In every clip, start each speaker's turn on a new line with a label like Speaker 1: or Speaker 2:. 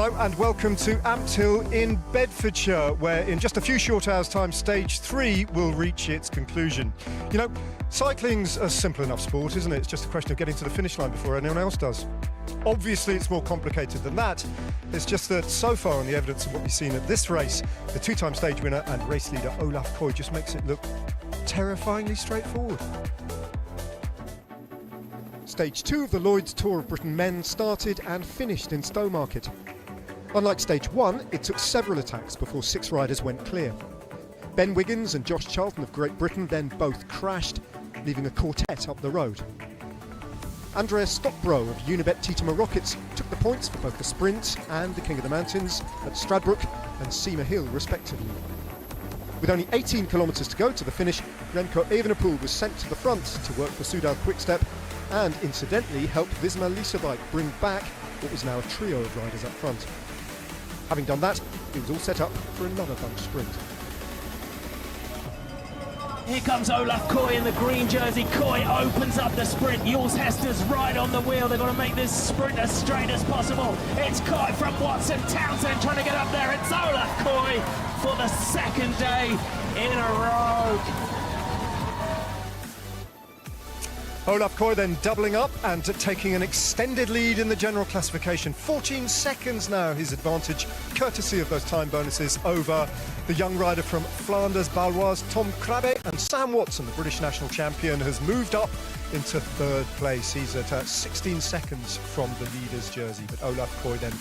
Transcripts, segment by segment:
Speaker 1: Hello and welcome to Ampthill in Bedfordshire, where in just a few short hours' time, stage 3 will reach its conclusion. You know, cycling's a simple enough sport, isn't it? It's just a question of getting to the finish line before anyone else does. Obviously, it's more complicated than that. It's just that so far on the evidence of what we've seen at this race, the two-time stage winner and race leader Olaf Koy just makes it look terrifyingly straightforward. Stage 2 of the Lloyds Tour of Britain men started and finished in Stowmarket. Unlike stage 1, it took several attacks before 6 riders went clear. Ben Wiggins and Josh Charlton of Great Britain then both crashed, leaving a quartet up the road. Andreas Stockbrough of Unibet Titema Rockets took the points for both the sprint and the King of the Mountains at Stradbrook and Seamer Hill respectively. With only 18 kilometres to go to the finish, Remco Evenepoel was sent to the front to work for Soudal Quickstep and incidentally helped Visma Leasebike bring back what was now a trio of riders up front. Having done that, it was all set up for another bunch sprint.
Speaker 2: Here comes Olaf Koy in the green jersey. Koy opens up the sprint. Jules Hester's right on the wheel. They've got to make this sprint as straight as possible. It's Koy from Watson Townsend trying to get up there. It's Olaf Koy for the second day in a row.
Speaker 1: Olaf Koy then doubling up and taking an extended lead in the general classification. 14 seconds now his advantage, courtesy of those time bonuses over the young rider from Flanders Baloise, Tom Krabbe, and Sam Watson, the British national champion, has moved up into third place. He's at 16 seconds from the leader's jersey, but Olaf Koy then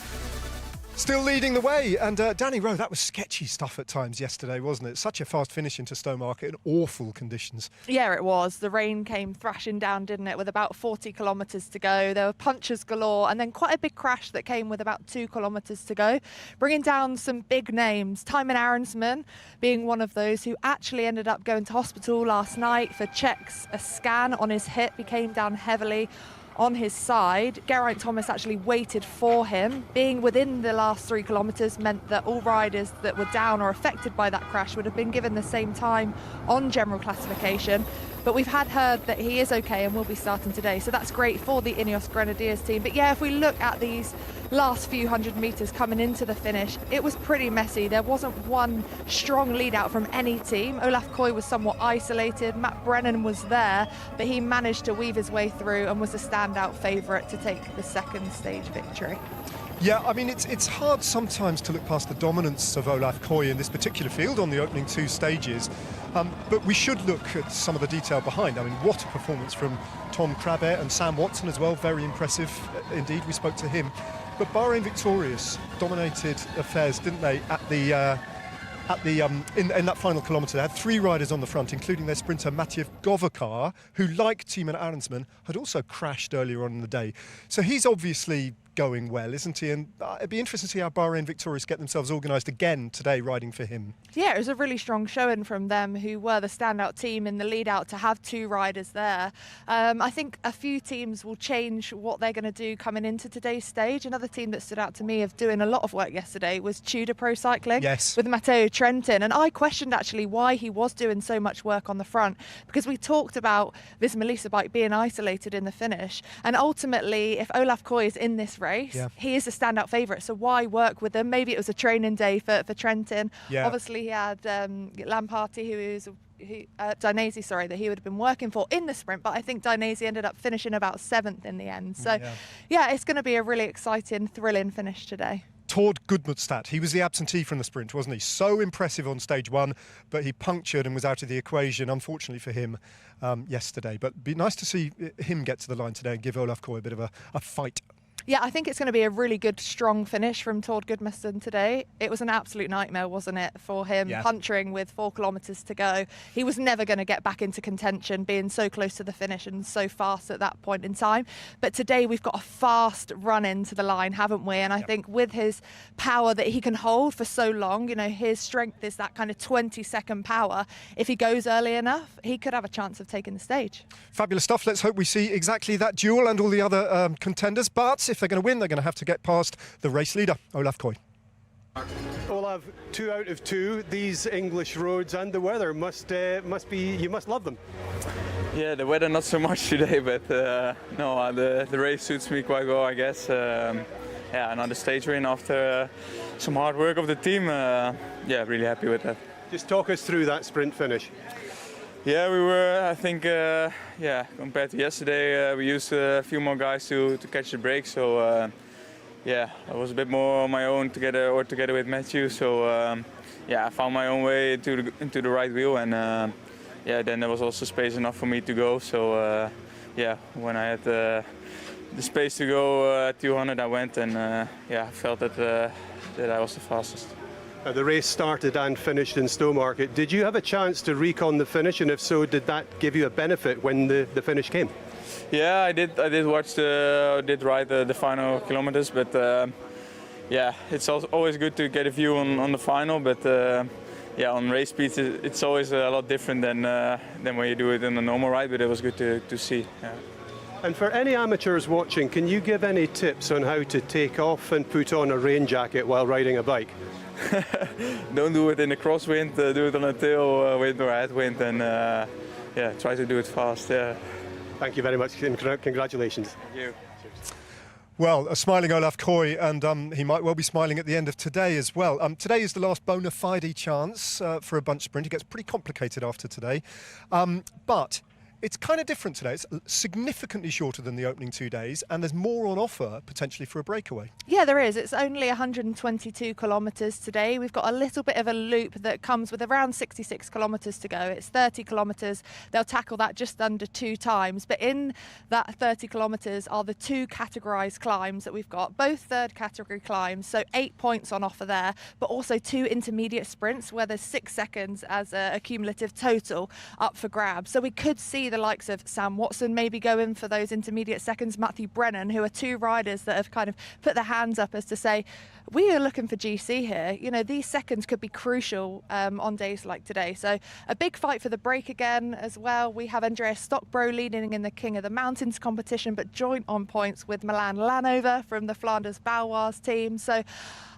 Speaker 1: still leading the way. And Danny Rowe, that was sketchy stuff at times yesterday, wasn't it? Such a fast finish into Stowmarket in awful conditions.
Speaker 3: Yeah, it was. The rain came thrashing down, didn't it, with about 40 kilometres to go. There were punches galore and then quite a big crash that came with about 2 kilometres to go, bringing down some big names. Thymen Arensman being one of those who actually ended up going to hospital last night for checks. A scan on his hip. He came down heavily on his side. Geraint Thomas actually waited for him. Being within the last 3 kilometres meant that all riders that were down or affected by that crash would have been given the same time on general classification. But we've heard that he is okay and will be starting today, so that's great for the Ineos Grenadiers team. But yeah, if we look at these last few hundred metres coming into the finish, it was pretty messy. There wasn't one strong lead out from any team. Olaf Koy was somewhat isolated. Matt Brennan was there, but he managed to weave his way through and was a standout favourite to take the second stage victory.
Speaker 1: Yeah, I mean, it's hard sometimes to look past the dominance of Olaf Koy in this particular field on the opening 2 stages. But we should look at some of the detail behind. I mean, what a performance from Tom Krabbe and Sam Watson as well. Very impressive indeed. We spoke to him. But Bahrain Victorious dominated affairs, didn't they, in that final kilometre. They had 3 riders on the front, including their sprinter Mathieu Govakar, who, like Thymen Arensman, had also crashed earlier on in the day. So he's obviously going well, isn't he? And it'd be interesting to see how Bahrain Victorious get themselves organised again today, riding for him.
Speaker 3: Yeah, it was a really strong showing from them, who were the standout team in the lead out, to have 2 riders there. I think a few teams will change what they're going to do coming into today's stage. Another team that stood out to me of doing a lot of work yesterday was Tudor Pro Cycling.
Speaker 1: Yes.
Speaker 3: With Matteo Trentin. And I questioned actually why he was doing so much work on the front, because we talked about Visma Leasebike being isolated in the finish. And ultimately, if Olaf Koy is in this race, he is a standout favourite, so why work with them? Maybe it was a training day for Trentin. Yeah. Obviously he had Lamparty, Dainese, that he would have been working for in the sprint, but I think Dainese ended up finishing about 7th in the end. So yeah, it's going to be a really exciting, thrilling finish today.
Speaker 1: Tord Gudmundsson, he was the absentee from the sprint, wasn't he? So impressive on stage 1, but he punctured and was out of the equation, unfortunately for him, yesterday. But it'd be nice to see him get to the line today and give Olaf Koy a bit of a fight.
Speaker 3: Yeah, I think it's going to be a really good, strong finish from Tord Gudmundsson today. It was an absolute nightmare, wasn't it, for him, puncturing with 4 kilometres to go. He was never going to get back into contention, being so close to the finish and so fast at that point in time. But today we've got a fast run into the line, haven't we? And I think with his power that he can hold for so long, you know, his strength is that kind of 20-second power. If he goes early enough, he could have a chance of taking the stage.
Speaker 1: Fabulous stuff. Let's hope we see exactly that duel and all the other contenders. But if they're going to win, they're going to have to get past the race leader, Olaf Koy.
Speaker 4: Olaf, 2 out of 2. These English roads and the weather must be, you must love them.
Speaker 5: Yeah, the weather not so much today, but no, the race suits me quite well, I guess. another stage win after some hard work of the team. Really happy with that.
Speaker 4: Just talk us through that sprint finish.
Speaker 5: Yeah, we were, I think, compared to yesterday, we used a few more guys to catch the break. So, I was a bit more on my own together with Matthew. So, I found my own way into the right wheel, and then there was also space enough for me to go. So, when I had the space to go 200, I went, and I felt that I was the fastest.
Speaker 4: The race started and finished in Stowmarket. Did you have a chance to recon the finish, and if so, did that give you a benefit when the finish came?
Speaker 5: Yeah, I did ride the final kilometers, but it's always good to get a view on the final. But on race speeds, it's always a lot different than when you do it in a normal ride. But it was good to see. Yeah.
Speaker 4: And for any amateurs watching, can you give any tips on how to take off and put on a rain jacket while riding a bike?
Speaker 5: Don't do it in the crosswind, do it on a tailwind or a headwind, and try to do it fast. Yeah.
Speaker 4: Thank you very much, and congratulations.
Speaker 5: Thank you.
Speaker 1: Well, a smiling Olaf Koy, and he might well be smiling at the end of today as well. Today is the last bona fide chance for a bunch sprint. It gets pretty complicated after today, but it's kind of different today. It's significantly shorter than the opening 2 days, and there's more on offer potentially for a breakaway.
Speaker 3: Yeah, there is. It's only 122 kilometres today. We've got a little bit of a loop that comes with around 66 kilometres to go. It's 30 kilometres. They'll tackle that just under 2 times. But in that 30 kilometres are the 2 categorised climbs that we've got, both third category climbs, so 8 points on offer there, but also 2 intermediate sprints where there's 6 seconds as a cumulative total up for grabs. So we could see the likes of Sam Watson maybe go in for those intermediate seconds, Matthew Brennan, who are 2 riders that have kind of put their hands up as to say, we are looking for GC here. You know, these seconds could be crucial on days like today. So a big fight for the break again as well. We have Andreas Stockbro leading in the King of the Mountains competition, but joint on points with Milan Lanover from the Flanders Baloise team. So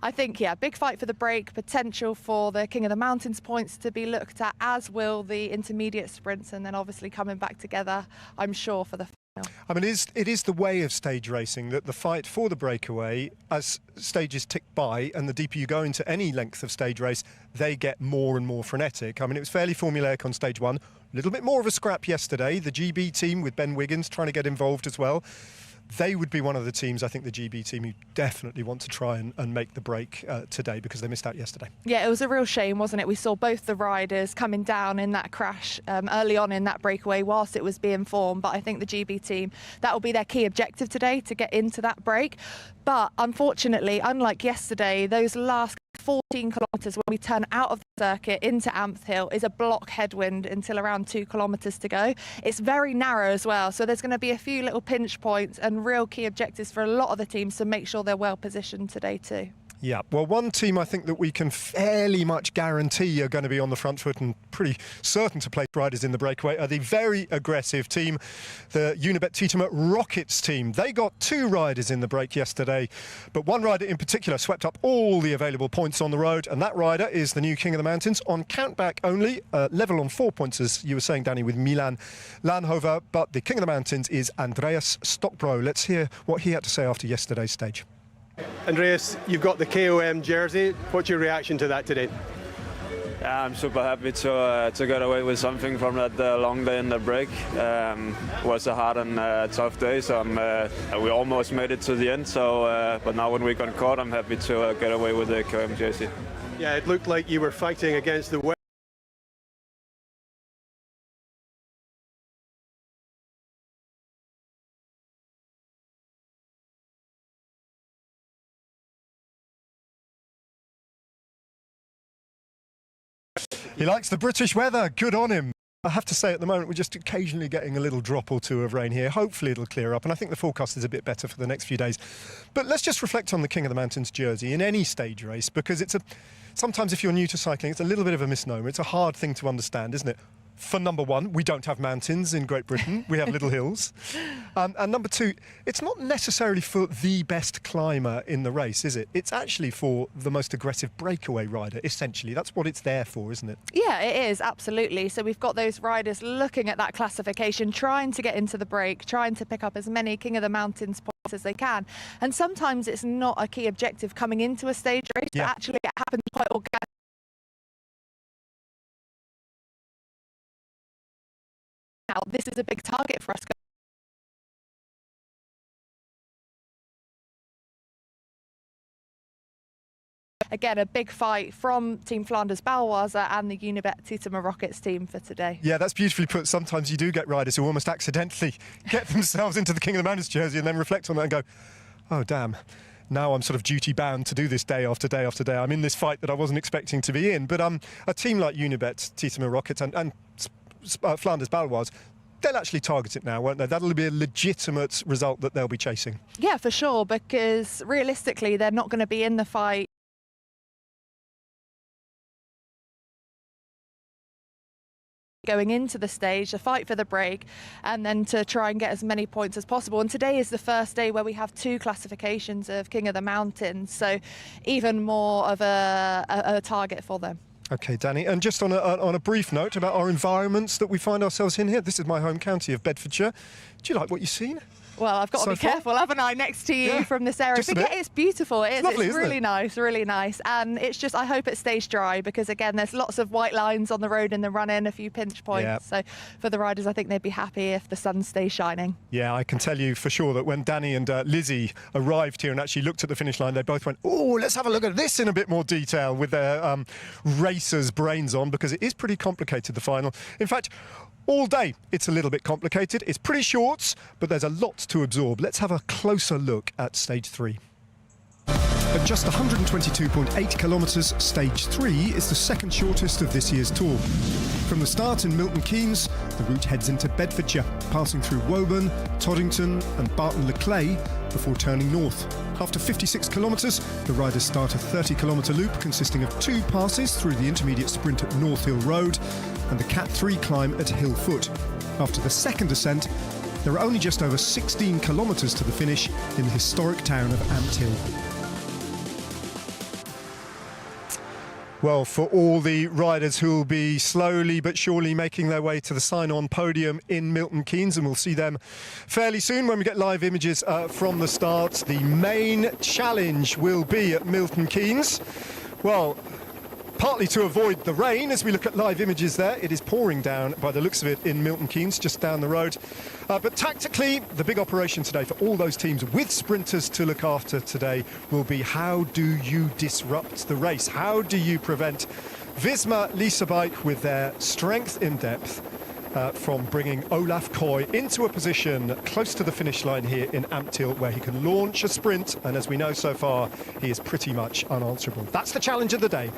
Speaker 3: I think, big fight for the break, potential for the King of the Mountains points to be looked at, as will the intermediate sprints, and then obviously coming back together, I'm sure, for the final.
Speaker 1: I mean, it is the way of stage racing that the fight for the breakaway, as stages tick by and the deeper you go into any length of stage race, they get more and more frenetic. I mean, it was fairly formulaic on stage 1, a little bit more of a scrap yesterday. The GB team with Ben Wiggins trying to get involved as well. They would be one of the teams, I think, the GB team, who definitely want to try and make the break today, because they missed out yesterday. Yeah,
Speaker 3: it was a real shame, wasn't it? We saw both the riders coming down in that crash early on in that breakaway whilst it was being formed. But I think the GB team, that will be their key objective today, to get into that break. But unfortunately, unlike yesterday, those last 14 kilometres when we turn out of the circuit into Ampthill is a block headwind until around 2 kilometres to go. It's very narrow as well, so there's going to be a few little pinch points and real key objectives for a lot of the teams to make sure they're well positioned today too.
Speaker 1: Yeah, well, one team I think that we can fairly much guarantee are going to be on the front foot and pretty certain to place riders in the breakaway are the very aggressive team, the Unibet Titema Rockets team. They got 2 riders in the break yesterday, but one rider in particular swept up all the available points on the road, and that rider is the new King of the Mountains on countback only, level on 4 points, as you were saying, Danny, with Milan Lanover, but the King of the Mountains is Andreas Stockbro. Let's hear what he had to say after yesterday's stage.
Speaker 4: Andreas, you've got the KOM jersey. What's your reaction to that today?
Speaker 6: Yeah, I'm super happy to get away with something from that long day in the break. It was a hard and tough day, so we almost made it to the end. So, but now when we got caught, I'm happy to get away with the KOM jersey.
Speaker 4: Yeah, it looked like you were fighting against the weather.
Speaker 1: He likes the British weather. Good on him. I have to say, at the moment, we're just occasionally getting a little drop or 2 of rain here. Hopefully it'll clear up, and I think the forecast is a bit better for the next few days. But let's just reflect on the King of the Mountains jersey in any stage race, because sometimes if you're new to cycling, it's a little bit of a misnomer. It's a hard thing to understand, isn't it? for number one, we don't have mountains in Great Britain. We have little hills. And number two, it's not necessarily for the best climber in the race, is it? It's actually for the most aggressive breakaway rider, essentially. That's what it's there for, isn't it?
Speaker 3: Yeah, it is, absolutely. So we've got those riders looking at that classification, trying to get into the break, trying to pick up as many King of the Mountains points as they can. And sometimes it's not a key objective coming into a stage race, but actually it happens quite organically. Now, this is a big target for us. Again, a big fight from Team Flanders Baloise and the Unibet Titema Rockets team for today.
Speaker 1: Yeah, that's beautifully put. Sometimes you do get riders who almost accidentally get themselves into the King of the Mountains jersey and then reflect on that and go, oh, damn. Now I'm sort of duty bound to do this day after day after day. I'm in this fight that I wasn't expecting to be in. But a team like Unibet, Titema Rockets and Flanders Baloise, they'll actually target it now, won't they? That'll be a legitimate result that they'll be chasing.
Speaker 3: Yeah, for sure, because realistically, they're not going to be in the fight going into the stage, to fight for the break and then to try and get as many points as possible. And today is the first day where we have two classifications of King of the Mountains, so even more of a target for them.
Speaker 1: OK, Danny, and just on a brief note about our environments that we find ourselves in here, this is my home county of Bedfordshire. Do you like what you've seen?
Speaker 3: Well, I've got to be careful, haven't I, next to you from this area. But yeah, it's beautiful. It's lovely, it's really nice, really nice. And it's just, I hope it stays dry because, again, there's lots of white lines on the road in the run-in, a few pinch points. Yep. So for the riders, I think they'd be happy if the sun stays shining. Yeah, I can tell you for sure that when Danny and Lizzie arrived here and actually looked at the finish line, they both went, oh, let's have a look at this in a bit more detail with their racers' brains on, because it is pretty complicated, the final. In fact, all day, it's a little bit complicated. It's pretty short, but there's a lot to absorb. Let's have a closer look at Stage 3. At just 122.8 kilometres, Stage 3 is the second shortest of this year's tour. From the start in Milton Keynes, the route heads into Bedfordshire, passing through Woburn, Toddington and Barton-le-Clay before turning north. After 56 kilometres, the riders start a 30-kilometre loop consisting of two passes through the intermediate sprint at North Hill Road and the Cat 3 climb at Hill Foot. After the second ascent, there are only just over 16 kilometres to the finish in the historic town of Ampthill. Well, for all the riders who will be slowly but surely making their way to the sign-on podium in Milton Keynes, and we'll see them fairly soon when we get live images from the start. The main challenge will be at Milton Keynes. Well, partly to avoid the rain, as we look at live images there. It is pouring down by the looks of it in Milton Keynes, just down the road. But tactically, the big operation today for all those teams with sprinters to look after today will be, how do you disrupt the race? How do you prevent Visma Lease Bike with their strength in depth from bringing Olaf Koy into a position close to the finish line here in Ampthill, where he can launch a sprint, and as we know so far, he is pretty much unanswerable. That's the challenge of the day.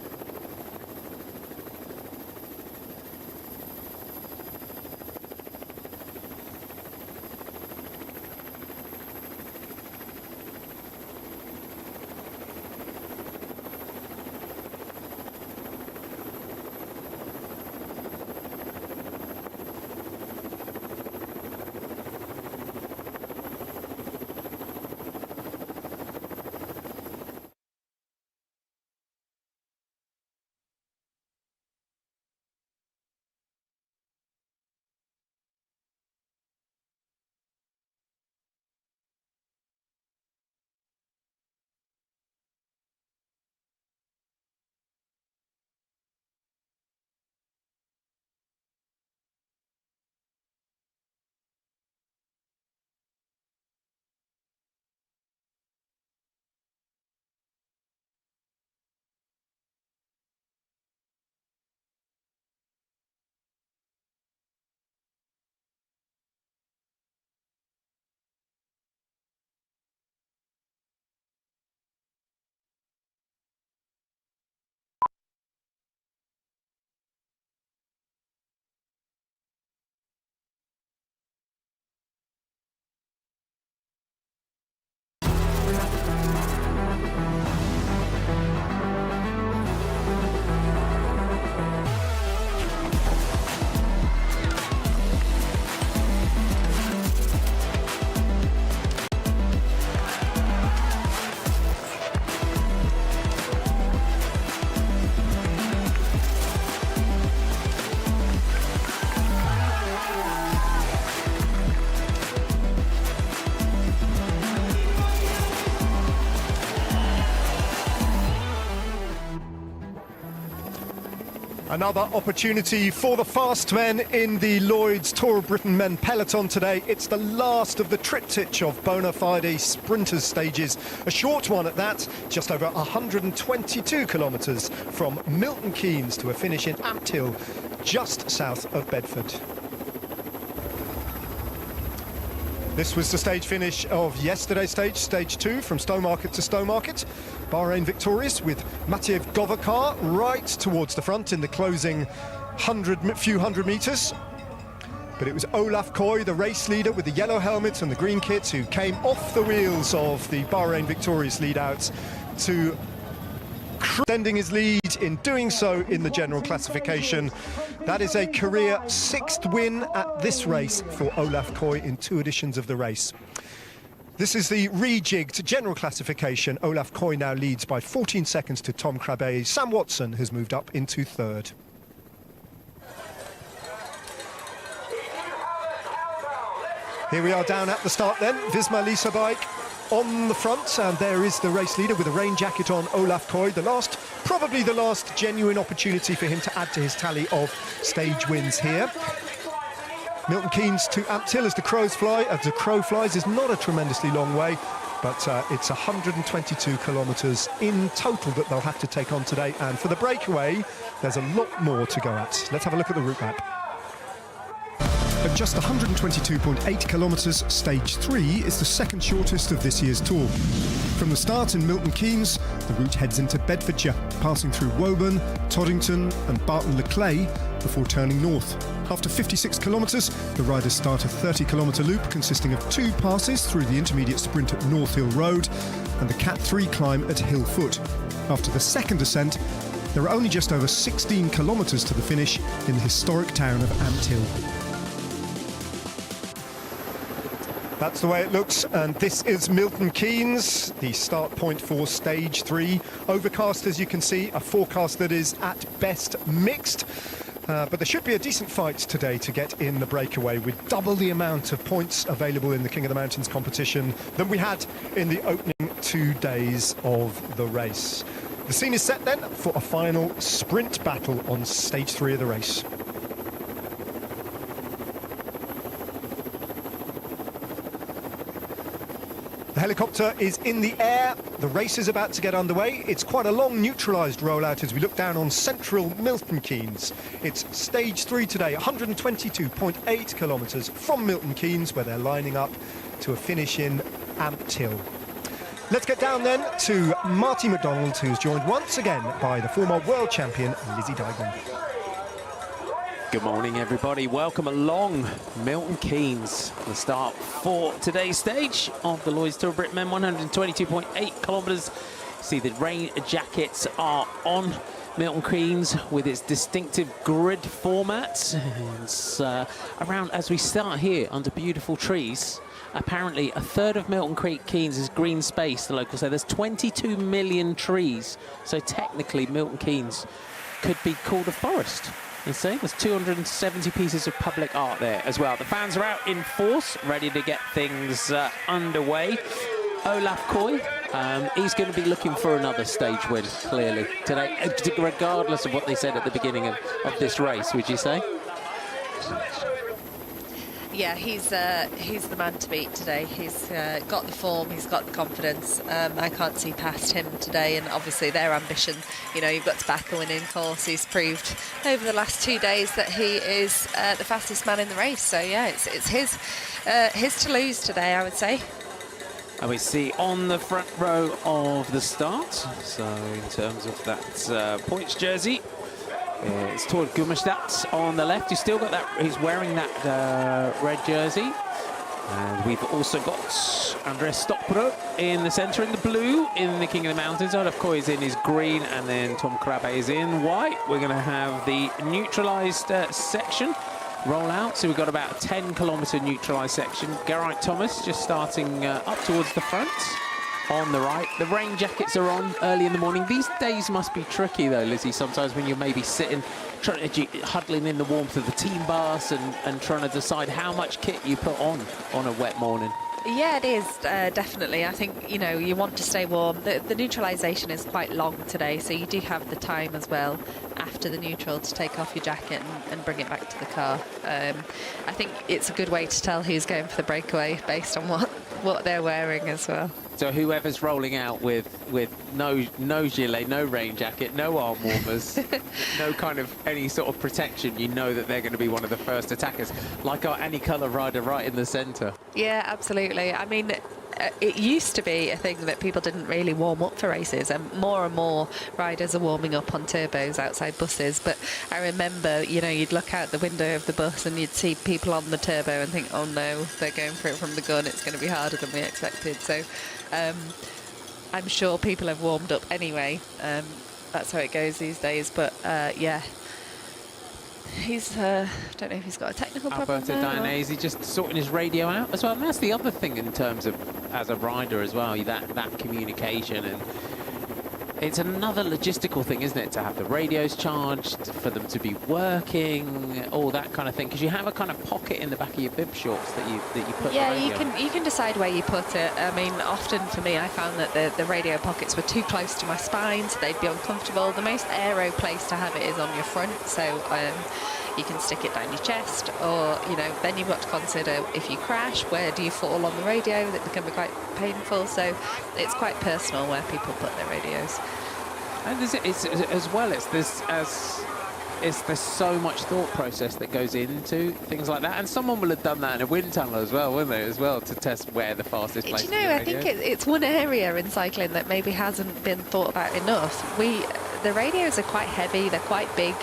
Speaker 1: Another opportunity for the fast men in the Lloyds Tour of Britain men peloton today. It's the last of the triptych of bona fide sprinters stages. A short one at that, just over 122 kilometres from Milton Keynes to a finish in Ampthill, just south of Bedford. This was the stage finish of yesterday's stage 2 from Stowmarket to Stowmarket. Bahrain victorious with Matej Govakar right towards the front in the closing few hundred metres. But it was Olaf Koy, the race leader with the yellow helmet and the green kit, who came off the wheels of the Bahrain victorious lead-out to extending his lead in doing so in the general classification. That is a career 6th win at this race for Olaf Koy in 2 editions of the race. This is the rejigged general classification. Olaf Koy now leads by 14 seconds to Tom Krabbe. Sam Watson has moved up into 3rd. Here we are down at the start then. Visma Lease bike on the front, and there is the race leader with a rain jacket on, Olaf Koy. Probably the last genuine opportunity for him to add to his tally of stage wins here. Milton Keynes to Ampthill as the crow flies is not a tremendously long way, but it's 122 kilometres in total that they'll have to take on today, and for the breakaway there's a lot more to go at. Let's have a look at the route map. At just 122.8 kilometres, stage 3 is the second shortest of this year's tour. From the start in Milton Keynes, the route heads into Bedfordshire, passing through Woburn, Toddington and Barton-le-Clay before turning north. After 56 kilometres, the riders start a 30-kilometre loop consisting of 2 passes through the intermediate sprint at North Hill Road and the Cat 3 climb at Hill Foot. After the second ascent, there are only just over 16 kilometres to the finish in the historic town of Ampthill. That's the way it looks, and this is Milton Keynes, the start point for stage 3. Overcast, as you can see, a forecast that is at best mixed. But there should be a decent fight today to get in the breakaway, with double the amount of points available in the King of the Mountains competition than we had in the opening 2 days of the race. The scene is set then for a final sprint battle on stage 3 of the race. The helicopter is in the air. The race is about to get underway. It's quite a long neutralised rollout as we look down on central Milton Keynes. It's stage 3 today, 122.8 kilometres from Milton Keynes, where they're lining up to a finish in Ampthill. Let's get down then to Marty McDonald, who's joined once again by the former world champion Lizzie Deignan.
Speaker 7: Good morning, everybody. Welcome along Milton Keynes. The start for today's stage of the Lloyds Tour of Britain men, 122.8 kilometres. See, the rain jackets are on Milton Keynes with its distinctive grid format. It's around as we start here under beautiful trees. Apparently, a third of Milton Keynes is green space, the locals say. There's 22 million trees, so technically Milton Keynes could be called a forest. You see, there's 270 pieces of public art there as well. The fans are out in force, ready to get things underway. Olaf Koy, he's going to be looking for another stage win, clearly, today, regardless of what they said at the beginning of this race, would you say?
Speaker 8: Yeah, he's the man to beat today. He's got the form, he's got the confidence. I can't see past him today, and obviously their ambition, you know, you've got to back a winning horse. He's proved over the last 2 days that he is the fastest man in the race. So yeah, it's his to lose today, I would say.
Speaker 7: And we see on the front row of the start, so in terms of that points jersey, it's Tord Gummerstadt on the left. He's still got that, he's wearing that red jersey. And we've also got Andres Stockbro in the centre in the blue in the King of the Mountains. Olaf Koy is in his green, and then Tom Krabbe is in white. We're going to have the neutralised section roll out. So we've got about a 10-kilometre neutralised section. Geraint Thomas just starting up towards the front. On the right, the rain jackets are on early in the morning. These days must be tricky though, Lizzie, sometimes when you're maybe sitting, huddling in the warmth of the team bus and trying to decide how much kit you put on a wet morning.
Speaker 8: Yeah, it is, definitely. I think, you know, you want to stay warm. The neutralisation is quite long today, so you do have the time as well after the neutral to take off your jacket and bring it back to the car. I think it's a good way to tell who's going for the breakaway based on what they're wearing as well.
Speaker 7: So whoever's rolling out with no gilet, no rain jacket, no arm warmers, no kind of any sort of protection, you know that they're going to be one of the first attackers, like our any colour rider right in the centre.
Speaker 8: Yeah, absolutely. I mean, it used to be a thing that people didn't really warm up for races, and more riders are warming up on turbos outside buses. But I remember, you know, you'd look out the window of the bus and you'd see people on the turbo and think, oh no, they're going for it from the gun, it's going to be harder than we expected. So I'm sure people have warmed up anyway. That's how it goes these days. But yeah, he's I don't know if he's got a technical problem
Speaker 7: Alberto
Speaker 8: there,
Speaker 7: Dainese just sorting his radio out as well. And that's the other thing in terms of, as a rider as well, that communication. And it's another logistical thing, isn't it, to have the radios charged, for them to be working, all that kind of thing, because you have a kind of pocket in the back of your bib shorts that you put
Speaker 8: yeah,
Speaker 7: the radio.
Speaker 8: you can decide where you put it. I mean, often for me, I found that the radio pockets were too close to my spine, so they'd be uncomfortable. The most aero place to have it is on your front, so you can stick it down your chest, or, you know, then you've got to consider, if you crash, where do you fall on the radio? That can be quite painful, so it's quite personal where people put their radios.
Speaker 7: And there's so much thought process that goes into things like that, and someone will have done that in a wind tunnel as well, won't they, as well, to test where the fastest place is.
Speaker 8: Do you know, I think it's one area in cycling that maybe hasn't been thought about enough. The radios are quite heavy, they're quite big,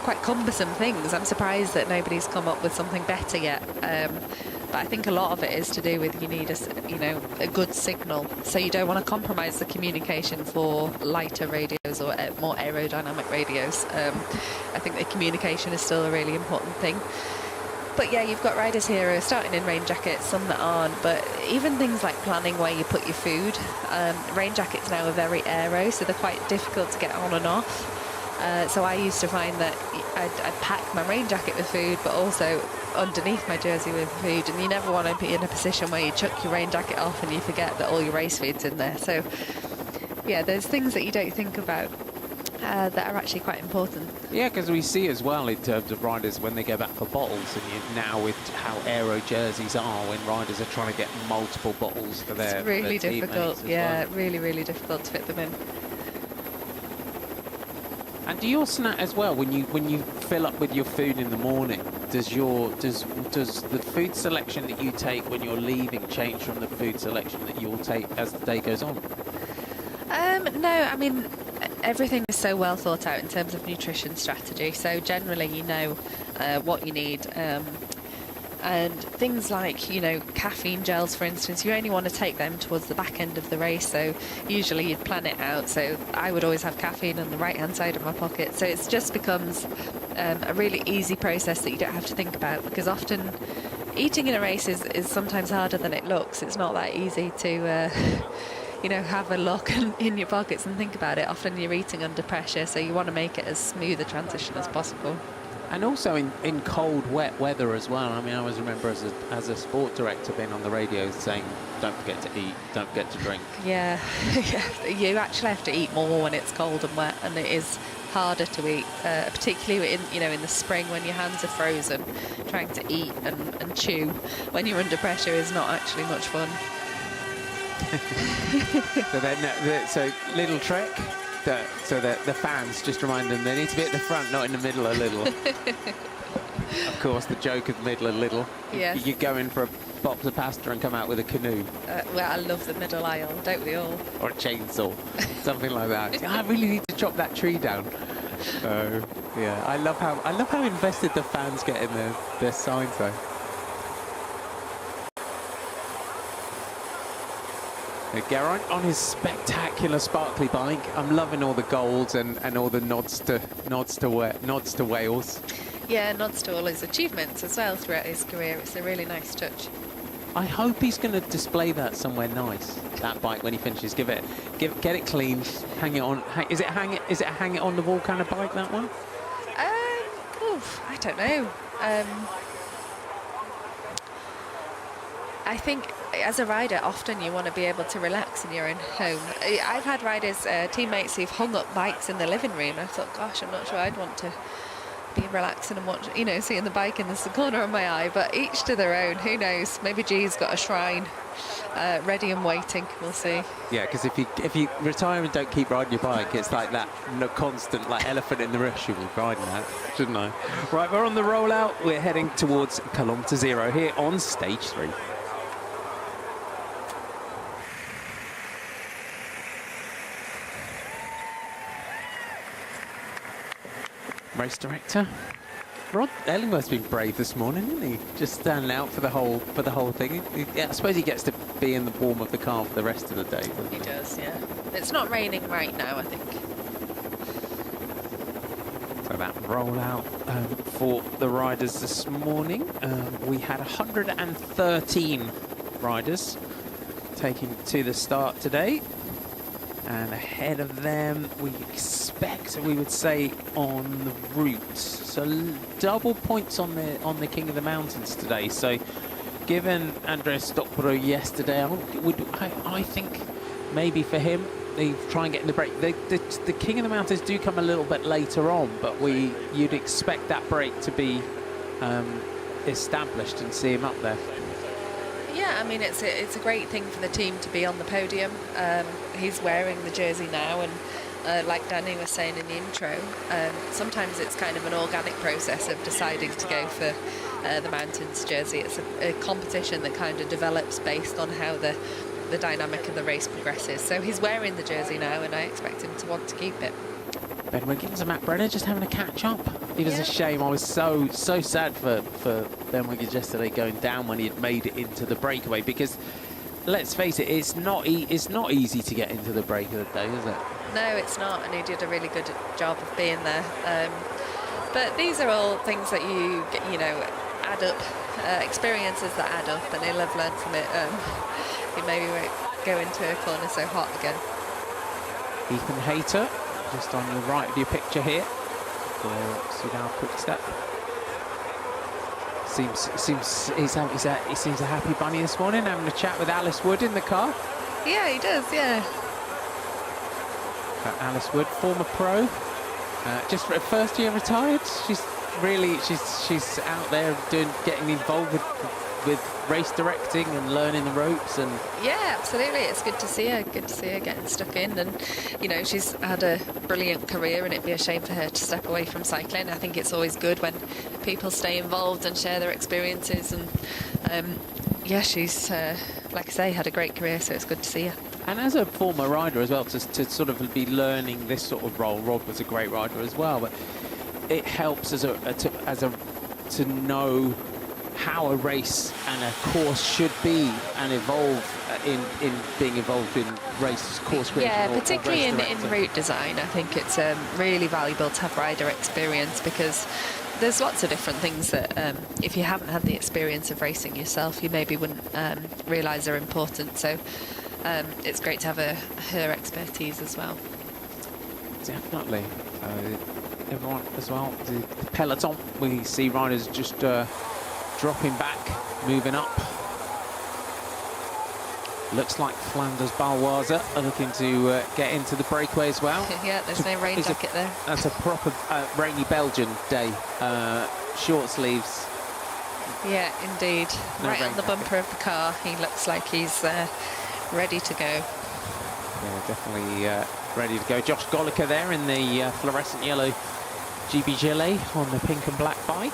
Speaker 8: quite cumbersome things. I'm surprised that nobody's come up with something better yet. But I think a lot of it is to do with you need a good signal, so you don't want to compromise the communication for lighter radios or more aerodynamic radios. I think the communication is still a really important thing. But yeah, you've got riders here who are starting in rain jackets, some that aren't, but even things like planning where you put your food. Rain jackets now are very aero, so they're quite difficult to get on and off. So I used to find that I'd pack my rain jacket with food, but also underneath my jersey with food, and you never want to be in a position where you chuck your rain jacket off and you forget that all your race food's in there. So yeah, there's things that you don't think about that are actually quite important.
Speaker 7: Yeah, because we see as well in terms of riders when they go back for bottles, and now with how aero jerseys are, when riders are trying to get multiple bottles for their
Speaker 8: It's really
Speaker 7: their
Speaker 8: difficult, yeah, well. Really difficult to fit them in.
Speaker 7: And do your snack as well, when you fill up with your food in the morning, does the food selection that you take when you're leaving change from the food selection that you'll take as the day goes on?
Speaker 8: No, I mean, everything is so well thought out in terms of nutrition strategy, so generally you know what you need. And things like, you know, caffeine gels, for instance, you only want to take them towards the back end of the race, so usually you'd plan it out. So I would always have caffeine on the right-hand side of my pocket. So it just becomes a really easy process that you don't have to think about, because often eating in a race is sometimes harder than it looks. It's not that easy to, you know, have a look in your pockets and think about it. Often you're eating under pressure, so you want to make it as smooth a transition as possible.
Speaker 7: And also in cold, wet weather as well. I mean, I always remember as a sport director being on the radio saying, don't forget to eat, don't forget to drink.
Speaker 8: Yeah, you actually have to eat more when it's cold and wet, and it is harder to eat, particularly in the spring when your hands are frozen. Trying to eat and chew when you're under pressure is not actually much fun.
Speaker 7: So little trick. So the fans, just remind them they need to be at the front, not in the middle a little. Of course, the joke of the middle a little.
Speaker 8: Yes.
Speaker 7: You go in for a box of pasta and come out with a canoe.
Speaker 8: Well, I love the middle aisle, don't we all?
Speaker 7: Or a chainsaw, something like that. I really need to chop that tree down. Yeah, I love how invested the fans get in their signs though. Geraint on his spectacular sparkly bike. I'm loving all the golds and all the nods to Wales.
Speaker 8: Yeah, nods to all his achievements as well throughout his career. It's a really nice touch.
Speaker 7: I hope he's going to display that somewhere nice. That bike when he finishes, get it clean, hang it on. Is it a hang it on the wall kind of bike, that one?
Speaker 8: I don't know. I think as a rider, often you want to be able to relax in your own home. I've had riders, teammates who've hung up bikes in the living room. I thought, gosh, I'm not sure I'd want to be relaxing and watch, seeing the bike in the corner of my eye. But each to their own. Who knows? Maybe G's got a shrine ready and waiting. We'll see.
Speaker 7: Yeah, because if you retire and don't keep riding your bike, it's like that constant elephant in the rush. You'll be riding that, shouldn't I? Right, we're on the rollout. We're heading towards kilometre 0 here on stage 3. Race director Rod Ellingworth's been brave this morning, isn't he? Just standing out for the whole thing. Yeah, I suppose he gets to be in the warm of the car for the rest of the day.
Speaker 8: He does, yeah. It's not raining right now, I think.
Speaker 7: So that rollout for the riders this morning. We had 113 riders taking to the start today. And ahead of them, we expect, we would say, on the route. So double points on the King of the Mountains today. So given Andreas Stockborough yesterday, I think maybe for him, they try and get in the break. The King of the Mountains do come a little bit later on, but you'd expect that break to be established and see him up there.
Speaker 8: Yeah, I mean, it's a great thing for the team to be on the podium. He's wearing the jersey now, and like Danny was saying in the intro, sometimes it's kind of an organic process of deciding to go for the Mountains jersey. It's a competition that kind of develops based on how the dynamic of the race progresses. So he's wearing the jersey now, and I expect him to want to keep it.
Speaker 7: Ben Wiggins and Matt Brenner just having a catch-up. It was a shame. I was so sad for Ben Wiggins yesterday going down when he had made it into the breakaway, because let's face it, it's not easy to get into the break of the day, is it?
Speaker 8: No, it's not, and he did a really good job of being there. But these are all things that you get, add up, experiences that add up, and he'll have learned from it. He maybe won't go into a corner so hot again.
Speaker 7: Ethan Hayter, just on your right of your picture here. Sudal Quickstep. He seems a happy bunny this morning, having a chat with Alice Wood in the car.
Speaker 8: Yeah, he does, yeah.
Speaker 7: Alice Wood, former pro, just for first year retired. She's out there getting involved with race directing and learning the ropes. And
Speaker 8: yeah, absolutely, it's good to see her getting stuck in, and she's had a brilliant career, and it'd be a shame for her to step away from cycling. I think it's always good when people stay involved and share their experiences, and yeah, she's like I say, had a great career, so it's good to see her.
Speaker 7: And as a former rider as well, to sort of be learning this sort of role. Rod was a great rider as well, but it helps to know how a race and a course should be and evolve in being involved in races, course creation.
Speaker 8: Yeah, particularly in route design, I think it's really valuable to have rider experience, because there's lots of different things that if you haven't had the experience of racing yourself, you maybe wouldn't realise are important. So it's great to have her expertise as well.
Speaker 7: Definitely. Everyone as well, the peloton, we see riders just dropping back, moving up. Looks like Flanders Balwaza are looking to get into the breakaway as well.
Speaker 8: Yeah, there's no rain jacket there.
Speaker 7: That's a proper rainy Belgian day. Short sleeves.
Speaker 8: Yeah, indeed.
Speaker 7: No
Speaker 8: right on the bumper of the car, he looks like he's ready to go.
Speaker 7: Yeah, definitely ready to go. Josh Goliker there in the fluorescent yellow GB Gilet on the pink and black bike.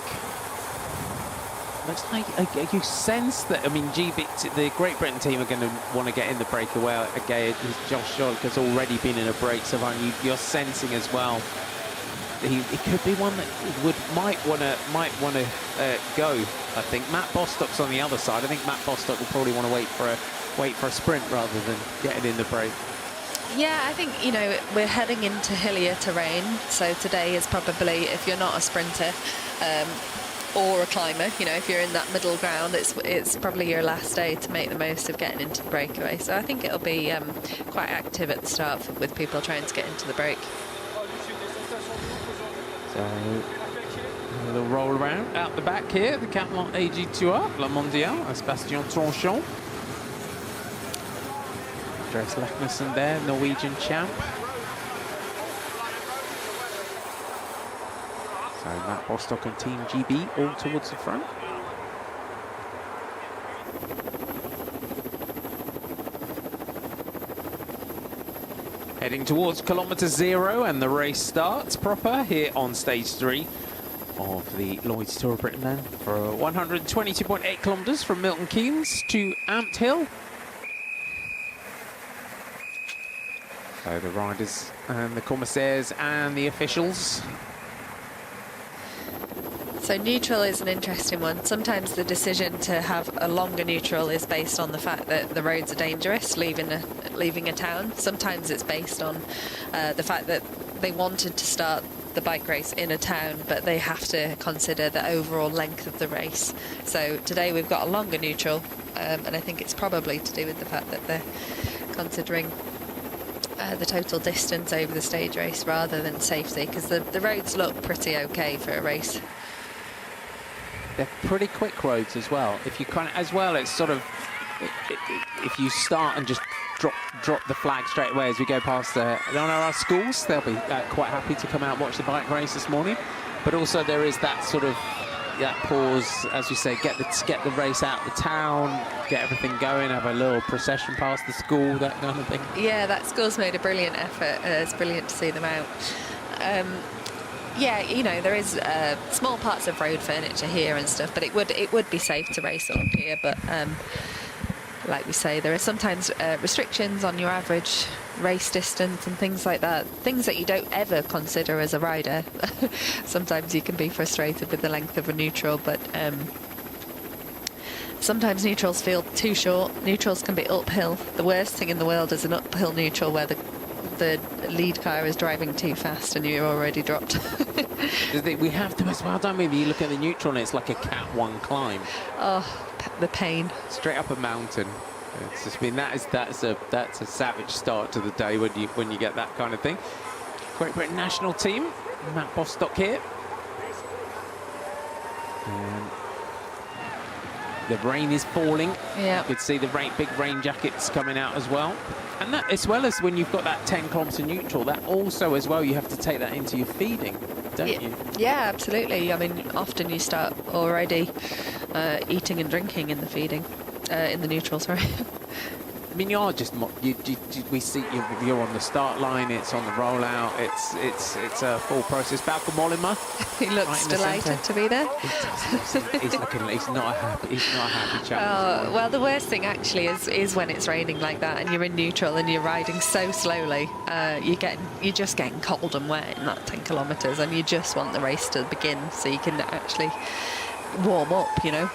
Speaker 7: Looks like you sense that, I mean, the Great Britain team are going to want to get in the breakaway again. Josh Goliker's already been in a break, so you're sensing as well. He could be one that might want to go. I think Matt Bostock's on the other side. I think Matt Bostock will probably want to wait for a sprint rather than getting in the break.
Speaker 8: Yeah, I think, we're heading into hillier terrain, so today is probably, if you're not a sprinter or a climber, if you're in that middle ground, it's probably your last day to make the most of getting into the breakaway. So I think it'll be quite active at the start with people trying to get into the break.
Speaker 7: So A little roll around out the back here, the Camelot AG Tour, La Mondiale, as Bastien Tranchant. Andreas Lechnersen there, Norwegian champ. So Matt Bostock and Team GB all towards the front. Heading towards kilometre 0, and the race starts proper here on stage 3 of the Lloyds Tour of Britain then for 122.8 kilometres from Milton Keynes to Ampthill. So the riders and the commissaires and the officials.
Speaker 8: So neutral is an interesting one. Sometimes the decision to have a longer neutral is based on the fact that the roads are dangerous, leaving a town. Sometimes it's based on the fact that they wanted to start the bike race in a town, but they have to consider the overall length of the race. So today we've got a longer neutral, and I think it's probably to do with the fact that they're considering the total distance over the stage race rather than safety, because the roads look pretty okay for a race.
Speaker 7: They're pretty quick roads as well. If you kind of, as well, it's sort of, if you start and just drop the flag straight away as we go past our schools, they'll be quite happy to come out and watch the bike race this morning. But also there is that sort of that pause, as we say, get the race out of the town, get everything going, have a little procession past the school, that kind of thing.
Speaker 8: Yeah, that school's made a brilliant effort. It's brilliant to see them out. Yeah, you know, there is small parts of road furniture here and stuff, but it would be safe to race along here. But like we say, there are sometimes restrictions on your average race distance and things like that. Things that you don't ever consider as a rider. Sometimes you can be frustrated with the length of a neutral, but sometimes neutrals feel too short. Neutrals can be uphill. The worst thing in the world is an uphill neutral where the lead car is driving too fast and you're already dropped.
Speaker 7: We have to as well, don't we? You look at the neutral and it's like a Cat 1 climb.
Speaker 8: Oh, the pain.
Speaker 7: Straight up a mountain. It's just, I mean, that's a savage start to the day when you get that kind of thing. Great Britain national team, Matt Bostock here. And the rain is falling.
Speaker 8: Yeah.
Speaker 7: You could see the big rain jackets coming out as well. And that, as well as when you've got that 10 kilometre neutral, that also as well, you have to take that into your feeding, don't you?
Speaker 8: Yeah, absolutely. I mean, often you start already eating and drinking in the feeding, in the neutral, sorry.
Speaker 7: I mean, you're just, we see you're on the start line, it's on the rollout, it's a full process. Bauke Mollema.
Speaker 8: He looks delighted to be there.
Speaker 7: He's not a happy chap.
Speaker 8: Well, the worst thing actually is when it's raining like that and you're in neutral and you're riding so slowly, you're just getting cold and wet in that 10 kilometres, and you just want the race to begin so you can actually warm up, you know.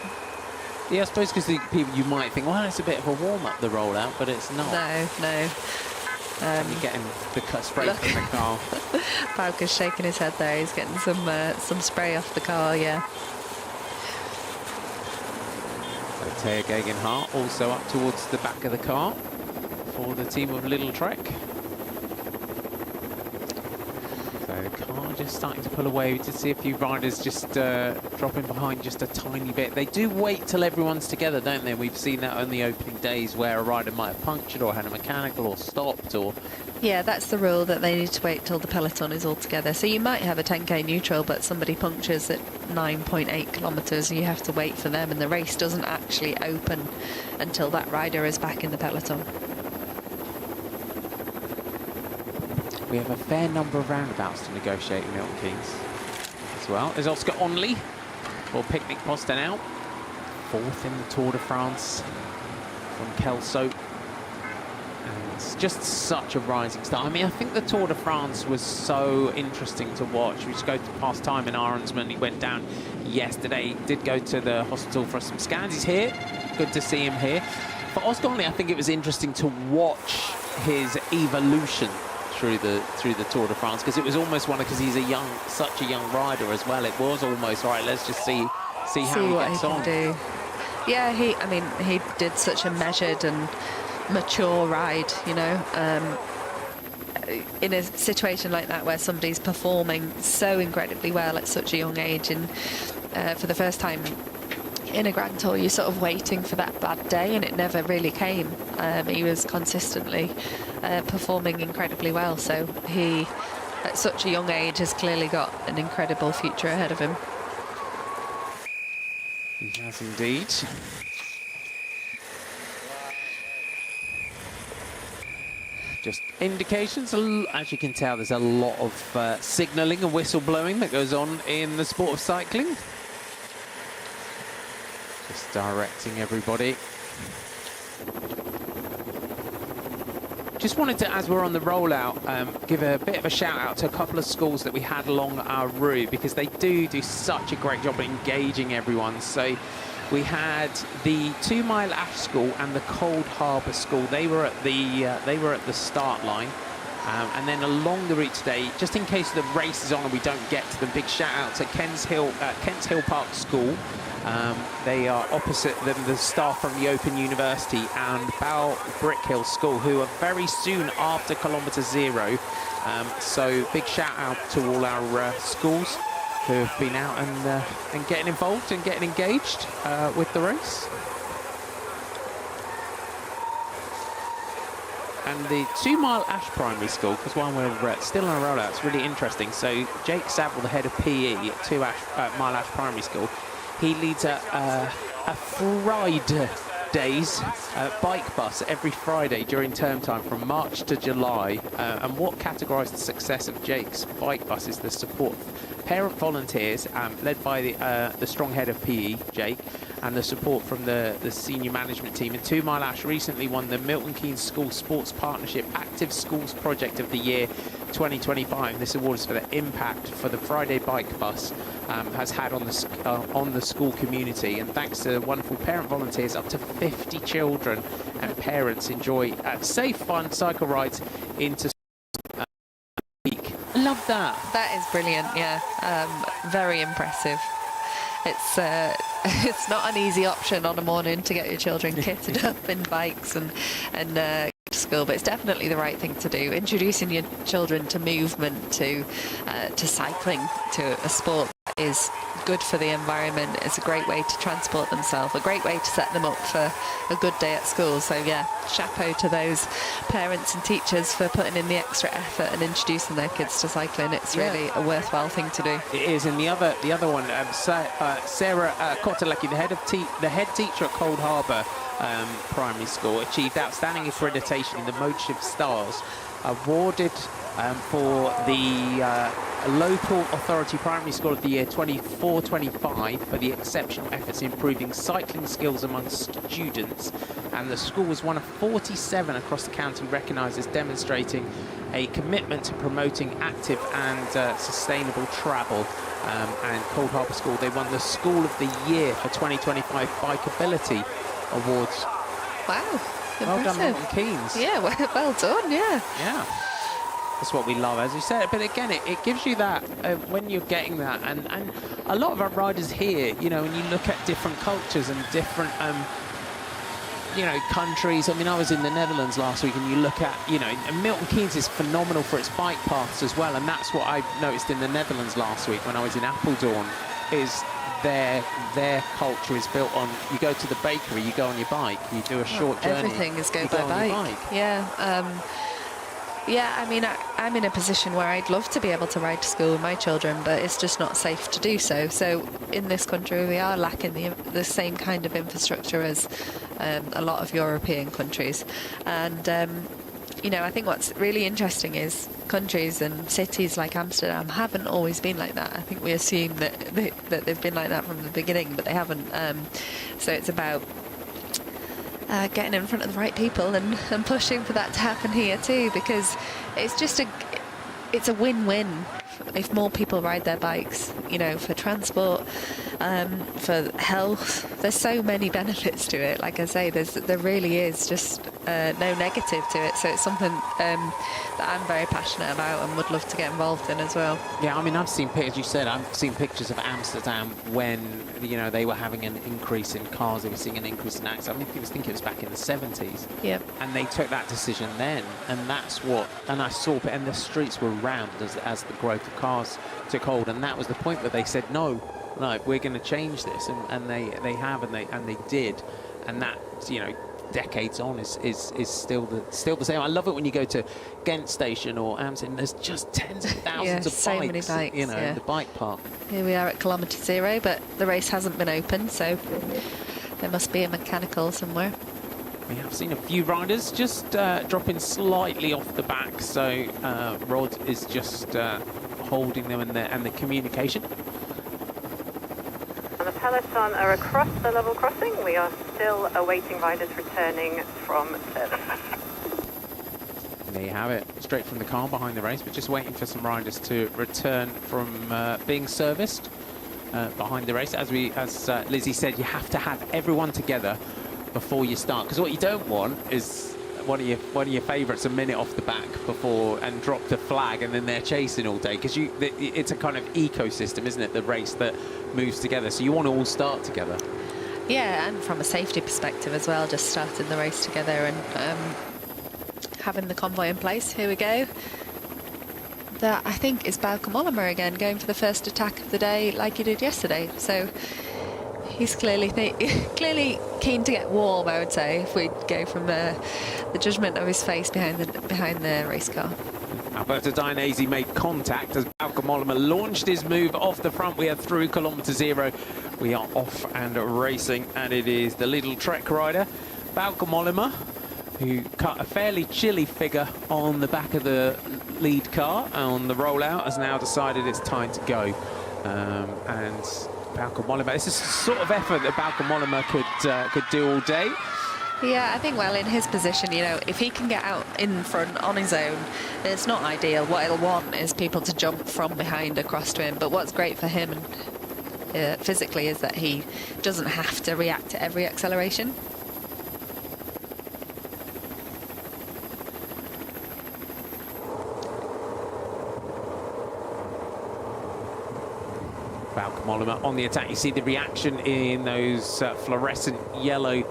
Speaker 7: Yeah, I suppose because people, you might think, well, it's a bit of a warm-up, the rollout, but it's not.
Speaker 8: No.
Speaker 7: You're getting the spray from the car.
Speaker 8: Bauke's shaking his head there. He's getting some spray off the car, yeah.
Speaker 7: So Thea Gegenhardt also up towards the back of the car for the team of Little Trek. So the car just starting to pull away. We did see a few riders just dropping behind just a tiny bit. They do wait till everyone's together, don't they? We've seen that on the opening days where a rider might have punctured or had a mechanical or stopped or...
Speaker 8: Yeah, that's the rule, that they need to wait till the peloton is all together. So you might have a 10k neutral, but somebody punctures at 9.8 kilometres and you have to wait for them, and the race doesn't actually open until that rider is back in the peloton.
Speaker 7: We have a fair number of roundabouts to negotiate in Milton Keynes as well. There's Oscar Onley for Picnic Postenau, 4th in the Tour de France from Kelso. And it's just such a rising star. I mean, I think the Tour de France was so interesting to watch. We just go past Thymen Arensman. He went down yesterday. Did go to the hospital for some scans. He's here. Good to see him here. For Oscar Onley, I think it was interesting to watch his evolution through the Tour de France, because it was almost because he's such a young rider as well. It was almost, all right, let's just see how he gets on.
Speaker 8: Do. Yeah, he did such a measured and mature ride, you know. in a situation like that where somebody's performing so incredibly well at such a young age, and for the first time in a Grand Tour, you're sort of waiting for that bad day, and it never really came. He was consistently performing incredibly well, so he, at such a young age, has clearly got an incredible future ahead of him.
Speaker 7: He has indeed. Just indications, as you can tell, there's a lot of signalling and whistle blowing that goes on in the sport of cycling. Just directing everybody. Just wanted to, as we're on the rollout, give a bit of a shout out to a couple of schools that we had along our route, because they do such a great job of engaging everyone. So we had the 2 Mile Ash School and the Cold Harbour School. They were at the start line, and then along the route today, just in case the race is on and we don't get to them, big shout out to Kents Hill Park School. They are opposite them, the staff from the Open University, and Bow Brickhill School, who are very soon after kilometre 0. So big shout out to all our schools who have been out and getting involved and getting engaged with the race. And the 2 Mile Ash Primary School, because while we're still on a rollout, it's really interesting. So Jake Saville, the head of PE at 2 Mile Ash Primary School, he leads a Fridays bike bus every Friday during term time from March to July. And what categorised the success of Jake's bike bus is the support of parent volunteers, led by the strong head of PE, Jake, and the support from the senior management team. And 2 Mile Ash recently won the Milton Keynes School Sports Partnership Active Schools Project of the Year 2025. This award is for the impact for the Friday bike bus has had on the school community, and thanks to wonderful parent volunteers, up to 50 children and parents enjoy safe, fun cycle rides into week. Love that.
Speaker 8: That is brilliant. Yeah, very impressive. It's not an easy option on a morning to get your children kitted up in bikes and to school, but it's definitely the right thing to do. Introducing your children to movement, to cycling, to a sport that is good for the environment. It's a great way to transport themselves, a great way to set them up for a good day at school. So yeah, chapeau to those parents and teachers for putting in the extra effort and introducing their kids to cycling. It's really a worthwhile thing to do.
Speaker 7: It is. And the other one, Sarah Koteleki, the head teacher at Cold Harbour Primary School, achieved outstanding accreditation in the Motive Stars, awarded for the Local Authority Primary School of the Year 24-25 for the exceptional efforts in improving cycling skills among students. And the school was one of 47 across the county recognised as demonstrating a commitment to promoting active and sustainable travel. And Cold Harbour School, they won the School of the Year for 2025 Bikeability Awards.
Speaker 8: Wow,
Speaker 7: well
Speaker 8: impressive.
Speaker 7: done, Milton Keynes.
Speaker 8: Yeah, well done, yeah.
Speaker 7: Yeah. That's what we love, as you said. But again, it gives you that when you're getting that. And a lot of our riders here, you know, when you look at different cultures and different, you know, countries. I mean, I was in the Netherlands last week, and you look at, you know, and Milton Keynes is phenomenal for its bike paths as well. And that's what I noticed in the Netherlands last week when I was in Apeldoorn, is their culture is built on, you go to the bakery, you go on your bike, you do a short journey.
Speaker 8: Everything is go by bike. Yeah. Yeah, I mean, I'm in a position where I'd love to be able to ride to school with my children, but it's just not safe to do so. So in this country, we are lacking the same kind of infrastructure as a lot of European countries. And, you know, I think what's really interesting is countries and cities like Amsterdam haven't always been like that. I think we assume that they've been like that from the beginning, but they haven't. So it's about getting in front of the right people and pushing for that to happen here too, because it's just it's a win-win if more people ride their bikes. you know, for transport, for health. There's so many benefits to it. Like I say, there really is just no negative to it. So it's something that I'm very passionate about and would love to get involved in as well.
Speaker 7: Yeah, I mean, I've seen pictures, you said, I've seen pictures of Amsterdam when, you know, they were having an increase in cars, they were seeing an increase in accidents. I think it was back in the 70s.
Speaker 8: Yeah.
Speaker 7: And they took that decision then, and that's what, and I saw, and the streets were rammed as the growth of cars took hold, and that was the point where they said, no, we're going to change this, and they have, and they did, and that, you know, decades on is still the same. I love it when you go to Ghent Station or Amsterdam. There's just tens of thousands of
Speaker 8: so
Speaker 7: bikes,
Speaker 8: many bikes,
Speaker 7: you know, the bike park.
Speaker 8: Here we are at kilometre 0, but the race hasn't been open, so there must be a mechanical somewhere.
Speaker 7: We have seen a few riders just dropping slightly off the back, so Rod is just holding them and the communication.
Speaker 9: And the peloton are across the level crossing. We are still awaiting riders returning from service.
Speaker 7: And there you have it, straight from the car behind the race, but just waiting for some riders to return from being serviced behind the race. As Lizzie said, you have to have everyone together before you start, because what you don't want is one of your favourites a minute off the back before and drop the flag, and then they're chasing all day, because it's a kind of ecosystem, isn't it, the race that moves together, so you want to all start together.
Speaker 8: Yeah, and from a safety perspective as well, just starting the race together and having the convoy in place. Here we go. That, I think, is Bauke Mollema again, going for the first attack of the day like he did yesterday, so he's clearly keen to get warm, I would say, if we go from the judgment of his face behind the race car.
Speaker 7: Alberto Dainese made contact as Bauke Mollema launched his move off the front. We are through kilometre 0. We are off and racing, and it is the little Trek rider, Bauke Mollema, who cut a fairly chilly figure on the back of the lead car on the rollout, has now decided it's time to go. And Bauke Mollema, it's a sort of effort that Bauke Mollema could do all day.
Speaker 8: Yeah, I think, well, in his position, you know, if he can get out in front on his own, it's not ideal. What he'll want is people to jump from behind across to him. But what's great for him physically is that he doesn't have to react to every acceleration.
Speaker 7: Bauke Mollema on the attack. You see the reaction in those fluorescent yellow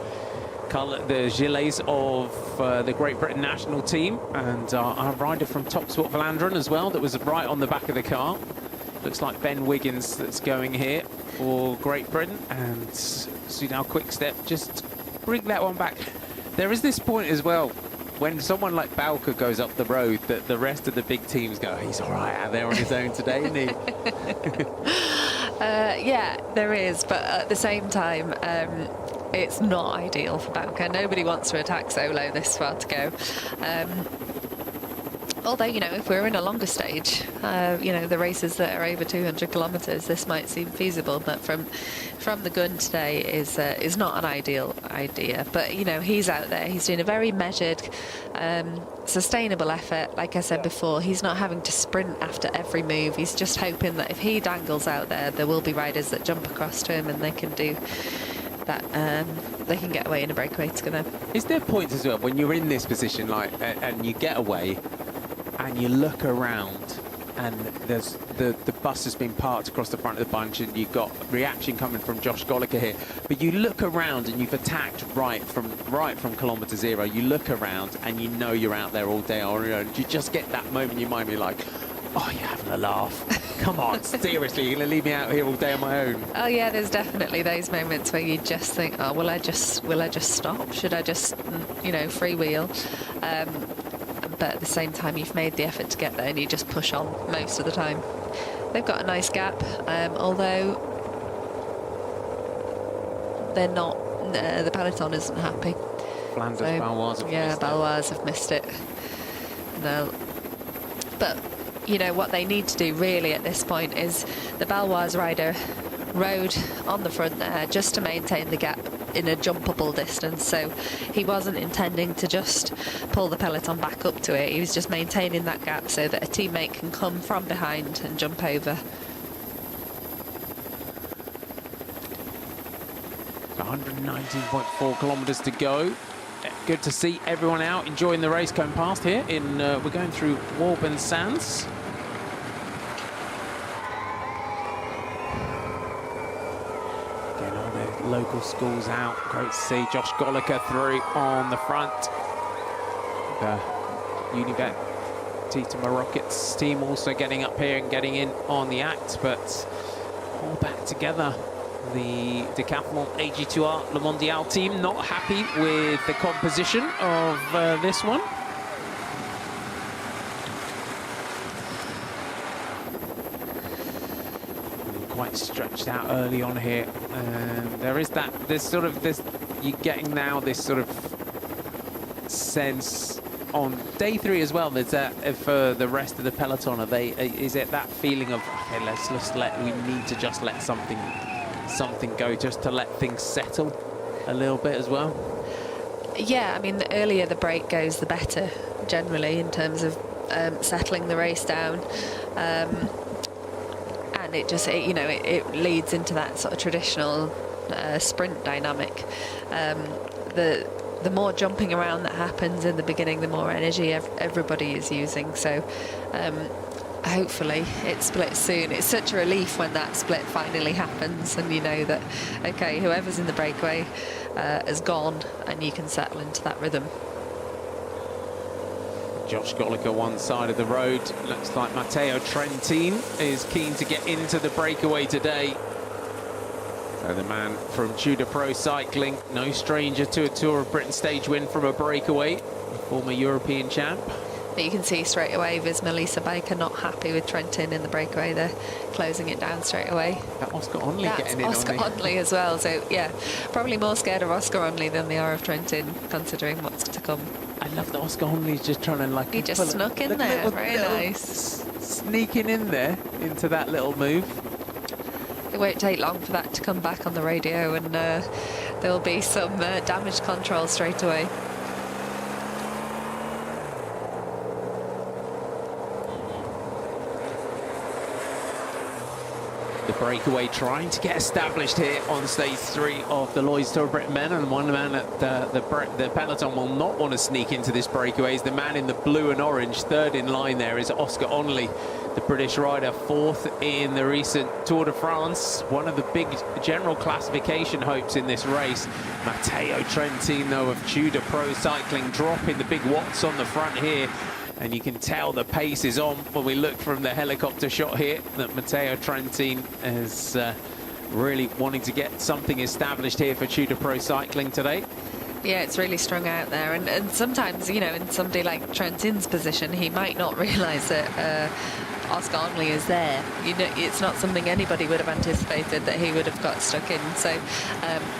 Speaker 7: colour, the gilets of the Great Britain national team, and our rider from Top Sport Vlaanderen as well, that was right on the back of the car. Looks like Ben Wiggins that's going here for Great Britain, and Soudal Quick-Step just bring that one back. There is this point as well, when someone like Bauke goes up the road, that the rest of the big teams go, he's all right out there on his own today, isn't he?
Speaker 8: Yeah, there is, but at the same time, it's not ideal for Bauke. Nobody wants to attack solo this far to go. Although, you know, if we're in a longer stage, you know, the races that are over 200 kilometres, this might seem feasible, but from the gun today is not an ideal idea. But, you know, he's out there, he's doing a very measured, sustainable effort. Like I said before, he's not having to sprint after every move. He's just hoping that if he dangles out there will be riders that jump across to him and they can do that, they can get away in a breakaway together.
Speaker 7: Is there points as well when you're in this position, like, and you get away and you look around and there's the bus has been parked across the front of the bunch and you've got reaction coming from Josh Goliker here, but you look around and you've attacked right from kilometre 0, you look around and you know you're out there all day on your own. You just get that moment in your mind, you're like, oh, you're having a laugh. Come on, seriously, you're going to leave me out here all day on my own?
Speaker 8: Oh yeah, there's definitely those moments where you just think, oh, will I just stop? Should I just, you know, freewheel? But at the same time, you've made the effort to get there and you just push on most of the time. They've got a nice gap, although they're not, the peloton isn't happy.
Speaker 7: Flanders,
Speaker 8: so,
Speaker 7: Balois have missed it.
Speaker 8: Balois have missed it. No. But, you know, what they need to do really at this point is the Balois rider rode on the front there just to maintain the gap in a jumpable distance, so he wasn't intending to just pull the peloton back up to it. He was just maintaining that gap so that a teammate can come from behind and jump over.
Speaker 7: 119.4 kilometres to go. Good to see everyone out enjoying the race going past here. We're going through Walburn Sands. Getting all the local schools out. Great to see Josh Golliker through on the front. The Univet Titama Rockets team also getting up here and getting in on the act, but all back together. The Decathlon AG2R Le Mondial team not happy with the composition of this one. Quite stretched out early on here. You're getting now this sort of sense on day 3 as well. There's that for the rest of the peloton. Is it that feeling of, okay, we need to just let something go, just to let things settle a little bit as well?
Speaker 8: Yeah, I mean, the earlier the break goes, the better, generally, in terms of settling the race down. And it just, it leads into that sort of traditional sprint dynamic. The more jumping around that happens in the beginning, the more energy everybody is using. So hopefully it splits soon. It's such a relief when that split finally happens and you know that, okay, whoever's in the breakaway has gone and you can settle into that rhythm.
Speaker 7: Josh Golliker one side of the road. Looks like Matteo Trentin is keen to get into the breakaway today. So the man from Tudor Pro Cycling, no stranger to a Tour of Britain stage win from a breakaway, former European champ.
Speaker 8: But you can see straight away Visma Lisa Baker not happy with Trentin in the breakaway. They're closing it down straight away.
Speaker 7: That Oscar Onley getting in
Speaker 8: Oscar Onley as well. So yeah, probably more scared of Oscar Onley than they are of Trentin, considering what's to come.
Speaker 7: I love that Oscar Onley's just trying to
Speaker 8: He just snuck in there. Very nice.
Speaker 7: Sneaking in there into that little move.
Speaker 8: It won't take long for that to come back on the radio, and there'll be some damage control straight away.
Speaker 7: The breakaway trying to get established here on stage 3 of the Lloyds Tour of Britain men, and one man at the peloton will not want to sneak into this breakaway is the man in the blue and orange. Third in line there is Oscar Onley, the British rider, 4th in the recent Tour de France, one of the big general classification hopes in this race. Matteo Trentin, though, of Tudor Pro Cycling, dropping the big watts on the front here. And you can tell the pace is on when we look from the helicopter shot here that Matteo Trentin is really wanting to get something established here for Tudor Pro Cycling today.
Speaker 8: Yeah, it's really strung out there, and sometimes, you know, in somebody like Trentin's position, he might not realise that Oscar Onley is there. You know, it's not something anybody would have anticipated that he would have got stuck in. So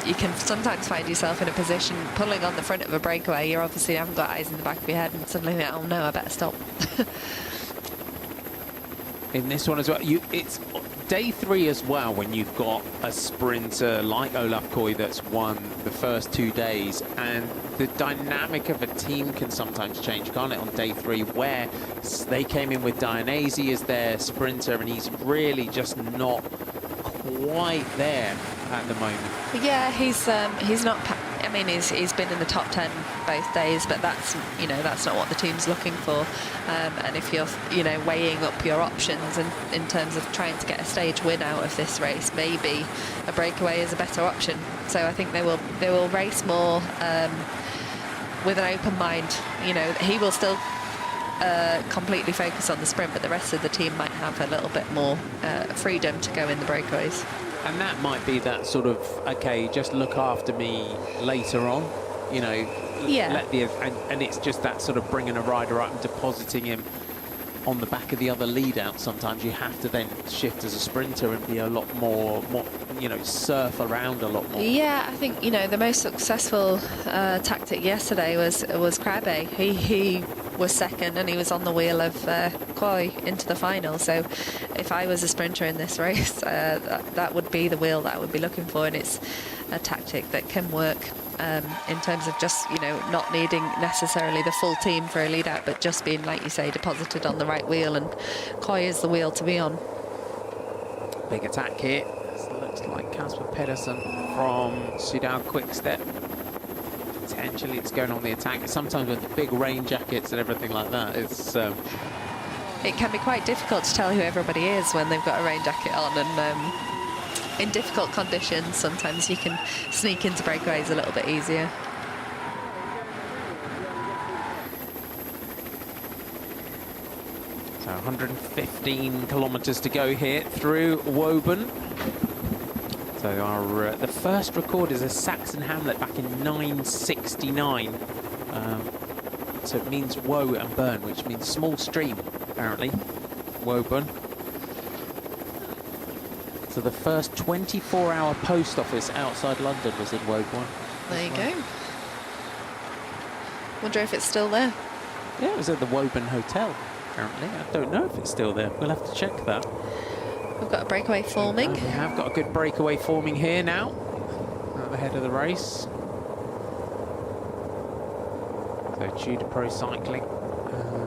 Speaker 8: you can sometimes find yourself in a position pulling on the front of a breakaway. You obviously haven't got eyes in the back of your head, and suddenly think, oh no, I better stop.
Speaker 7: In this one as well, it's day 3 as well when you've got a sprinter like Olaf Koy that's won the first 2 days, and the dynamic of a team can sometimes change, can't it, on day 3, where they came in with Dionysi as their sprinter and he's really just not quite there at the moment.
Speaker 8: Yeah, he's not. I mean, he's been in the top 10 both days, but that's, you know, that's not what the team's looking for. And if you're, you know, weighing up your options and in terms of trying to get a stage win out of this race, maybe a breakaway is a better option. So I think they will race more with an open mind. You know, he will still completely focus on the sprint, but the rest of the team might have a little bit more freedom to go in the breakaways.
Speaker 7: And that might be that sort of, okay, just look after me later on, you know.
Speaker 8: Yeah.
Speaker 7: And it's just that sort of bringing a rider up and depositing him on the back of the other lead out. Sometimes you have to then shift as a sprinter and be a lot more, you know, surf around a lot more.
Speaker 8: Yeah, I think, you know, the most successful tactic yesterday was Krabbe. He was second and he was on the wheel of Koy into the final. So if I was a sprinter in this race, that would be the wheel that I would be looking for, and it's a tactic that can work in terms of just, you know, not needing necessarily the full team for a lead out, but just being, like you say, deposited on the right wheel, and Koy is the wheel to be on.
Speaker 7: Big attack here. Looks like Casper Pedersen from Sudal Quickstep. Potentially it's going on the attack. Sometimes with the big rain jackets and everything like that, it's...
Speaker 8: It can be quite difficult to tell who everybody is when they've got a rain jacket on, and in difficult conditions, sometimes you can sneak into breakaways a little bit easier.
Speaker 7: So 115 kilometres to go here through Woburn. So our the first record is a Saxon hamlet back in 969. So it means woe and burn, which means small stream, apparently, Woburn. So the first 24-hour post office outside London was in Woburn.
Speaker 8: There you go. Wonder if it's still there.
Speaker 7: Yeah, it was at the Woburn Hotel, apparently. I don't know if it's still there. We'll have to check that.
Speaker 8: We've got a breakaway forming.
Speaker 7: We have got a good breakaway forming here now, at the head of the race. So Tudor Pro Cycling,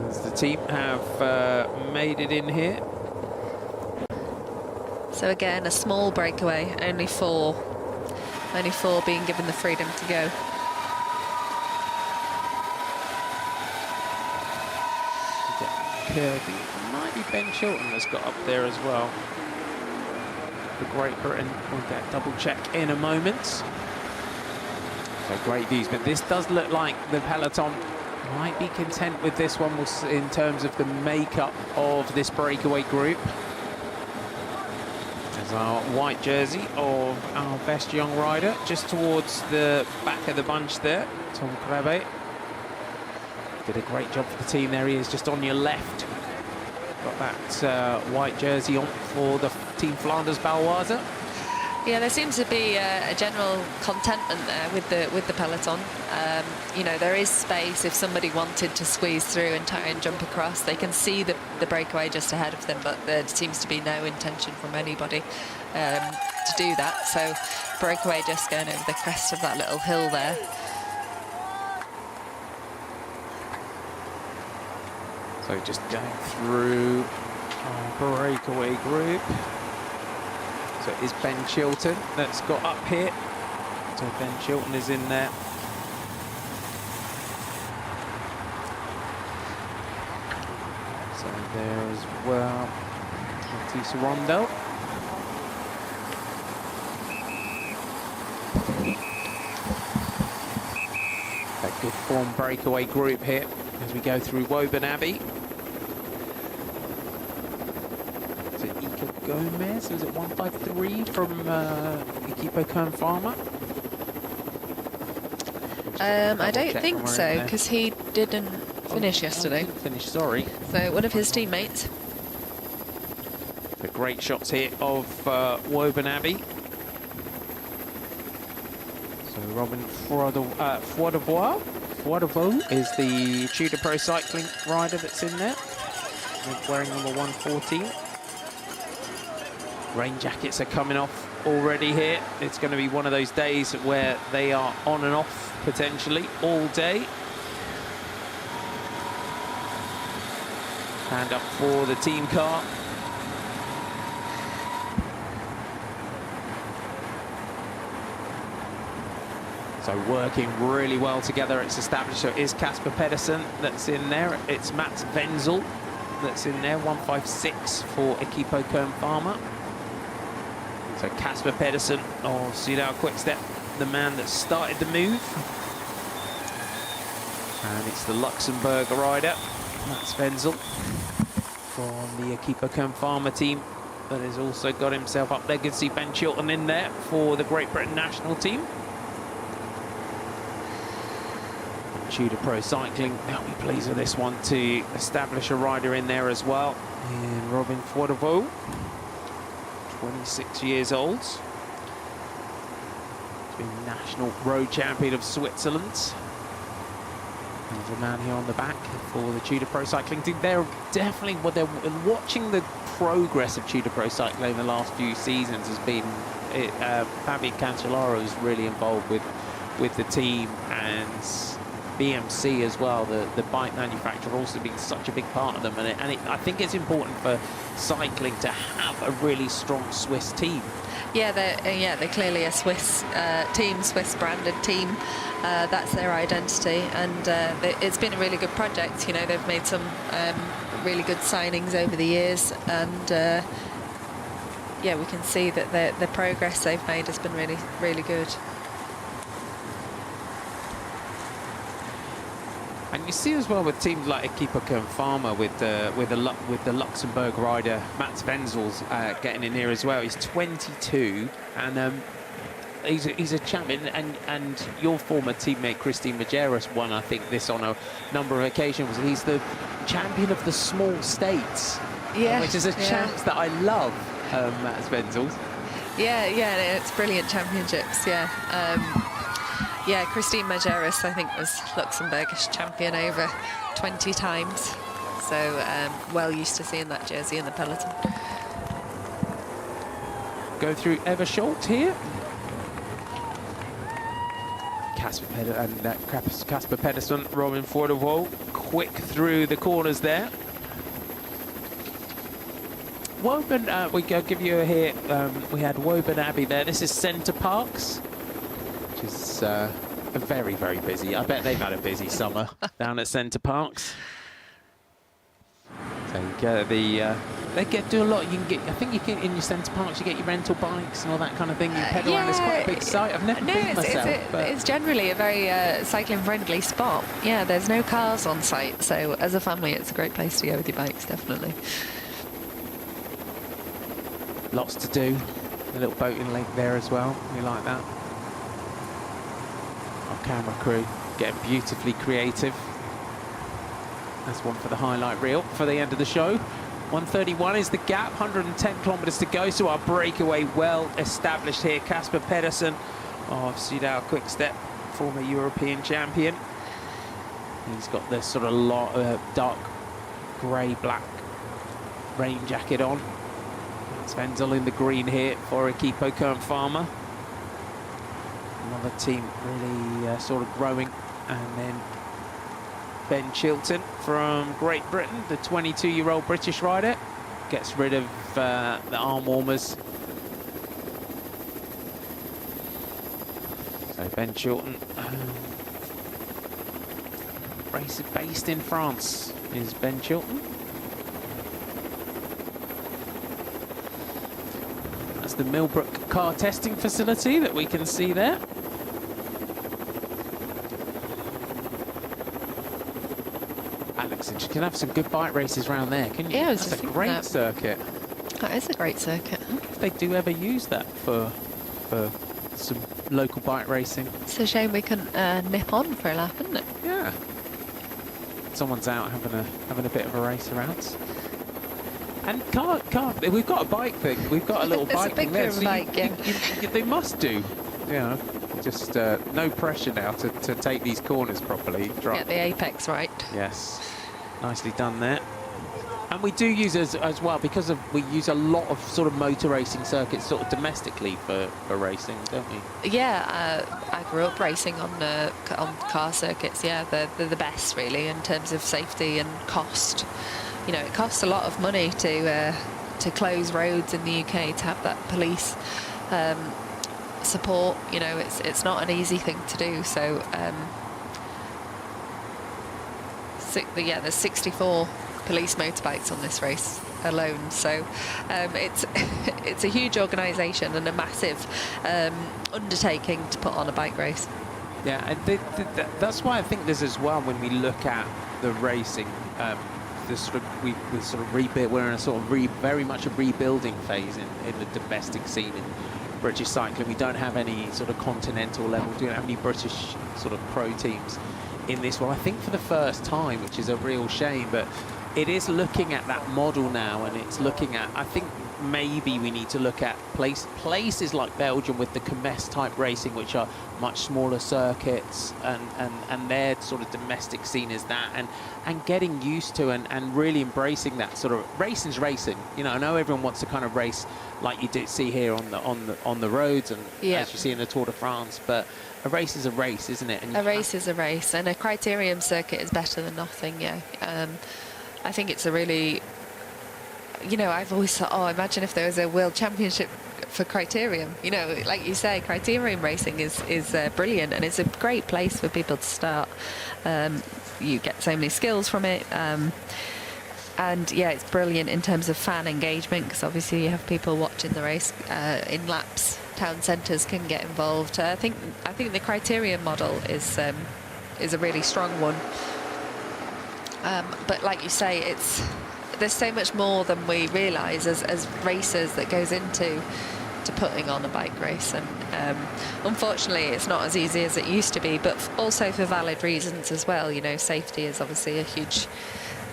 Speaker 7: as the team have made it in here.
Speaker 8: So again, a small breakaway, only four being given the freedom to go.
Speaker 7: Kirby, might be Ben Chilton that's got up there as well. For Great Britain, we'll get a double check in a moment. So great views, but this does look like the peloton might be content with this one in terms of the makeup of this breakaway group. There's our white jersey of our best young rider, just towards the back of the bunch there, Tom Krabbe. Did a great job for the team. There he is, just on your left. Got that white jersey on for the Team Flanders Baloise.
Speaker 8: Yeah, there seems to be a general contentment there with the peloton. You know, there is space if somebody wanted to squeeze through and try and jump across. They can see the breakaway just ahead of them, but there seems to be no intention from anybody to do that. So breakaway just going over the crest of that little hill there.
Speaker 7: So just going through our breakaway group. So it is Ben Chilton that's got up here. So Ben Chilton is in there. So there as well, Matisse Rondo. A good form breakaway group here as we go through Woburn Abbey. Gomez, was it 153 from Equipo Kern Pharma?
Speaker 8: I don't think so, because he didn't finish yesterday.
Speaker 7: Didn't finish, sorry.
Speaker 8: So one of his teammates.
Speaker 7: The great shots here of Woburn Abbey. So Robin Froidevaux is the Tudor Pro Cycling rider that's in there. Wearing number 114. Rain jackets are coming off already here. It's going to be one of those days where they are on and off potentially all day. Hand up for the team car. So working really well together. It's established. So it is Casper Pedersen that's in there. It's Mats Wenzel that's in there. 156 for Equipo Kern Pharma. So Casper Pedersen of Sudal Quickstep, the man that started the move. And it's the Luxembourg rider, Mats Wenzel, from the Equipo Kern Pharma team, that has also got himself up there. Good to see Ben Chilton in there for the Great Britain national team. Tudor Pro Cycling, they'll be pleased with this one to establish a rider in there as well. And Robin Froidevaux. 26 years old. He's been national road champion of Switzerland. There's a man here on the back for the Tudor Pro Cycling team. They're definitely, well, they're watching the progress of Tudor Pro Cycling in the last few seasons has been, Fabio Cancellara is really involved with the team, and BMC as well, the bike manufacturer, also being such a big part of them, and I think it's important for cycling to have a really strong Swiss team.
Speaker 8: Yeah, they're clearly a Swiss team, Swiss branded team. That's their identity, and it's been a really good project. You know, they've made some really good signings over the years, and yeah, we can see that the progress they've made has been really, really good.
Speaker 7: And you see as well with teams like Pickx and Farmer with the Luxembourg rider Mats Wenzel's getting in here as well. He's 22 and he's a champion. And your former teammate Christine Majerus won, I think, this on a number of occasions. He's the champion of the small states, which is a chance that I love. Mats Wenzel's.
Speaker 8: Yeah, it's brilliant championships. Yeah, Christine Majerus, I think, was Luxembourgish champion over 20 times. So well used to seeing that jersey in the peloton.
Speaker 7: Go through Eversholt here. Casper Pedersen, Robin Forderwall, quick through the corners there. Woburn, we go give you a here. We had Woburn Abbey there. This is Centre Parks, which is very, very busy. I bet they've had a busy summer down at Centre Parks. So you get do a lot. You can get. I think you can in your Centre Parks. You get your rental bikes and all that kind of thing. You pedal around. It's quite a big site. I've never been myself.
Speaker 8: It's generally a very cycling-friendly spot. Yeah, there's no cars on site, so as a family, it's a great place to go with your bikes, definitely.
Speaker 7: Lots to do. A little boating lake there as well. We like that. Our camera crew getting beautifully creative. That's one for the highlight reel for the end of the show. 1:31 is the gap, 110 kilometres to go, so our breakaway well established here. Casper Pedersen of Sydal Quick-Step, former European champion. He's got this sort of dark grey-black rain jacket on. Wenzel in the green here for Pickx and Farmer. Another team really sort of growing. And then Ben Chilton from Great Britain, the 22-year-old British rider, gets rid of the arm warmers. So Ben Chilton, racer based in France, is Ben Chilton. That's the Millbrook car testing facility that we can see there. Alex, you can have some good bike races around there, can you?
Speaker 8: Yeah,
Speaker 7: that's a great circuit.
Speaker 8: That is a great circuit.
Speaker 7: I wonder if they do ever use that for some local bike racing.
Speaker 8: It's a shame we couldn't nip on for a lap, isn't it?
Speaker 7: Yeah. Someone's out having a bit of a race around. And we've got a bike thing. We've got a little bike thing there. So they must do. You know, just no pressure now to take these corners properly.
Speaker 8: Get the apex right.
Speaker 7: Yes, nicely done there. And we do use as well because we use a lot of sort of motor racing circuits sort of domestically for racing, don't we?
Speaker 8: Yeah, I grew up racing on car circuits. Yeah, they're the best really in terms of safety and cost. You know, it costs a lot of money to close roads in the UK, to have that police support. You know, it's not an easy thing to do. So, there's 64 police motorbikes on this race alone. So, it's a huge organisation and a massive undertaking to put on a bike race.
Speaker 7: Yeah, and that's why I think this as well. When we look at the racing. We're sort of rebuild. We're in a sort of very much a rebuilding phase in the domestic scene in British cycling. We don't have any sort of continental level. We don't have any British sort of pro teams in this one. I think for the first time, which is a real shame. But it is looking at that model now, and it's looking at. I think maybe we need to look at places like Belgium with the Commes type racing, which are much smaller circuits, and their sort of domestic scene is that, and getting used to and really embracing that sort of racing's racing. You know, I know everyone wants to kind of race like you do see here on the roads and as you see in the Tour de France, but a race is a race, isn't it? And
Speaker 8: a race is a race, and a criterium circuit is better than nothing. Yeah, I think it's a really. You know, I've always thought, oh, imagine if there was a World Championship for criterium. You know, like you say, criterium racing is brilliant, and it's a great place for people to start. You get so many skills from it. And yeah, it's brilliant in terms of fan engagement, because obviously you have people watching the race in laps. Town centres can get involved. I think the criterion model is a really strong one. But like you say, there's so much more than we realise as racers that goes into putting on a bike race, and unfortunately it's not as easy as it used to be, but also for valid reasons as well. You know, safety is obviously a huge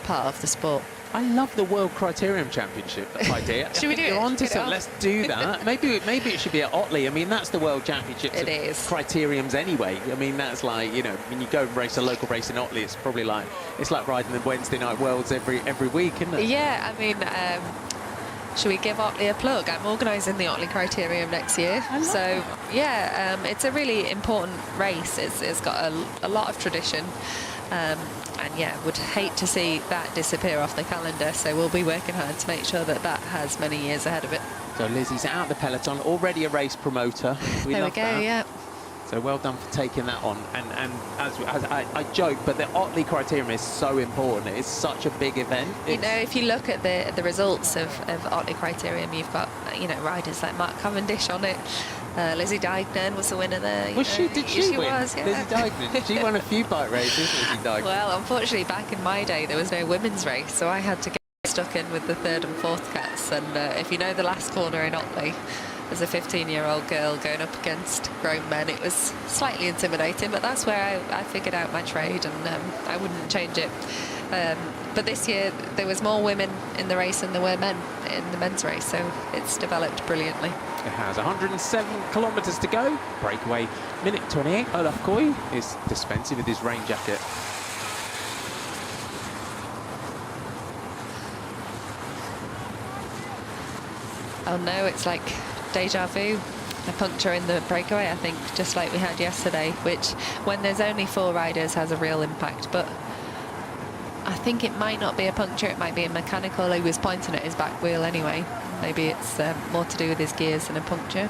Speaker 8: part of the sport.
Speaker 7: I love the World Criterium Championship idea.
Speaker 8: Should we do it?
Speaker 7: You're onto something. Let's do that. Maybe it should be at Otley. I mean, that's the World Championships.
Speaker 8: It is.
Speaker 7: Criteriums anyway. I mean, that's like, you know, when you go and race a local race in Otley, it's probably like, it's like riding the Wednesday Night Worlds every week, isn't it?
Speaker 8: Yeah, I mean, should we give Otley a plug? I'm organising the Otley Criterium next year. So, yeah, it's a really important race. It's got a lot of tradition. And yeah, would hate to see that disappear off the calendar, so we'll be working hard to make sure that has many years ahead of it.
Speaker 7: So Lizzie's out of the peloton, already a race promoter.
Speaker 8: There we go, yeah.
Speaker 7: So well done for taking that on. And as I joke, but the Otley Criterium is so important. It's such a big event.
Speaker 8: You know, if you look at the results of Otley Criterium, you've got, you know, riders like Mark Cavendish on it. Lizzie Deignan was the winner there.
Speaker 7: Was she? Did she win?
Speaker 8: Was, yeah.
Speaker 7: Lizzie Deignan. She won a few bike races, Lizzie Deignan.
Speaker 8: Well, unfortunately, back in my day, there was no women's race, so I had to get stuck in with the third and fourth cats. And if you know the last corner in Otley, as a 15-year-old girl going up against grown men, it was slightly intimidating, but that's where I figured out my trade, and I wouldn't change it. But this year, there was more women in the race than there were men in the men's race, so it's developed brilliantly.
Speaker 7: It has 107 kilometres to go. Breakaway, minute 28. Olaf Koy is dispensing with his rain jacket.
Speaker 8: Oh no, it's like deja vu. A puncture in the breakaway, I think, just like we had yesterday, which, when there's only 4 riders, has a real impact. But I think it might not be a puncture, it might be a mechanical. He was pointing at his back wheel anyway. Maybe it's more to do with his gears than a puncture.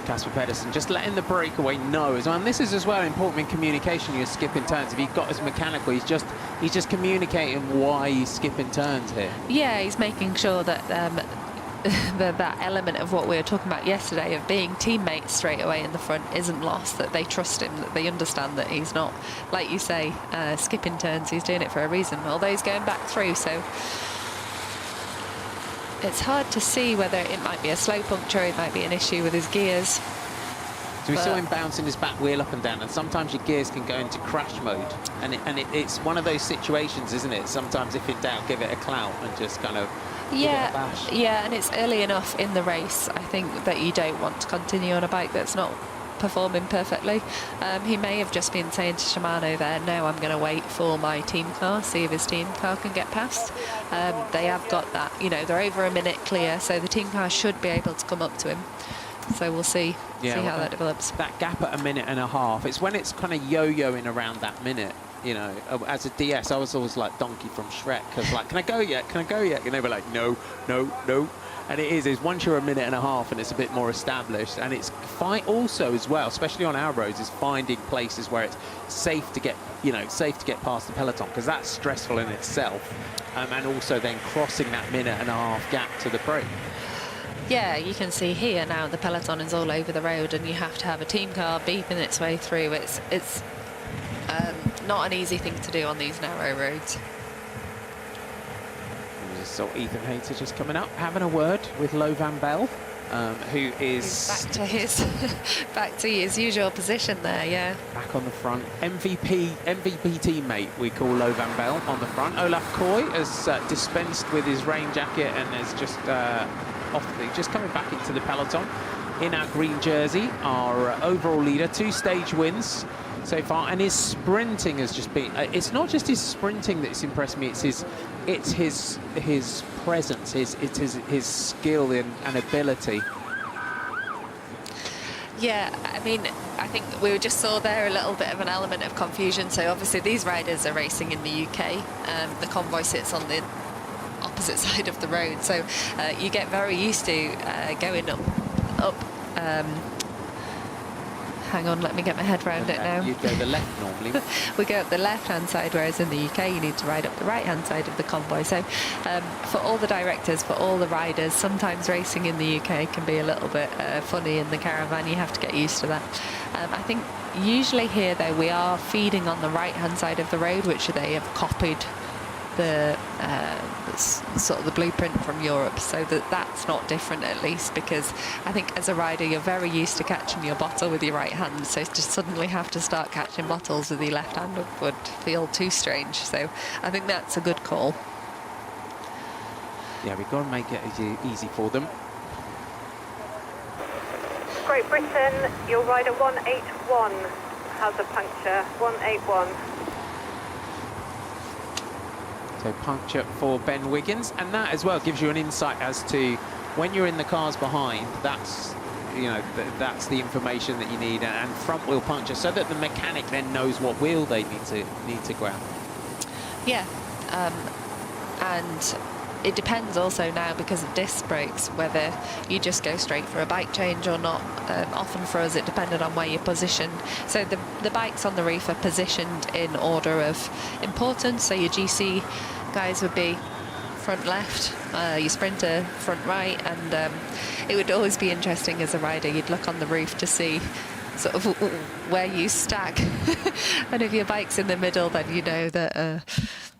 Speaker 7: Casper Pedersen just letting the breakaway know as well. And this is as well important in communication. You're skipping turns. If you've got his mechanical, he's just communicating why he's skipping turns here.
Speaker 8: Yeah, he's making sure that that element of what we were talking about yesterday, of being teammates straight away in the front, isn't lost, that they trust him, that they understand that he's not, like you say, skipping turns. He's doing it for a reason, although he's going back through, so it's hard to see whether it might be a slow puncture, it might be an issue with his gears.
Speaker 7: So we saw him bouncing his back wheel up and down, and sometimes your gears can go into crash mode, and it's one of those situations, isn't it? Sometimes if in doubt, give it a clout and just kind of
Speaker 8: yeah, and it's early enough in the race, I think, that you don't want to continue on a bike that's not performing perfectly. He may have just been saying to Shimano there, no, I'm going to wait for my team car, see if his team car can get past. They have got that, you know, they're over a minute clear, so the team car should be able to come up to him. So we'll see how that develops.
Speaker 7: That gap at a minute and a half, it's when it's kind of yo-yoing around that minute. You know, as a DS, I was always like Donkey from Shrek, because like, can I go yet? Can I go yet? And they were like, no, no, no. And it is once you're a minute and a half and it's a bit more established, and it's fine also as well, especially on our roads, is finding places where it's safe to get, you know, safe to get past the peloton, because that's stressful in itself, and also then crossing that minute and a half gap to the break.
Speaker 8: Yeah, you can see here now the peloton is all over the road, and you have to have a team car beeping its way through. It's not an easy thing to do on these narrow roads.
Speaker 7: So Ethan Hayter just coming up, having a word with Lo Van Bell, who is
Speaker 8: he's back to his usual position there. Yeah,
Speaker 7: back on the front. MVP teammate, we call Lo Van Bell on the front. Olaf Koy has dispensed with his rain jacket and is just coming back into the peloton in our green jersey. Our overall leader, 2 stage wins so far, and his sprinting has just been, it's not just his sprinting that's impressed me, it's his presence, his skill and ability.
Speaker 8: Yeah, I mean, I think we just saw there a little bit of an element of confusion. So obviously these riders are racing in the UK, the convoy sits on the opposite side of the road, so you get very used to going up up. Hang on, let me get my head around it now.
Speaker 7: You'd go the left normally.
Speaker 8: We go up the left-hand side, whereas in the UK you need to ride up the right-hand side of the convoy. So for all the directors, for all the riders, sometimes racing in the UK can be a little bit funny in the caravan. You have to get used to that. I think usually here, though, we are feeding on the right-hand side of the road, which they have copied the sort of the blueprint from Europe, so that's not different, at least, because I think as a rider you're very used to catching your bottle with your right hand, so to suddenly have to start catching bottles with your left hand would feel too strange. So I think that's a good call.
Speaker 7: Yeah, we've got to make it easy for them.
Speaker 9: Great Britain, your rider 181 has a puncture. 181.
Speaker 7: So puncture for Ben Wiggins, and that as well gives you an insight as to when you're in the cars behind. That's, you know, that's the information that you need, and front wheel puncture, so that the mechanic then knows what wheel they need to grab.
Speaker 8: Yeah, and it depends also now, because of disc brakes, whether you just go straight for a bike change or not. Often for us it depended on where you're positioned. So the bikes on the reef are positioned in order of importance. So your GC guys would be front left, your sprinter front right, and it would always be interesting as a rider. You'd look on the roof to see sort of where you stack. And if your bike's in the middle, then you know that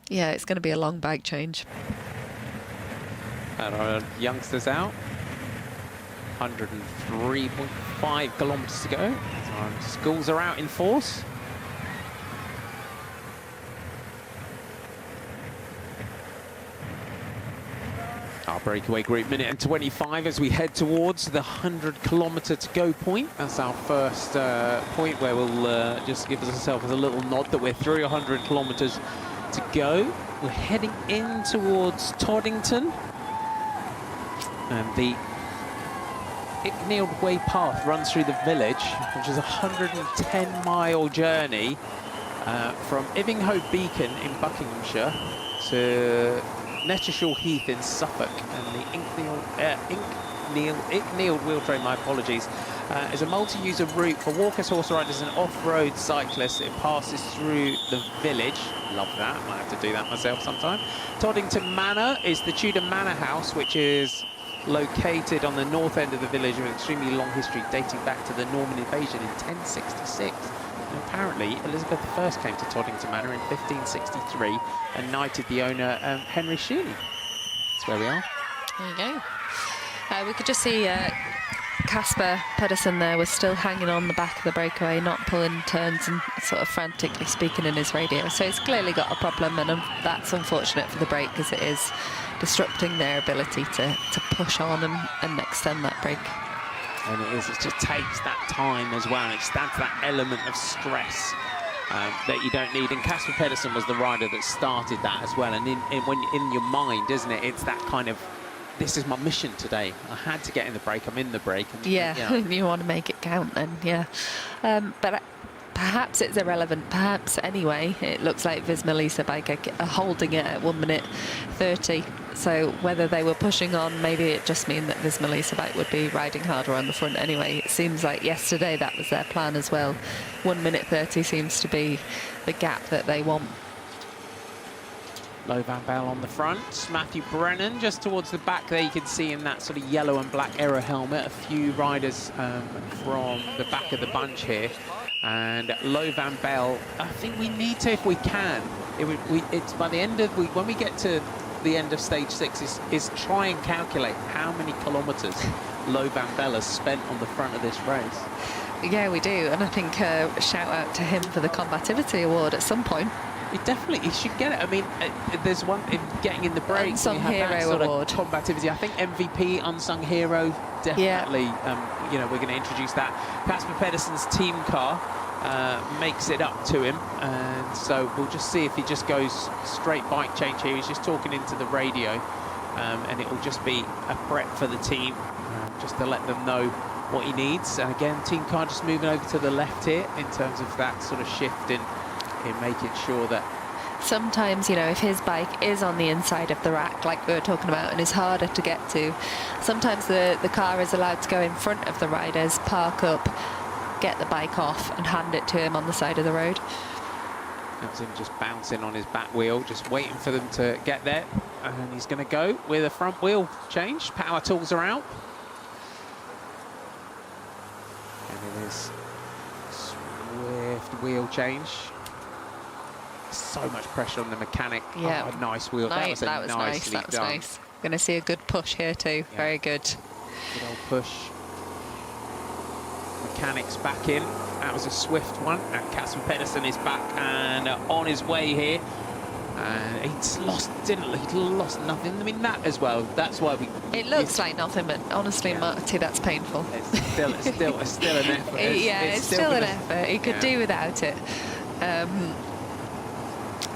Speaker 8: yeah, it's going to be a long bike change.
Speaker 7: And our youngsters out. 103.5 kilometres to go. Our schools are out in force. Our breakaway group, minute and 25 as we head towards the 100-kilometre to go point. That's our first point where we'll just give ourselves a little nod that we're through 100 kilometres to go. We're heading in towards Toddington. And the Icknield Way path runs through the village, which is a 110-mile journey from Ivinghoe Beacon in Buckinghamshire to Nettershall Heath in Suffolk. And the Icknield Wheel Train, my apologies, is a multi-user route for walkers, horse riders and off-road cyclists. It passes through the village. Love that, might have to do that myself sometime. Toddington Manor is the Tudor Manor House, which is located on the north end of the village with an extremely long history dating back to the Norman invasion in 1066. And apparently Elizabeth I came to Toddington Manor in 1563 and knighted the owner Henry Sheely. That's where we are.
Speaker 8: There you go. We could just see Casper Pedersen there was still hanging on the back of the breakaway, not pulling turns and sort of frantically speaking in his radio. So he's clearly got a problem, and that's unfortunate for the break, because it is disrupting their ability to push on and extend that break.
Speaker 7: And it just takes that time as well. It adds that element of stress that you don't need. And Casper Pedersen was the rider that started that as well. And when in your mind, isn't it? It's that kind of, this is my mission today. I had to get in the break. I'm in the break. And,
Speaker 8: yeah, you want to make it count then, yeah. But perhaps it's irrelevant. Perhaps anyway, it looks like Visma Lease bike are holding it at 1 minute 30. So whether they were pushing on, maybe it just means that Visma Lease bike would be riding harder on the front anyway. It seems like yesterday that was their plan as well. 1 minute 30 seems to be the gap that they want.
Speaker 7: Low Van Bell on the front. Matthew Brennan just towards the back there. You can see in that sort of yellow and black Aero helmet a few riders from the back of the bunch here. And Low Van Bell, I think we need to, if we can, it's by the end of, when we get to the end of stage 6, is try and calculate how many kilometres Low Van Bell has spent on the front of this race.
Speaker 8: Yeah, we do, and I think shout out to him for the combativity award at some point.
Speaker 7: He should get it. I mean, there's one in getting in the break.
Speaker 8: Unsung Hero Award.
Speaker 7: Combativity. I think MVP, Unsung Hero, definitely.
Speaker 8: Yeah.
Speaker 7: You know, we're going to introduce that. Casper Pedersen's team car makes it up to him, and so we'll just see if he just goes straight bike change here. He's just talking into the radio, and it will just be a prep for the team, just to let them know what he needs. And again, team car just moving over to the left here in terms of that sort of shift in making sure that
Speaker 8: sometimes, you know, if his bike is on the inside of the rack, like we were talking about, and is harder to get to, sometimes the car is allowed to go in front of the riders, park up, get the bike off and hand it to him on the side of the road.
Speaker 7: That was him just bouncing on his back wheel, just waiting for them to get there. And he's going to go with a front wheel change. Power tools are out. And it is swift wheel change. So much pressure on the mechanic.
Speaker 8: Yeah.
Speaker 7: Oh, a nice wheel.
Speaker 8: Nice,
Speaker 7: that was nicely
Speaker 8: nice. That was
Speaker 7: done.
Speaker 8: nice. Going to see a good push here too.
Speaker 7: Yeah.
Speaker 8: Very good.
Speaker 7: Good old push. Mechanics back in. That was a swift one. And Casper Pedersen is back and on his way here. And he's lost, He'd lost nothing. I mean, that as well. That's why we.
Speaker 8: It looks like nothing, but honestly, yeah. Marty, that's painful.
Speaker 7: It's still an effort.
Speaker 8: It's still an effort. He could do without it.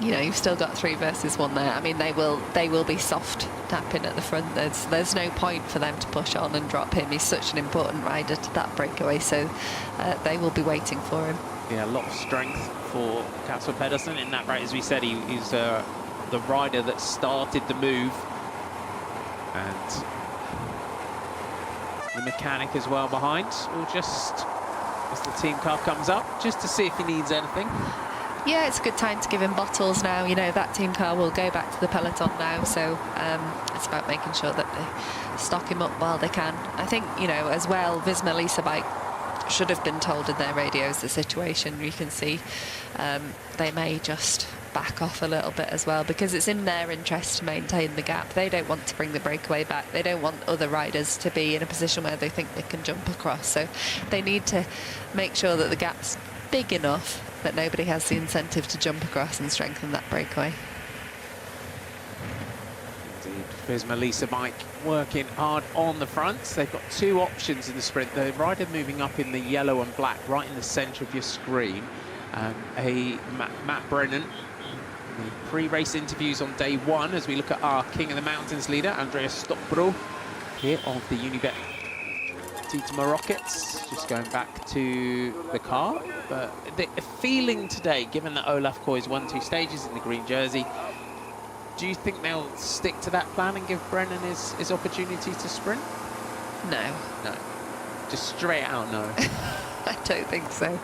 Speaker 8: You know, you've still got 3 versus 1 there. I mean, they will be soft tapping at the front. There's no point for them to push on and drop him. He's such an important rider to that breakaway, so they will be waiting for him.
Speaker 7: Yeah, a lot of strength for Casper Pedersen in that race. As we said, he's the rider that started the move, and the mechanic as well behind. Will just, as the team car comes up, just to see if he needs anything.
Speaker 8: Yeah, it's a good time to give him bottles now. You know, that team car will go back to the peloton now, so it's about making sure that they stock him up while they can. I think, you know, as well, Visma Lease bike should have been told in their radios the situation. You can see they may just back off a little bit as well, because it's in their interest to maintain the gap. They don't want to bring the breakaway back. They don't want other riders to be in a position where they think they can jump across. So they need to make sure that the gap's big enough that nobody has the incentive to jump across and strengthen that breakaway.
Speaker 7: Indeed, Visma Lease bike working hard on the front. They've got 2 options in the sprint. The rider moving up in the yellow and black, right in the centre of your screen. Matt Brennan. The pre-race interviews on day 1 as we look at our King of the Mountains leader, Andreas Stockbro, here of the Unibet Titema Rockets. Just going back to the car. But the feeling today, given that Olaf Koy's won 2 stages in the green jersey, do you think they'll stick to that plan and give Brennan his opportunity to sprint?
Speaker 8: No.
Speaker 7: No. Just straight out no.
Speaker 8: I don't think so.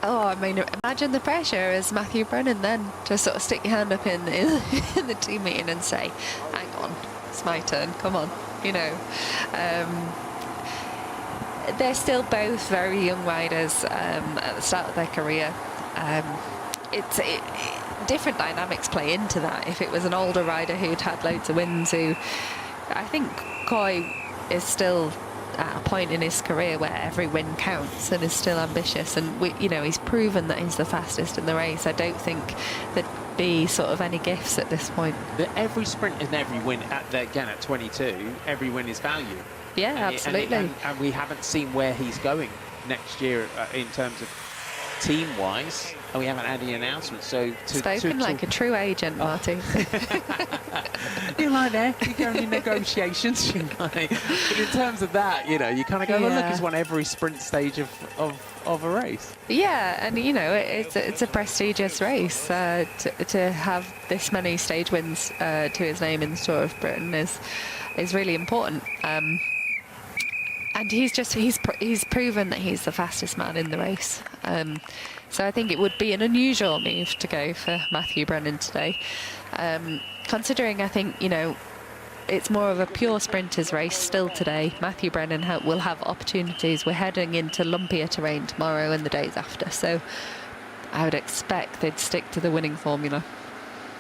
Speaker 8: Oh, I mean, imagine the pressure as Matthew Brennan then to sort of stick your hand up in the team meeting and say, hang on, it's my turn, come on, you know. They're still both very young riders at the start of their career. Different dynamics play into that. If it was an older rider who'd had loads of wins, I think Koy is still at a point in his career where every win counts and is still ambitious, and you know, he's proven that he's the fastest in the race. I don't think there'd be sort of any gifts at this point.
Speaker 7: Every sprint and every win, again at 22, every win is value.
Speaker 8: Yeah, absolutely.
Speaker 7: And we haven't seen where he's going next year in terms of team-wise. And we haven't had any announcements. So
Speaker 8: spoken like a true agent, Marty.
Speaker 7: You're like there. You're going in negotiations. But in terms of that, you know, you kind of go, well, look, he's won every sprint stage of a race.
Speaker 8: Yeah, and you know, it's a prestigious race. To have this many stage wins to his name in the Tour of Britain is really important. And he's proven that he's the fastest man in the race. So I think it would be an unusual move to go for Matthew Brennan today. Considering, I think, you know, it's more of a pure sprinters race still today. Matthew Brennan will have opportunities. We're heading into lumpier terrain tomorrow and the days after. So I would expect they'd stick to the winning formula.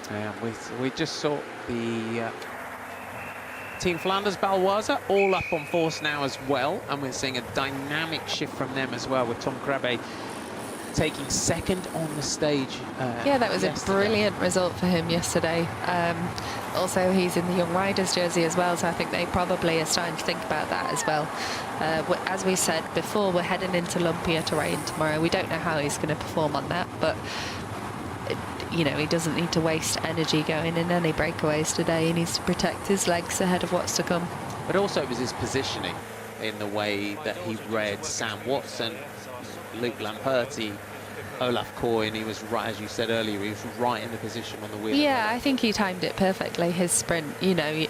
Speaker 7: Yeah, we just saw the Team Flanders Baloise all up on force now as well, and we're seeing a dynamic shift from them as well, with Tom Krabbe taking 2nd on the stage.
Speaker 8: Yeah, that was yesterday. A brilliant result for him yesterday. Also, he's in the Young Riders jersey as well, so I think they probably are starting to think about that as well. As we said before, we're heading into lumpier terrain tomorrow. We don't know how he's going to perform on that, but you know, he doesn't need to waste energy going in any breakaways today. He needs to protect his legs ahead of what's to come.
Speaker 7: But also it was his positioning in the way that he read Sam Watson, Luke Lamperti Olaf Koy, and he was right, as you said earlier, he was right in the position on the wheel.
Speaker 8: Yeah, I think he timed it perfectly. His sprint, you know,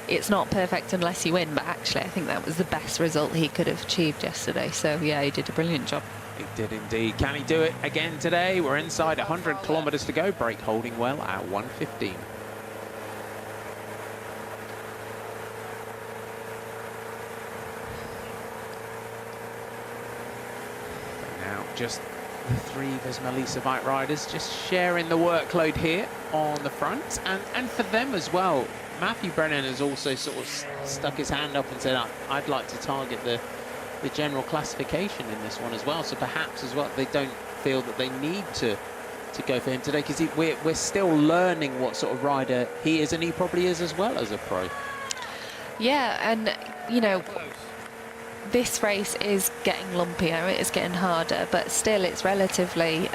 Speaker 8: it's not perfect unless you win, but actually I think that was the best result he could have achieved yesterday. So yeah, he did a brilliant job.
Speaker 7: He did indeed. Can he do it again today? We're inside 100 kilometres to go. Brake holding well at 1:15. Now just the three Visma-Leasavite riders just sharing the workload here on the front, and for them as well. Matthew Brennan has also sort of stuck his hand up and said, I'd like to target the general classification in this one as well. So perhaps as well, they don't feel that they need to go for him today, because we're still learning what sort of rider he is, and he probably is as well as a pro.
Speaker 8: Yeah, and you know, this race is getting lumpier, it is getting harder, but still it's relatively,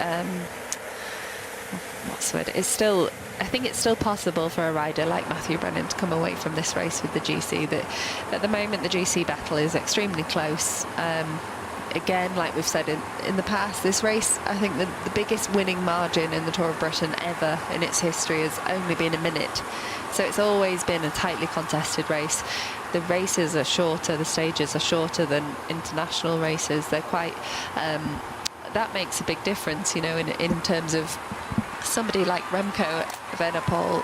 Speaker 8: what's the word? It's still, I think it's still possible for a rider like Matthew Brennan to come away from this race with the GC. That at the moment the GC battle is extremely close. Again, like we've said in the past, this race, I think the biggest winning margin in the Tour of Britain ever in its history has only been a minute. So it's always been a tightly contested race. The races are shorter, the stages are shorter than international races. They're quite, that makes a big difference, you know, in terms of somebody like Remco Evenepoel.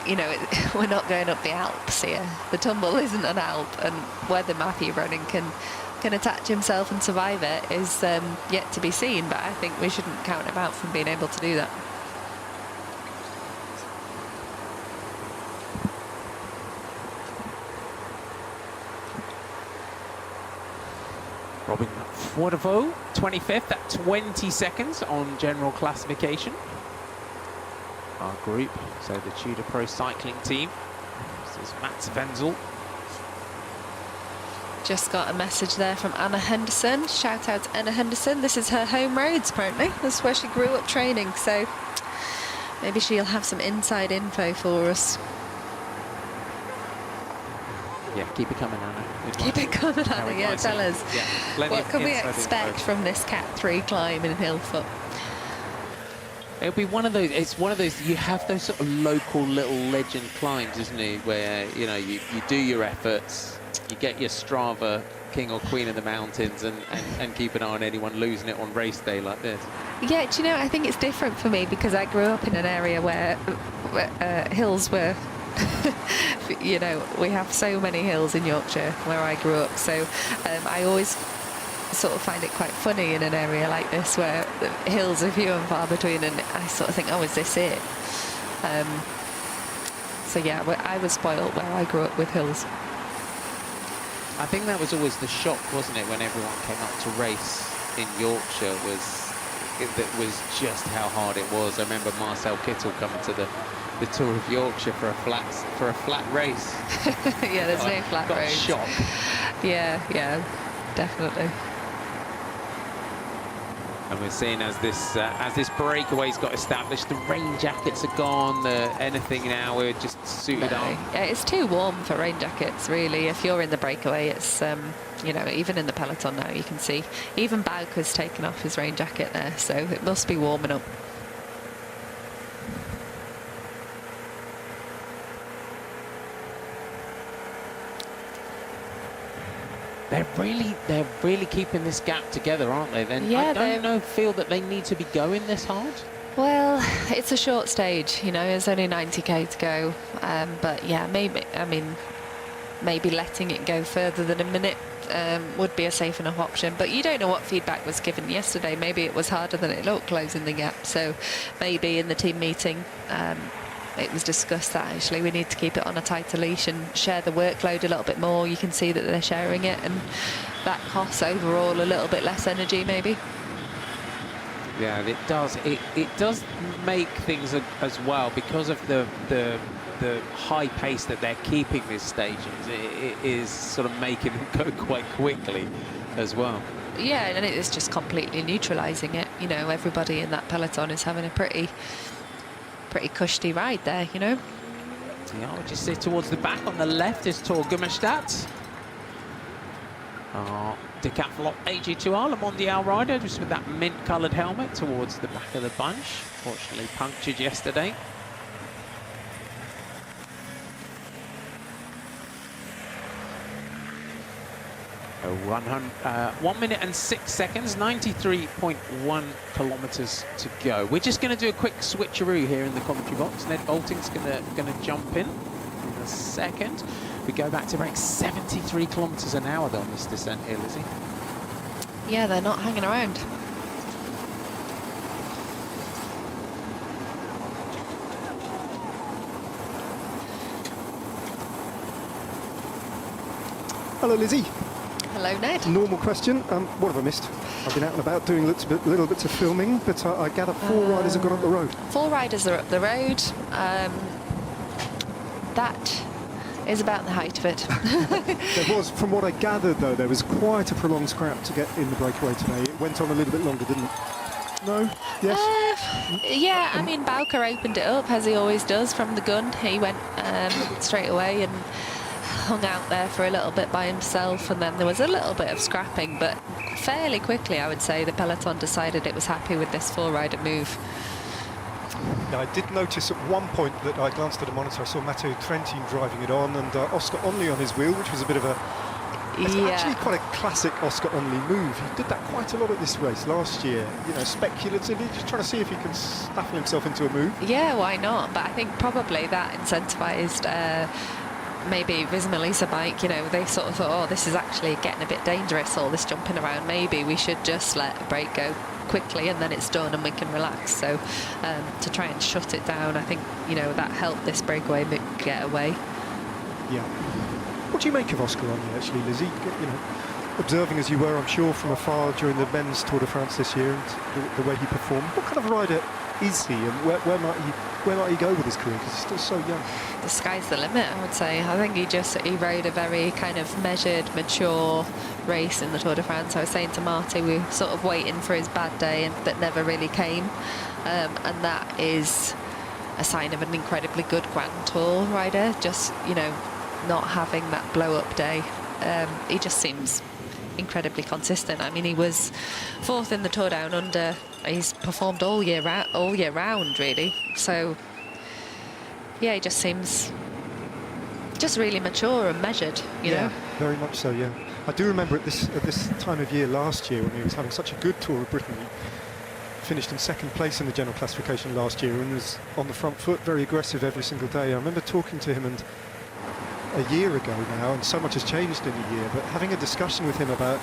Speaker 8: You know, we're not going up the Alps here. The tumble isn't an Alp, and whether Matthew Brennan can attach himself and survive it is yet to be seen, but I think we shouldn't count him out from being able to do that.
Speaker 7: Robin Fourdeveau, 25th at 20 seconds on general classification. Our group, so the Tudor Pro Cycling team. This is Mats Wenzel.
Speaker 8: Just got a message there from Anna Henderson. Shout out to Anna Henderson. This is her home roads, apparently. This is where she grew up training, so maybe she'll have some inside info for us.
Speaker 7: Yeah, keep it coming, Anna.
Speaker 8: Keep it coming, Anna. Yeah, tell us.
Speaker 7: Yeah,
Speaker 8: what can we expect from this Cat 3 climb in Hillfoot?
Speaker 7: It'll be one of those, it's one of those, you have those sort of local little legend climbs, isn't it? Where, you know, you do your efforts, you get your Strava king or queen of the mountains, and keep an eye on anyone losing it on race day like this.
Speaker 8: Yeah, do you know, I think it's different for me because I grew up in an area where hills were, you know, we have so many hills in Yorkshire where I grew up. So I always sort of find it quite funny in an area like this where the hills are few and far between, and I sort of think, oh, is this it? So yeah, I was spoiled where I grew up with hills.
Speaker 7: I think that was always the shock, wasn't it, when everyone came up to race in Yorkshire, that was just how hard it was. I remember Marcel Kittel coming to the Tour of Yorkshire for a flat race.
Speaker 8: Yeah, there's no flat roads.
Speaker 7: Shock.
Speaker 8: Yeah, definitely.
Speaker 7: And we're seeing as this breakaway's got established, the rain jackets are gone. Anything now, we're just suited on.
Speaker 8: Yeah, it's too warm for rain jackets, really. If you're in the breakaway, it's you know, even in the peloton now, you can see even Bauke has taken off his rain jacket there, so it must be warming up.
Speaker 7: They're really keeping this gap together, aren't they? Then
Speaker 8: yeah,
Speaker 7: I don't feel that they need to be going this hard.
Speaker 8: Well, it's a short stage, you know, there's only 90k to go, but yeah, maybe letting it go further than a minute would be a safe enough option, but you don't know what feedback was given yesterday. Maybe it was harder than it looked closing the gap, so maybe in the team meeting it was discussed that actually we need to keep it on a tighter leash and share the workload a little bit more. You can see that they're sharing it, and that costs overall a little bit less energy maybe.
Speaker 7: Yeah, it does. It does make things as well, because of the high pace that they're keeping these stages. It is sort of making them go quite quickly as well.
Speaker 8: Yeah, and it is just completely neutralising it. You know, everybody in that peloton is having a pretty cushy ride there, you know.
Speaker 7: Yeah, we'll just sit towards the back. On the left is Tor Gummerstadt. Decathlon AG2R, Le Mondial rider, just with that mint-coloured helmet towards the back of the bunch. Fortunately punctured yesterday. So 1 minute and 6 seconds, 93.1 kilometres to go. We're just going to do a quick switcheroo here in the commentary box. Ned Bolting's going to jump in a second. We go back to break 73 kilometres an hour on this descent here, Lizzie.
Speaker 8: Yeah, they're not hanging around.
Speaker 1: Hello, Lizzie.
Speaker 8: Hello, Ned.
Speaker 1: Normal question. What have I missed? I've been out and about doing little bits of filming, but I gather 4 riders have gone up the road.
Speaker 8: 4 riders are up the road. That is about the height of it.
Speaker 1: There was, from what I gathered, though, there was quite a prolonged scrap to get in the breakaway today. It went on a little bit longer, didn't it? No? Yes?
Speaker 8: Yeah, I mean, Bowker opened it up, as he always does, from the gun. He went straight away and hung out there for a little bit by himself, and then there was a little bit of scrapping, but fairly quickly, I would say, the peloton decided it was happy with this 4-rider move.
Speaker 1: Now, I did notice at one point that I glanced at a monitor, I saw Matteo Trentin driving it on, and Oscar Onley on his wheel, which was a bit of a... It's actually quite a classic Oscar Onley move. He did that quite a lot at this race last year, you know, speculatively, just trying to see if he can snaffle himself into a move.
Speaker 8: Yeah, why not? But I think probably that incentivised maybe Visma-Lease bike, you know, they sort of thought, oh, this is actually getting a bit dangerous, all this jumping around. Maybe we should just let a break go quickly and then it's done and we can relax. So to try and shut it down, I think, you know, that helped this breakaway get away.
Speaker 1: Yeah. What do you make of Oscar Onley, actually, Lizzie? You know, observing as you were, I'm sure, from afar during the men's Tour de France this year and the way he performed. What kind of rider is he, and where might he go with his career, because he's still so young?
Speaker 8: The sky's the limit, I would say. I think he rode a very kind of measured, mature race in the Tour de France. I was saying to Marty, we were sort of waiting for his bad day, that never really came, and that is a sign of an incredibly good Grand Tour rider. Just, you know, not having that blow-up day. He just seems incredibly consistent. I mean, he was 4th in the Tour Down Under. He's performed all year round, really. So, yeah, he just seems just really mature and measured, you know.
Speaker 1: Very much so, yeah. I do remember at this time of year last year when he was having such a good Tour of Britain. He finished in 2nd place in the general classification last year and was on the front foot, very aggressive every single day. I remember talking to him and a year ago now, and so much has changed in a year, but having a discussion with him about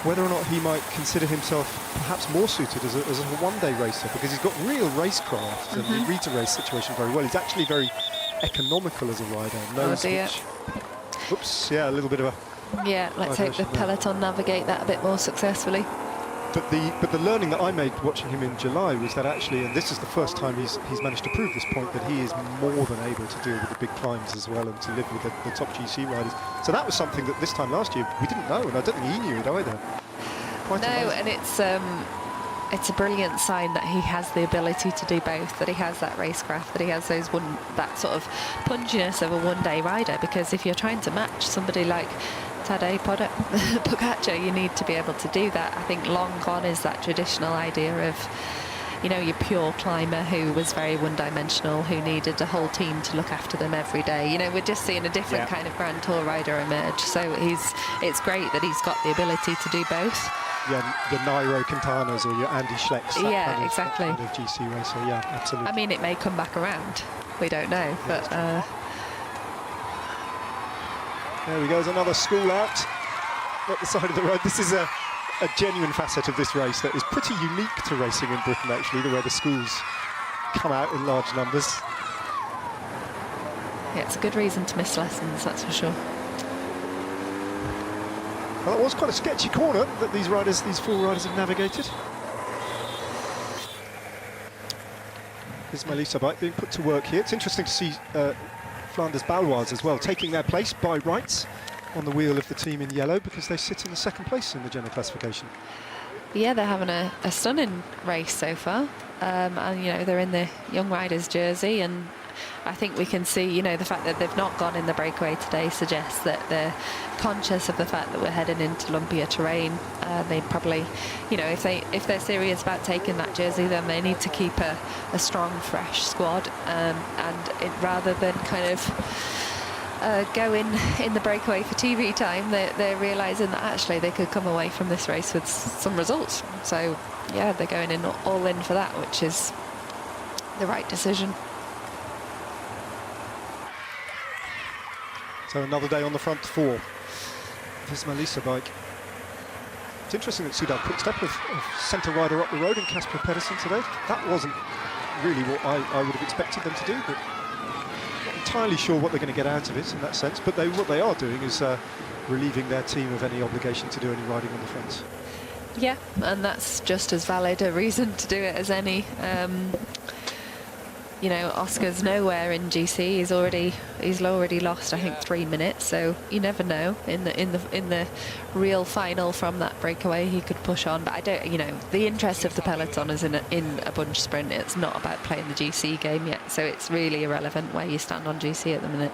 Speaker 1: whether or not he might consider himself perhaps more suited as a one-day racer, because he's got real racecraft and he reads a race situation very well. He's actually very economical as a rider. Knows oops, yeah, a little bit of a...
Speaker 8: Yeah, let's hope the peloton navigate that a bit more successfully.
Speaker 1: But the learning that I made watching him in July was that actually, and this is the first time he's managed to prove this point, that he is more than able to deal with the big climbs as well and to live with the top GC riders. So that was something that this time last year we didn't know, and I don't think he knew it either. Quite amazing.
Speaker 8: And it's a brilliant sign that he has the ability to do both, that he has that racecraft, that he has that sort of punginess of a one-day rider, because if you're trying to match somebody like Tadej Pogacar, you need to be able to do that. I think long gone is that traditional idea of, you know, your pure climber who was very one-dimensional, who needed a whole team to look after them every day. You know, we're just seeing a different kind of Grand Tour rider emerge. So it's great that he's got the ability to do both.
Speaker 1: Yeah, the Nairo Quintanas or your Andy Schlecks.
Speaker 8: Yeah, exactly.
Speaker 1: That kind of GC racer, yeah, absolutely.
Speaker 8: I mean, it may come back around. We don't know, but...
Speaker 1: There we go, there's another school out at the side of the road. This is a genuine facet of this race that is pretty unique to racing in Britain, actually, the way the schools come out in large numbers.
Speaker 8: Yeah, it's a good reason to miss lessons, that's for sure.
Speaker 1: Well, that was quite a sketchy corner that these 4 riders have navigated. Here's my Lisa bike being put to work here. It's interesting to see Flanders Balois as well, taking their place by rights on the wheel of the team in yellow, because they sit in the 2nd place in the general classification.
Speaker 8: Yeah, they're having a stunning race so far. And, you know, they're in the young riders jersey, and I think we can see, you know, the fact that they've not gone in the breakaway today suggests that they're conscious of the fact that we're heading into lumpier terrain. They probably, you know, if they're serious about taking that jersey, then they need to keep a strong, fresh squad, and rather than kind of go in the breakaway for TV time, they're realising that actually they could come away from this race with some results. So yeah, they're going in all in for that, which is the right decision.
Speaker 1: So another day on the front four. Visma Leasebike. It's interesting that Soudal Quickstep have sent a rider up the road in Casper Pedersen today. That wasn't really what I would have expected them to do, but not entirely sure what they're going to get out of it in that sense. But what they are doing is relieving their team of any obligation to do any riding on the fronts.
Speaker 8: Yeah, and that's just as valid a reason to do it as any. You know, Oscar's nowhere in GC. He's already lost, I think, 3 minutes. So you never know. In the real final from that breakaway, he could push on. But I don't. You know, the interest of the peloton is in a bunch sprint. It's not about playing the GC game yet. So it's really irrelevant where you stand on GC at the minute.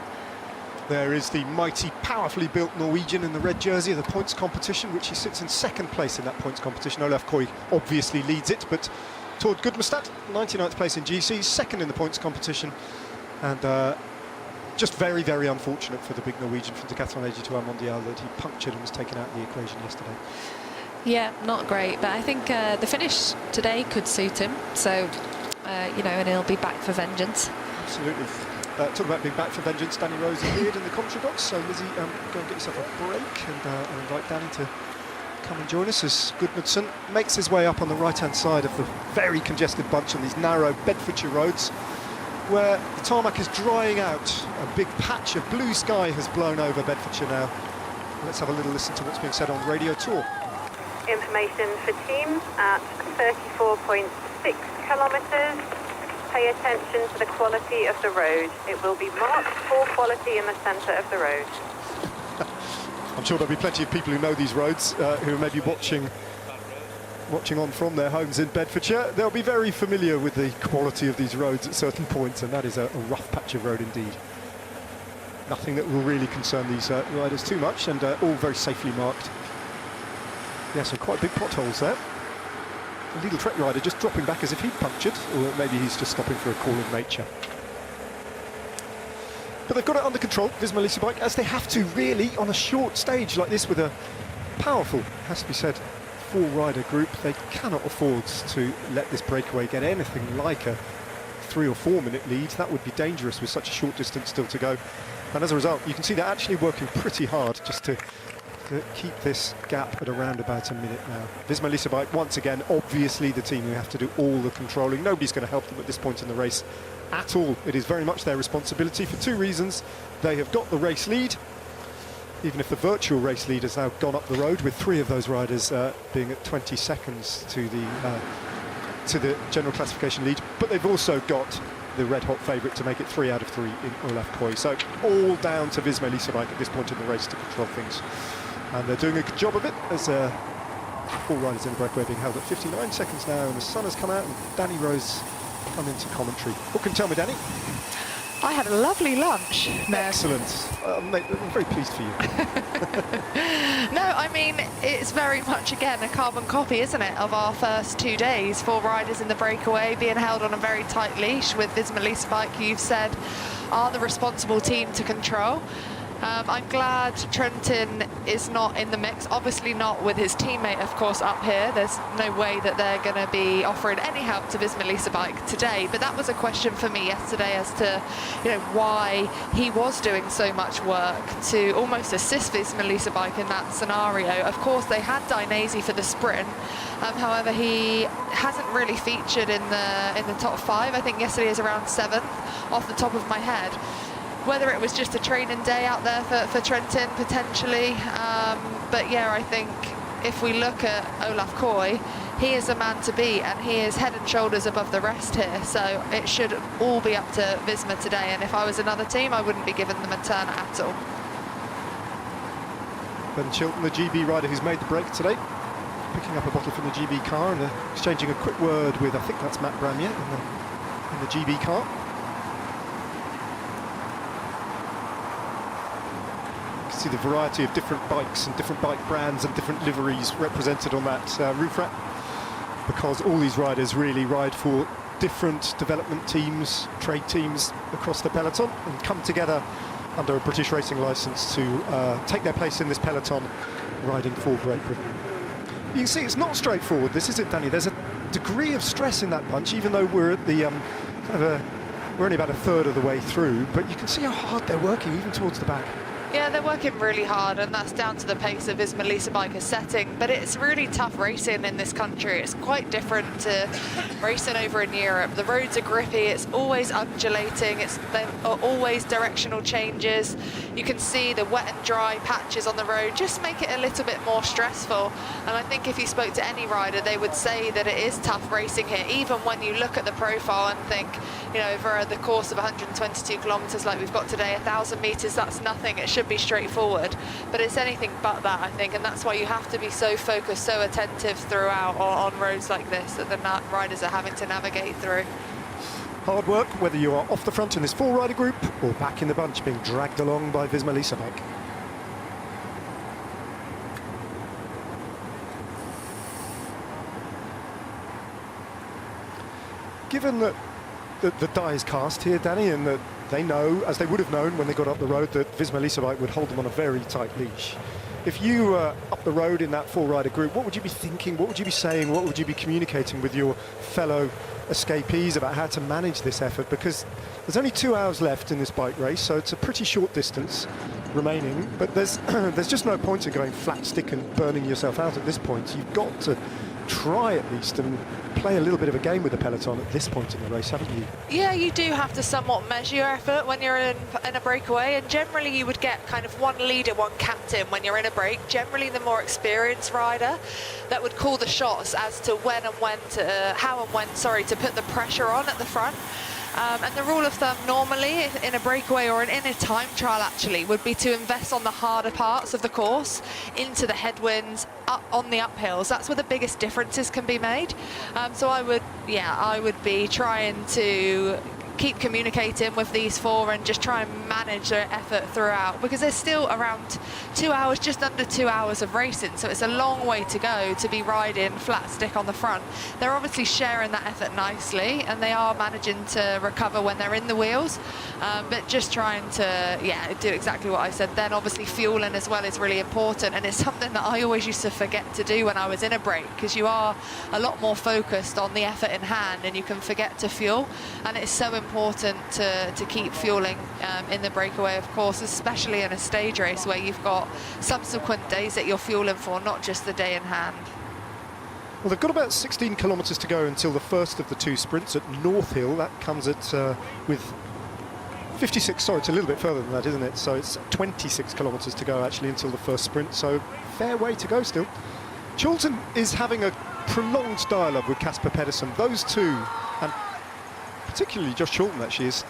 Speaker 1: There is the mighty, powerfully built Norwegian in the red jersey of the points competition, which he sits in second place in that points competition. Olaf Koy obviously leads it, but Tord Gudmestad, 99th place in GC, second in the points competition, and just very, very unfortunate for the big Norwegian from Decathlon AG2R Mondial that he punctured and was taken out of the equation yesterday. Yeah,
Speaker 8: not great, but I think the finish today could suit him, so, you know, and he'll be back for vengeance.
Speaker 1: Absolutely. Talk about being back for vengeance, Danny Rose appeared in the commentary box, so Lizzie, go and get yourself a break, and I'll invite Danny to come and join us as Gudmundsson makes his way up on the right-hand side of the very congested bunch on these narrow Bedfordshire roads, where the tarmac is drying out. A big patch of blue sky has blown over Bedfordshire now. Let's have a little listen to what's being said on Radio Tour.
Speaker 9: Information for teams at 34.6 kilometres. Pay attention to the quality of the road. It will be marked poor quality in the centre of the road.
Speaker 1: I'm sure there'll be plenty of people who know these roads, who are maybe watching on from their homes in Bedfordshire. They'll be very familiar with the quality of these roads at certain points, and that is a rough patch of road indeed. Nothing that will really concern these riders too much, and all very safely marked. Yeah, so quite big potholes there. The Lidl Trek rider just dropping back as if he'd punctured, or maybe he's just stopping for a call of nature. But they've got it under control, Visma Leasebike, as they have to really on a short stage like this with a powerful, has to be said, four-rider group. They cannot afford to let this breakaway get anything like a 3 or 4 minute lead. That would be dangerous with such a short distance still to go. And as a result, you can see they're actually working pretty hard just to keep this gap at around about a minute now. Visma Leasebike, once again, obviously the team who have to do all the controlling. Nobody's going to help them at this point in the race at all. It is very much their responsibility for two reasons. They have got the race lead, even if the virtual race lead has now gone up the road, with 3 of those riders being at 20 seconds to the general classification lead. But they've also got the red-hot favourite to make it 3 out of 3 in Olaf Koy. So all down to Visma Leasebike at this point in the race to control things. And they're doing a good job of it, as 4 riders in the breakaway being held at 59 seconds now, and the sun has come out and Danny Rose come into commentary. What can you tell me, Danny?
Speaker 3: I had a lovely lunch.
Speaker 1: Excellent. Mate, I'm very pleased for you.
Speaker 3: No, I mean, it's very much, again, a carbon copy, isn't it, of our first 2 days. 4 riders in the breakaway being held on a very tight leash with Visma Leasebike, who you've said are the responsible team to control. I'm glad Trentin is not in the mix, obviously not with his teammate, of course, up here. There's no way that they're going to be offering any help to Visma Leasebike today, but that was a question for me yesterday as to, you know, why he was doing so much work to almost assist Visma Leasebike in that scenario. Of course, they had Dainese for the sprint, however, he hasn't really featured in the top 5. I think yesterday is around 7th off the top of my head. Whether it was just a training day out there for Trentin, potentially. But yeah, I think if we look at Olaf Koy, he is a man to beat, and he is head and shoulders above the rest here. So it should all be up to Visma today. And if I was another team, I wouldn't be giving them a turn at all.
Speaker 1: Ben Chilton, the GB rider who's made the break today, picking up a bottle from the GB car and exchanging a quick word with, I think that's Matt Bramier in the GB car. See the variety of different bikes and different bike brands and different liveries represented on that roof rack, because all these riders really ride for different development teams, trade teams across the peloton, and come together under a British racing licence to take their place in this peloton riding for Great Britain. You can see it's not straightforward, this is it, Danny. There's a degree of stress in that bunch, even though we're at the we're only about a third of the way through, but you can see how hard they're working even towards the back.
Speaker 3: Yeah, they're working really hard, and that's down to the pace of Ismailisa Biker's setting, but it's really tough racing in this country. It's quite different to racing over in Europe. The roads are grippy, it's always undulating, there are always directional changes. You can see the wet and dry patches on the road just make it a little bit more stressful, and I think if you spoke to any rider, they would say that it is tough racing here, even when you look at the profile and think, you know, over the course of 122 kilometres like we've got today, 1,000 metres, that's nothing. It should be straightforward, but it's anything but that, I think, and that's why you have to be so focused, so attentive throughout on roads like this that the riders are having to navigate through.
Speaker 1: Hard work, whether you are off the front in this 4-rider group or back in the bunch being dragged along by Ismailisa Bike. Given that the die is cast here, Danny, and that they know, as they would have known when they got up the road, that Ismailisa Bike would hold them on a very tight leash. If you were up the road in that 4-rider group, what would you be thinking? What would you be saying? What would you be communicating with your fellow escapees about how to manage this effort? Because there's only 2 hours left in this bike race, so it's a pretty short distance remaining, but there's just no point in going flat stick and burning yourself out at this point. You've got to try at least and play a little bit of a game with the peloton at this point in the race, haven't you?
Speaker 3: Yeah, you do have to somewhat measure your effort when you're in a breakaway, and generally you would get kind of one leader, one captain when you're in a break. Generally the more experienced rider that would call the shots as to how and when to put the pressure on at the front. And the rule of thumb normally in a breakaway or in a time trial actually would be to invest on the harder parts of the course, into the headwinds, up on the uphills. That's where the biggest differences can be made. So I would be trying to keep communicating with these 4 and just try and manage their effort throughout, because there's still around 2 hours, just under 2 hours of racing, so it's a long way to go to be riding flat stick on the front. They're obviously sharing that effort nicely, and they are managing to recover when they're in the wheels, but just trying to do exactly what I said then. Obviously fueling as well is really important, and it's something that I always used to forget to do when I was in a break, because you are a lot more focused on the effort in hand and you can forget to fuel, and it's so important to keep fueling in the breakaway, of course, especially in a stage race where you've got subsequent days that you're fueling for, not just the day in hand.
Speaker 1: Well, they've got about 16 kilometres to go until the first of the 2 sprints at North Hill. That comes at with 56, sorry, it's a little bit further than that, isn't it? So it's 26 kilometres to go actually until the first sprint, so fair way to go still. Chilton is having a prolonged dialogue with Casper Pedersen. Those two, and particularly Josh Chilton actually, is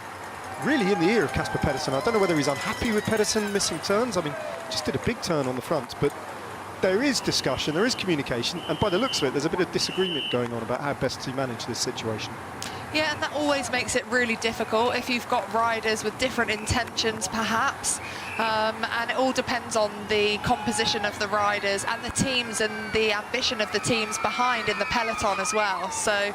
Speaker 1: really in the ear of Casper Pedersen. I don't know whether he's unhappy with Pedersen missing turns. I mean, just did a big turn on the front, but there is discussion, there is communication, and by the looks of it, there's a bit of disagreement going on about how best to manage this situation.
Speaker 3: Yeah, and that always makes it really difficult if you've got riders with different intentions, perhaps. And it all depends on the composition of the riders and the teams and the ambition of the teams behind in the peloton as well. So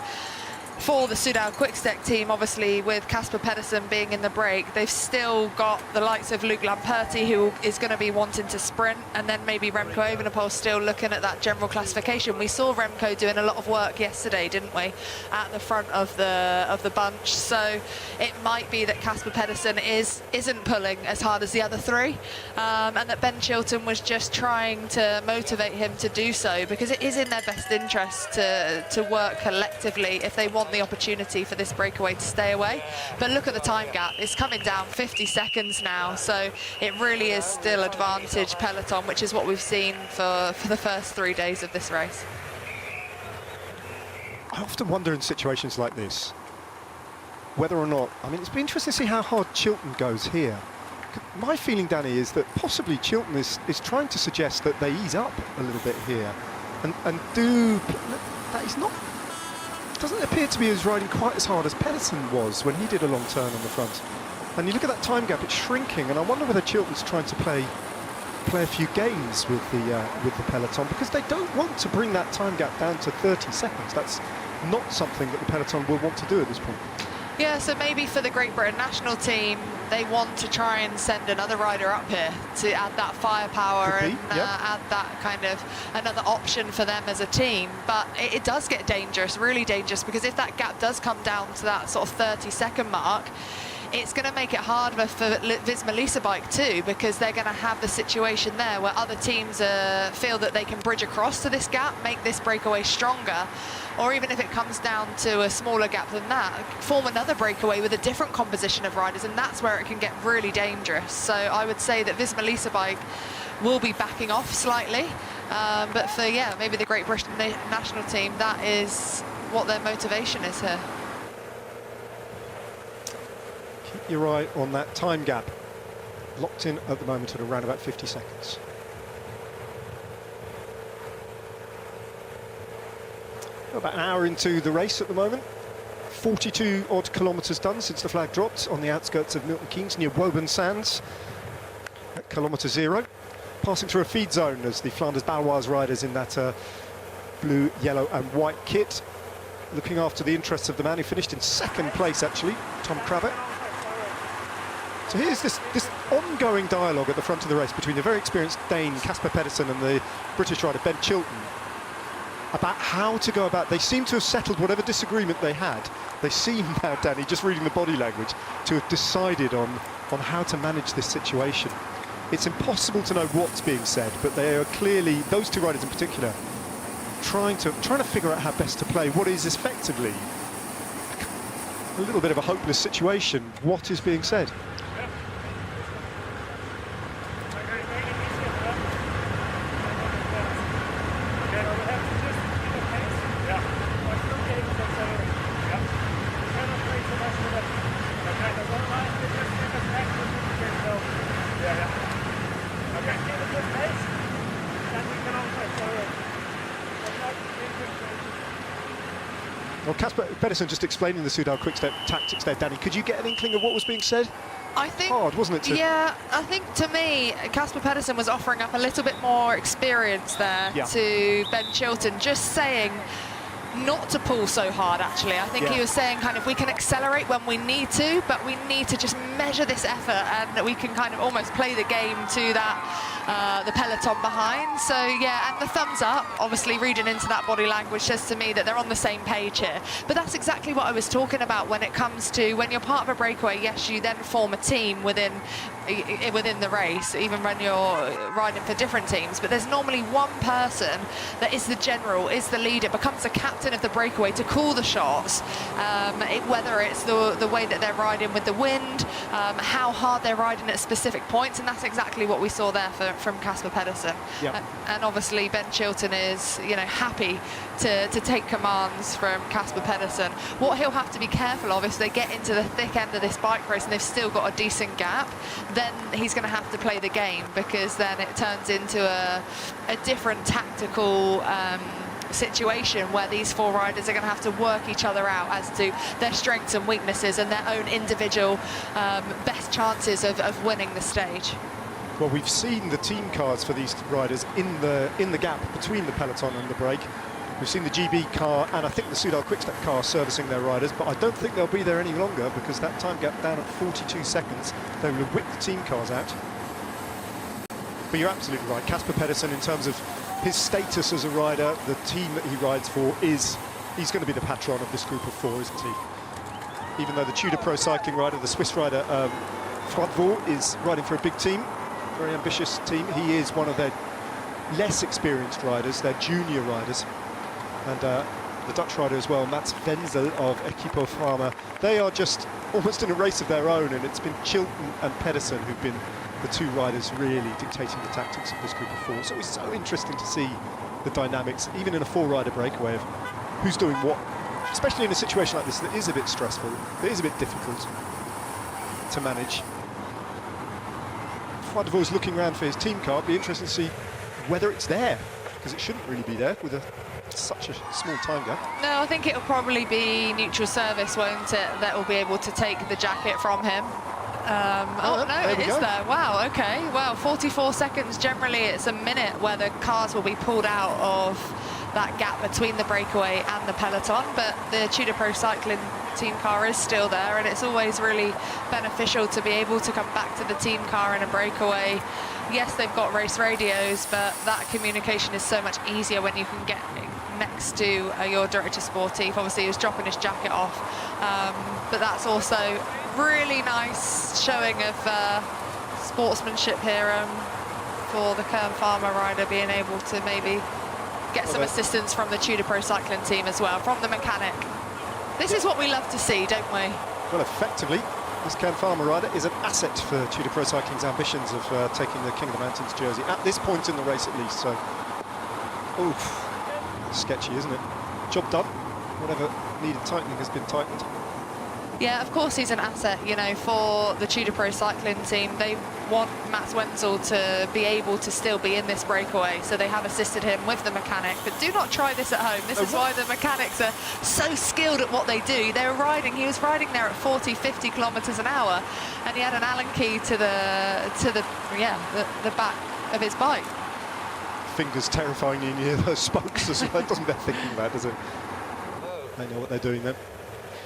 Speaker 3: for the Soudal Quick-Step team, obviously with Casper Pedersen being in the break, they've still got the likes of Luc Lamperti, who is going to be wanting to sprint, and then maybe Remco Evenepoel still looking at that general classification. We saw Remco doing a lot of work yesterday, didn't we, at the front of the bunch. So it might be that Casper Pedersen isn't pulling as hard as the other 3, and that Ben Chilton was just trying to motivate him to do so, because it is in their best interest to work collectively if they want the opportunity for this breakaway to stay away. But look at the time gap, it's coming down 50 seconds now, so it really is still advantage peloton, which is what we've seen for the first 3 days of this race.
Speaker 1: I often wonder in situations like this whether or not, I mean, it's been interesting to see how hard Chilton goes here. My feeling, Danny, is that possibly Chilton is trying to suggest that they ease up a little bit here and do that. Is not, doesn't appear to be as riding quite as hard as Pedersen was when he did a long turn on the front. And you look at that time gap, it's shrinking, and I wonder whether Chilton's trying to play play a few games with the peloton, because they don't want to bring that time gap down to 30 seconds. That's not something that the peloton will want to do at this point.
Speaker 3: Yeah, so maybe for the Great Britain national team, they want to try and send another rider up here to add that firepower and add that kind of another option for them as a team. But it does get dangerous, really dangerous, because if that gap does come down to that sort of 30-second mark, it's going to make it harder for Visma Lease Bike too, because they're going to have the situation there where other teams feel that they can bridge across to this gap, make this breakaway stronger, or even if it comes down to a smaller gap than that, form another breakaway with a different composition of riders, and that's where it can get really dangerous. So I would say that Visma Lease Bike will be backing off slightly, but for, maybe the Great Britain national team, that is what their motivation is here.
Speaker 1: Keep your eye on that time gap, locked in at the moment at around about 50 seconds. About an hour into the race at the moment. 42 odd kilometres done since the flag dropped on the outskirts of Milton Keynes near Woburn Sands at kilometre 0. Passing through a feed zone as the Flanders Baloise riders in that blue, yellow and white kit, looking after the interests of the man who finished in second place, actually, Tom Cravat. So here's this ongoing dialogue at the front of the race between the very experienced Dane Casper Pedersen and the British rider Ben Chilton about how to go about. They seem to have settled whatever disagreement they had. They seem now, Danny, just reading the body language, to have decided on how to manage this situation. It's impossible to know what's being said, but they are clearly, those two riders in particular, trying to figure out how best to play what is effectively a little bit of a hopeless situation. What is being said? Well, Casper Pedersen just explaining the Soudal Quick-Step tactics there, Danny. Could you get an inkling of what was being said?
Speaker 3: I think,
Speaker 1: hard, wasn't it?
Speaker 3: Yeah, I think to me, Casper Pedersen was offering up a little bit more experience there to Ben Chilton, just saying not to pull so hard, actually. I think he was saying kind of we can accelerate when we need to, but we need to just measure this effort, and that we can kind of almost play the game to that the peloton behind. So yeah, and the thumbs up, obviously reading into that body language, says to me that they're on the same page here. But that's exactly what I was talking about when it comes to when you're part of a breakaway. Yes, you then form a team within the race, even when you're riding for different teams, but there's normally one person that is the general, is the leader, becomes the captain of the breakaway to call the shots, whether it's the way that they're riding with the wind, how hard they're riding at specific points, and that's exactly what we saw there from Casper Pedersen. And obviously Ben Chilton is happy to take commands from Casper Pedersen. What he'll have to be careful of is they get into the thick end of this bike race and they've still got a decent gap, then he's going to have to play the game, because then it turns into a different tactical situation where these four riders are going to have to work each other out as to their strengths and weaknesses and their own individual best chances of winning the stage.
Speaker 1: Well, we've seen the team cars for these riders in the gap between the peloton and the break. We've seen the GB car and I think the Soudal Quick-Step car servicing their riders, but I don't think they'll be there any longer, because that time gap down at 42 seconds, they will whip the team cars out. But you're absolutely right, Casper Pedersen, in terms of his status as a rider, the team that he rides for, he's going to be the patron of this group of four, isn't he? Even though the Tudor Pro Cycling rider, the Swiss rider, Froidevaux, is riding for a big team, very ambitious team. He is one of their less experienced riders, their junior riders. And the Dutch rider as well, Mats Wenzel of Equipo Pharma. They are just almost in a race of their own, and it's been Chilton and Pedersen who've been the two riders really dictating the tactics of this group of four. So it's so interesting to see the dynamics, even in a four-rider breakaway, of who's doing what, especially in a situation like this that is a bit stressful, that is a bit difficult to manage. Froidevaux's looking around for his team car. It'd be interesting to see whether it's there, because it shouldn't really be there with such a small time gap.
Speaker 3: No, I think it'll probably be neutral service, won't it, that will be able to take the jacket from him. Oh, no, it is there. Wow, okay. Well, 44 seconds. Generally, it's a minute where the cars will be pulled out of that gap between the breakaway and the peloton, but the Tudor Pro Cycling team car is still there, and it's always really beneficial to be able to come back to the team car in a breakaway. Yes, they've got race radios, but that communication is so much easier when you can get next to your director sportif. Obviously, he was dropping his jacket off, but that's also really nice showing of sportsmanship here for the Kern Farmer rider, being able to maybe get some assistance from the Tudor Pro Cycling team as well, from the mechanic. This is what we love to see, don't we?
Speaker 1: Well, effectively, this Kern Farmer rider is an asset for Tudor Pro Cycling's ambitions of taking the King of the Mountains jersey, at this point in the race at least. So, oof, sketchy, isn't it? Job done. Whatever needed tightening has been tightened.
Speaker 3: Yeah, of course he's an asset, you know, for the Tudor Pro Cycling team. They want Mats Wenzel to be able to still be in this breakaway, so they have assisted him with the mechanic. But do not try this at home. This is why the mechanics are so skilled at what they do. He was riding there at 40, 50 kilometers an hour, and he had an Allen key to the back of his bike.
Speaker 1: Fingers terrifyingly near those spokes as well. It doesn't bear thinking about, does it? They know what they're doing then.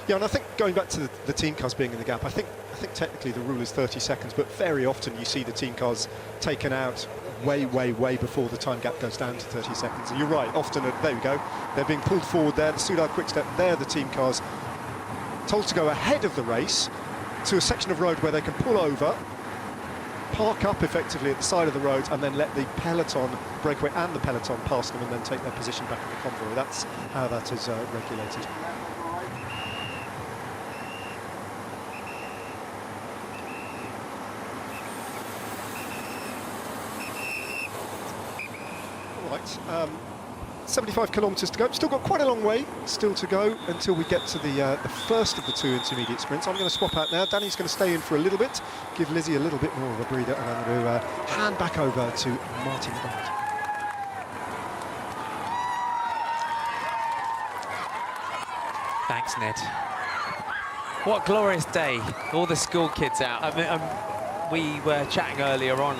Speaker 1: Yeah, and I think going back to the team cars being in the gap, I think technically the rule is 30 seconds, but very often you see the team cars taken out way before the time gap goes down to 30 seconds. And you're right, often, there we go, they're being pulled forward there, the Soudal Quick-Step there, the team cars told to go ahead of the race to a section of road where they can pull over, park up effectively at the side of the road, and then let the peloton, breakaway and the peloton pass them and then take their position back in the convoy. That's how that is regulated. Right, 75 kilometres to go. Still got quite a long way still to go until we get to the first of the two intermediate sprints. I'm going to swap out now. Danny's going to stay in for a little bit, give Lizzie a little bit more of a breather, and I'm going to hand back over to Martin Bond.
Speaker 7: Thanks, Ned. What a glorious day. All the school kids out. I mean, we were chatting earlier on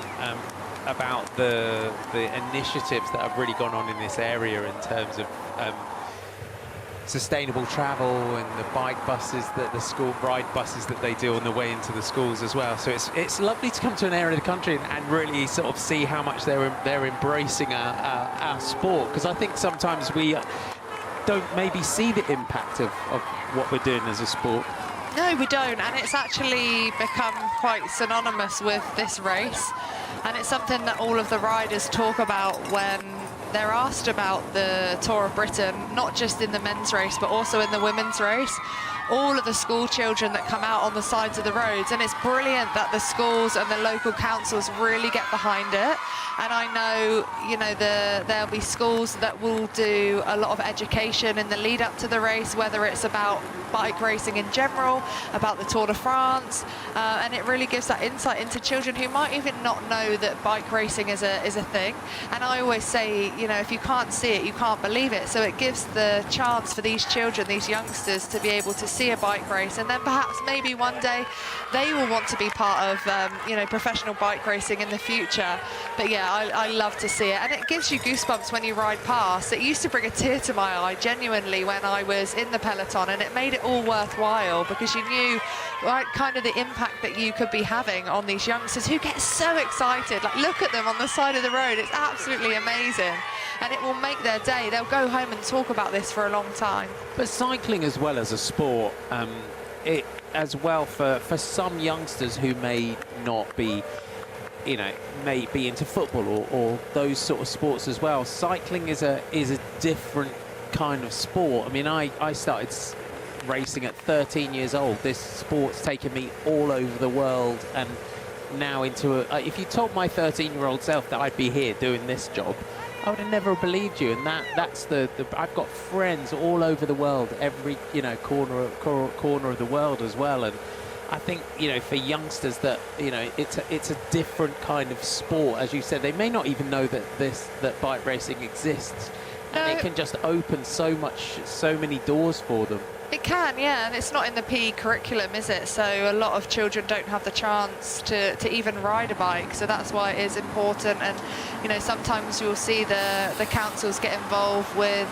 Speaker 7: about the initiatives that have really gone on in this area in terms of sustainable travel and the bike buses, the school ride buses that they do on the way into the schools as well. So it's lovely to come to an area of the country and really sort of see how much they're embracing our sport, because I think sometimes we don't maybe see the impact of what we're doing as a sport.
Speaker 3: No, we don't, and it's actually become quite synonymous with this race. And it's something that all of the riders talk about when they're asked about the Tour of Britain, not just in the men's race, but also in the women's race. All of the school children that come out on the sides of the roads, and it's brilliant that the schools and the local councils really get behind it. And I know, you know, there'll be schools that will do a lot of education in the lead up to the race, whether it's about bike racing in general, about the Tour de France, and it really gives that insight into children who might even not know that bike racing is a thing. And I always say, you know, if you can't see it, you can't believe it. So it gives the chance for these children, these youngsters, to be able to see a bike race, and then perhaps maybe one day they will want to be part of you know, professional bike racing in the future. But yeah, I love to see it, and it gives you goosebumps when you ride past. It used to bring a tear to my eye genuinely when I was in the peloton, and it made it all worthwhile because you knew, right, kind of the impact that you could be having on these youngsters who get so excited. Like, look at them on the side of the road, it's absolutely amazing, and it will make their day. They'll go home and talk about this for a long time.
Speaker 7: But cycling as well as a sport, it as well for some youngsters who may not be, you know, may be into football or those sort of sports as well. Cycling is a different kind of sport. I mean, I started racing at 13 years old. This sport's taken me all over the world, and now into if you told my 13-year-old self that I'd be here doing this job, I would have never believed you. And that's the I've got friends all over the world, every, you know, corner of the world as well. And I think, you know, for youngsters that, you know, it's a different kind of sport. As you said, they may not even know that bike racing exists, and it can just open so many doors for them.
Speaker 3: It can, yeah, and it's not in the PE curriculum, is it? So a lot of children don't have the chance to even ride a bike, so that's why it is important. And you know, sometimes you'll see the councils get involved with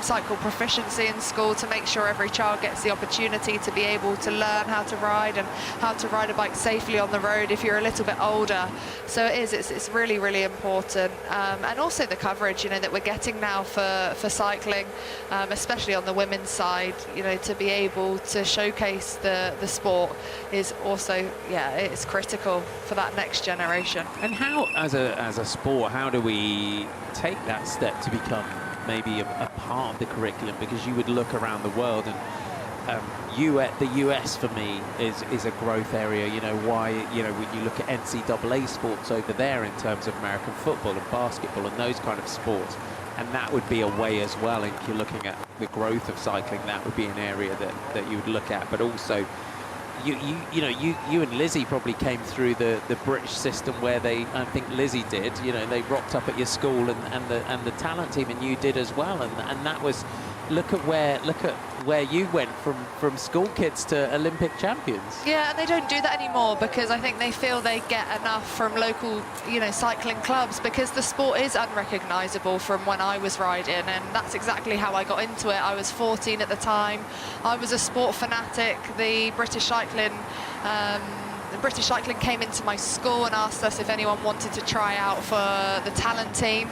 Speaker 3: cycle proficiency in school to make sure every child gets the opportunity to be able to learn how to ride and how to ride a bike safely on the road if you're a little bit older. So it's really, really important. And also the coverage, you know, that we're getting now for cycling, especially on the women's side, you know, to be able to showcase the sport is also, yeah, it's critical for that next generation.
Speaker 7: And how, as a sport, how do we take that step to become maybe a part of the curriculum? Because you would look around the world and the US for me is a growth area. You know, why, you know, when you look at NCAA sports over there in terms of American football and basketball and those kind of sports, and that would be a way as well. If you're looking at the growth of cycling, that would be an area that you would look at. But also, you and Lizzie probably came through the British system where they, I think Lizzie did, you know, they rocked up at your school and the talent team, and you did as well, and that was, look at where you went from school kids to Olympic champions. Yeah,
Speaker 3: and they don't do that anymore because I think they feel they get enough from local, you know, cycling clubs, because the sport is unrecognisable from when I was riding, and that's exactly how I got into it. I was 14 at the time. I was a sport fanatic. The British Cycling came into my school and asked us if anyone wanted to try out for the talent team.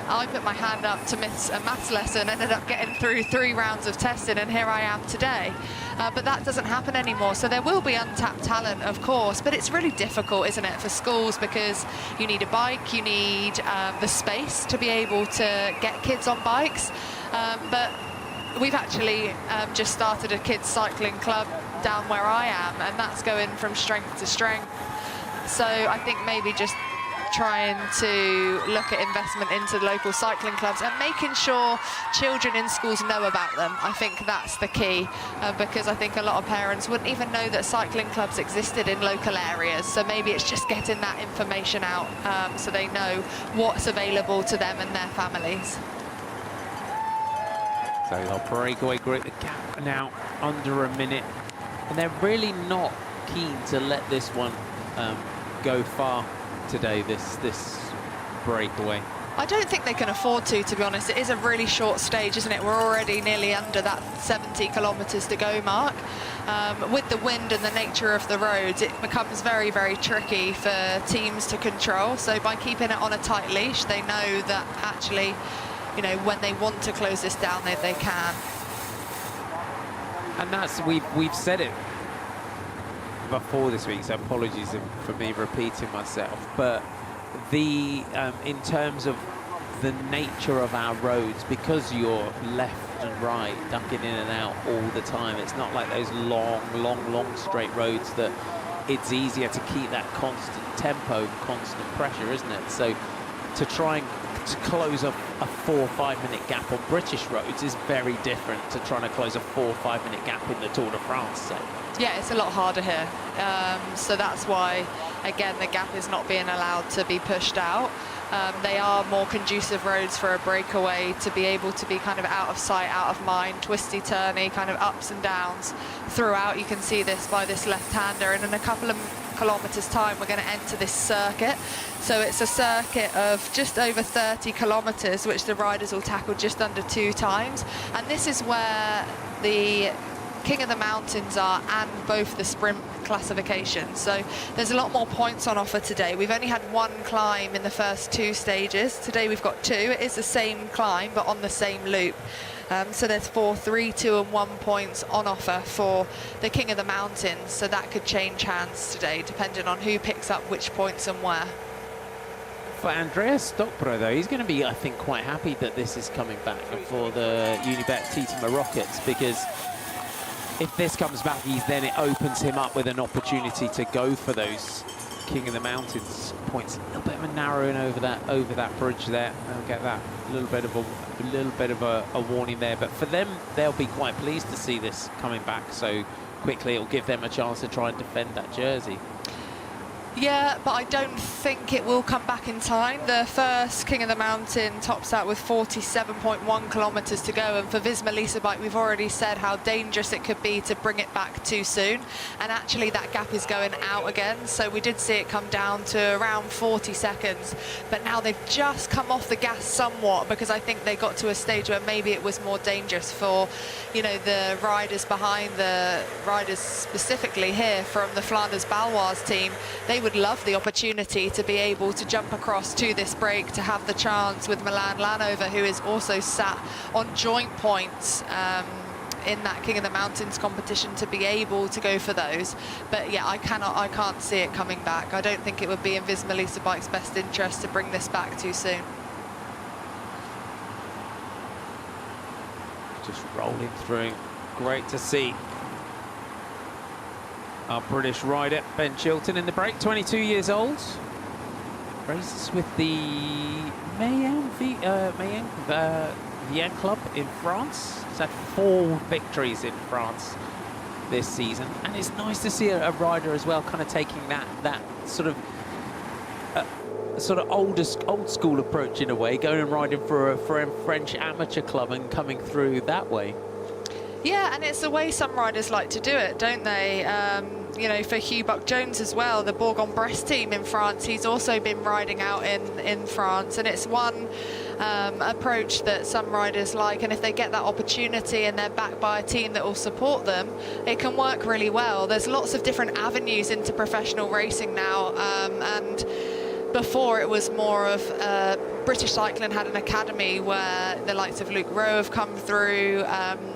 Speaker 3: I put my hand up to miss a maths lesson, ended up getting through 3 rounds of testing, and here I am today. But that doesn't happen anymore. So there will be untapped talent, of course, but it's really difficult, isn't it, for schools, because you need a bike, you need the space to be able to get kids on bikes. But we've actually just started a kids cycling club down where I am, and that's going from strength to strength. So I think maybe just trying to look at investment into local cycling clubs and making sure children in schools know about them. I think that's the key, because I think a lot of parents wouldn't even know that cycling clubs existed in local areas. So maybe it's just getting that information out so they know what's available to them and their families.
Speaker 7: So they'll breakaway group, the gap now under a minute, and they're really not keen to let this one go far today, this breakaway.
Speaker 3: I don't think they can afford to be honest. It is a really short stage, isn't it? We're already nearly under that 70 kilometres to go mark. With the wind and the nature of the roads, it becomes very, very tricky for teams to control. So by keeping it on a tight leash, they know that actually, you know, when they want to close this down, they can.
Speaker 7: And that's, we've said it before this week, so apologies for me repeating myself, but the in terms of the nature of our roads, because you're left and right ducking in and out all the time, it's not like those long straight roads that it's easier to keep that constant tempo, constant pressure, isn't it? So to try and to close a 4 or 5 minute gap on British roads is very different to trying to close a 4 or 5 minute gap in the Tour de France, say.
Speaker 3: Yeah, it's a lot harder here. So that's why, again, the gap is not being allowed to be pushed out. They are more conducive roads for a breakaway to be able to be kind of out of sight, out of mind, twisty, turny, kind of ups and downs throughout. You can see this by this left-hander, and in a couple of kilometres time we're going to enter this circuit. So it's a circuit of just over 30 kilometres, which the riders will tackle just under 2 times. And this is where the King of the Mountains are, and both the sprint classifications. So there's a lot more points on offer today. We've only had 1 climb in the first 2 stages. Today we've got 2. It is the same climb but on the same loop. So there's 4, 3, 2 and 1 points on offer for the King of the Mountains. So that could change hands today depending on who picks up which points and where.
Speaker 7: For Andreas Stockbro, though, he's going to be, I think, quite happy that this is coming back for the Unibet Titema Rockets, because if this comes back, then it opens him up with an opportunity to go for those King of the Mountains points. A little bit of a narrowing over that bridge there. They'll get that little bit of a warning there. But for them, they'll be quite pleased to see this coming back so quickly. It'll give them a chance to try and defend that jersey.
Speaker 3: Yeah, but I don't think it will come back in time. The first King of the Mountain tops out with 47.1 kilometres to go, and for Visma Lease Bike, we've already said how dangerous it could be to bring it back too soon, and actually that gap is going out again, so we did see it come down to around 40 seconds, but now they've just come off the gas somewhat, because I think they got to a stage where maybe it was more dangerous for, you know, the riders behind, the riders specifically here from the Flanders Baloise team. They would love the opportunity to be able to jump across to this break, to have the chance with Milan Lanover, who is also sat on joint points in that King of the Mountains competition, to be able to go for those. But yeah, I can't see it coming back. I don't think it would be in Visma Lease Bike's best interest to bring this back too soon.
Speaker 7: Just rolling through. Great to see our British rider Ben Chilton in the break, 22 years old. Races with the Mayenne Club in France. He's had 4 victories in France this season, and it's nice to see a rider as well, kind of taking that sort of old school approach in a way, going and riding for a French amateur club and coming through that way.
Speaker 3: Yeah, and it's the way some riders like to do it, don't they? You know, for Hugh Buck-Jones as well, the Bourg-en-Bresse team in France, he's also been riding out in France, and it's one approach that some riders like, and if they get that opportunity and they're backed by a team that will support them, it can work really well. There's lots of different avenues into professional racing now, and before it was more of British Cycling had an academy where the likes of Luke Rowe have come through,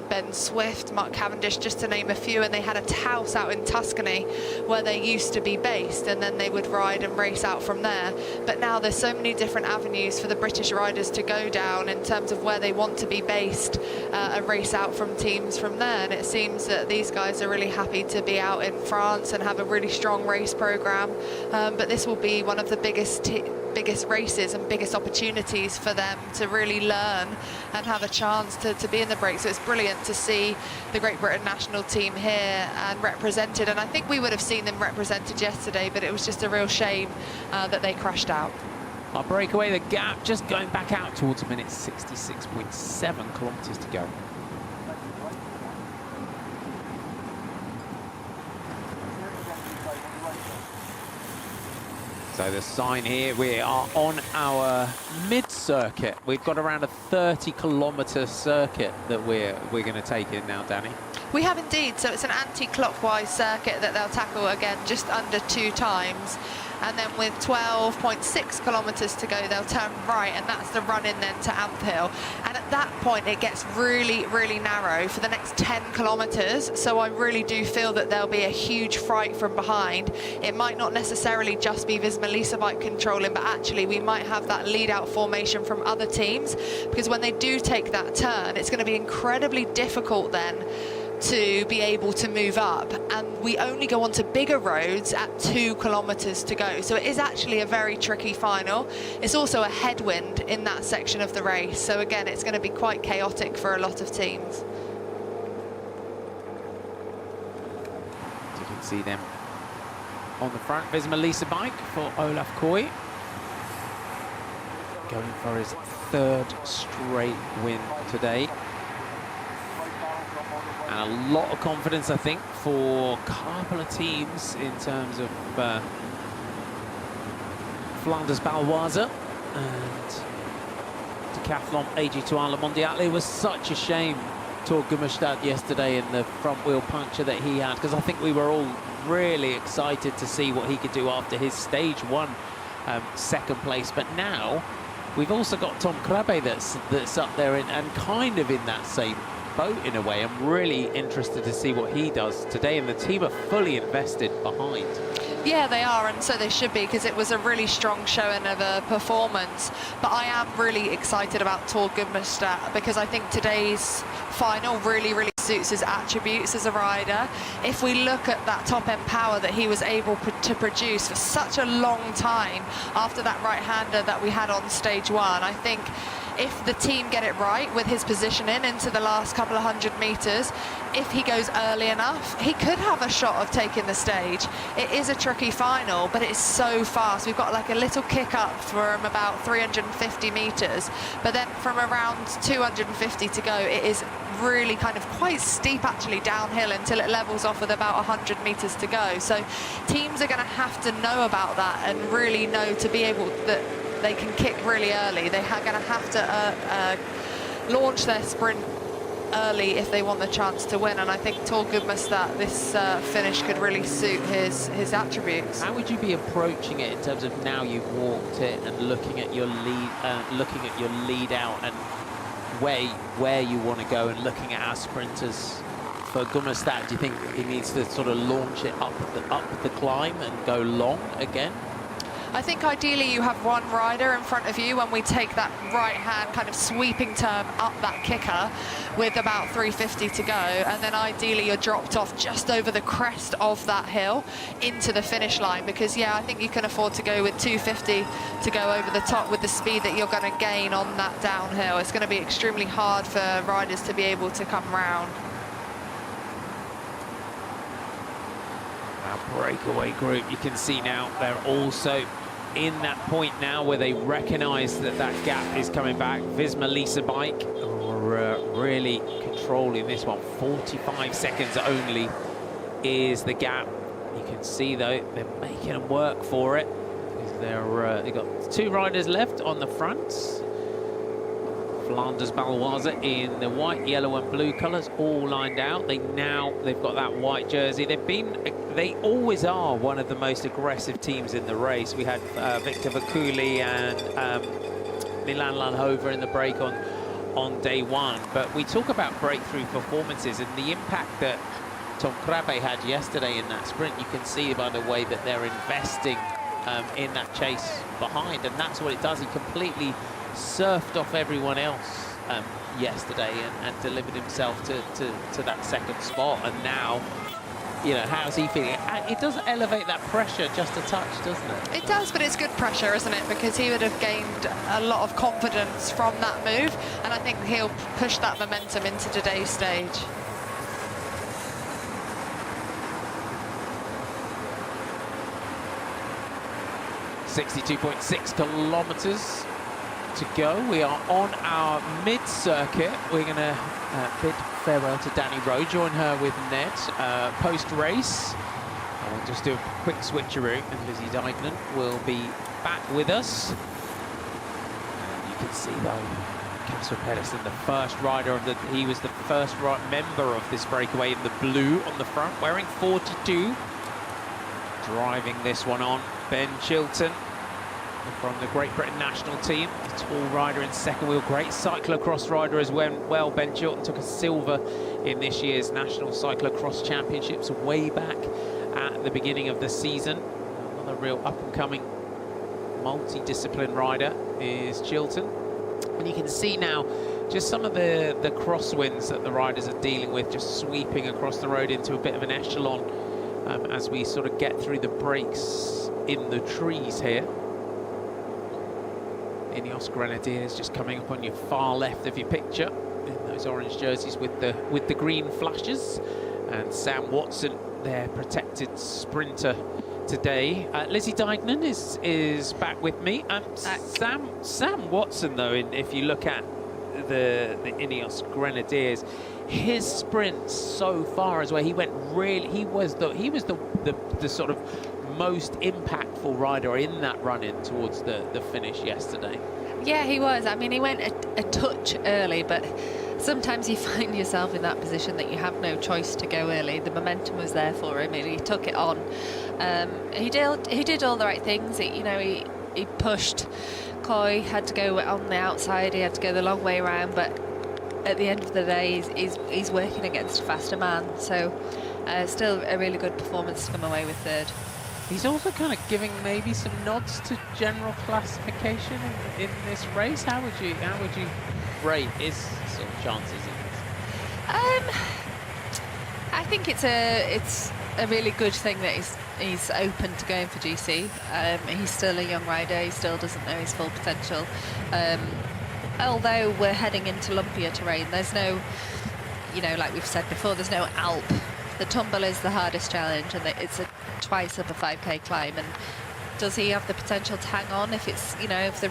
Speaker 3: Ben Swift, Mark Cavendish, just to name a few, and they had a house out in Tuscany where they used to be based, and then they would ride and race out from there. But now there's so many different avenues for the British riders to go down in terms of where they want to be based and race out from teams from there, and it seems that these guys are really happy to be out in France and have a really strong race program, but this will be one of the biggest races and biggest opportunities for them to really learn and have a chance to be in the break. So it's brilliant to see the Great Britain national team here and represented, and I think we would have seen them represented yesterday, but it was just a real shame that they crashed out.
Speaker 7: Our breakaway, the gap just going back out towards a minute, 66.7 kilometres to go. So the sign here, we are on our mid-circuit. We've got around a 30-kilometre circuit that we're going to take in now, Danny.
Speaker 3: We have indeed, so it's an anti-clockwise circuit that they'll tackle again just under 2 times. And then with 12.6 kilometres to go, they'll turn right, and that's the run in then to Ampthill. And at that point, it gets really, really narrow for the next 10 kilometres. So I really do feel that there'll be a huge fright from behind. It might not necessarily just be Visma Lease Bike controlling, but actually we might have that lead-out formation from other teams, because when they do take that turn, it's going to be incredibly difficult then to be able to move up, and we only go onto bigger roads at 2 kilometres to go, so it is actually a very tricky final. It's also a headwind in that section of the race, so again it's going to be quite chaotic for a lot of teams.
Speaker 7: You can see them on the front. Visma Lease Bike for Olaf Koy, going for his 3rd straight win today. And a lot of confidence, I think, for a couple of teams in terms of Flanders Baloise and Decathlon AG2R Le Mondiale. It was such a shame, Tor Gummerstad yesterday in the front wheel puncture that he had, because I think we were all really excited to see what he could do after his stage 1 second place. But now we've also got Tom Krabbe that's up there and kind of in that same boat in a way. I'm really interested to see what he does today, and the team are fully invested behind.
Speaker 3: Yeah, they are, and so they should be, because it was a really strong showing of a performance. But I am really excited about Tor Gudmestad, because I think today's final really, really suits his attributes as a rider. If we look at that top-end power that he was able to produce for such a long time after that right-hander that we had on stage 1, I think if the team get it right with his positioning into the last couple of 100 metres, if he goes early enough, he could have a shot of taking the stage. It is a tricky final, but it's so fast. We've got like a little kick up from about 350 metres, but then from around 250 to go, it is really kind of quite steep actually downhill until it levels off with about 100 metres to go. So teams are going to have to know about that and really know to be able that they can kick really early. They're going to have to launch their sprint early if they want the chance to win, and I think Tor Gudmestad, this finish could really suit his attributes.
Speaker 7: How would you be approaching it in terms of now you've walked it and looking at your lead out and where you want to go, and looking at our sprinters? For Gudmestad, do you think he needs to sort of launch it up the climb and go long again?
Speaker 3: I think ideally you have one rider in front of you when we take that right-hand kind of sweeping turn up that kicker with about 350 to go, and then ideally you're dropped off just over the crest of that hill into the finish line, because yeah, I think you can afford to go with 250 to go over the top with the speed that you're going to gain on that downhill. It's going to be extremely hard for riders to be able to come round.
Speaker 7: Our breakaway group, you can see now, they're also in that point now where they recognise that that gap is coming back. Visma Lisa Bike are really controlling this one. 45 seconds only is the gap. You can see though they're making them work for it, because they've got 2 riders left on the front. Flanders Baloise in the white, yellow and blue colours, all lined out. They've got that white jersey. They always are one of the most aggressive teams in the race. We had Victor Vakuli and Milan Lanhover in the break on day one. But we talk about breakthrough performances and the impact that Tom Krabbe had yesterday in that sprint. You can see by the way that they're investing in that chase behind, and that's what it does. He completely surfed off everyone else yesterday and delivered himself to that second spot. And now, you know, how's he feeling? It does elevate that pressure just a touch, doesn't it?
Speaker 3: It does, but it's good pressure, isn't it? Because he would have gained a lot of confidence from that move, and I think he'll push that momentum into today's stage.
Speaker 7: .6 kilometres to go. We are on our mid-circuit. We're going to bid farewell to Danny Rowe, join her with Ned post-race. We'll just do a quick switcheroo, and Lizzie Deignan will be back with us. And you can see though, Casper Pedersen, the first rider of he was the first member of this breakaway in the blue on the front, wearing 42. Driving this one on, Ben Chilton from the Great Britain national team, a tall rider in second wheel, great cyclocross rider as well. Ben Chilton took a silver in this year's National Cyclocross Championships way back at the beginning of the season. Another real up-and-coming multi-discipline rider is Chilton. And you can see now just some of the crosswinds that the riders are dealing with, just sweeping across the road into a bit of an echelon as we sort of get through the breaks in the trees here. Ineos Grenadiers just coming up on your far left of your picture in those orange jerseys with the green flashes, and Sam Watson, their protected sprinter today. Lizzie Deignan is back with me. Sam Watson though, if you look at the Ineos Grenadiers, his sprints so far as where he went, really he was the sort of most impactful rider in that run-in towards the finish yesterday.
Speaker 8: Yeah, he was. I mean, he went a touch early, but sometimes you find yourself in that position that you have no choice to go early. The momentum was there for him, and he took it on. He did all the right things. He pushed. Coy had to go on the outside. He had to go the long way around, but at the end of the day, he's working against a faster man. So still a really good performance to come away with third.
Speaker 7: He's also kind of giving maybe some nods to general classification in this race. How would you rate his sort of chances in this?
Speaker 8: I think it's a really good thing that he's open to going for GC. He's still a young rider. He still doesn't know his full potential. although we're heading into lumpier terrain, there's no, you know, like we've said before, there's no Alp. The tumble is the hardest challenge, and it's a twice up a 5k climb. And does he have the potential to hang on if it's, you know, if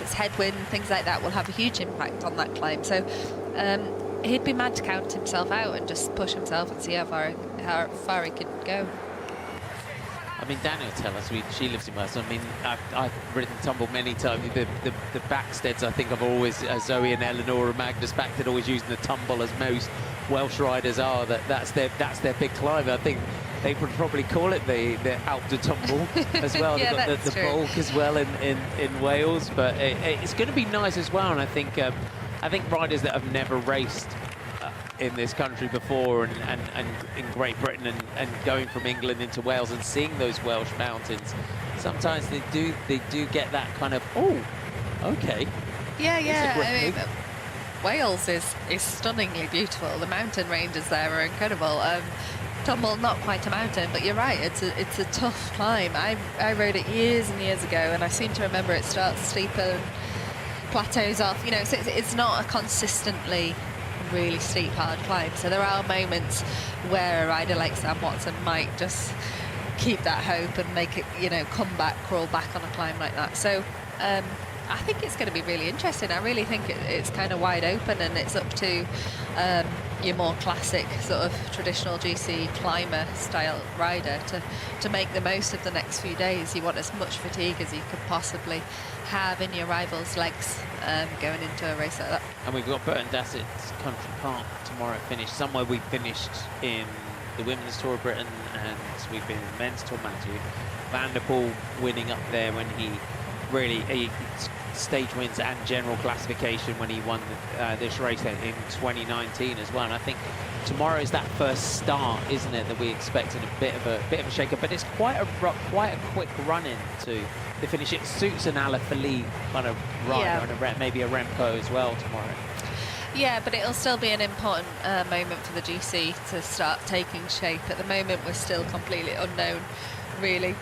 Speaker 8: it's headwind, things like that will have a huge impact on that climb. So he'd be mad to count himself out and just push himself and see how far he can go.
Speaker 7: I mean, Daniel tell us, she lives in Wales. I mean, I've ridden tumble many times. The backsteads, I think, I've always, Zoe and Eleanor and Magnus Backstead always using the tumble, as most Welsh riders are. That's their big climb. I think they would probably call it the Alpe de Tumble as well.
Speaker 8: Yeah,
Speaker 7: they've got the bulk as well in Wales. But it's going to be nice as well. And I think riders that have never raced in this country before and in Great Britain and going from England into Wales and seeing those Welsh mountains, sometimes they do get that kind of, oh, okay.
Speaker 8: Yeah. I mean, Wales is stunningly beautiful. The mountain ranges there are incredible. Tumble, not quite a mountain, but you're right, it's a tough climb. I rode it years and years ago, and I seem to remember it starts steeper and plateaus off. You know, so it's not a consistently really steep, hard climb. So there are moments where a rider like Sam Watson might just keep that hope and make it, you know, crawl back on a climb like that. So I think it's going to be really interesting. I really think it's kind of wide open, and it's up to your more classic sort of traditional GC climber style rider to make the most of the next few days. You want as much fatigue as you could possibly have in your rivals' legs going into a race like that.
Speaker 7: And we've got Burton Dassett's Country Park tomorrow finish, somewhere we finished in the Women's Tour of Britain, and we've been in the Men's Tour. Matthew Van der Poel winning up there when he stage wins and general classification when he won this race in 2019 as well. And I think tomorrow is that first start, isn't it, that we expect in a bit of a shaker. But it's quite a quick run into the finish. It suits an Alaphilippe kind of rider, and maybe a Remco as well tomorrow.
Speaker 8: Yeah, but it'll still be an important moment for the GC to start taking shape. At the moment, we're still completely unknown, really.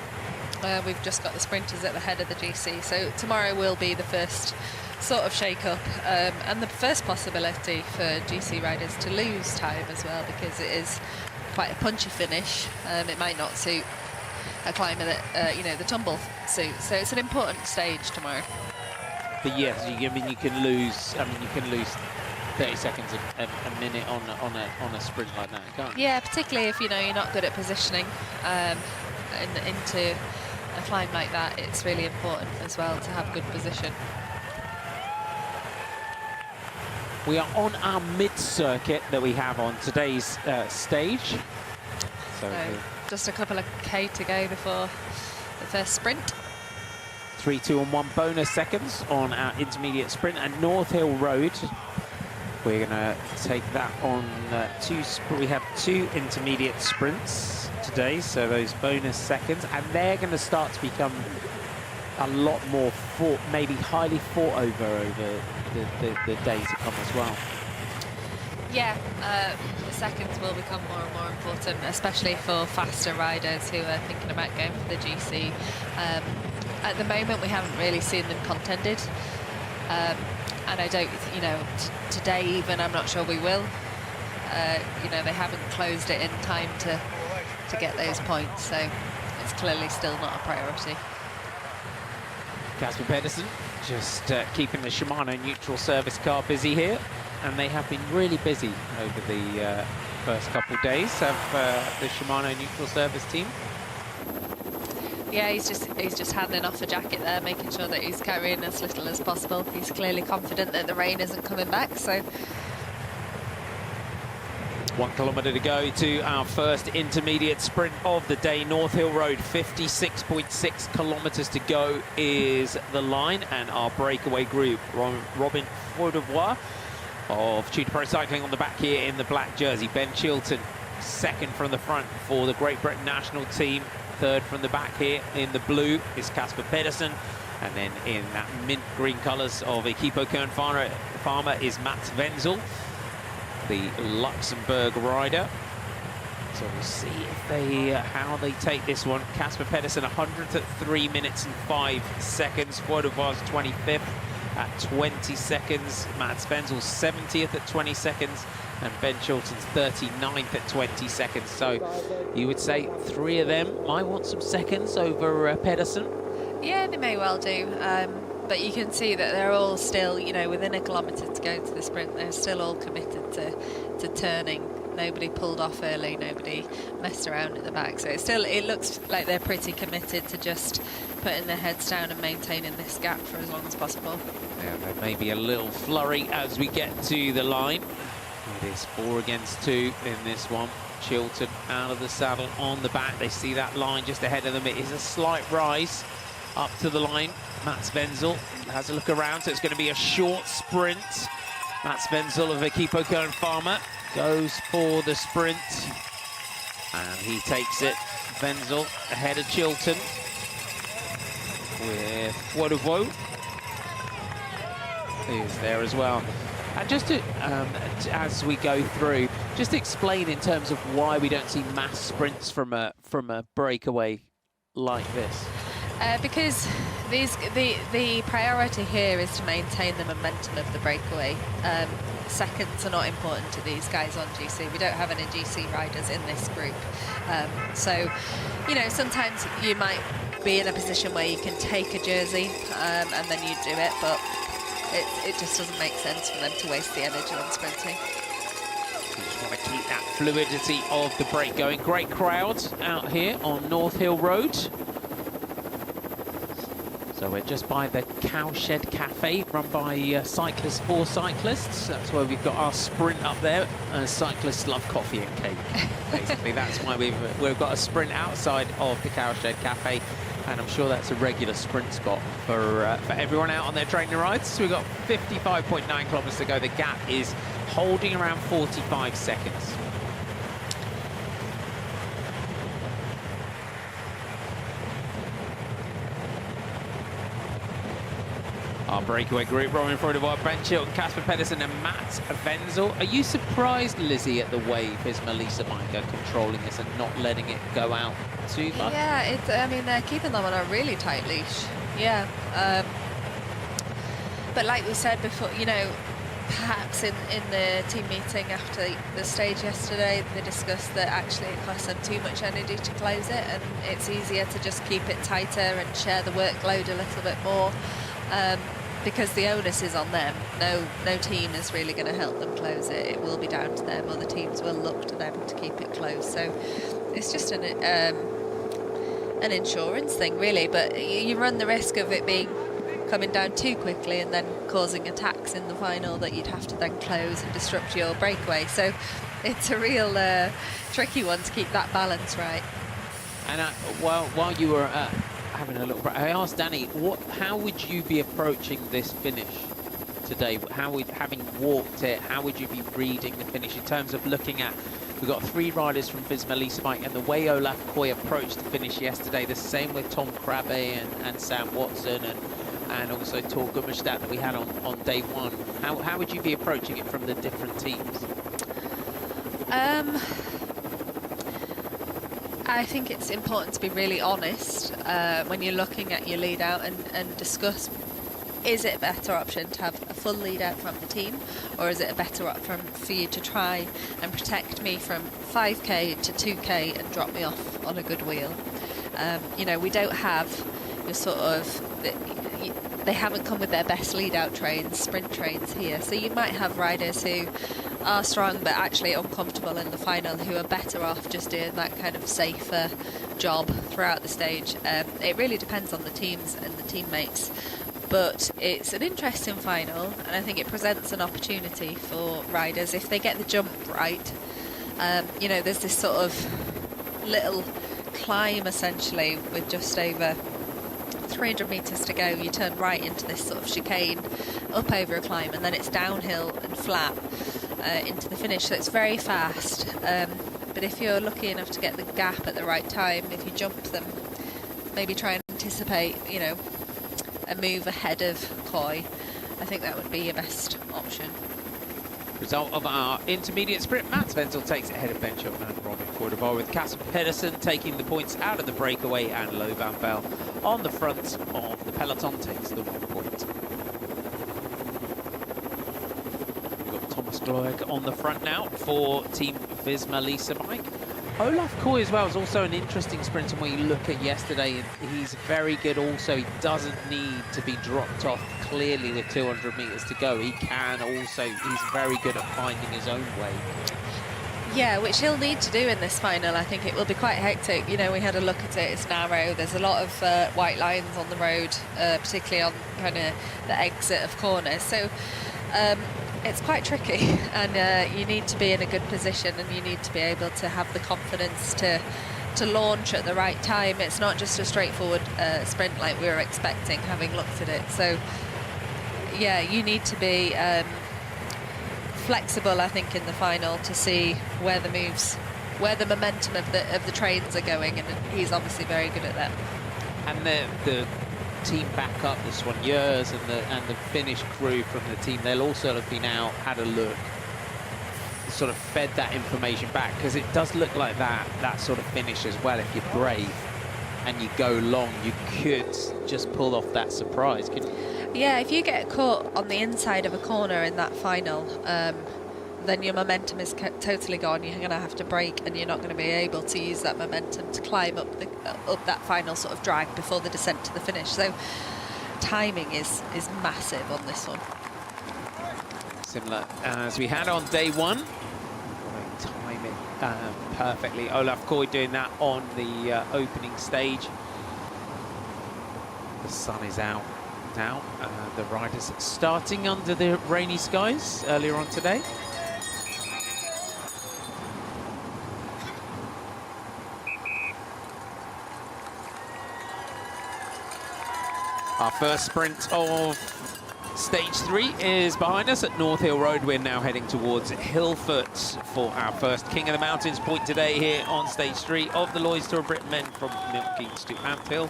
Speaker 8: We've just got the sprinters at the head of the GC, so tomorrow will be the first sort of shake-up and the first possibility for GC riders to lose time as well, because it is quite a punchy finish. It might not suit a climber that you know, the tumble suits, so it's an important stage tomorrow.
Speaker 7: But yes, you can lose 30 seconds a minute on a sprint like that, can't you?
Speaker 8: Yeah, particularly if, you know, you're not good at positioning into a climb like that. It's really important as well to have good position.
Speaker 7: We are on our mid-circuit that we have on today's stage. So
Speaker 8: just a couple of K to go before the first sprint.
Speaker 7: 3, 2 and 1 bonus seconds on our intermediate sprint at North Hill Road. We're going to take that on we have 2 intermediate sprints today, so those bonus seconds, and they're going to start to become a lot more maybe highly fought over the day to come as well.
Speaker 8: Yeah, the seconds will become more and more important, especially for faster riders who are thinking about going for the GC. At the moment, we haven't really seen them contended. And I don't, you know, today even, I'm not sure we will. You know, they haven't closed it in time to get those points, so it's clearly still not a priority.
Speaker 7: Casper Pedersen just keeping the Shimano neutral service car busy here, and they have been really busy over the first couple of days of the Shimano neutral service team.
Speaker 8: Yeah, he's just handing off a jacket there, making sure that he's carrying as little as possible. He's clearly confident that the rain isn't coming back, so.
Speaker 7: 1 kilometre to go to our first intermediate sprint of the day. North Hill Road, 56.6 kilometres to go is the line, and our breakaway group, Robin Faudevois of Tudor Pro Cycling on the back here in the black jersey. Ben Chilton second from the front for the Great Britain national team. Third from the back here in the blue is Casper Pedersen, and then in that mint green colours of Equipo Kern Farmer is Mats Wenzel, the Luxembourg rider. So we'll see if how they take this one. Casper Pedersen 100th at 3 minutes and 5 seconds. Faudevois 25th at 20 seconds. Matt Spenzel 70th at 20 seconds. And Ben Chilton's 39th at 20 seconds. So you would say 3 of them might want some seconds over Pedersen?
Speaker 8: Yeah, they may well do. But you can see that they're all still, you know, within a kilometre to go into the sprint. They're still all committed to turning. Nobody pulled off early. Nobody messed around at the back. So it looks like they're pretty committed to just putting their heads down and maintaining this gap for as long as possible.
Speaker 7: Yeah, there may be a little flurry as we get to the line. It is 4 against 2 in this one. Chilton out of the saddle on the back. They see that line just ahead of them. It is a slight rise up to the line. Matt Spenzel has a look around, so it's going to be a short sprint. Matt Spenzel of Equipo Kern Pharma goes for the sprint, and he takes it. Spenzel ahead of Chilton with Wodewo, who's there as well. And just to, as we go through, just explain in terms of why we don't see mass sprints from a breakaway like this.
Speaker 8: Because the priority here is to maintain the momentum of the breakaway. Seconds are not important to these guys on GC. We don't have any GC riders in this group. So, you know, sometimes you might be in a position where you can take a jersey and then you do it, but it just doesn't make sense for them to waste the energy on sprinting.
Speaker 7: You just want to keep that fluidity of the break going. Great crowds out here on North Hill Road. So we're just by the Cowshed Cafe, run by Cyclists for Cyclists. That's where we've got our sprint up there. Cyclists love coffee and cake, basically. That's why we've got a sprint outside of the Cowshed Cafe, and I'm sure that's a regular sprint spot for everyone out on their training rides. So we've got 55.9 kilometers to go. The gap is holding around 45 seconds. Our breakaway group rolling forward by Ben Chilton, Casper Pedersen and Matt Spenzel. Are you surprised, Lizzie, at the way Visma Lease Mike are controlling this and not letting it go out too much?
Speaker 8: Yeah, I mean, they're keeping them on a really tight leash. Yeah. But like we said before, you know, perhaps in the team meeting after the stage yesterday, they discussed that actually it costs them too much energy to close it, and it's easier to just keep it tighter and share the workload a little bit more. Because the onus is on them. No team is really going to help them close it. It will be down to them. Other teams will look to them to keep it closed. So it's just an insurance thing, really. But you run the risk of it coming down too quickly and then causing attacks in the final that you'd have to then close and disrupt your breakaway. So it's a real tricky one to keep that balance right.
Speaker 7: And while you were having a look, I asked Danny, how would you be approaching this finish today? Having walked it, how would you be reading the finish in terms of looking at? We've got 3 riders from Visma Lease Bike, and the way Olaf Koy approached the finish yesterday, the same with Tom Krabbe and Sam Watson and also Tor Gummerstadt that we had on day 1. How would you be approaching it from the different teams?
Speaker 8: I think it's important to be really honest when you're looking at your lead out and discuss, is it a better option to have a full lead out from the team, or is it a better option for you to try and protect me from 5k to 2k and drop me off on a good wheel? You know, we don't have your sort of, they haven't come with their best lead out trains, sprint trains here, so you might have riders who are strong but actually uncomfortable in the final, who are better off just doing that kind of safer job throughout the stage. It really depends on the teams and the teammates, but it's an interesting final, and I think it presents an opportunity for riders if they get the jump right. You know, there's this sort of little climb essentially with just over 300 metres to go. You turn right into this sort of chicane, up over a climb, and then it's downhill and flat into the finish, so it's very fast. But if you're lucky enough to get the gap at the right time, if you jump them, maybe try and anticipate, you know, a move ahead of Koy, I think that would be your best option.
Speaker 7: Result of our intermediate sprint, Matt Spenzel takes it ahead of Ben Chilton and Robin Cordovar, with Casper Pedersen taking the points out of the breakaway, and Lo Van Bell on the front of the peloton takes the 1 point. Lloyd on the front now for Team Visma Lisa bike. Olaf Koy as well is also an interesting sprinter when you look at yesterday. He's very good also. He doesn't need to be dropped off clearly with 200 metres to go. He can also, he's very good at finding his own way.
Speaker 8: Yeah, which he'll need to do in this final. I think it will be quite hectic. You know, we had a look at it, it's narrow. There's a lot of white lines on the road, particularly on kind of the exit of corners. So it's quite tricky, and you need to be in a good position, and you need to be able to have the confidence to launch at the right time. It's not just a straightforward sprint like we were expecting, having looked at it. So yeah, you need to be flexible, I think, in the final to see where the moves, where the momentum of the trains are going, and he's obviously very good at that.
Speaker 7: And the team back up, the soigneurs and the Finnish crew from the team, they'll also have been out, had a look, sort of fed that information back, because it does look like that sort of finish as well. If you're brave and you go long, you could just pull off that surprise, couldn't you?
Speaker 8: Yeah, if you get caught on the inside of a corner in that final, then your momentum is totally gone. You're going to have to brake, and you're not going to be able to use that momentum to climb up that final sort of drag before the descent to the finish. So timing is massive on this one.
Speaker 7: Similar as we had on day one. Time it perfectly. Olaf Koy doing that on the opening stage. The sun is out now. The riders starting under the rainy skies earlier on today. Our first sprint of stage 3 is behind us at North Hill Road. We're now heading towards Hillfoot for our first King of the Mountains point today here on stage 3 of the Lloyds Tour of Britain men from Milton Keynes to Ampthill.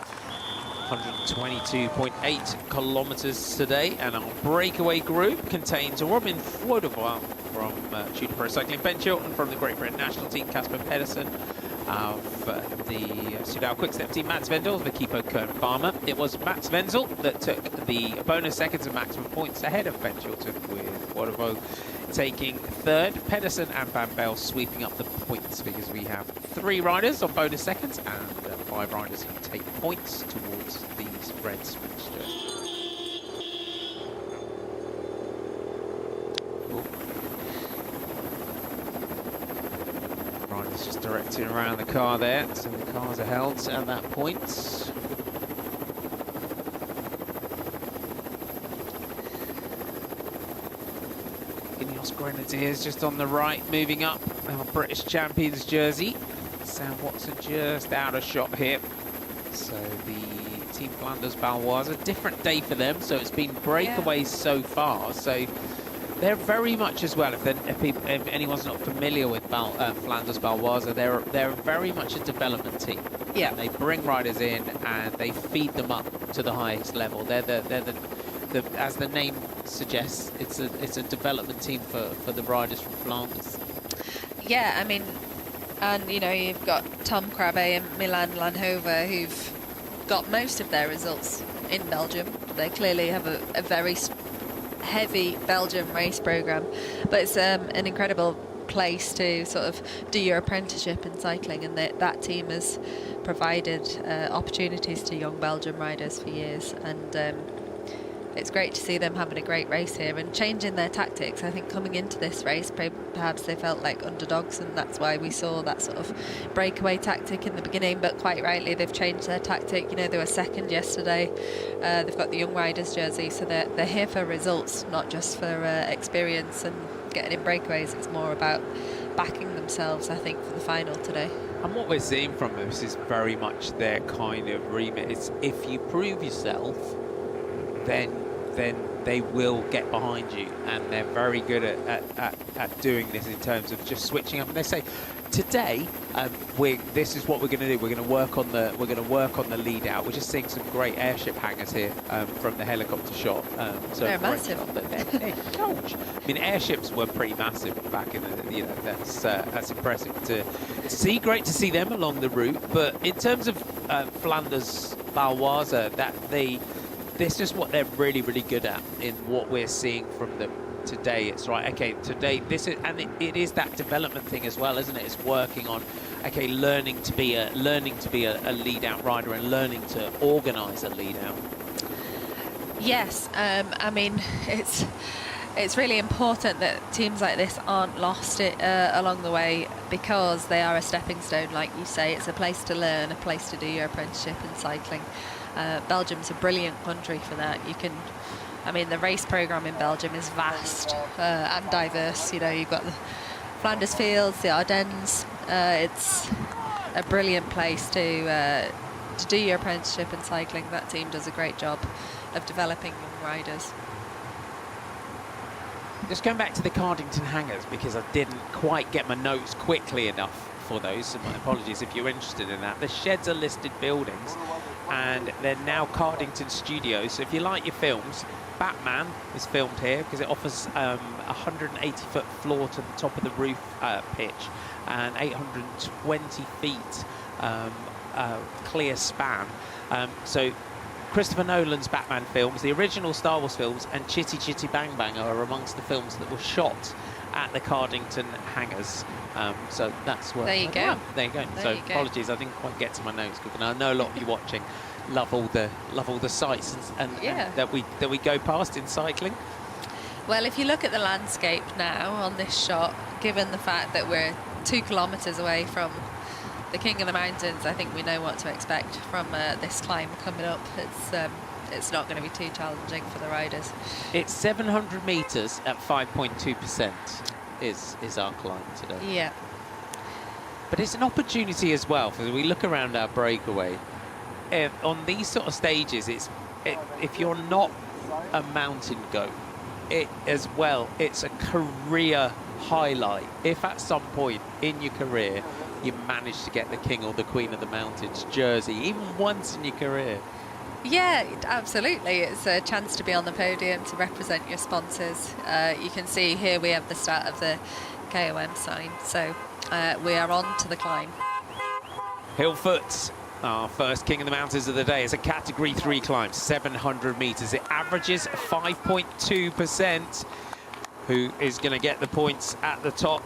Speaker 7: 122.8 kilometres today, and our breakaway group contains Robin Flodoval from Tudor Pro Cycling, Ben Chilton from the Great Britain national team, Casper Pedersen of the Soudal Quickstep team, Mats Vendel, the Keepo Kern Farmer. It was Mats Wenzel that took the bonus seconds and maximum points ahead of Ben Chilton, with Flodoval taking third. Pedersen and Van Bell sweeping up the points, because we have 3 riders on bonus seconds and 5 riders who take points towards these red switch. Riders just directing around the car there, so the cars are held at that point. Grenadiers just on the right, moving up our British champions jersey. Sam Watson just out of shot here. So the Team Flanders Baloise, a different day for them, so it's been breakaways so far. So they're very much as well, if anyone's not familiar with Flanders Baloise, they're very much a development team.
Speaker 8: Yeah.
Speaker 7: They bring riders in and they feed them up to the highest level. They're the as the name suggests, it's a development team for the riders from Flanders.
Speaker 8: Yeah, I mean, and you know, you've got Tom Krabbe and Milan Lanhova, who've got most of their results in Belgium. They clearly have a very heavy Belgium race programme, but it's an incredible place to sort of do your apprenticeship in cycling, and that team has provided opportunities to young Belgium riders for years, and it's great to see them having a great race here and changing their tactics. I think coming into this race, perhaps they felt like underdogs, and that's why we saw that sort of breakaway tactic in the beginning, but quite rightly they've changed their tactic. You know, they were second yesterday. They've got the young riders jersey, so they're here for results, not just for experience and getting in breakaways. It's more about backing themselves, I think, for the final today.
Speaker 7: And what we're seeing from them is very much their kind of remit. It's if you prove yourself, then they will get behind you, and they're very good at doing this in terms of just switching up. And they say, today, this is what we're going to do. We're going to work on the lead out. We're just seeing some great airship hangers here from the helicopter shot. So
Speaker 8: they're massive.
Speaker 7: They're huge. I mean, airships were pretty massive back in the, that's impressive to see. Great to see them along the route. But in terms of Flanders Baloise, this is what they're really, really good at in what we're seeing from them today it's right, okay, today this is, and it is that development thing as well, isn't it? It's working on, okay, learning to be a lead out rider and learning to organise a lead out.
Speaker 8: Yes, I mean, it's really important that teams like this aren't lost along the way, because they are a stepping stone, like you say. It's a place to learn, a place to do your apprenticeship in cycling. Belgium's a brilliant country for that. I mean, the race programme in Belgium is vast and diverse. You know, you've got the Flanders Fields, the Ardennes. It's a brilliant place to do your apprenticeship in cycling. That team does a great job of developing young riders.
Speaker 7: Just going back to the Cardington hangars, because I didn't quite get my notes quickly enough for those, so my apologies if you're interested in that. The sheds are listed buildings, and they're now Cardington Studios. So if you like your films, Batman is filmed here because it offers 180-foot floor to the top of the roof pitch and 820 feet clear span. So Christopher Nolan's Batman films, the original Star Wars films, and Chitty Chitty Bang Bang are amongst the films that were shot at the Cardington hangars. So that's where...
Speaker 8: There you go.
Speaker 7: There you go.
Speaker 8: There
Speaker 7: so
Speaker 8: you go.
Speaker 7: apologies, I didn't quite get to my notes quick, and I know a lot of you watching love all the sights and that we go past in cycling.
Speaker 8: Well, if you look at the landscape now on this shot, given the fact that we're 2 kilometres away from the King of the Mountains, I think we know what to expect from this climb coming up. It's not going to be too challenging for the riders.
Speaker 7: It's 700 metres at 5.2% is our climb today.
Speaker 8: Yeah.
Speaker 7: But it's an opportunity as well, because we look around our breakaway. On these sort of stages, if you're not a mountain goat, it's a career highlight. If at some point in your career you manage to get the King or the Queen of the Mountains jersey, even once in your career.
Speaker 8: Yeah, absolutely. It's a chance to be on the podium, to represent your sponsors. You can see here we have the start of the KOM sign. So we are on to the climb.
Speaker 7: Hillfoot, our first King of the Mountains of the day, is a Category 3 climb, 700 metres. It averages 5.2%. Who is going to get the points at the top?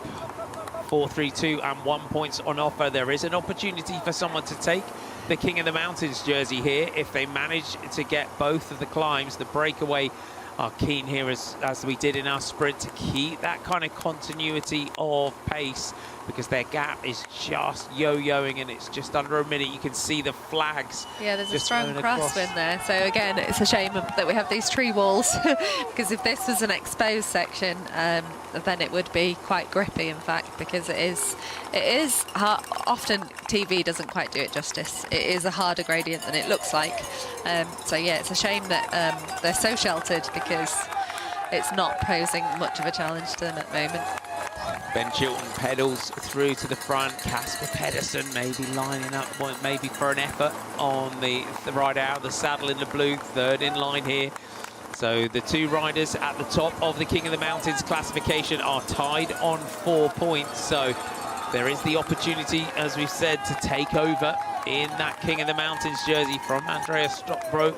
Speaker 7: 4.32 and 1 point on offer. There is an opportunity for someone to take the King of the Mountains jersey here if they manage to get both of the climbs. The breakaway are keen here, as we did in our sprint, to keep that kind of continuity of pace, because their gap is just yo-yoing and it's just under a minute. You can see the flags.
Speaker 8: Yeah, there's a strong crosswind there. So again, it's a shame that we have these tree walls, because if this was an exposed section, then it would be quite grippy, in fact, because it is hard. Often TV doesn't quite do it justice. It is a harder gradient than it looks like. So yeah, it's a shame that they're so sheltered, because it's not posing much of a challenge to them at the moment.
Speaker 7: Ben Chilton pedals through to the front. Casper Pedersen maybe lining up, maybe for an effort on the rider out of the saddle in the blue, third in line here. So the 2 riders at the top of the King of the Mountains classification are tied on 4 points. So there is the opportunity, as we've said, to take over in that King of the Mountains jersey from Andreas Stockbro.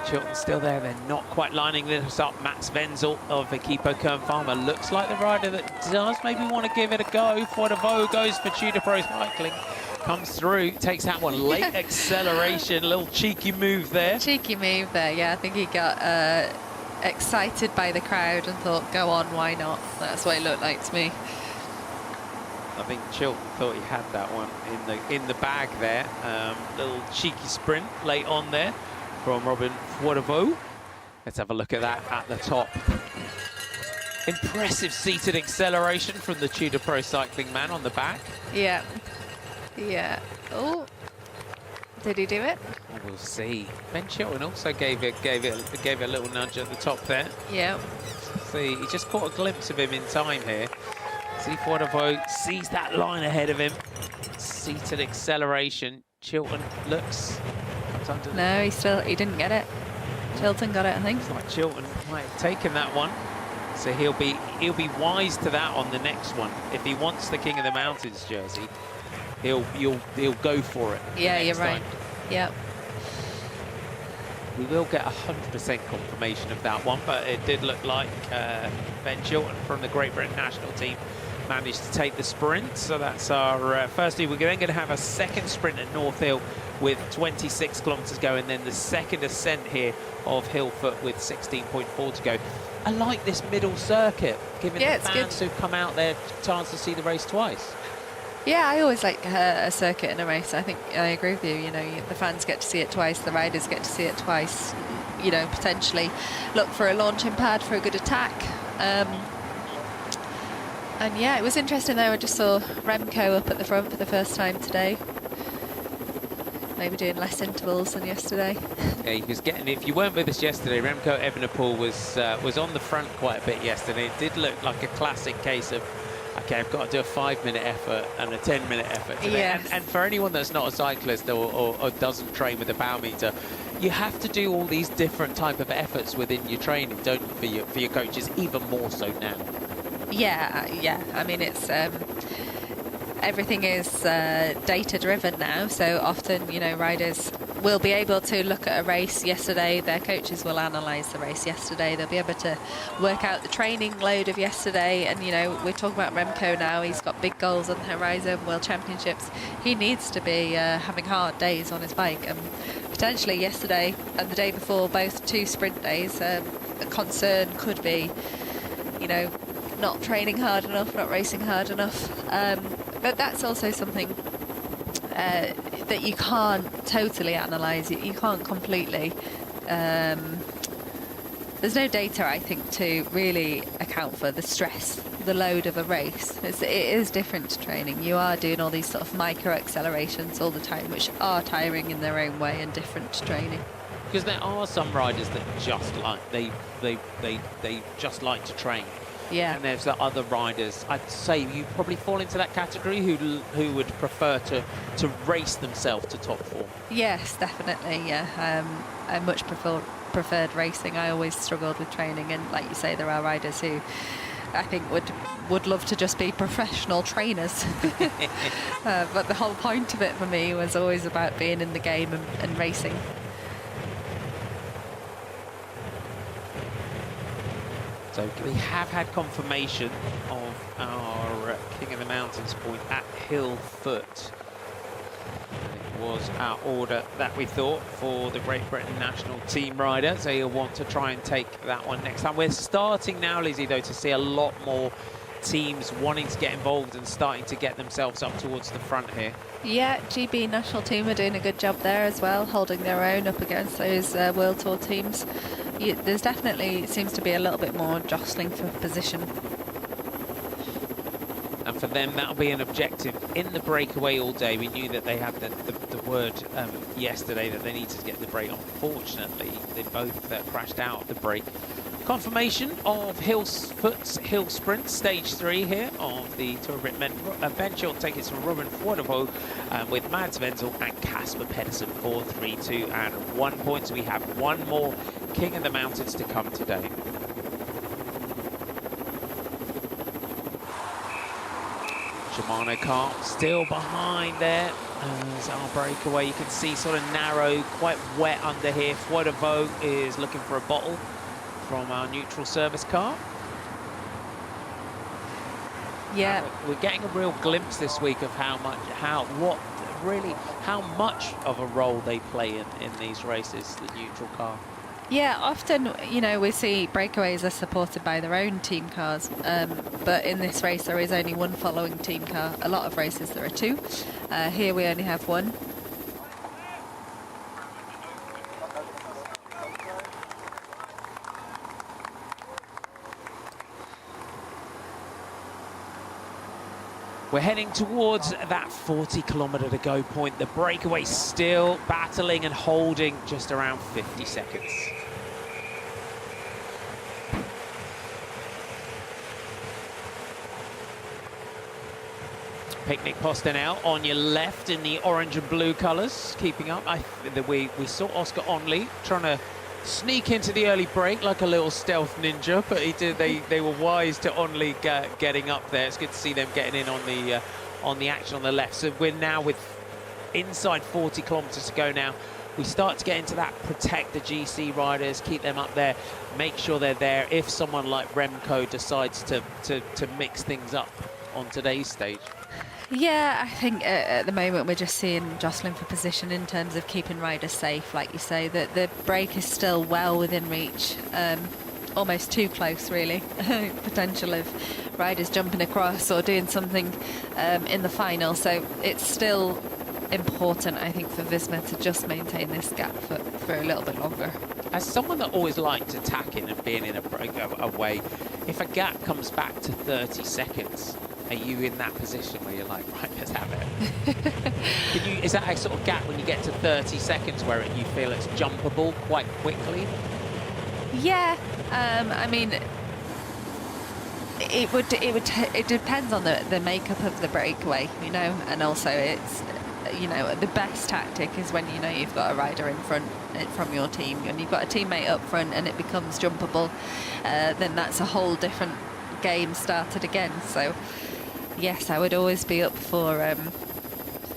Speaker 7: Chilton's still there. They're not quite lining this up. Mats Wenzel of Equipo Kern Farmer looks like the rider that does maybe want to give it a go. Foidevo goes for Tudor Pro Cycling. Comes through, takes that one. Late acceleration, a little cheeky move there.
Speaker 8: Cheeky move there, yeah. I think he got excited by the crowd and thought, go on, why not? That's what it looked like to me.
Speaker 7: I think Chilton thought he had that one in the bag there. Little cheeky sprint late on there from Robin Foidevo. Let's have a look at that at the top. Impressive seated acceleration from the Tudor Pro Cycling man on the back.
Speaker 8: Yeah. Yeah. Oh, did he do it?
Speaker 7: We'll see. Ben Chilton also gave it a little nudge at the top there.
Speaker 8: Yeah.
Speaker 7: See, he just caught a glimpse of him in time here. See, Foidevo sees that line ahead of him. Seated acceleration. Chilton looks.
Speaker 8: No, he didn't get it. Chilton got it, I think.
Speaker 7: It's like Chilton might have taken that one. So he'll be wise to that on the next one. If he wants the King of the Mountains jersey, he'll go for it.
Speaker 8: Yeah, you're right. Yep.
Speaker 7: We will get 100% confirmation of that one, but it did look like Ben Chilton from the Great Britain national team managed to take the sprint. So that's our firstly. We're then going to have a second sprint at North Hill with 26 kilometres to go, and then the second ascent here of Hillfoot with 16.4 to go. I like this middle circuit, giving the fans who've come out there a chance to see the race twice.
Speaker 8: Yeah, I always like a circuit in a race. I think I agree with you. You know, the fans get to see it twice, the riders get to see it twice. You know, potentially look for a launching pad for a good attack. And yeah, it was interesting though. I just saw Remco up at the front for the first time today. Maybe doing less intervals than yesterday.
Speaker 7: Yeah, he was getting. If you weren't with us yesterday, Remco Evenepoel was on the front quite a bit yesterday. It did look like a classic case of, okay, I've got to do a 5-minute effort and a 10-minute effort today.
Speaker 8: Yes.
Speaker 7: And for anyone that's not a cyclist or doesn't train with a power meter, you have to do all these different type of efforts within your training, don't you, for your coaches, even more so now.
Speaker 8: Yeah. I mean, it's everything is data driven now, so often, you know, riders will be able to look at a race yesterday. Their coaches will analyse the race yesterday. They'll be able to work out the training load of yesterday. And, you know, we're talking about Remco now. He's got big goals on the horizon, World Championships. He needs to be having hard days on his bike. And potentially yesterday and the day before, both 2 sprint days, a concern could be, you know, not training hard enough, not racing hard enough. But that's also something that you can't totally analyse. You can't completely. There's no data, I think, to really account for the stress, the load of a race. It is different to training. You are doing all these sort of micro accelerations all the time, which are tiring in their own way and different to training.
Speaker 7: Because there are some riders that just like they just like to train.
Speaker 8: Yeah.
Speaker 7: And there's the other riders. I'd say you probably fall into that category who would prefer to race themselves to top form.
Speaker 8: Yes, definitely. Yeah, I much preferred racing. I always struggled with training, and like you say, there are riders who I think would love to just be professional trainers. But the whole point of it for me was always about being in the game and racing.
Speaker 7: So we have had confirmation of our King of the Mountains point at Hillfoot. It was our order that we thought for the Great Britain national team rider, so you'll want to try and take that one next time. We're starting now, Lizzie, though, to see a lot more teams wanting to get involved and starting to get themselves up towards the front here.
Speaker 8: Yeah, GB national team are doing a good job there as well, holding their own up against those World Tour teams. There's definitely seems to be a little bit more jostling for position.
Speaker 7: And for them, that'll be an objective in the breakaway all day. We knew that they had the word yesterday that they needed to get the break. Unfortunately, they both crashed out of the break. Confirmation of Hillfoot's Hill Sprint, stage 3 here of the Tour of Britain men. Ben Chilton takes it from Ruben Fordavo with Mads Wenzel and Casper Pedersen, 4, 3, 2 and 1 points. We have one more King of the Mountains to come today. Shimano car still behind there as our breakaway. You can see sort of narrow, quite wet under here. Fordavo is looking for a bottle from our neutral service car.
Speaker 8: Yeah,
Speaker 7: we're getting a real glimpse this week of how much of a role they play in these races, the neutral car.
Speaker 8: Yeah, often, you know, we see breakaways are supported by their own team cars, but in this race there is only one following team car. A lot of races there are 2. Here we only have 1.
Speaker 7: We're heading towards that 40-kilometre to go point. The breakaway still battling and holding just around 50 seconds. Picnic Postenel on your left in the orange and blue colours, keeping up. We saw Oscar Onley trying to sneak into the early break like a little stealth ninja, but they were wise to Onley getting up there. It's good to see them getting in on the action on the left. So we're now with inside 40 kilometres to go now we start to get into that protect the GC riders, keep them up there, make sure they're there if someone like Remco decides to mix things up on today's stage?
Speaker 8: Yeah, I think at the moment we're just seeing jostling for position in terms of keeping riders safe. Like you say, that the break is still well within reach, almost too close really. Potential of riders jumping across or doing something in the final. So it's still important, I think, for Visma to just maintain this gap for a little bit longer.
Speaker 7: As someone that always liked attacking and being in a breakaway, if a gap comes back to 30 seconds, are you in that position where you're like, right, let's have it? Is that a sort of gap when you get to 30 seconds where you feel it's jumpable quite quickly?
Speaker 8: Yeah, I mean, it depends on the makeup of the breakaway, you know, and also it's, you know, the best tactic is when you know you've got a rider in front from your team and you've got a teammate up front and it becomes jumpable, then that's a whole different game started again. So yes, I would always be up for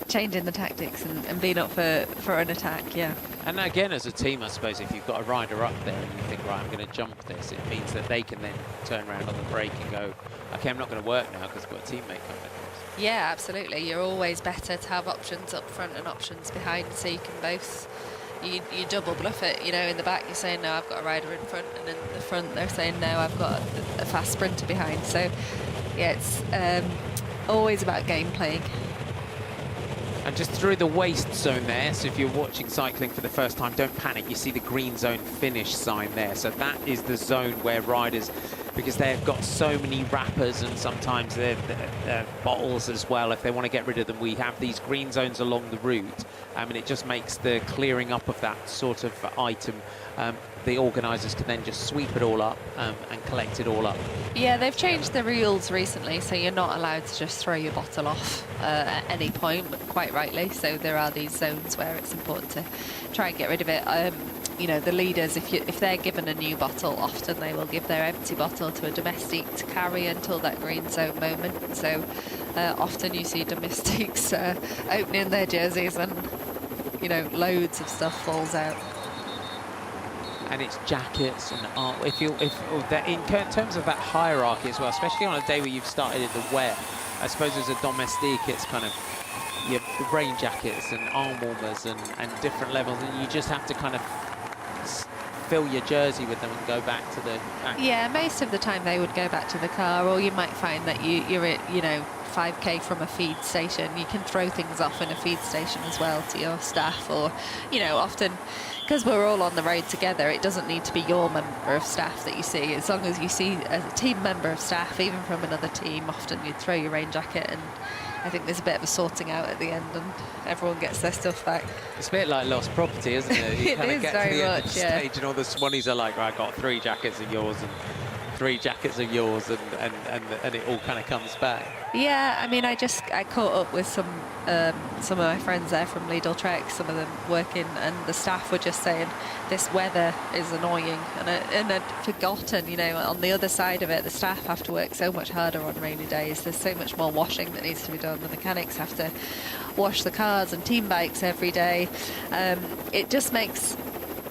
Speaker 8: changing the tactics and being up for an attack, yeah.
Speaker 7: And again, as a team, I suppose, if you've got a rider up there and you think, right, I'm going to jump this, it means that they can then turn around on the break and go, okay, I'm not going to work now because I've got a teammate coming across.
Speaker 8: Yeah, absolutely. You're always better to have options up front and options behind, so you can both, you double bluff it, you know, in the back you're saying, no, I've got a rider in front, and in the front they're saying, no, I've got a fast sprinter behind. So yeah, it's always about game playing.
Speaker 7: And just through the waste zone there, so if you're watching cycling for the first time, don't panic, you see the green zone finish sign there. So that is the zone where riders, because they've got so many wrappers and sometimes they're bottles as well, if they want to get rid of them, we have these green zones along the route, and it just makes the clearing up of that sort of item, the organisers can then just sweep it all up and collect it all up.
Speaker 8: Yeah, they've changed the rules recently, so you're not allowed to just throw your bottle off at any point, but quite rightly. So there are these zones where it's important to try and get rid of it. You know, the leaders, if they're given a new bottle, often they will give their empty bottle to a domestique to carry until that green zone moment. So often you see domestiques opening their jerseys and, you know, loads of stuff falls out.
Speaker 7: And it's jackets and art. In terms of that hierarchy as well, especially on a day where you've started in the wet, I suppose as a domestique, it's kind of the rain jackets and arm warmers and different levels, and you just have to kind of fill your jersey with them and go back to the back.
Speaker 8: Yeah, most of the time they would go back to the car, or you might find that you're at, you know, 5k from a feed station. You can throw things off in a feed station as well to your staff, or, you know, often because we're all on the road together, it doesn't need to be your member of staff that you see. As long as you see a team member of staff, even from another team, often you'd throw your rain jacket, and I think there's a bit of a sorting out at the end and everyone gets their stuff back.
Speaker 7: It's a bit like lost property, isn't it? You
Speaker 8: It
Speaker 7: kind of
Speaker 8: is
Speaker 7: get
Speaker 8: very
Speaker 7: to the end
Speaker 8: much,
Speaker 7: of the
Speaker 8: yeah.
Speaker 7: stage and all the Swannies are like, right, I got 3 jackets of yours and 3 jackets of yours, and it all kind of comes back.
Speaker 8: Yeah, I mean, I caught up with some of my friends there from Lidl Trek, some of them working, and the staff were just saying this weather is annoying, and I'd forgotten, you know, on the other side of it, the staff have to work so much harder on rainy days. There's so much more washing that needs to be done. The mechanics have to wash the cars and team bikes every day. It just makes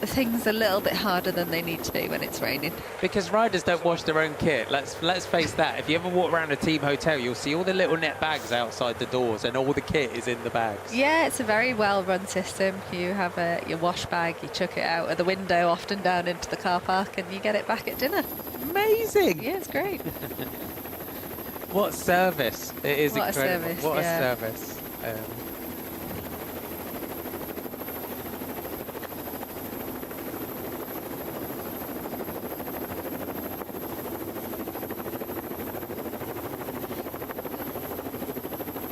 Speaker 8: things a little bit harder than they need to be when it's raining.
Speaker 7: Because riders don't wash their own kit. Let's face that. If you ever walk around a team hotel, you'll see all the little net bags outside the doors, and all the kit is in the bags.
Speaker 8: Yeah, it's a very well-run system. You have your wash bag, you chuck it out of the window, often down into the car park, and you get it back at dinner.
Speaker 7: Amazing.
Speaker 8: Yeah, it's great.
Speaker 7: What service. It is
Speaker 8: What
Speaker 7: incredible.
Speaker 8: a service,
Speaker 7: What
Speaker 8: yeah.
Speaker 7: a service.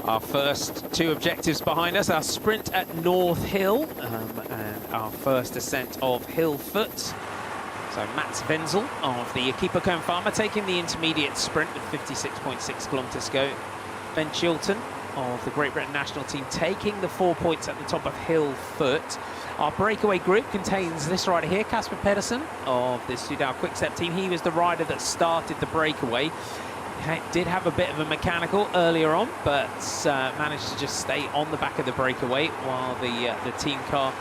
Speaker 7: Our first 2 objectives behind us, our sprint at North Hill and our first ascent of Hillfoot. So Mats Wenzel of the Equipo Farmer taking the intermediate sprint with 56.6 kilometres to go. Ben Chilton of the Great Britain national team taking the 4 points at the top of Hillfoot. Our breakaway group contains this rider here, Casper Pedersen of the Soudal Quick-Step team. He was the rider that started the breakaway. did have a bit of a mechanical earlier on, but managed to just stay on the back of the breakaway while the team car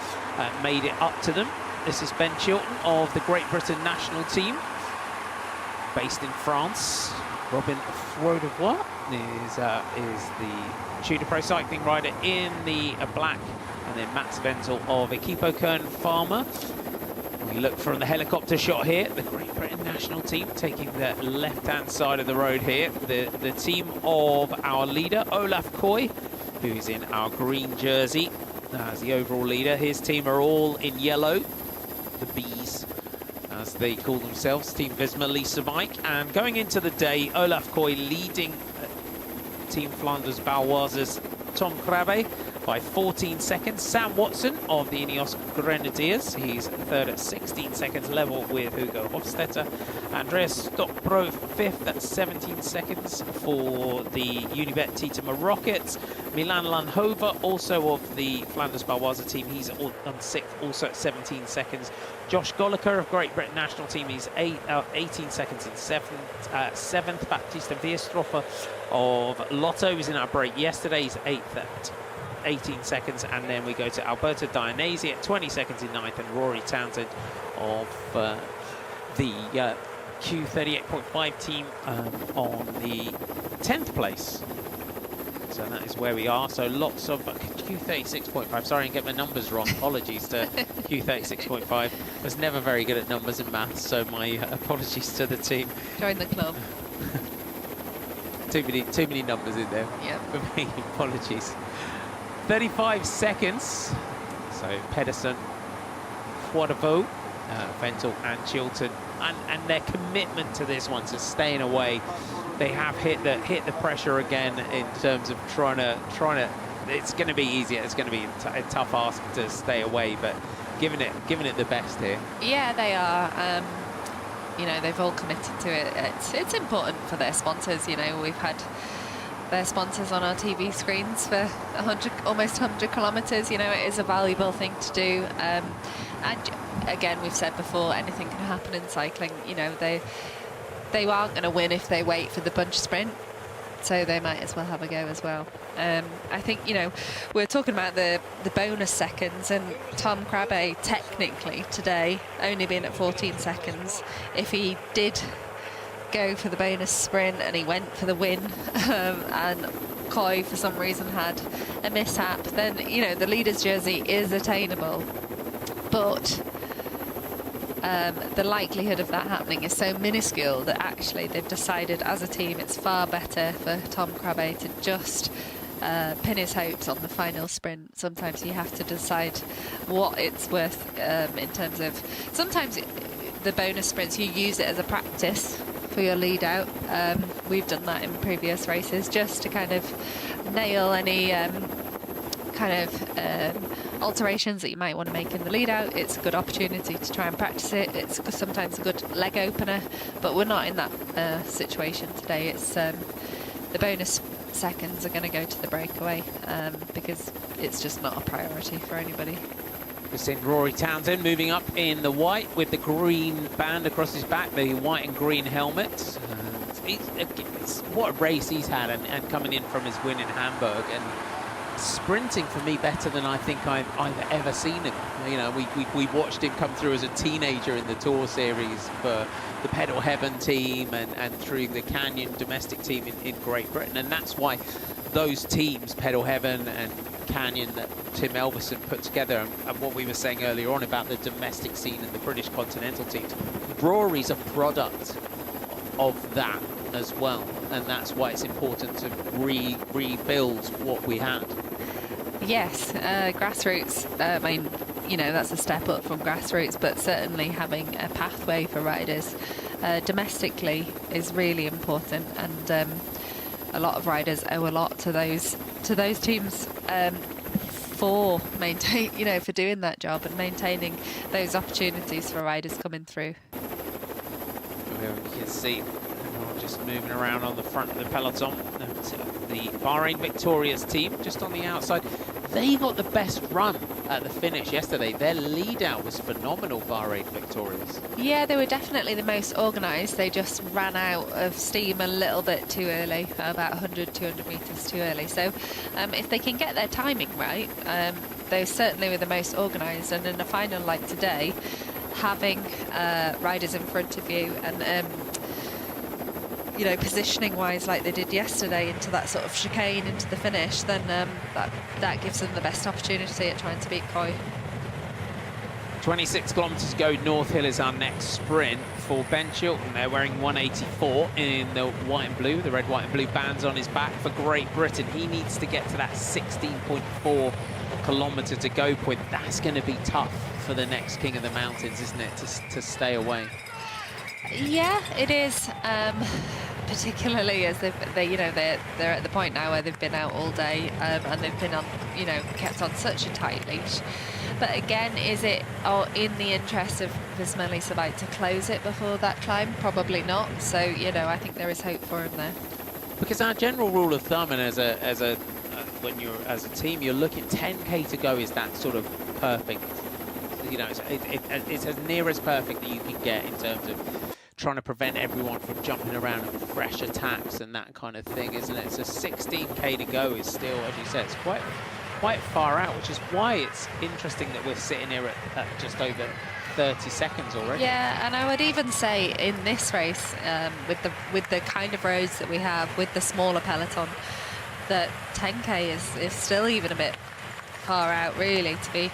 Speaker 7: made it up to them. This is Ben Chilton of the Great Britain national team, based in France. Robin Frodevois is the Tudor Pro cycling rider in the black, and then Mats Wenzel of Equipo Kern Pharma. We look from the helicopter shot here, the Great Britain national team taking the left-hand side of the road here. The team of our leader, Olaf Koy, who's in our green jersey as the overall leader. His team are all in yellow, the Bees, as they call themselves, Team Visma, Lisa Bike. And going into the day, Olaf Koy leading Team Flanders Baloise's Tom Krabbe by 14 seconds. Sam Watson of the Ineos Grenadiers, he's third at 16 seconds, level with Hugo Hofstetter. Andreas Stockbro fifth at 17 seconds for the Unibet Titema Rockets. Milan Lanhova, also of the Flanders Baloise team, he's on sixth, also at 17 seconds. Josh Goliker of Great Britain national team, he's 18 seconds in seventh. Baptista Vierstroffer of Lotto was in our break yesterday, he's eighth at 18 seconds. And then we go to Alberto Dianese at 20 seconds in ninth, and Rory Townsend of the Q38.5 team on the 10th place. So that is where we are. So lots of Q36.5. Sorry, I get my numbers wrong. Apologies to Q36.5. I was never very good at numbers and maths, so my apologies to the team.
Speaker 8: Join the club.
Speaker 7: Too many numbers in there.
Speaker 8: Yep.
Speaker 7: For me, apologies. 35 seconds. So Pedersen, Frodevois, Ventel and Chilton, and their commitment to this one, to staying away. They have hit the pressure again in terms of trying to. It's going to be easier. It's going to be a tough ask to stay away, but giving it the best here.
Speaker 8: Yeah, they are. You know, they've all committed to it. It's important for their sponsors. You know, we've had their sponsors on our TV screens for almost 100 kilometres. You know, it is a valuable thing to do. And again, we've said before, anything can happen in cycling. You know, they aren't going to win if they wait for the bunch sprint, so they might as well have a go as well. I think, you know, we're talking about the bonus seconds, and Tom Krabbe technically today only been at 14 seconds. If he did go for the bonus sprint and he went for the win, and Koy for some reason had a mishap, then, you know, the leader's jersey is attainable, but the likelihood of that happening is so minuscule that actually they've decided as a team it's far better for Tom Krabbe to just pin his hopes on the final sprint. Sometimes you have to decide what it's worth in terms of, sometimes the bonus sprints, you use it as a practice for your lead out. We've done that in previous races just to kind of nail any alterations that you might want to make in the lead out. It's a good opportunity to try and practice it. It's sometimes a good leg opener, but we're not in that situation today. It's the bonus seconds are going to go to the breakaway because it's just not a priority for anybody.
Speaker 7: We've seen Rory Townsend moving up in the white with the green band across his back, the white and green helmet. What a race he's had, and coming in from his win in Hamburg, and sprinting for me better than I think I've ever seen him. You know, we watched him come through as a teenager in the Tour Series for the Pedal Heaven team and through the Canyon domestic team in Great Britain, and that's why those teams, Pedal Heaven and Canyon, that Tim Elverson put together, and what we were saying earlier on about the domestic scene and the British continental teams, Rory's a product of that as well, and that's why it's important to rebuild what we had.
Speaker 8: Yes, grassroots, I mean, you know, that's a step up from grassroots, but certainly having a pathway for riders domestically is really important, and a lot of riders owe a lot to those teams for for doing that job and maintaining those opportunities for riders coming through.
Speaker 7: You can see just moving around on the front of the peloton. The Bahrain Victoria's team just on the outside. they got the best run at the finish yesterday. Their lead out was phenomenal, Bahrain victorious.
Speaker 8: Yeah, they were definitely the most organised. They just ran out of steam a little bit too early, about 100, 200 metres too early. So if they can get their timing right, they certainly were the most organised. And in a final like today, having riders in front of you and you know, positioning wise like they did yesterday into that sort of chicane into the finish, then that gives them the best opportunity at trying to beat Coy.
Speaker 7: 26 kilometres to go. North Hill is our next sprint for Ben Chilton. They're wearing 184 in the white and blue, the red, white and blue bands on his back for Great Britain. He needs to get to that 16.4 kilometre to go point. That's going to be tough for the next King of the Mountains, isn't it, to stay away?
Speaker 8: Yeah, it is. Particularly as they're at the point now where they've been out all day and they've been on, you know, kept on such a tight leash. But again, is it in the interest of Vismeli Savite to close it before that climb? Probably not. So, you know, I think there is hope for him there. Because
Speaker 7: our general rule of thumb, and as a as a team, you're looking 10k to go is that sort of perfect. You know, it's as near as perfect that you can get in terms of trying to prevent everyone from jumping around and fresh attacks and that kind of thing, isn't it? So 16k to go is still, as you said, it's quite far out, which is why it's interesting that we're sitting here at just over 30 seconds already. Yeah, and I would even say in this race, with the kind of roads that we have, with the smaller peloton, that 10k is still even a bit far out, really, to be.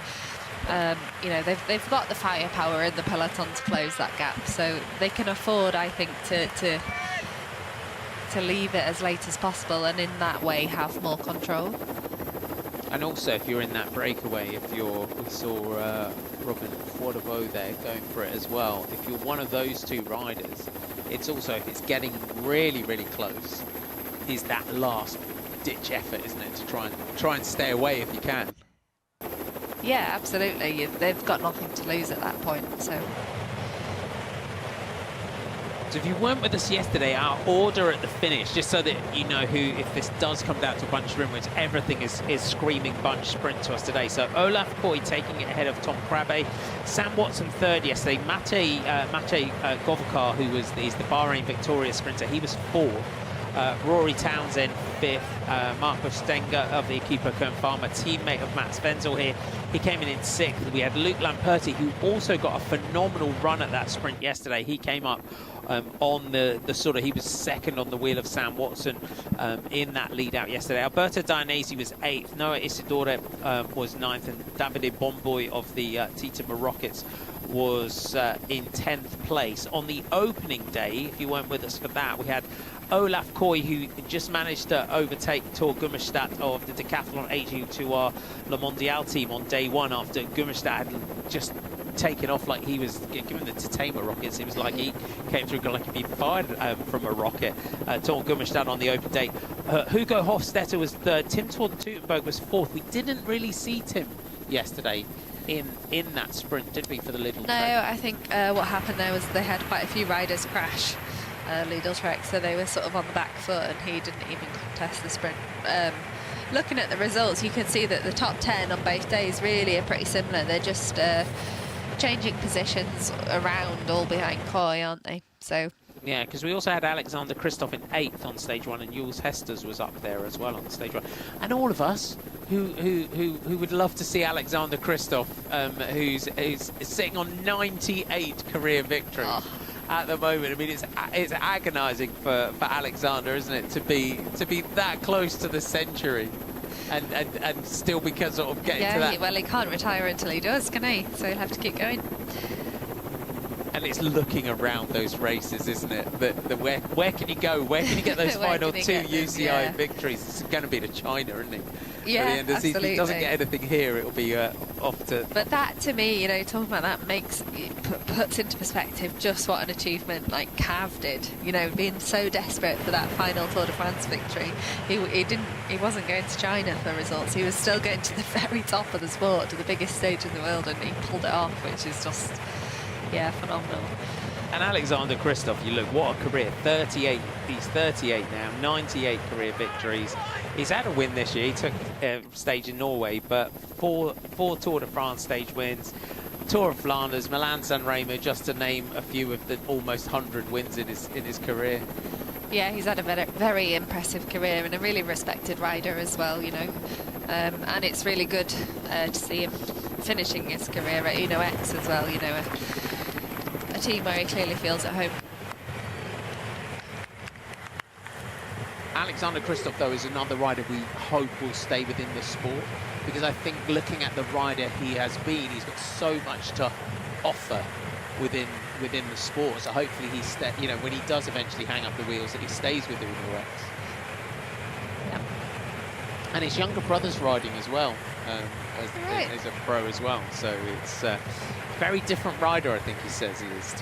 Speaker 7: You know, they've got the firepower in the peloton to close that gap, so they can afford, I think, to leave it as late as possible, and in that way have more control. And also, if you're in that breakaway, we saw Robin Fordavo there going for it as well. If you're one of those two riders, it's also, if it's getting really, really close, is that last ditch effort, isn't it, to try and stay away if you can. Yeah, absolutely. They've got nothing to lose at that point. So if you weren't with us yesterday, our order at the finish, just so that you know who, if this does come down to a bunch sprint, which everything is screaming bunch sprint to us today. So Olaf Koy taking it ahead of Tom Krabbe, Sam Watson third yesterday, Matej Govakar, who is the Bahrain Victoria sprinter, he was fourth. Rory Townsend fifth, Marcus Stenger of the Equipo Confirma, teammate of Matt Spenzel here, he came in sixth. We had Luke Lamperti, who also got a phenomenal run at that sprint yesterday. He came up on the sort of, he was second on the wheel of Sam Watson in that lead out yesterday. Alberto Dainese was eighth, Noah Isidore was ninth, and Davide Bomboy of the Tita Rockets was in 10th place. On the opening day, if you weren't with us for that, we had Olaf Koy, who just managed to overtake Tor Gummerstadt of the Decathlon HU2R Le Mondial team on day one, after Gummerstadt had just taken off like he was given the Tatema rockets. It was like he came through like he'd been fired from a rocket. Tor Gummerstadt on the open day. Hugo Hofstetter was third. Tim Torden-Tutenberg was fourth. We didn't really see Tim yesterday in that sprint, did we, for the Lidl Trek? I think what happened there was they had quite a few riders crash Lidl Trek, so they were sort of on the back foot, and he didn't even contest the sprint. Looking at the results, you can see that the top 10 on both days really are pretty similar. They're just changing positions around, all behind Coy, aren't they? So yeah, because we also had Alexander Kristoff in 8th on stage 1, and Jules Hesters was up there as well on stage 1. And all of us who would love to see Alexander Kristoff, who's sitting on 98 career victories. Oh. At the moment, I mean, it's agonising for Alexander, isn't it, to be that close to the century, and still be sort of getting to that. Well, he can't retire until he does, can he? So he'll have to keep going. And it's looking around those races, isn't it? Where can you go? Where can you get those final two UCI victories? It's going to be to China, isn't it? Yeah, absolutely. If he doesn't get anything here, it'll be off to... But that, to me, you know, talking about that puts into perspective just what an achievement like Cav did. You know, being so desperate for that final Tour de France victory. He wasn't going to China for results. He was still going to the very top of the sport, to the biggest stage in the world, and he pulled it off, which is just, yeah, phenomenal. And Alexander Kristoff, you look, what a career. 38, he's 38 now, 98 career victories. He's had a win this year. He took stage in Norway, but four Tour de France stage wins, Tour of Flanders, Milan-San Remo, just to name a few of the almost 100 wins in his career.
Speaker 8: Yeah, he's had a very, very impressive career and a really respected rider as well, you know. And it's really good to see him finishing his career at Uno X as well, you know, a team where he clearly feels at home.
Speaker 7: Alexander Kristoff, though, is another rider we hope will stay within the sport, because I think looking at the rider he has been, he's got so much to offer within the sport. So hopefully you know, when he does eventually hang up the wheels, that he stays with the Uno X. Yeah. And his younger brother's riding as well, as a pro as well. So it's a very different rider, I think he says he is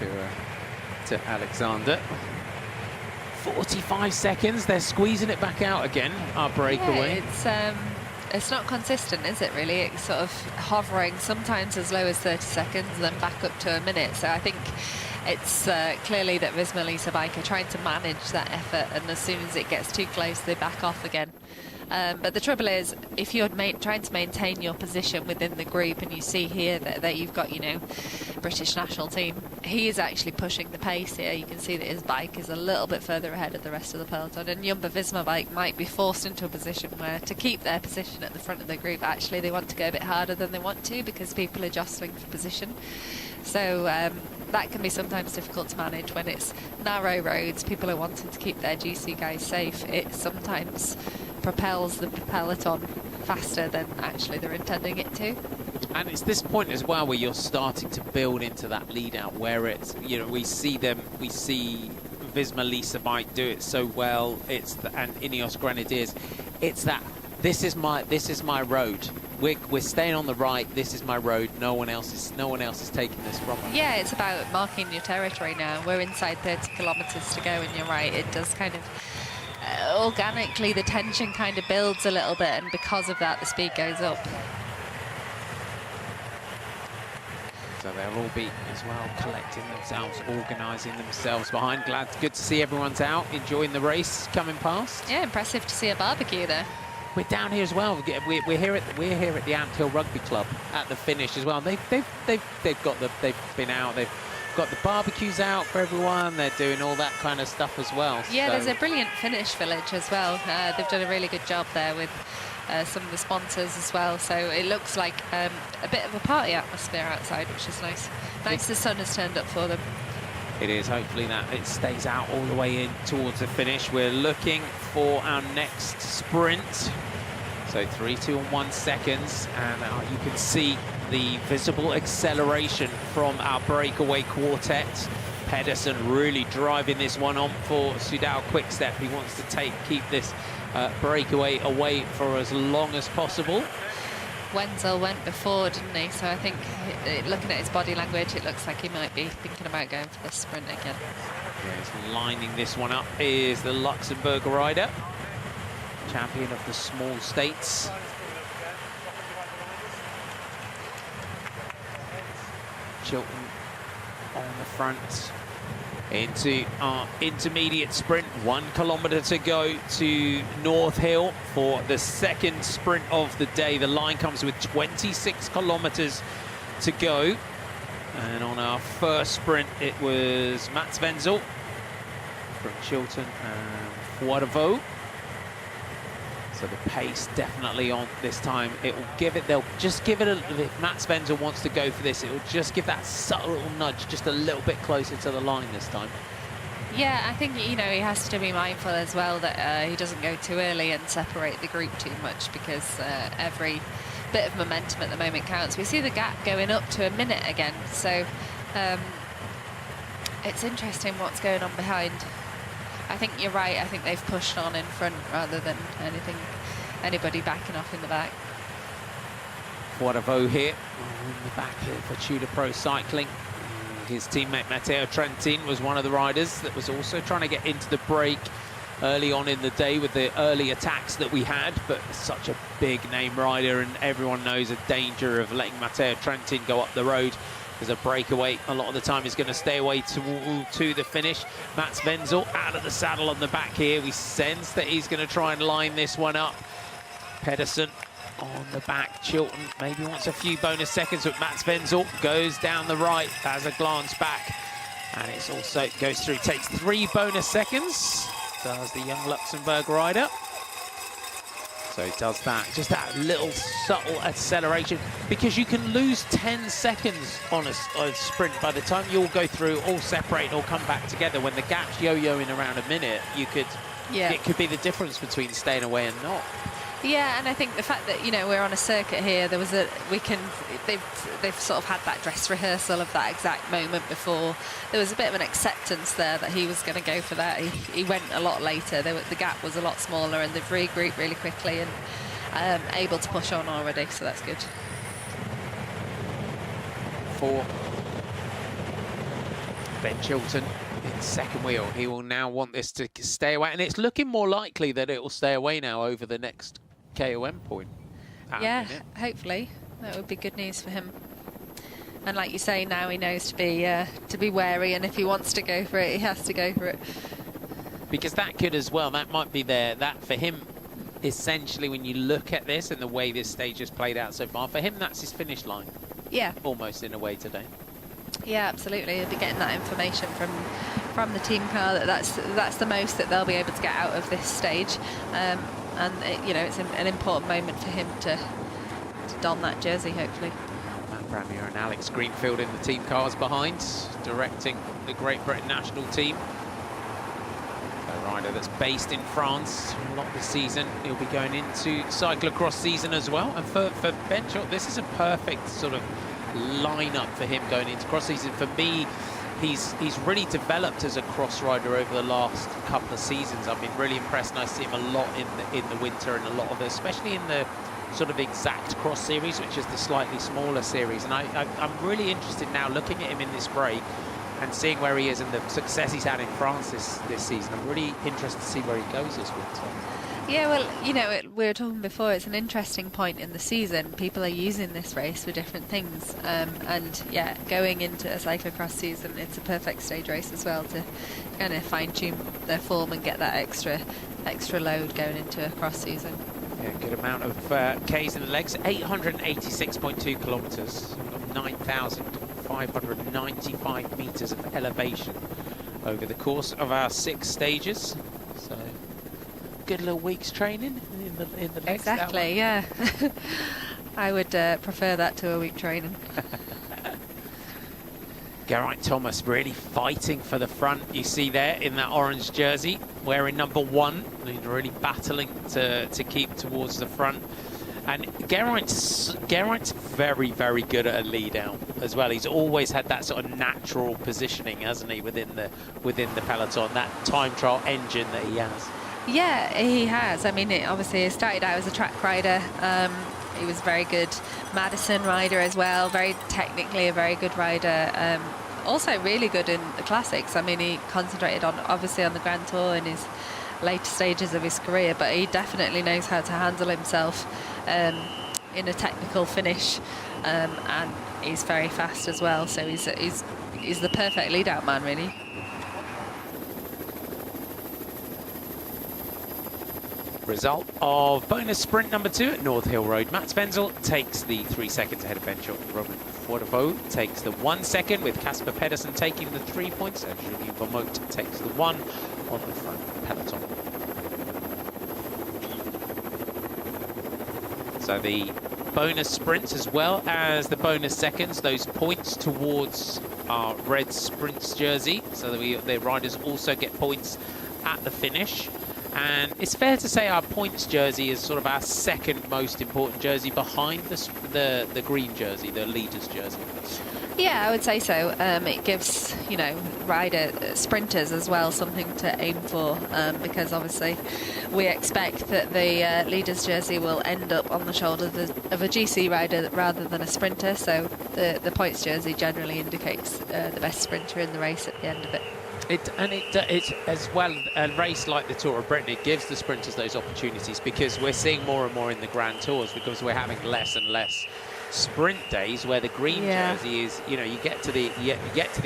Speaker 7: to Alexander. 45 seconds, they're squeezing it back out again, our breakaway.
Speaker 8: Yeah, it's not consistent, is it, really? It's sort of hovering, sometimes as low as 30 seconds, and then back up to a minute. So I think it's clearly that Visma Lease Bike are trying to manage that effort, and as soon as it gets too close, they back off again. But the trouble is, if you're trying to maintain your position within the group, and you see here that you've got, you know, British national team, he is actually pushing the pace here. You can see that his bike is a little bit further ahead of the rest of the peloton, and Jumbo-Visma bike might be forced into a position where, to keep their position at the front of the group, actually they want to go a bit harder than they want to, because people are jostling for position. So that can be sometimes difficult to manage when it's narrow roads, people are wanting to keep their GC guys safe. It sometimes propels the peloton faster than actually they're intending it to.
Speaker 7: And it's this point as well where you're starting to build into that lead out, where it's, you know, we see Visma Lease Bike do it so well. And Ineos Grenadiers, it's that this is my road. We're staying on the right. This is my road. No one else is taking this from us.
Speaker 8: Yeah, it's about marking your territory now. We're inside 30 kilometers to go, and you're right, it does kind of organically, the tension kind of builds a little bit, and because of that the speed goes up.
Speaker 7: So they're all beaten as well, collecting themselves, organising themselves behind. Good to see everyone's out, enjoying the race coming past. Yeah,
Speaker 8: impressive to see a barbecue there.
Speaker 7: We're down here as well. We're here at the Ampthill Rugby Club at the finish as well. They've been out. They've got the barbecues out for everyone. They're doing all that kind of stuff as well.
Speaker 8: Yeah,
Speaker 7: so
Speaker 8: there's a brilliant finish village as well. They've done a really good job there with some of the sponsors as well. So it looks like a bit of a party atmosphere outside, which is nice. Nice the sun has turned up for them.
Speaker 7: It is. Hopefully that it stays out all the way in towards the finish. We're looking for our next sprint. So 3, 2 and 1 seconds, and you can see the visible acceleration from our breakaway quartet. Pedersen really driving this one on for Soudal Quickstep. He wants to keep this breakaway away for as long as possible.
Speaker 8: Wenzel went before, didn't he? So I think, looking at his body language, it looks like he might be thinking about going for this sprint again.
Speaker 7: Yes, lining this one up is the Luxembourg rider, champion of the small states. Chilton on the front into our intermediate sprint. 1 kilometre to go to North Hill for the second sprint of the day. The line comes with 26 kilometres to go. And on our first sprint, it was Mats Wenzel from Chilton and Poitvaux. So the pace definitely on this time. It will give it, they'll just give it a, if Mats Wenzel wants to go for this, it will just give that subtle little nudge just a little bit closer to the line this time.
Speaker 8: Yeah, I think, you know, he has to be mindful as well that he doesn't go too early and separate the group too much, because every bit of momentum at the moment counts. We see the gap going up to a minute again, so it's interesting what's going on behind. I think you're right. I think they've pushed on in front rather than anybody backing off in the back.
Speaker 7: Poitvaux here in the back here for Tudor Pro Cycling. His teammate Matteo Trentin was one of the riders that was also trying to get into the break early on in the day with the early attacks that we had, but such a big name rider, and everyone knows the danger of letting Matteo Trentin go up the road There's a breakaway a lot of the time. He's going to stay away to the finish. Mats Wenzel out of the saddle on the back here. We sense that he's going to try and line this one up. Pedersen on the back. Chilton maybe wants a few bonus seconds, but Mats Wenzel goes down the right, has a glance back. And it's also goes through, takes 3 bonus seconds. Does the young Luxembourg rider. So he does that, just that little subtle acceleration, because you can lose 10 seconds on a sprint. By the time you all go through, all separate, all come back together, when the gap's yo-yoing around a minute, you could, it could be the difference between staying away and not.
Speaker 8: Yeah, and I think the fact that, you know, we're on a circuit here, there was they've sort of had that dress rehearsal of that exact moment before. There was a bit of an acceptance there that he was going to go for that. He went a lot later. The gap was a lot smaller, and they've regrouped really quickly and able to push on already, so that's good.
Speaker 7: 4. Ben Chilton in second wheel. He will now want this to stay away, and it's looking more likely that it will stay away now over the next KOM point.
Speaker 8: Yeah, hopefully. That would be good news for him. And like you say, now he knows to be wary, and if he wants to go for it, he has to go for it.
Speaker 7: Because that could as well, that might be there, that for him, essentially, when you look at this and the way this stage has played out so far, for him, that's his finish line.
Speaker 8: Yeah.
Speaker 7: Almost in a way today. Yeah,
Speaker 8: absolutely. He'll be getting that information from the team car that's the most that they'll be able to get out of this stage, and you know, it's an important moment for him to don that jersey, hopefully.
Speaker 7: Matt Bramier and Alex Greenfield in the team cars behind, directing the Great Britain national team. A rider that's based in France a lot of the season. He'll be going into cyclocross season as well. And for Ben Chilton, this is a perfect sort of lineup for him going into cross season. For me, he's really developed as a cross rider over the last couple of seasons. I've been really impressed, and I see him a lot in the winter, and a lot of it, especially in the sort of exact cross series, which is the slightly smaller series. And I'm really interested now looking at him in this break and seeing where he is and the success he's had in France this season. I'm really interested to see where he goes this winter.
Speaker 8: Yeah, well, you know, we were talking before, it's an interesting point in the season. People are using this race for different things. And yeah, going into a cyclocross season, it's a perfect stage race as well to kind of fine-tune their form and get that extra load going into a cross season.
Speaker 7: Yeah, good amount of Ks in the legs. 886.2 kilometres, 9,595 metres of elevation over the course of our 6 stages. So good little week's training in the legs.
Speaker 8: Exactly, yeah. I would prefer that to a week training.
Speaker 7: Geraint Thomas really fighting for the front. You see there in that orange jersey, wearing number 1. He's really battling to keep towards the front. And Geraint's very, very good at a lead out as well. He's always had that sort of natural positioning, hasn't he, within the peloton, that time trial engine that he has.
Speaker 8: Yeah, he has. I mean, obviously he started out as a track rider. He was a very good Madison rider as well, very technically a very good rider. Also really good in the classics. I mean, he concentrated obviously on the Grand Tour in his later stages of his career, but he definitely knows how to handle himself in a technical finish, and he's very fast as well. So he's the perfect lead-out man, really.
Speaker 7: Result of bonus sprint number 2 at North Hill Road. Mats Wenzel takes the 3 seconds ahead of Ben Chilton. Robin Fordeveau takes the 1 second, with Casper Pedersen taking the 3 points, and Julien Vermote takes the 1 on the front peloton. So the bonus sprints as well as the bonus seconds, those points towards our red sprints jersey, so that the riders also get points at the finish. And it's fair to say our points jersey is sort of our second most important jersey behind the green jersey, the leaders jersey.
Speaker 8: Yeah, I would say so. It gives, you know, sprinters as well something to aim for, because obviously we expect that the leaders jersey will end up on the shoulders of a GC rider rather than a sprinter. So the points jersey generally indicates the best sprinter in the race at the end of it.
Speaker 7: It's as well, a race like the Tour of Britain, it gives the sprinters those opportunities, because we're seeing more and more in the Grand Tours, because we're having less and less sprint days where the green jersey is, you know, you get to the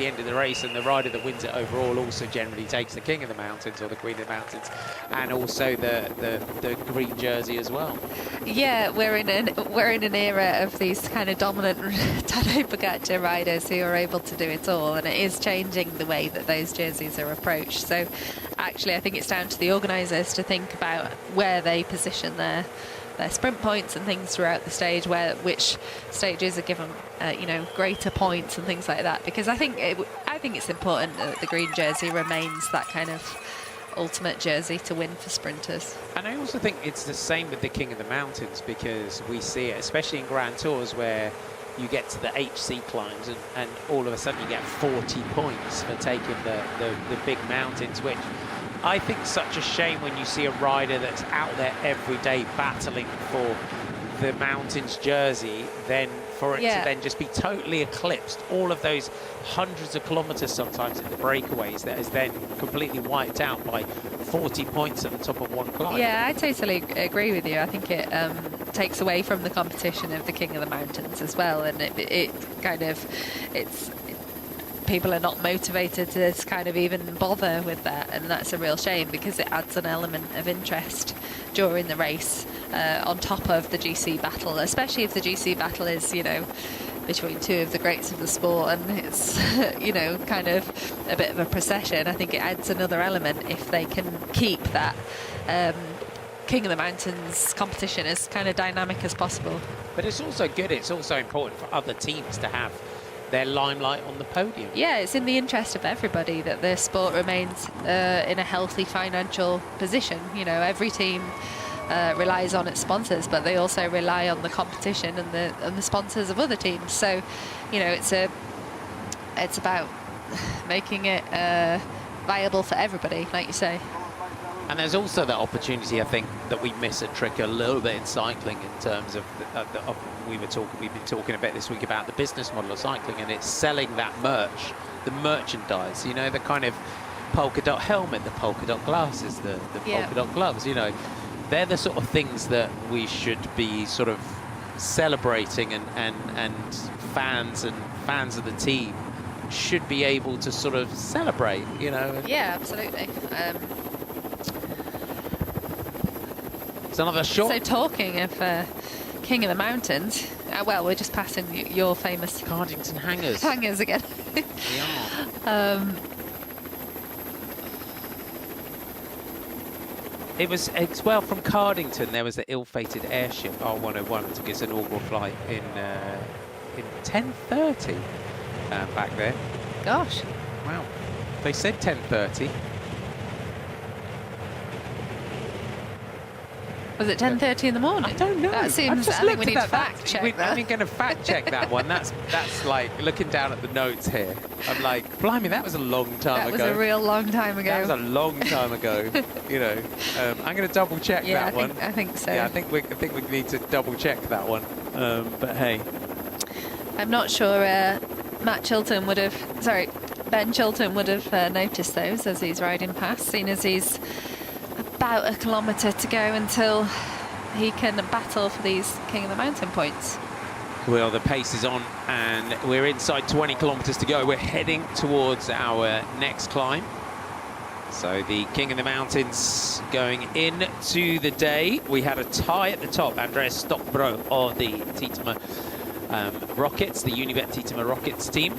Speaker 7: end of the race and the rider that wins it overall also generally takes the King of the Mountains or the Queen of the Mountains, and also the green jersey as well.
Speaker 8: Yeah, we're in an era of these kind of dominant Tadej Pogacar riders who are able to do it all, and it is changing the way that those jerseys are approached. So actually I think it's down to the organisers to think about where they position their sprint points and things throughout the stage, which stages are given you know, greater points and things like that, because I think it's important that the green jersey remains that kind of ultimate jersey to win for sprinters.
Speaker 7: And I also think it's the same with the King of the Mountains, because we see it especially in Grand Tours where you get to the HC climbs and all of a sudden you get 40 points for taking the big mountains, which I think is such a shame when you see a rider that's out there every day battling for the mountains jersey, then for it to then just be totally eclipsed, all of those hundreds of kilometers sometimes in the breakaways, that is then completely wiped out by 40 points at the top of one climb.
Speaker 8: Yeah, I totally agree with you. I think it takes away from the competition of the King of the Mountains as well, and it kind of, people are not motivated to kind of even bother with that, and that's a real shame because it adds an element of interest during the race on top of the GC battle, especially if the GC battle is, you know, between two of the greats of the sport and it's, you know, kind of a bit of a procession. I think it adds another element if they can keep that King of the Mountains competition as kind of dynamic as possible.
Speaker 7: But it's also good, it's also important for other teams to have their limelight on the podium.
Speaker 8: Yeah, it's in the interest of everybody that the sport remains in a healthy financial position. You know, every team relies on its sponsors, but they also rely on the competition and the sponsors of other teams. So, you know, it's about making it viable for everybody, like you say.
Speaker 7: And there's also that opportunity, I think, that we miss a trick a little bit in cycling in terms of, we've been talking a bit this week about the business model of cycling, and it's selling that merch, the merchandise, you know, the kind of polka dot helmet, the polka dot glasses, the polka dot gloves, you know. They're the sort of things that we should be sort of celebrating, and fans of the team should be able to sort of celebrate, you know.
Speaker 8: Yeah, absolutely.
Speaker 7: It's another shot.
Speaker 8: So talking of King of the Mountains, well, we're just passing your famous
Speaker 7: Cardington hangers.
Speaker 8: Hangers again.
Speaker 7: Yeah. It's well, from Cardington there was the ill-fated airship R101 took its inaugural flight in 10:30 back there.
Speaker 8: Gosh.
Speaker 7: Wow. They said 10:30.
Speaker 8: Was it 10:30 in the morning?
Speaker 7: I don't know.
Speaker 8: That seems. I think we need to fact check that.
Speaker 7: I'm going to fact check that one. That's like looking down at the notes here. I'm like, blimey, that was a long time ago.
Speaker 8: That was a real long time ago.
Speaker 7: That was a long time ago. You know, I'm going to double check that one.
Speaker 8: I think so.
Speaker 7: Yeah, I think we need to double check that one. But hey,
Speaker 8: I'm not sure. Ben Chilton would have noticed those as he's riding past, seeing as he's about a kilometre to go until he can battle for these King of the Mountain points.
Speaker 7: Well, the pace is on and we're inside 20 kilometres to go. We're heading towards our next climb. So the King of the Mountains going into the day. We had a tie at the top. Andreas Stockbro of the Titema Rockets, the Unibet Titema Rockets team.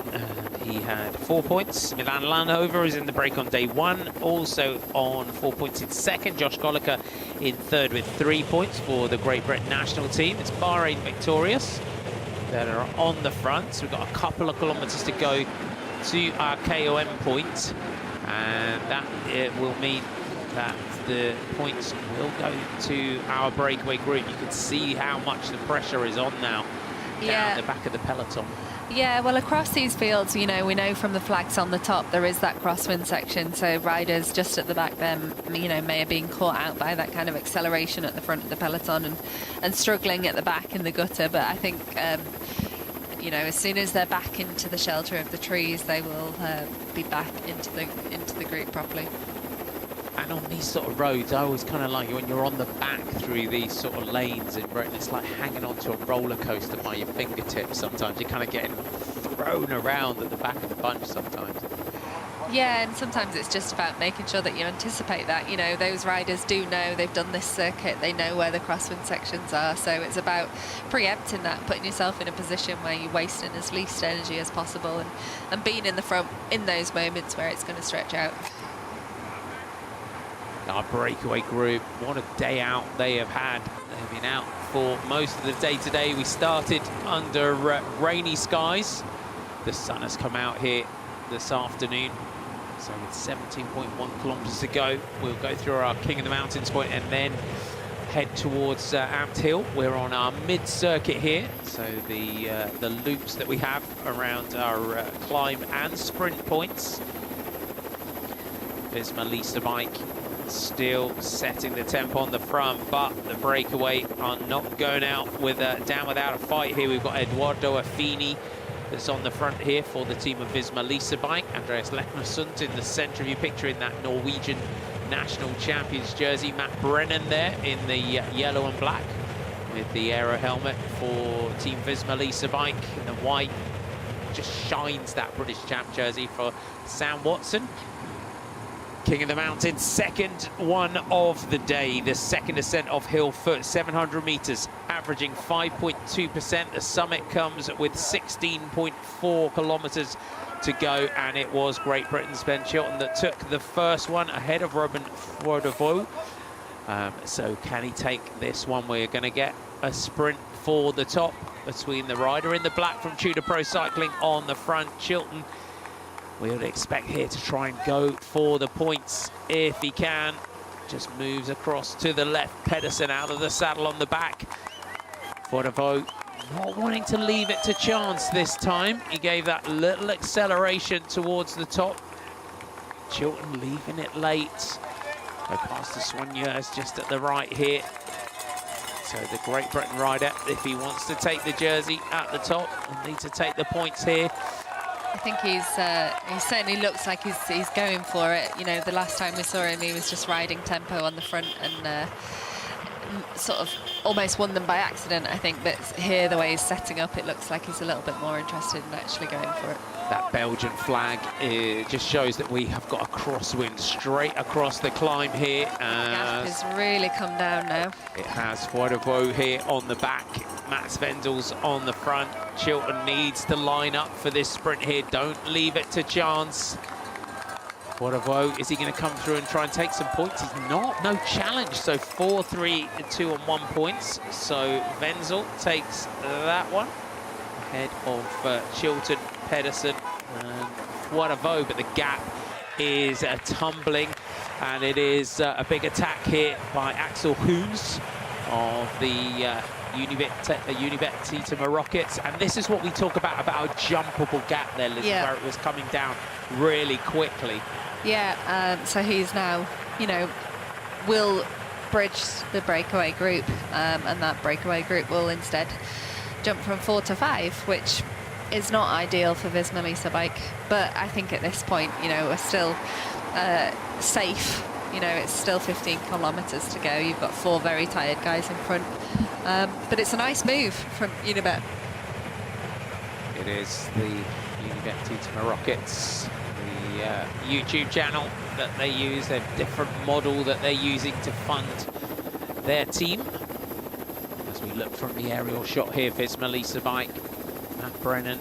Speaker 7: He had 4 points. Milan Landover is in the break on day one, also on 4 points in second. Josh Goliker in third with 3 points for the Great Britain national team. It's Bahrain Victorious that are on the front. So we've got a couple of kilometres to go to our KOM point, and that will mean that the points will go to our breakaway group. You can see how much the pressure is on now down the back of the peloton.
Speaker 8: Yeah, well, across these fields, you know, we know from the flags on the top there is that crosswind section, so riders just at the back there, you know, may have been caught out by that kind of acceleration at the front of the peloton and struggling at the back in the gutter. But I think, you know, as soon as they're back into the shelter of the trees, they will be back into the group properly.
Speaker 7: And on these sort of roads, I always kind of like it when you're on the back through these sort of lanes in Britain. It's like hanging onto a roller coaster by your fingertips sometimes. You're kind of getting thrown around at the back of the bunch sometimes.
Speaker 8: Yeah, and sometimes it's just about making sure that you anticipate that. You know, those riders do know they've done this circuit, they know where the crosswind sections are, so it's about preempting that, putting yourself in a position where you're wasting as least energy as possible and being in the front in those moments where it's going to stretch out.
Speaker 7: Our breakaway group, what a day out they have had. They've been out for most of the day today. We started under rainy skies. The sun has come out here this afternoon. So with 17.1 kilometers to go, we'll go through our King of the Mountains point and then head towards Ampthill. We're on our mid-circuit here, so the loops that we have around our climb and sprint points. Visma Lisa bike still setting the tempo on the front, but the breakaway are not going out with down without a fight here. We've got Eduardo Affini that's on the front here for the team of Visma Lisa bike. Andreas Leknersund in the centre of your picture in that Norwegian national champions jersey. Matt Brennan there in the yellow and black with the aero helmet for team Visma Lisa bike. In the white just shines that British champ jersey for Sam Watson. King of the Mountains, second one of the day, the second ascent of Hill Foot, 700 meters, averaging 5.2%. The summit comes with 16.4 kilometers to go, and it was Great Britain's Ben Chilton that took the first one ahead of Robin Fordevaux. So can he take this one? We're going to get a sprint for the top between the rider in the black from Tudor Pro Cycling on the front, Chilton. We would expect here to try and go for the points if he can. Just moves across to the left. Pedersen out of the saddle on the back. Fordevaux not wanting to leave it to chance this time. He gave that little acceleration towards the top. Chilton leaving it late. Go past the Soigneurs just at the right here. So the Great Britain rider, if he wants to take the jersey at the top, will need to take the points here.
Speaker 8: I think he certainly looks like he's going for it. You know, the last time we saw him, he was just riding tempo on the front and sort of almost won them by accident, I think. But here, the way he's setting up, it looks like he's a little bit more interested in actually going for it.
Speaker 7: That Belgian flag just shows that we have got a crosswind straight across the climb here.
Speaker 8: The gap has really come down now.
Speaker 7: It has. Fordevaux here on the back. Matt Svendel's on the front. Chilton needs to line up for this sprint here. Don't leave it to chance. Fordevaux, is he going to come through and try and take some points? He's not. No challenge. So 4, 3, 2 and 1 points. So Wenzel takes that one. Ahead of Chilton, Pedersen and Fordevaux, but the gap is tumbling, and it is a big attack here by Axel Hoons of the Unibet Titema Rockets. And this is what we talk about a jumpable gap there, Liz, where it was coming down really quickly.
Speaker 8: Yeah, so he's now, you know, will bridge the breakaway group, and that breakaway group will instead jump from 4 to 5, which is not ideal for Visma Lisa bike. But I think at this point, you know, we're still safe. You know, it's still 15 kilometers to go. You've got 4 very tired guys in front. But it's a nice move from Unibet.
Speaker 7: It is the Unibet Titema Rockets, the YouTube channel that they use, their different model that they're using to fund their team. As we look from the aerial shot here, Visma Lisa bike, Matt Brennan,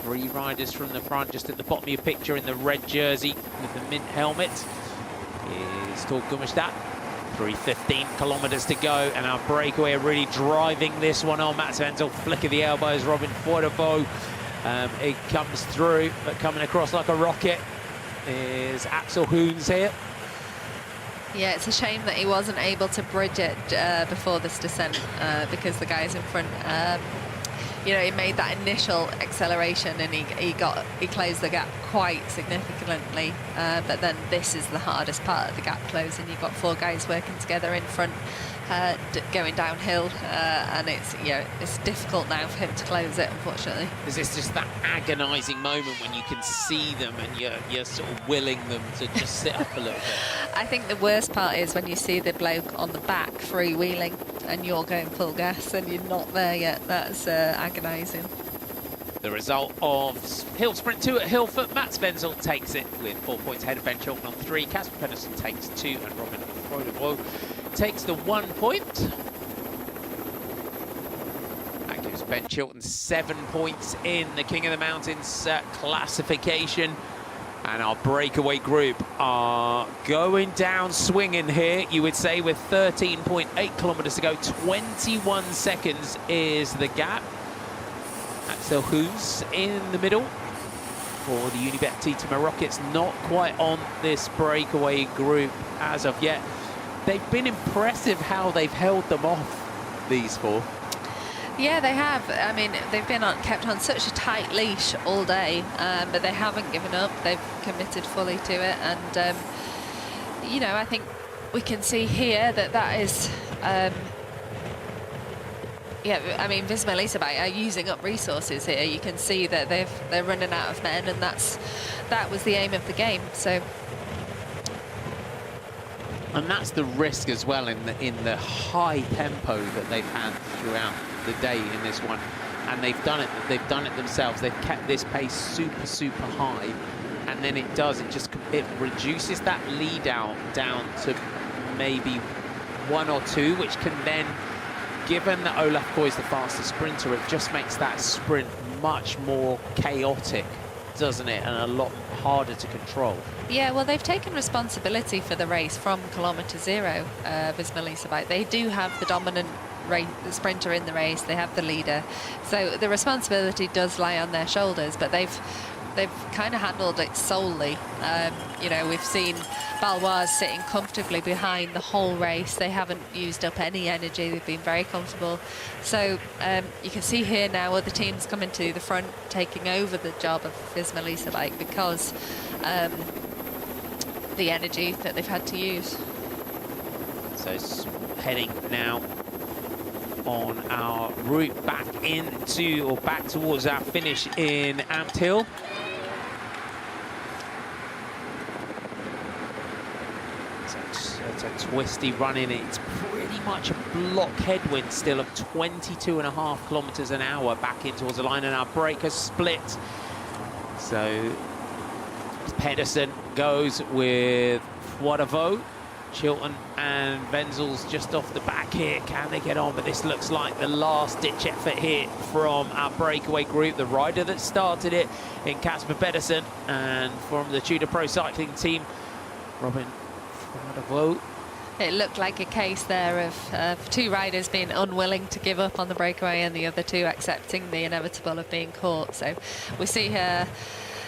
Speaker 7: 3 riders from the front, just at the bottom of your picture in the red jersey with the mint helmet is Tor Gummerstad. 3:15 kilometers to go, and our breakaway are really driving this one on. Matt Svenzel, flick of the elbows, Robin Fordevaux. It comes through, but coming across like a rocket is Axel Hoons here.
Speaker 8: Yeah, it's a shame that he wasn't able to bridge it before this descent because the guys in front, you know, he made that initial acceleration and he closed the gap quite significantly. But then this is the hardest part of the gap closing. You've got 4 guys working together in front, going downhill, and it's difficult now for him to close it, unfortunately.
Speaker 7: Is this just that agonising moment when you can see them and you're sort of willing them to just sit up a little bit?
Speaker 8: I think the worst part is when you see the bloke on the back freewheeling and you're going full gas and you're not there yet. That's agonising.
Speaker 7: The result of Hill Sprint 2 at Hillfoot, Mats Wenzel takes it with 4 points ahead of Ben Chilton on 3. Casper Pedersen takes 2 and Robin Frodevold takes the 1 point. That gives Ben Chilton 7 points in the King of the Mountains classification. And our breakaway group are going down swinging here, you would say, with 13.8 kilometres to go. 21 seconds is the gap. Axel Hoos in the middle for the Unibet Tietema Rockets, not quite on this breakaway group as of yet. They've been impressive how they've held them off, these 4.
Speaker 8: Yeah, they have. I mean, they've been kept on such a tight leash all day, but they haven't given up. They've committed fully to it, and you know, I think we can see here that is. Yeah, I mean, Visma Elisabeth are using up resources here. You can see that they're running out of men, and that was the aim of the game. So.
Speaker 7: And that's the risk as well in the high tempo that they've had throughout the day in this one, and they've done it themselves. They've kept this pace super high, and then it reduces that lead out down to maybe 1 or 2, which can then, given that Olaf Koy is the fastest sprinter, it just makes that sprint much more chaotic, doesn't it, and a lot harder to control.
Speaker 8: Yeah, well, they've taken responsibility for the race from kilometre 0, Visma Elisabeth. They do have the dominant the sprinter in the race, they have the leader, so the responsibility does lie on their shoulders, but they've kind of handled it solely. You know, we've seen Balois sitting comfortably behind the whole race. They haven't used up any energy, they've been very comfortable. So you can see here now other teams coming to the front, taking over the job of Visma Elisabeth because the energy that they've had to use.
Speaker 7: So it's heading now on our route back towards our finish in Ampthill. It's a twisty run in. It's pretty much a block headwind still of 22.5 kilometres an hour back in towards the line, and our brake has split. So Pedersen goes with Frodevold. Chilton and Wenzel's just off the back here. Can they get on? But this looks like the last-ditch effort here from our breakaway group. The rider that started it in Casper Pedersen, and from the Tudor Pro Cycling team, Robin Frodevold.
Speaker 8: It looked like a case there of 2 riders being unwilling to give up on the breakaway and the other 2 accepting the inevitable of being caught. So we see here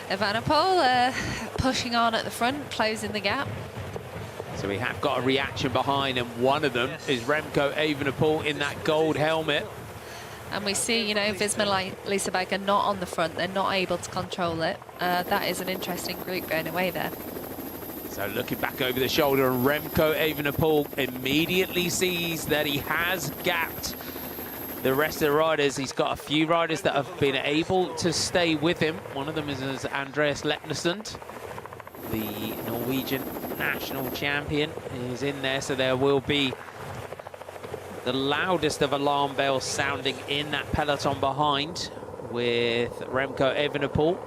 Speaker 8: Evenepoel pushing on at the front, closing the gap.
Speaker 7: So we have got a reaction behind, and one of them is Remco Evenepoel in that gold helmet.
Speaker 8: And we see, you know, Visma Elisabeth are not on the front. They're not able to control it. That is an interesting group going away there.
Speaker 7: So looking back over the shoulder, and Remco Evenepoel immediately sees that he has gapped the rest of the riders. He's got a few riders that have been able to stay with him. One of them is Andreas Leknesund, the Norwegian national champion, is in there. So there will be the loudest of alarm bells sounding in that peloton behind, with Remco Evenepoel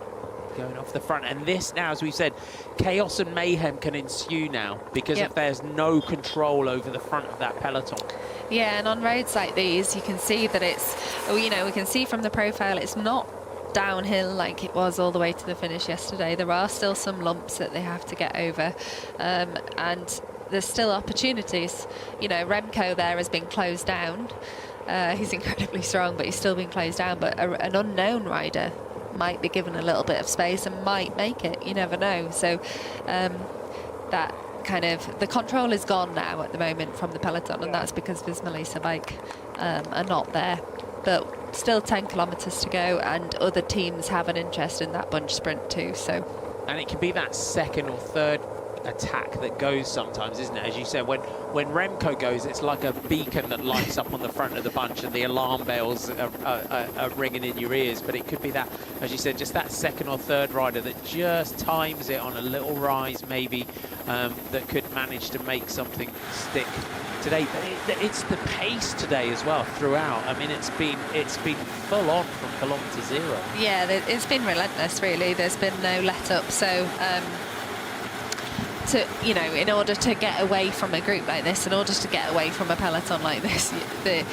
Speaker 7: going off the front. And this now, as we've said, chaos and mayhem can ensue now because if there's no control over the front of that peloton.
Speaker 8: Yeah, and on roads like these, you can see that it's, you know, we can see from the profile it's not downhill like it was all the way to the finish yesterday. There are still some lumps that they have to get over, and there's still opportunities. You know, Remco there has been closed down. He's incredibly strong, but he's still been closed down. But an unknown rider might be given a little bit of space and might make it. You never know. So that kind of, the control is gone now at the moment from the peloton, and that's because Visma Elisabeth are not there. but still 10 kilometres to go, and other teams have an interest in that bunch sprint too. So,
Speaker 7: and it can be that second or third attack that goes sometimes, isn't it? As you said, when Remco goes, it's like a beacon that lights up on the front of the bunch and the alarm bells are ringing in your ears. But it could be that, as you said, just that second or third rider that just times it on a little rise maybe, that could manage to make something stick today. But it's the pace today as well throughout. I mean, it's been full on from kilometre zero.
Speaker 8: Yeah, it's been relentless really. There's been no let up. So in order to get away from a group like this, in order to get away from a peloton like this, the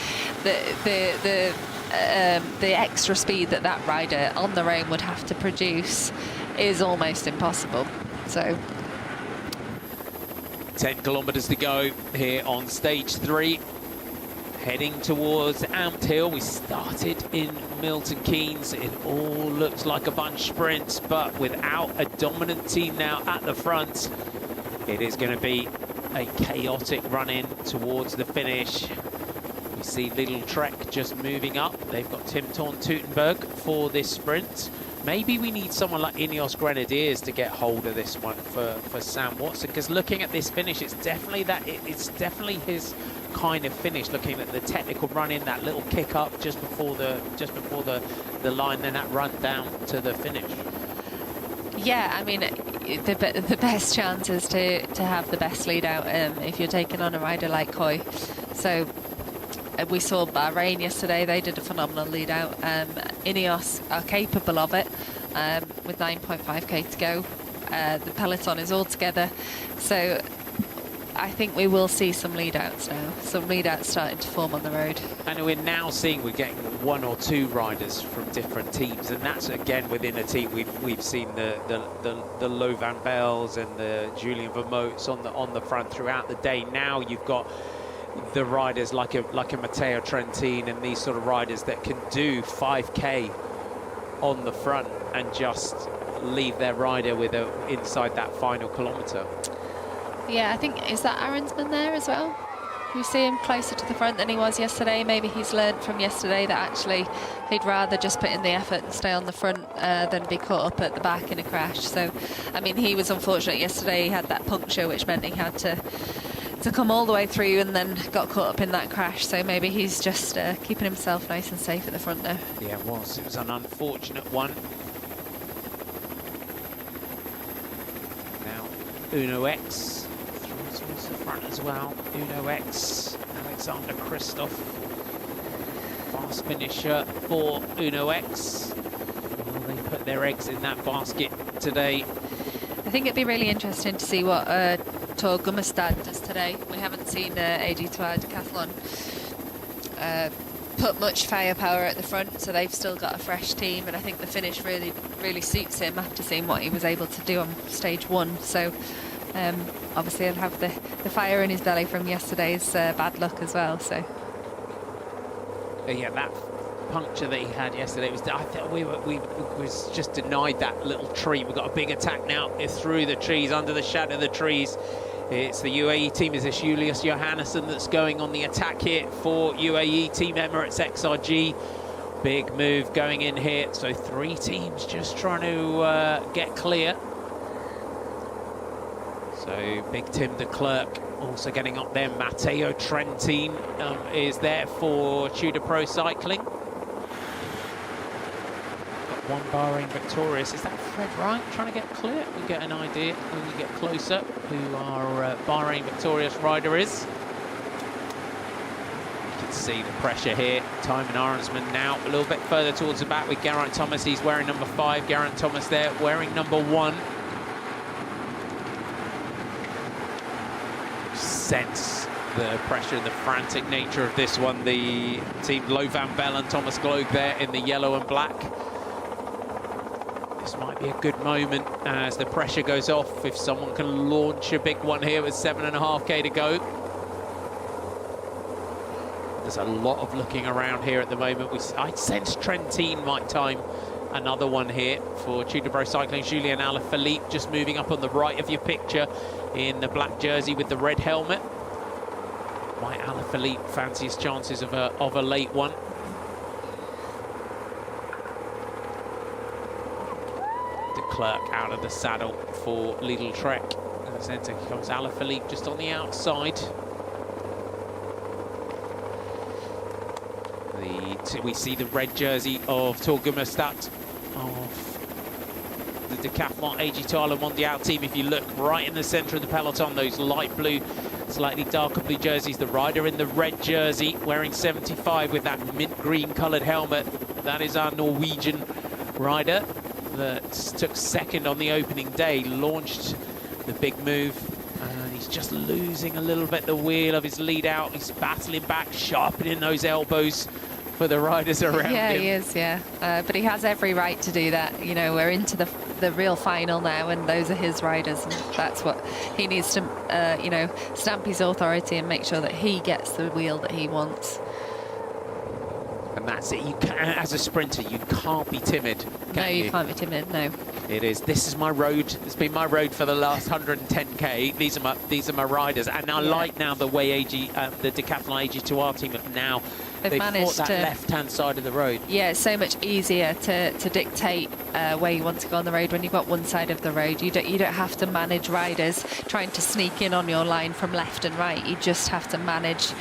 Speaker 8: extra speed that rider on their own would have to produce is almost impossible. So
Speaker 7: 10 kilometres to go here on stage 3, heading towards Ampthill. We started in Milton Keynes. It all looks like a bunch sprint, but without a dominant team now at the front, it is going to be a chaotic run-in towards the finish. We see Little Trek just moving up. They've got Tim Thorn-Teutenberg for this sprint. Maybe we need someone like Ineos Grenadiers to get hold of this one for Sam Watson, because looking at this finish, it's definitely his kind of finish. Looking at the technical run-in, that little kick up just before the line, then that run down to the finish.
Speaker 8: Yeah, I mean, the best chance is to have the best lead out if you're taking on a rider like Coy. So we saw Bahrain yesterday. They did a phenomenal lead out. Ineos are capable of it with 9.5k to go. The peloton is all together. So I think we will see some lead outs now. Some lead outs starting to form on the road. And
Speaker 7: we're now seeing we're getting 1 or 2 riders from different teams, and that's again within a team. We've seen the Lo Van Bels and the Julian Vermotes on the front throughout the day. Now you've got the riders like a Matteo Trentin and these sort of riders that can do 5k on the front and just leave their rider with inside that final kilometre.
Speaker 8: Yeah, I think, is that Aronsman there as well? You see him closer to the front than he was yesterday. Maybe he's learned from yesterday that actually he'd rather just put in the effort and stay on the front than be caught up at the back in a crash. So, I mean, he was unfortunate yesterday. He had that puncture, which meant he had to come all the way through and then got caught up in that crash. So maybe he's just keeping himself nice and safe at the front now.
Speaker 7: Yeah, it was. It was an unfortunate one. Now, Uno X towards the front as well. Uno X, Alexander Kristoff, fast finisher for Uno X. Will they put their eggs in that basket today?
Speaker 8: I think it'd be really interesting to see what Tor Gummestad does today. We haven't seen AG2R Decathlon put much firepower at the front, so they've still got a fresh team, and I think the finish really suits him after seeing what he was able to do on stage 1. So obviously he'll have the fire in his belly from yesterday's bad luck as well. So
Speaker 7: yeah, that puncture that he had yesterday was, I thought we was just denied that little tree. We've got a big attack now through the trees, under the shadow of the trees. It's the UAE team. Is this Julius Johannesson that's going on the attack here for UAE Team Emirates XRG? Big move going in here. So 3 teams just trying to get clear. So Big Tim de Klerk also getting up there. Matteo Trentin is there for Tudor Pro Cycling. Got one Bahrain victorious. Is that Fred Wright trying to get clear? We get an idea when we get closer who our Bahrain victorious rider is. You can see the pressure here. Thymen Aronsman now a little bit further towards the back with Geraint Thomas. He's wearing number 5. Geraint Thomas there wearing number 1. Sense the pressure and the frantic nature of this one. The team Lo Van Bel and Thomas Gloag there in the yellow and black. This might be a good moment as the pressure goes off. If someone can launch a big one here with 7.5k to go. There's a lot of looking around here at the moment. I sense Trentin might time another one here for Tudor Pro Cycling. Julien Alaphilippe just moving up on the right of your picture in the black jersey with the red helmet. Might Alaphilippe fancy his chances of a late one? De Klerk out of the saddle for Lidl Trek. In the centre comes Alaphilippe just on the outside. We see the red jersey of Torgumerstadt of the Decathlon AG2 Mondial team. If you look right in the centre of the peloton, those light blue, slightly darker blue jerseys, the rider in the red jersey wearing 75 with that mint green coloured helmet, that is our Norwegian rider that took second on the opening day, launched the big move, and he's just losing a little bit the wheel of his lead out. He's battling back, sharpening those elbows for the riders around him.
Speaker 8: Yeah, he is, yeah. But he has every right to do that. You know, we're into the real final now, and those are his riders, and that's what he needs to, you know, stamp his authority and make sure that he gets the wheel that he wants.
Speaker 7: And that's it. You can, as a sprinter, you can't be timid.
Speaker 8: No, you can't be timid. No.
Speaker 7: It is. This is my road. It's been my road for the last 110k. These are my riders, and I like now the way the Decathlon AG2R team have now. They've managed fought that left-hand side of the road. Yeah,
Speaker 8: it's so much easier to dictate where you want to go on the road when you've got one side of the road. You don't have to manage riders trying to sneak in on your line from left and right. You just have to manage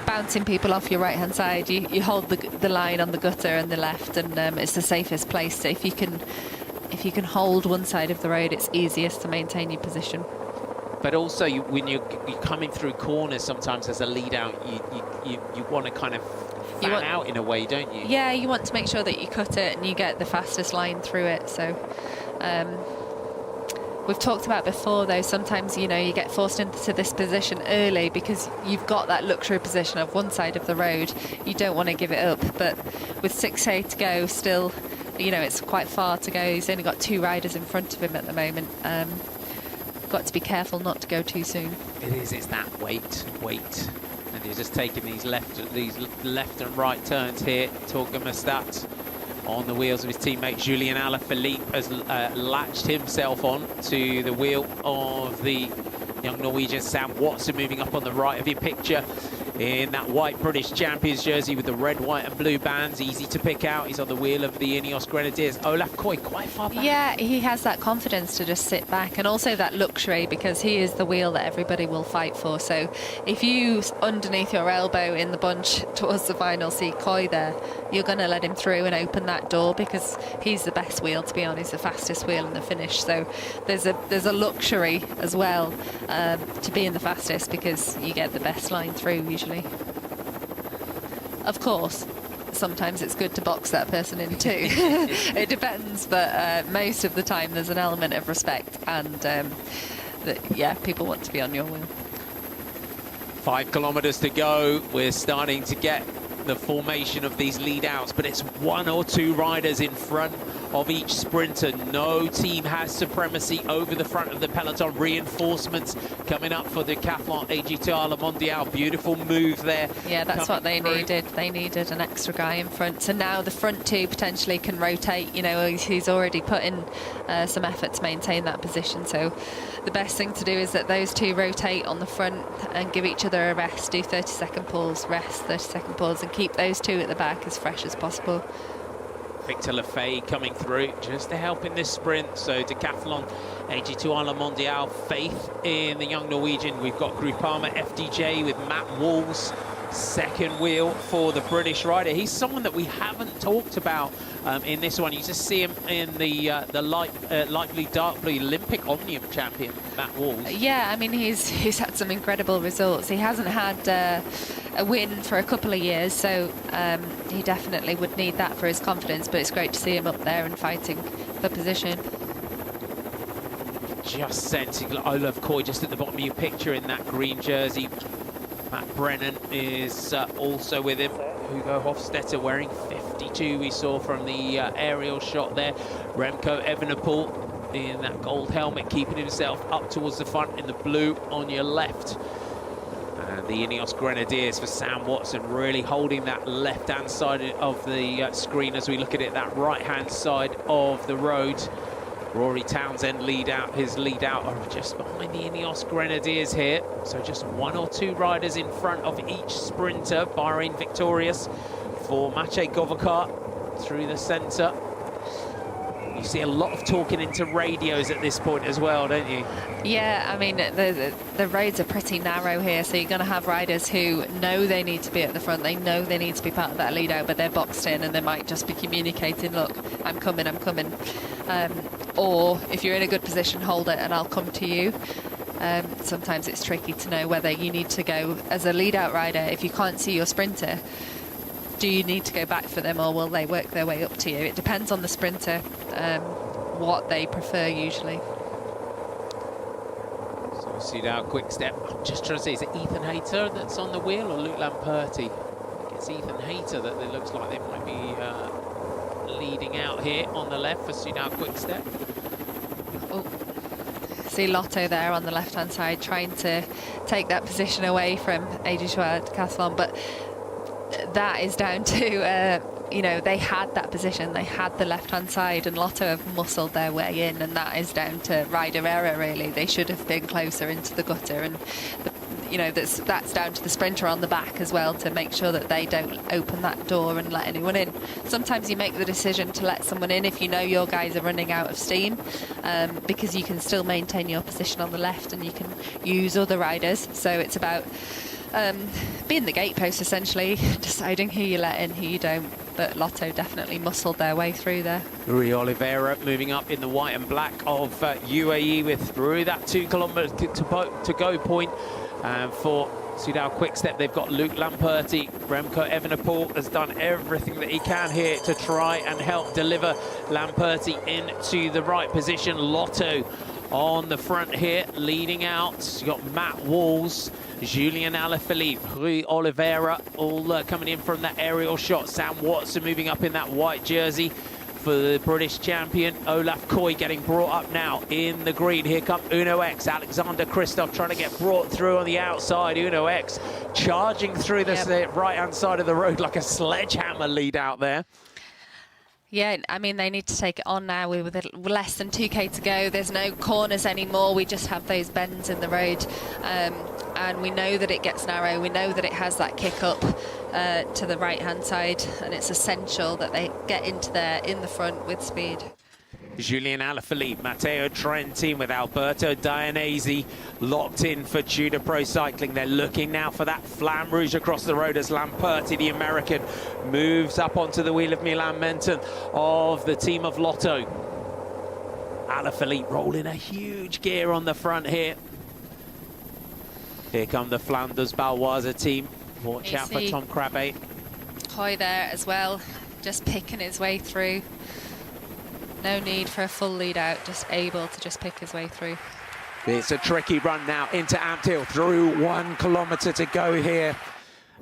Speaker 8: bouncing people off your right-hand side. You hold the line on the gutter and the left, and it's the safest place. So if you can hold one side of the road, it's easiest to maintain your position.
Speaker 7: But also, when you're coming through corners, sometimes as a lead out, you want to kind of fan out in a way, don't you?
Speaker 8: Yeah, you want to make sure that you cut it and you get the fastest line through it. So we've talked about before, though, sometimes, you know, you get forced into this position early because you've got that luxury position of one side of the road. You don't want to give it up. But with 6k to go, still, you know, it's quite far to go. He's only got 2 riders in front of him at the moment. Got to be careful not to go too soon.
Speaker 7: It is. It's that wait, and he's just taking these left and right turns here. Torgumerstadt on the wheels of his teammate Julien Alaphilippe has latched himself on to the wheel of the young Norwegian Sam Watson, moving up on the right of your picture in that white British Champions jersey with the red, white and blue bands. Easy to pick out. He's on the wheel of the Ineos Grenadiers. Olaf Koy quite far back.
Speaker 8: Yeah, he has that confidence to just sit back, and also that luxury because he is the wheel that everybody will fight for. So if you, underneath your elbow in the bunch towards the final, see Koy there, you're going to let him through and open that door because he's the best wheel, to be honest, the fastest wheel in the finish. So there's a luxury as well to being the fastest because you get the best line through usually. Of course, sometimes it's good to box that person in too. It depends, but most of the time there's an element of respect, and yeah, people want to be on your wheel.
Speaker 7: 5 kilometers to go. We're starting to get the formation of these lead outs, but it's 1 or 2 riders in front of each sprinter. No team has supremacy over the front of the peloton. Reinforcements coming up for the Decathlon AG2 Mondial. Beautiful move there.
Speaker 8: Yeah, that's what they needed. They needed an extra guy in front. So now the front 2 potentially can rotate. You know, he's already put in some effort to maintain that position. So the best thing to do is that those 2 rotate on the front and give each other a rest. Do 30-second pulls, rest, 30-second pulls, and keep those 2 at the back as fresh as possible.
Speaker 7: Victor Lefay coming through just to help in this sprint. So Decathlon AG2 Mondial, faith in the young Norwegian. We've got Groupama FDJ with Matt Walls, second wheel for the British rider. He's someone that we haven't talked about in this one. You just see him in the light blue, dark blue Olympic Omnium champion, Matt Walls.
Speaker 8: Yeah, I mean, he's had some incredible results. He hasn't had a win for a couple of years, so he definitely would need that for his confidence, but it's great to see him up there and fighting for position.
Speaker 7: Just sensing Olaf Koy just at the bottom of your picture in that green jersey. Matt Brennan is also with him. Hugo Hofstetter wearing 52 we saw from the aerial shot there. Remco Evenepoel in that gold helmet, keeping himself up towards the front in the blue on your left. And the Ineos Grenadiers for Sam Watson really holding that left-hand side of the screen as we look at it, that right-hand side of the road. Rory Townsend his lead out are just behind the Ineos Grenadiers here. So just 1 or 2 riders in front of each sprinter. Bahrain victorious for Maciej Govokar through the centre. You see a lot of talking into radios at this point as well, don't you?
Speaker 8: Yeah, I mean, the roads are pretty narrow here, so you're going to have riders who know they need to be at the front, they know they need to be part of that lead out, but they're boxed in and they might just be communicating, look, I'm coming. Or if you're in a good position, hold it and I'll come to you. Sometimes it's tricky to know whether you need to go as a lead out rider. If you can't see your sprinter, do you need to go back for them, or will they work their way up to you? It depends on the sprinter, what they prefer usually.
Speaker 7: So see now, quick step. I'm just trying to see, is it Ethan Hayter that's on the wheel or Luke Lamperti? I think it's Ethan Hayter that it looks like they might be leading out here on the left for Sudal quick step.
Speaker 8: Oh, see Lotto there on the left-hand side trying to take that position away from Aidiswa Decathlon, but that is down to, you know, they had that position, they had the left-hand side, and Lotto have muscled their way in, and that is down to rider error, really. They should have been closer into the gutter, and, you know, that's down to the sprinter on the back as well to make sure that they don't open that door and let anyone in. Sometimes you make the decision to let someone in if you know your guys are running out of steam, because you can still maintain your position on the left and you can use other riders. So it's about being the gatepost, essentially, deciding who you let in, who you don't. But Lotto definitely muscled their way through there.
Speaker 7: Rui Oliveira moving up in the white and black of UAE with through that 2 kilometre to go point. For Sudal Quickstep, they've got Luke Lamperti. Remco Evenepoel has done everything that he can here to try and help deliver Lamperti into the right position. Lotto on the front here, leading out. You've got Matt Walls, Julien Alaphilippe, Rui Oliveira, all coming in from that aerial shot. Sam Watson moving up in that white jersey for the British champion. Olaf Koy getting brought up now in the green. Here come Uno X, Alexander Kristoff trying to get brought through on the outside. Uno X charging through the right-hand side of the road like a sledgehammer lead out there.
Speaker 8: Yeah, I mean, they need to take it on now with less than 2k to go. There's no corners anymore. We just have those bends in the road. And we know that it gets narrow. We know that it has that kick up to the right-hand side. And it's essential that they get into there in the front with speed.
Speaker 7: Julien Alaphilippe, Matteo Trentin with Alberto Dianese locked in for Tudor Pro Cycling. They're looking now for that Flamme Rouge across the road as Lamperti, the American, moves up onto the wheel of Milan Menton of the team of Lotto. Alaphilippe rolling a huge gear on the front here. Here come the Flanders Baloise team. Watch out for Tom Krabbe.
Speaker 8: Koy there as well, just picking his way through. No need for a full lead out, just able to just pick his way through.
Speaker 7: It's a tricky run now into Ampthill, through 1 kilometre to go here.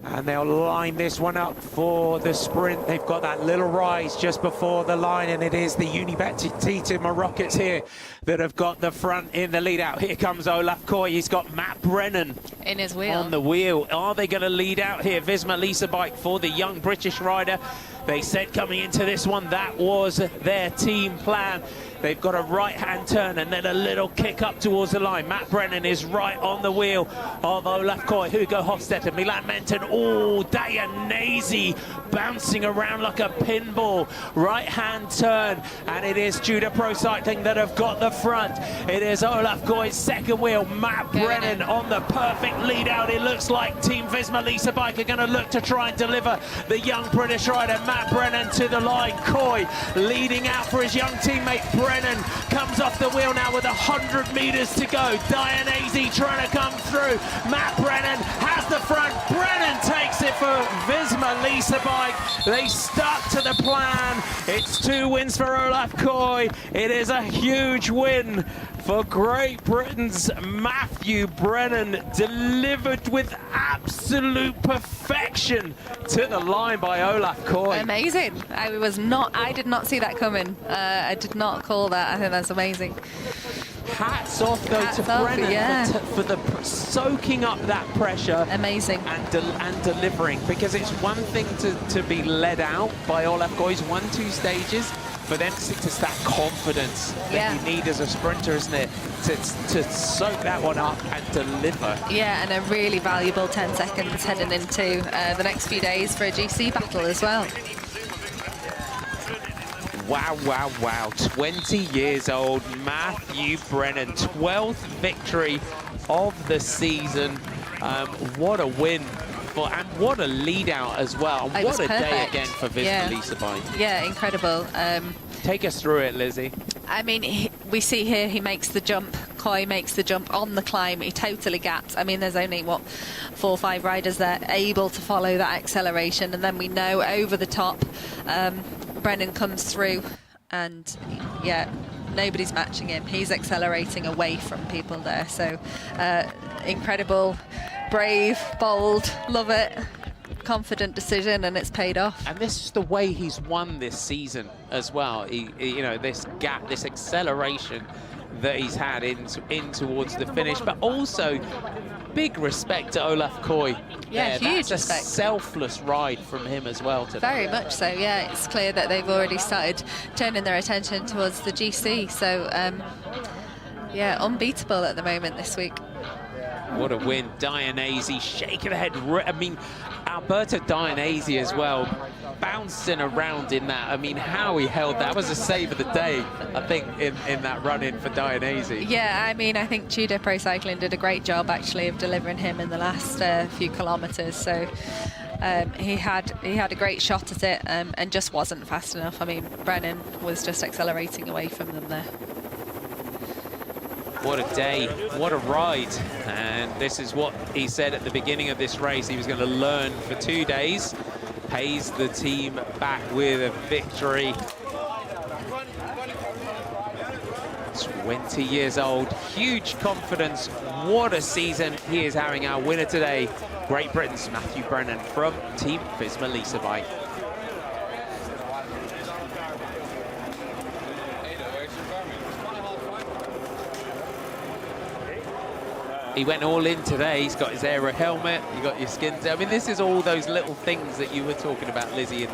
Speaker 7: And they'll line this one up for the sprint. They've got that little rise just before the line, and it is the Unibet Team Rockets here that have got the front in the lead out. Here comes Olaf Koy. He's got Matt Brennan
Speaker 8: in his wheel.
Speaker 7: On the wheel. Are they going to lead out here? Visma Lease bike for the young British rider. They said coming into this one that was their team plan. They've got a right-hand turn and then a little kick up towards the line. Matt Brennan is right on the wheel of Olaf Koy, Hugo Hofstetter, Milan Menton. Oh, Dianese bouncing around like a pinball. Right-hand turn, and it is Tudor Pro Cycling that have got the front. It is Olaf Koy's second wheel. Matt Brennan on the perfect lead out. It looks like Team Visma Lease bike are going to look to try and deliver the young British rider, Matt Brennan, to the line. Koy leading out for his young teammate. Brennan comes off the wheel now with 100 metres to go. Dianese trying to come through. Matt Brennan has the front. Brennan takes it for Visma Lease bike. They stuck to the plan. It's 2 wins for Olaf Koy. It is a huge win for Great Britain's Matthew Brennan, delivered with absolute perfection to the line by Olaf Koy.
Speaker 8: Amazing. I did not see that coming. I did not call that. I think that's amazing.
Speaker 7: Hats off though to Brennan for the soaking up that pressure.
Speaker 8: Amazing.
Speaker 7: And delivering, because it's one thing to be led out by Olaf Koy's 1-2 stages. For them to that confidence that you need as a sprinter, isn't it? To soak that one up and deliver.
Speaker 8: Yeah, and a really valuable 10 seconds heading into the next few days for a GC battle as well.
Speaker 7: Wow, wow, wow. 20 years old, Matthew Brennan, 12th victory of the season. What a win. And what a lead out as well.
Speaker 8: It
Speaker 7: What a
Speaker 8: perfect.
Speaker 7: day again for Visma Leasabike.
Speaker 8: Yeah, incredible.
Speaker 7: Take us through it, Lizzie.
Speaker 8: I mean, we see here he makes the jump. Coy makes the jump on the climb. He totally gaps. I mean, there's only, what, 4 or 5 riders there able to follow that acceleration. And then we know over the top, Brennan comes through and, yeah, nobody's matching him. He's accelerating away from people there. So, incredible, brave, bold, love it. Confident decision, and it's paid off.
Speaker 7: And this is the way he's won this season as well. You know, this gap, this acceleration that he's had in towards the finish, but also big respect to Olaf Koy.
Speaker 8: Yeah, huge
Speaker 7: That's
Speaker 8: respect.
Speaker 7: a selfless ride from him as well today.
Speaker 8: Very much so, yeah. It's clear that they've already started turning their attention towards the GC. So, yeah, unbeatable at the moment this week.
Speaker 7: What a win. Dianese shaking her head. I mean, Alberto Dianese as well, bouncing around in that. I mean, how he held that was a save of the day, I think, in that run-in for Dianese.
Speaker 8: Yeah, I mean, I think Tudor Pro Cycling did a great job, actually, of delivering him in the last few kilometres. So he had a great shot at it and just wasn't fast enough. I mean, Brennan was just accelerating away from them there.
Speaker 7: What a day, what a ride. And this is what he said at the beginning of this race. He was going to learn for 2 days. Pays the team back with a victory. 20 years old, huge confidence. What a season he is having. Our winner today, Great Britain's Matthew Brennan from Team Visma Leasabike. He went all in today. He's got his aero helmet, you got your skins. I mean, this is all those little things that you were talking about, Lizzie,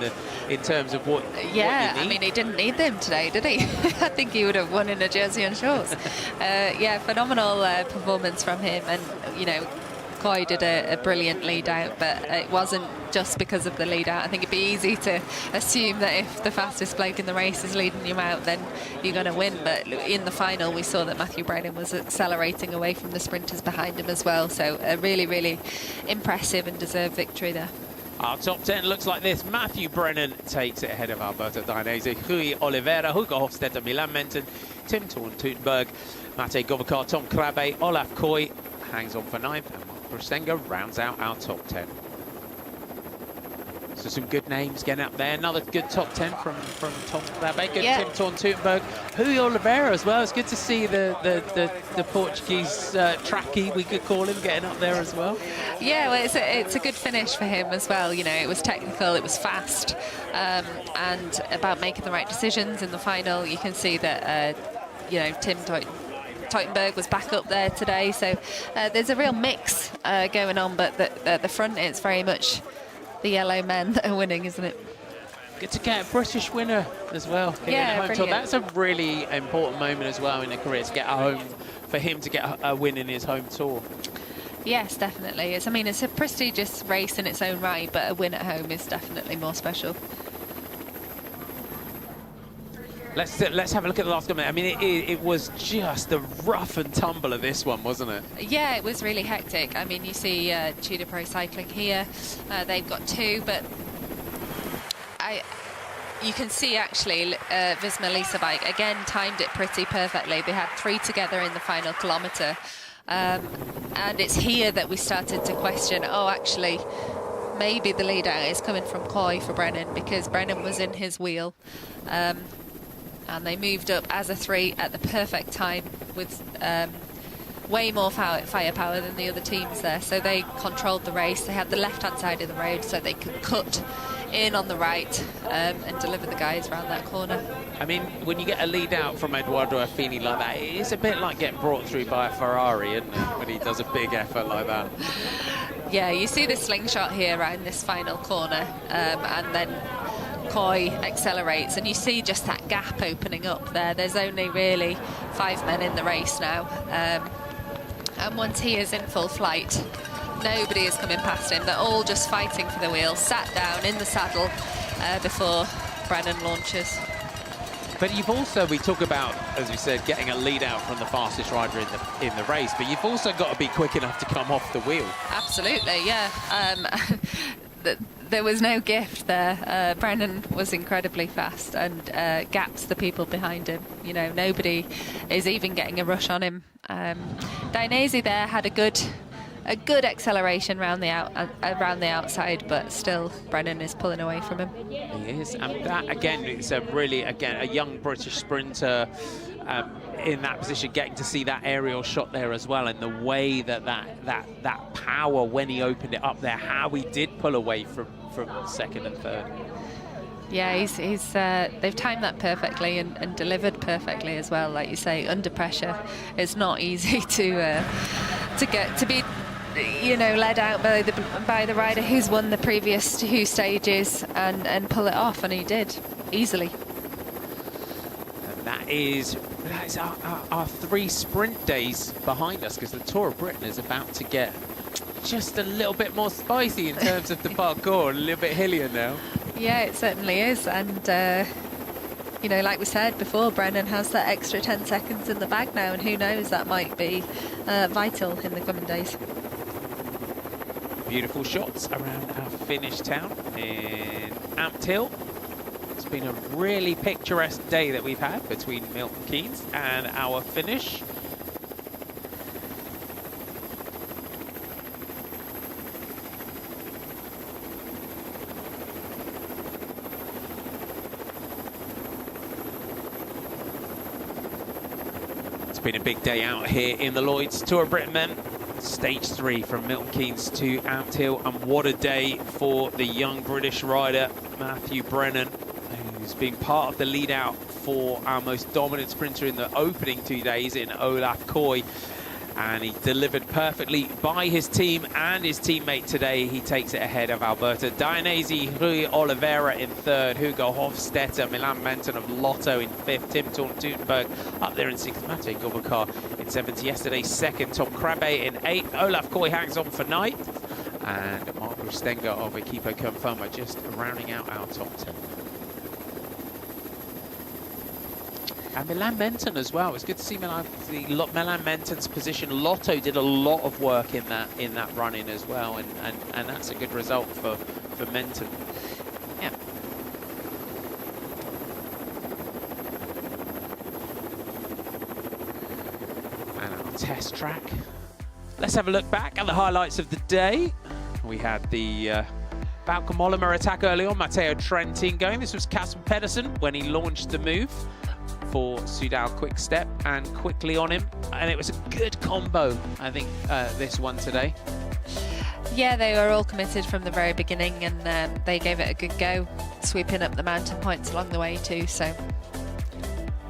Speaker 7: in terms of what.
Speaker 8: Yeah,
Speaker 7: what you need.
Speaker 8: I mean, he didn't need them today, did he? I think he would have won in a jersey and shorts. Yeah, phenomenal performance from him, and you know, Coy did a brilliant lead out, but it wasn't just because of the lead out. I think it'd be easy to assume that if the fastest bloke in the race is leading you out, then you're going to win. But in the final, we saw that Matthew Brennan was accelerating away from the sprinters behind him as well. So a really, really impressive and deserved victory there.
Speaker 7: Our top 10 looks like this. Matthew Brennan takes it ahead of Alberto Dainese, Rui Oliveira, Hugo Hofstetter, Milan Menton, Tim Thorn-Tutenberg, Mate Govakar, Tom Krabbe, Olaf Koy hangs on for 9th, and Mark Prostenga rounds out our top 10. So some good names getting up there. Another good top 10 from Tom Krabbe, good Tim Thorn-Tutenberg, Rui Oliveira as well. It's good to see the Portuguese trackie, we could call him, getting up there as well.
Speaker 8: Yeah, well, it's a good finish for him as well. You know, it was technical, it was fast, and about making the right decisions in the final. You can see that, you know, Tim Teutenberg was back up there today. So there's a real mix going on, but at the front, it's very much the yellow men that are winning, isn't it?
Speaker 7: Good to get a British winner as well.
Speaker 8: Yeah,
Speaker 7: home tour. That's a really important moment as well in a career, to get a home, for him to get a win in his home tour.
Speaker 8: Yes, definitely. I mean, it's a prestigious race in its own right, but a win at home is definitely more special.
Speaker 7: Let's have a look at the last comment. I mean, it was just the rough and tumble of this one, wasn't it?
Speaker 8: Yeah, it was really hectic. I mean, you see Tudor Pro Cycling here. They've got 2, but you can see actually Visma Leasabike again timed it pretty perfectly. They had 3 together in the final kilometre, and it's here that we started to question, oh, actually, maybe the lead out is coming from Coy for Brennan, because Brennan was in his wheel. And they moved up as a 3 at the perfect time with way more firepower than the other teams there. So they controlled the race. They had the left-hand side of the road so they could cut in on the right and deliver the guys around that corner.
Speaker 7: I mean, when you get a lead out from Edoardo Affini like that, it's a bit like getting brought through by a Ferrari, isn't it, when he does a big effort like that?
Speaker 8: Yeah, you see the slingshot here around this final corner, and then Coy accelerates, and you see just that gap opening up there. There's only really 5 men in the race now, and once he is in full flight, nobody is coming past him. They're all just fighting for the wheel, sat down in the saddle before Brennan launches.
Speaker 7: But you've also, we talk about, as we said, getting a lead out from the fastest rider in the race, but you've also got to be quick enough to come off the wheel.
Speaker 8: Absolutely, yeah. There was no gift there. Brennan was incredibly fast and gaps the people behind him. You know, nobody is even getting a rush on him. Dainese there had a good acceleration around the outside, but still Brennan is pulling away from him.
Speaker 7: He is, and that again, it's a really, again, a young British sprinter in that position, getting to see that aerial shot there as well, and the way that power when he opened it up there, how he did pull away from second and third.
Speaker 8: Yeah, they've timed that perfectly and delivered perfectly as well. Like you say, under pressure, it's not easy to be, you know, led out by the rider who's won the previous 2 stages and pull it off, and he did easily.
Speaker 7: And that is our 3 sprint days behind us, because the Tour of Britain is about to get just a little bit more spicy in terms of the parkour, a little bit hillier now.
Speaker 8: Yeah, it certainly is, and you know, like we said before, Brennan has that extra 10 seconds in the bag now, and who knows, that might be vital in the coming days.
Speaker 7: Beautiful shots around our Finnish town in Ampthill. It's been a really picturesque day that we've had between Milton Keynes and our finish. It's been a big day out here in the Lloyds Tour of Britain men. Stage 3 from Milton Keynes to Ampthill, and what a day for the young British rider Matthew Brennan, who's been part of the lead out for our most dominant sprinter in the opening 2 days in Olaf Koy, and he delivered perfectly by his team and his teammate today. He takes it ahead of Alberta Dainese, Rui Oliveira in 3rd, Hugo Hofstetter, Milan Menton of Lotto in 5th, Tim Thorn-Tutenberg up there in 6th, Matej Gobakar in 7th yesterday, 2nd, Tom Krabbe in 8th, Olaf Koy hangs on for 9th, and Marcus Stenger of Equipo Confirma just rounding out our top 10. And Milan Menton as well. It's good to see Milan Menton's position. Lotto did a lot of work in that run-in as well, and that's a good result for Menton.
Speaker 8: Yeah.
Speaker 7: And our test track. Let's have a look back at the highlights of the day. We had the Bauke Mollema attack early on, Matteo Trentin going. This was Casper Pedersen when he launched the move for Soudal Quick Step, and quickly on him, and it was a good combo, I think, this one today.
Speaker 8: Yeah, they were all committed from the very beginning, and they gave it a good go, sweeping up the mountain points along the way too. So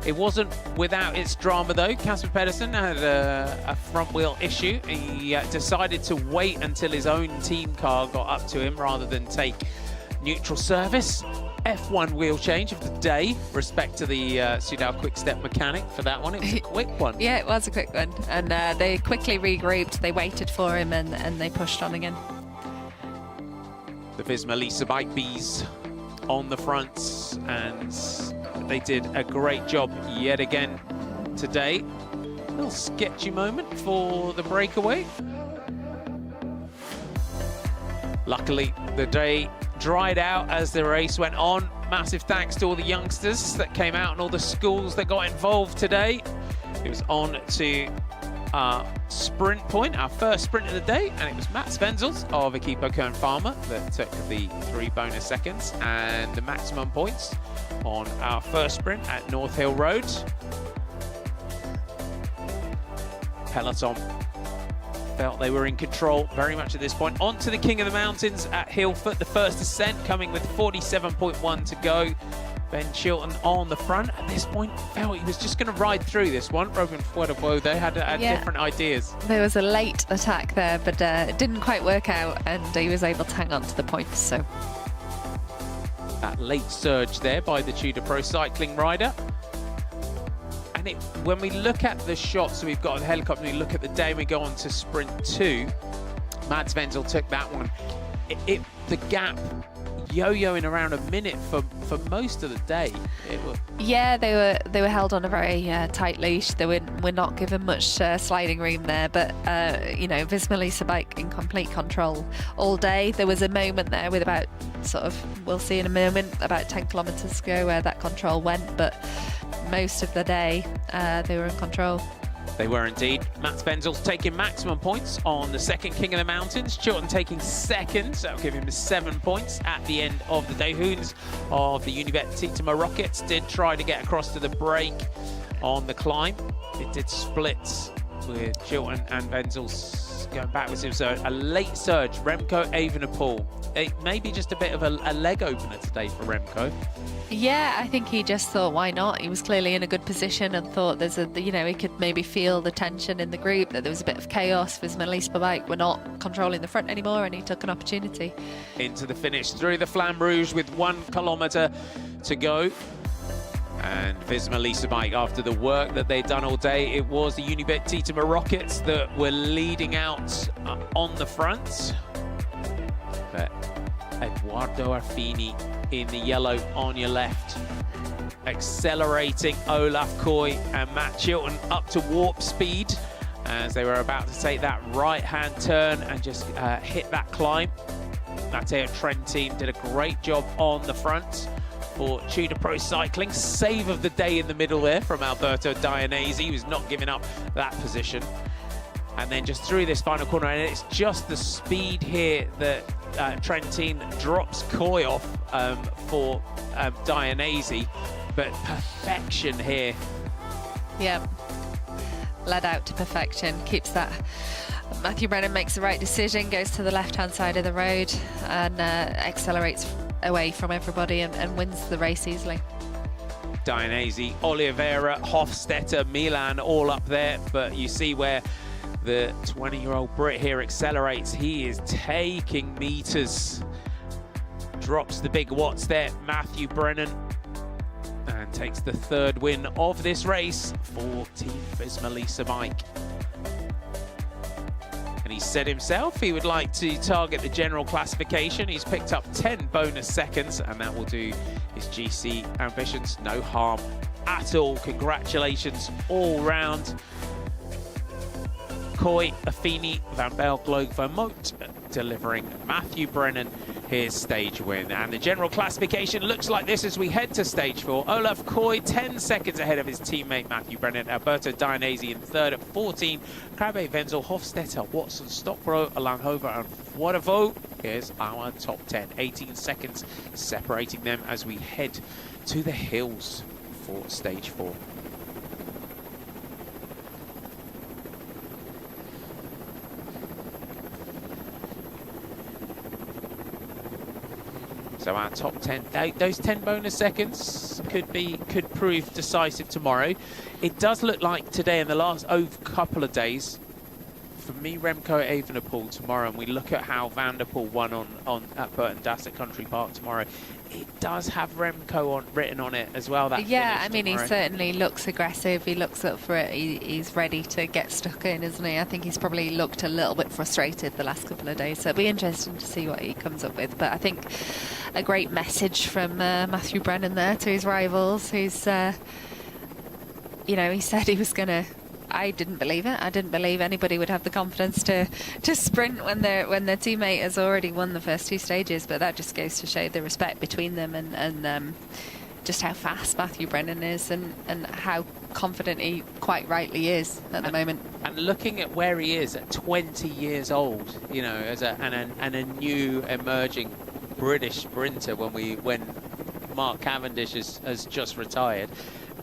Speaker 7: it wasn't without its drama though. Casper Pedersen had a front wheel issue. He decided to wait until his own team car got up to him rather than take neutral service. F1 wheel change of the day, respect to the Soudal Quick Step mechanic for that one. It was a quick one.
Speaker 8: Yeah, it was a quick one, and they quickly regrouped, they waited for him, and they pushed on again.
Speaker 7: The Visma Lisa Bike Bees on the fronts, and they did a great job yet again today. A little sketchy moment for the breakaway. Luckily, the day dried out as the race went on. Massive thanks to all the youngsters that came out and all the schools that got involved today. It was on to our sprint point, our first sprint of the day, and it was Matt Svenzels of Equipo Confirma that took the 3 bonus seconds and the maximum points on our first sprint at North Hill Road. Peloton felt they were in control very much at this point. On to the King of the Mountains at Hillfoot, the first ascent coming with 47.1 to go. Ben Chilton on the front. At this point, felt he was just going to ride through this one. Rogan Fuerabo, they had different ideas.
Speaker 8: There was a late attack there, but it didn't quite work out, and he was able to hang on to the points. So
Speaker 7: that late surge there by the Tudor Pro cycling rider. And when we look at the shots we've got on the helicopter, we look at the day, we go on to sprint 2. Mads Wenzel took that one. The gap yo-yoing around a minute for for most of the day.
Speaker 8: Yeah, they were held on a very tight leash. They were not given much sliding room there, but you know, Visma Lease Bike in complete control all day. There was a moment there with about we'll see in a moment, about 10 kilometres to go where that control went, but most of the day they were in control.
Speaker 7: They were indeed. Mats Benzel's taking maximum points on the second King of the Mountains. Chilton taking second, so that'll give him 7 points at the end of the day. Hoons of the Unibet Titama Rockets did try to get across to the break on the climb. It did split with Chilton and Benzel's going backwards. It was a late surge. Remco Evenepoel. Maybe just a bit of a leg opener today for Remco.
Speaker 8: Yeah, I think he just thought, why not? He was clearly in a good position and thought he could maybe feel the tension in the group, that there was a bit of chaos. Visma Lease Bike were not controlling the front anymore, and he took an opportunity.
Speaker 7: Into the finish through the Flamme Rouge with 1 kilometre to go. And Visma Lease Bike, after the work that they'd done all day, it was the Unibet Titama Rockets that were leading out on the front. But Eduardo Arfini in the yellow on your left, accelerating Olaf Koy and Matt Chilton up to warp speed as they were about to take that right-hand turn and just hit that climb. Matteo Trentin did a great job on the front for Tudor Pro Cycling. Save of the day in the middle there from Alberto Dianese. He was not giving up that position. And then just through this final corner, and it's just the speed here that Trentin drops Koy off for Dianese, but perfection here. Yeah,
Speaker 8: led out to perfection, keeps that. Matthew Brennan makes the right decision, goes to the left-hand side of the road and accelerates away from everybody and wins the race easily.
Speaker 7: Dianese, Oliveira, Hofstetter, Milan all up there, but you see where the 20-year-old Brit here accelerates. He is taking meters. Drops the big watts there, Matthew Brennan, and takes the 3rd win of this race for Team Visma Lease Bike. And he said himself he would like to target the general classification. He's picked up 10 bonus seconds, and that will do his GC ambitions no harm at all. Congratulations all round. Koy, Affini, Van Belgloog, Vermote delivering Matthew Brennan his stage win. And the general classification looks like this as we head to stage 4. Olaf Koy 10 seconds ahead of his teammate Matthew Brennan. Alberto Dianese in 3rd at 14. Krabbe, Wenzel, Hofstetter, Watson, Stockbro, Langhover and Voidevo. Here's our top 10. 18 seconds separating them as we head to the hills for stage 4. So our top 10, those 10 bonus seconds could prove decisive tomorrow. It does look like today, in the last couple of days, for me, Remco Evenepoel tomorrow, and we look at how Van der Poel won at Burton Das at Country Park tomorrow. It does have Remco written on it as well.
Speaker 8: Yeah, I mean, he certainly looks aggressive. He looks up for it. He's ready to get stuck in, isn't he? I think he's probably looked a little bit frustrated the last couple of days. So it'll be interesting to see what he comes up with. But I think a great message from Matthew Brennan there to his rivals. Who's, you know, he said he was going to. I didn't believe it. I didn't believe anybody would have the confidence to sprint when their teammate has already won the first 2 stages. But that just goes to show the respect between them and just how fast Matthew Brennan is and how confident he quite rightly is at the moment.
Speaker 7: And looking at where he is at 20 years old, you know, as a new emerging British sprinter when Mark Cavendish has just retired.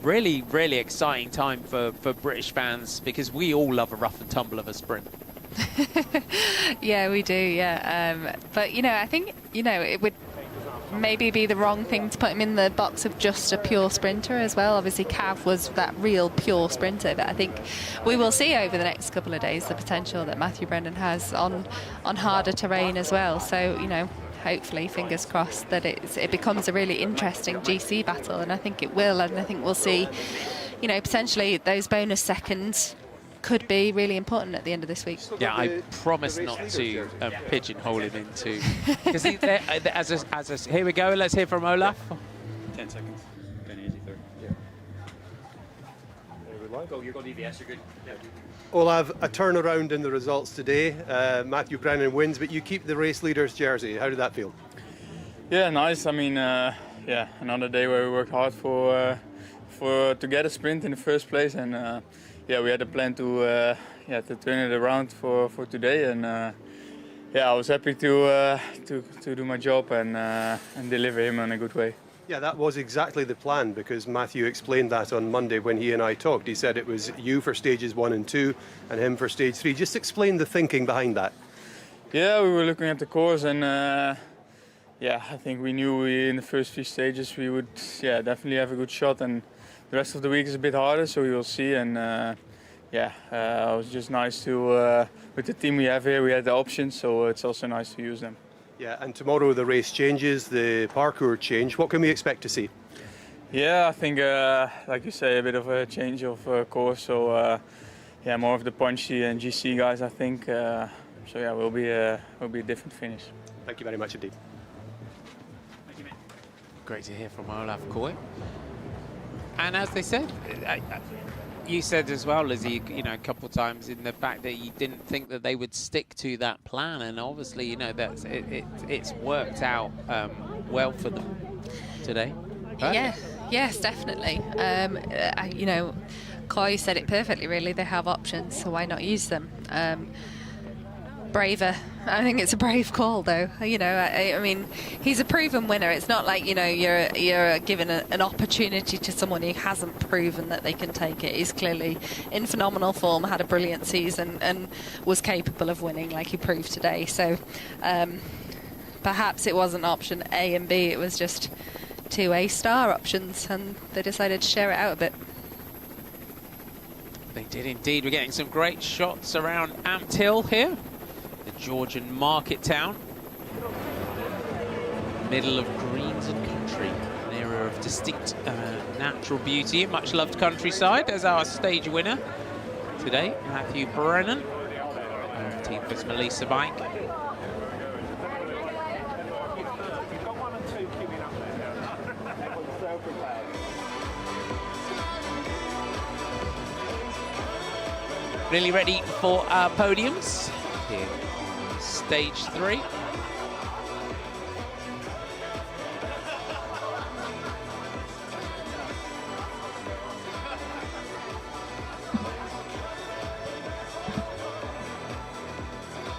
Speaker 7: Really, really exciting time for British fans, because we all love a rough and tumble of a sprint.
Speaker 8: Yeah, we do, yeah. But, you know, I think, you know, it would maybe be the wrong thing to put him in the box of just a pure sprinter as well. Obviously, Cav was that real pure sprinter, but I think we will see over the next couple of days the potential that Matthew Brennan has on harder terrain as well. So, you know, hopefully, fingers crossed, that it becomes a really interesting GC battle, and I think it will, and I think we'll see, you know, potentially those bonus seconds could be really important at the end of this week.
Speaker 7: Yeah, I promise not to pigeonhole him into, because here we go, let's hear from Olaf.
Speaker 10: 10 seconds. 10 easy, 30. Yeah. You've got EVS, you're good. Yeah.
Speaker 4: Olav, a turnaround in the results today. Matthew Brennan wins, but you keep the race leader's jersey. How did that feel?
Speaker 5: Yeah, nice. I mean, yeah, another day where we worked hard to get a sprint in the first place, and yeah, we had a plan to turn it around for today, and yeah, I was happy to do my job and deliver him in a good way.
Speaker 4: Yeah, that was exactly the plan, because Matthew explained that on Monday when he and I talked. He said it was you for stages 1 and 2 and him for stage 3. Just explain the thinking behind that.
Speaker 5: Yeah, we were looking at the course, and yeah, I think we knew in the first 3 stages we would definitely have a good shot, and the rest of the week is a bit harder, so we will see. And yeah, it was just nice to, with the team we have here, we had the options, so it's also nice to use them.
Speaker 4: Yeah, and tomorrow the race changes, the parkour change. What can we expect to see?
Speaker 5: Yeah, I think, like you say, a bit of a change of course. So yeah, more of the punchy and GC guys, I think. So yeah, will be a different finish.
Speaker 4: Thank you very much indeed.
Speaker 7: Thank you, mate. Great to hear from Olav Koy. And as they said, you said as well, Lizzie, you know, a couple of times in the fact that you didn't think that they would stick to that plan, and obviously, you know, that's it's worked out well for them today.
Speaker 8: Yeah, yes, definitely. You know, Coy said it perfectly. Really, they have options, so why not use them? Braver. I think it's a brave call, though. You know, I mean, he's a proven winner. It's not like, you know, you're given an opportunity to someone who hasn't proven that they can take it. He's clearly in phenomenal form, had a brilliant season, and was capable of winning, like he proved today. So perhaps it wasn't option A and B. It was just 2 A-star options, and they decided to share it out a bit.
Speaker 7: They did indeed. We're getting some great shots around Ampthill here, the Georgian market town. Middle of greens and country, an area of distinct natural beauty, much loved countryside, as our stage winner today, Matthew Brennan, team for Melissa Bike. Really ready for our podiums here. Stage 3.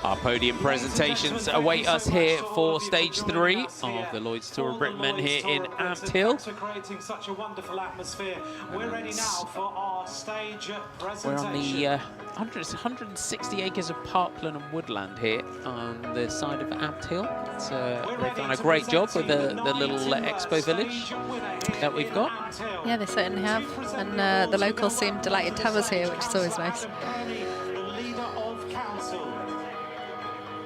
Speaker 7: Our podium presentations await us here for stage 3 of the Lloyds Tour of Britain men here in Ampthill.
Speaker 11: Creating such a wonderful atmosphere. We're ready now for our stage presentation.
Speaker 7: We're on the 160 acres of parkland and woodland here on the side of Ampthill. They've done a great job with the little expo village that we've got.
Speaker 8: Yeah, they certainly have, and the locals seem delighted to have us here, which is always nice.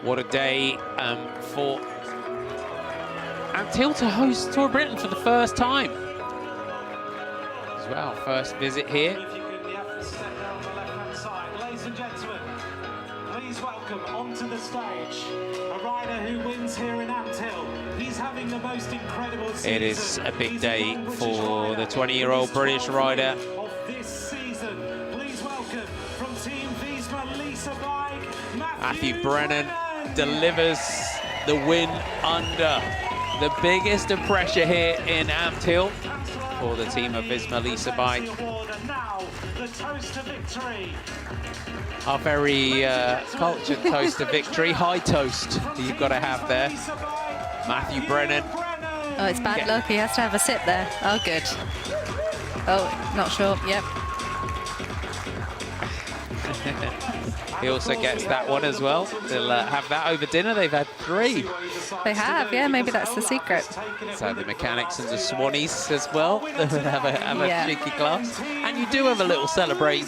Speaker 7: What a day for Ampthill to host Tour of Britain for the first time as well. First visit here.
Speaker 11: Ladies and gentlemen, please welcome onto the stage a rider who wins here in Ampthill. He's having the most incredible season.
Speaker 7: It is a big day for the 20-year-old British rider.
Speaker 11: Of this season, please welcome from Team Wiesma Lisa Bike,
Speaker 7: Matthew Brennan delivers the win under the biggest of pressure here in Ampthill for the team of Visma Lisa Bike. Our very cultured toast to victory, high toast you've got to have there. Matthew Brennan.
Speaker 8: Oh, it's bad luck. He has to have a sip there. Oh, good. Oh, not sure. Yep.
Speaker 7: He also gets that one as well. They'll have that over dinner. They've had 3.
Speaker 8: They have, yeah, maybe that's the secret.
Speaker 7: So the mechanics and the Swannies as well have a cheeky glass. And you do have a little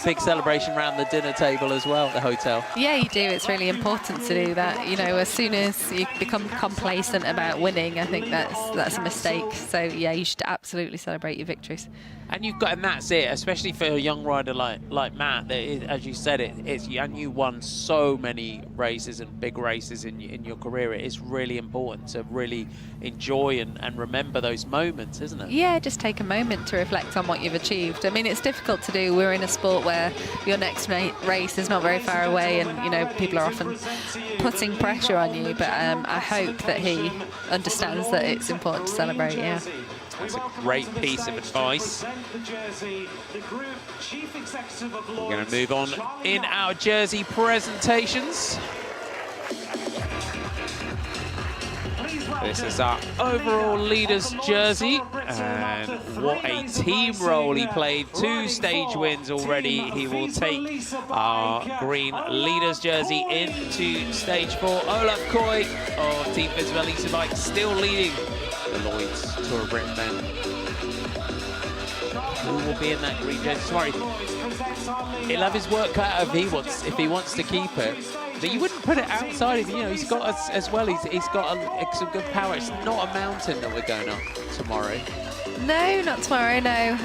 Speaker 7: big celebration around the dinner table as well at the hotel.
Speaker 8: Yeah, you do. It's really important to do that. You know, as soon as you become complacent about winning, I think that's a mistake. So yeah, you should absolutely celebrate your victories.
Speaker 7: And that's it, especially for a young rider like Matt. That is, as you said, and you won so many races and big races in your career, it is really important to really enjoy and remember those moments, isn't it?
Speaker 8: Yeah, just take a moment to reflect on what you've achieved. I mean, it's difficult to do. We're in a sport where your next race is not very far away, and you know, people are often putting pressure on you, but I hope that he understands that it's important to celebrate. Yeah.
Speaker 7: That's a great piece of advice. We're going to move on in our jersey presentations. This is our overall leaders jersey, and what a team role he played. 2 stage wins already. He will take our green leaders jersey into stage 4. Olaf Koy of Team Visma Bike still leading the Lloyds Tour of Britain men. Who will be in that green jersey? Sorry, he'll have his work cut out if he wants to keep it. But you wouldn't put it outside of, you know, he's got us as well. He's got some good power. It's not a mountain that we're going up tomorrow. No, not tomorrow. No.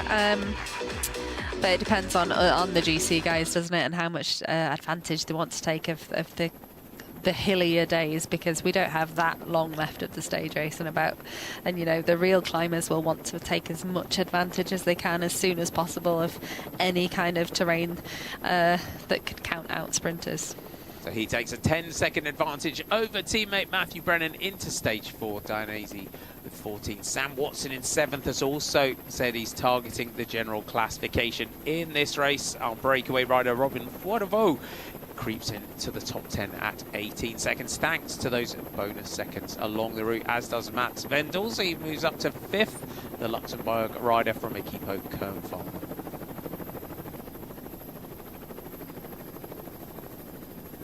Speaker 7: But it depends on the GC guys, doesn't it, and how much advantage they want to take of the hillier days, because we don't have that long left of the stage race and about, and you know, the real climbers will want to take as much advantage as they can as soon as possible of any kind of terrain that could count out sprinters. So he takes a 10-second advantage over teammate Matthew Brennan into stage 4. Dianese with 14. Sam Watson in 7th has also said he's targeting the general classification in this race. Our breakaway rider Robin Foideveau creeps into the top 10 at 18 seconds, thanks to those bonus seconds along the route, as does Mats Vendels. He moves up to 5th, the Luxembourg rider from Equipo Kernfarm.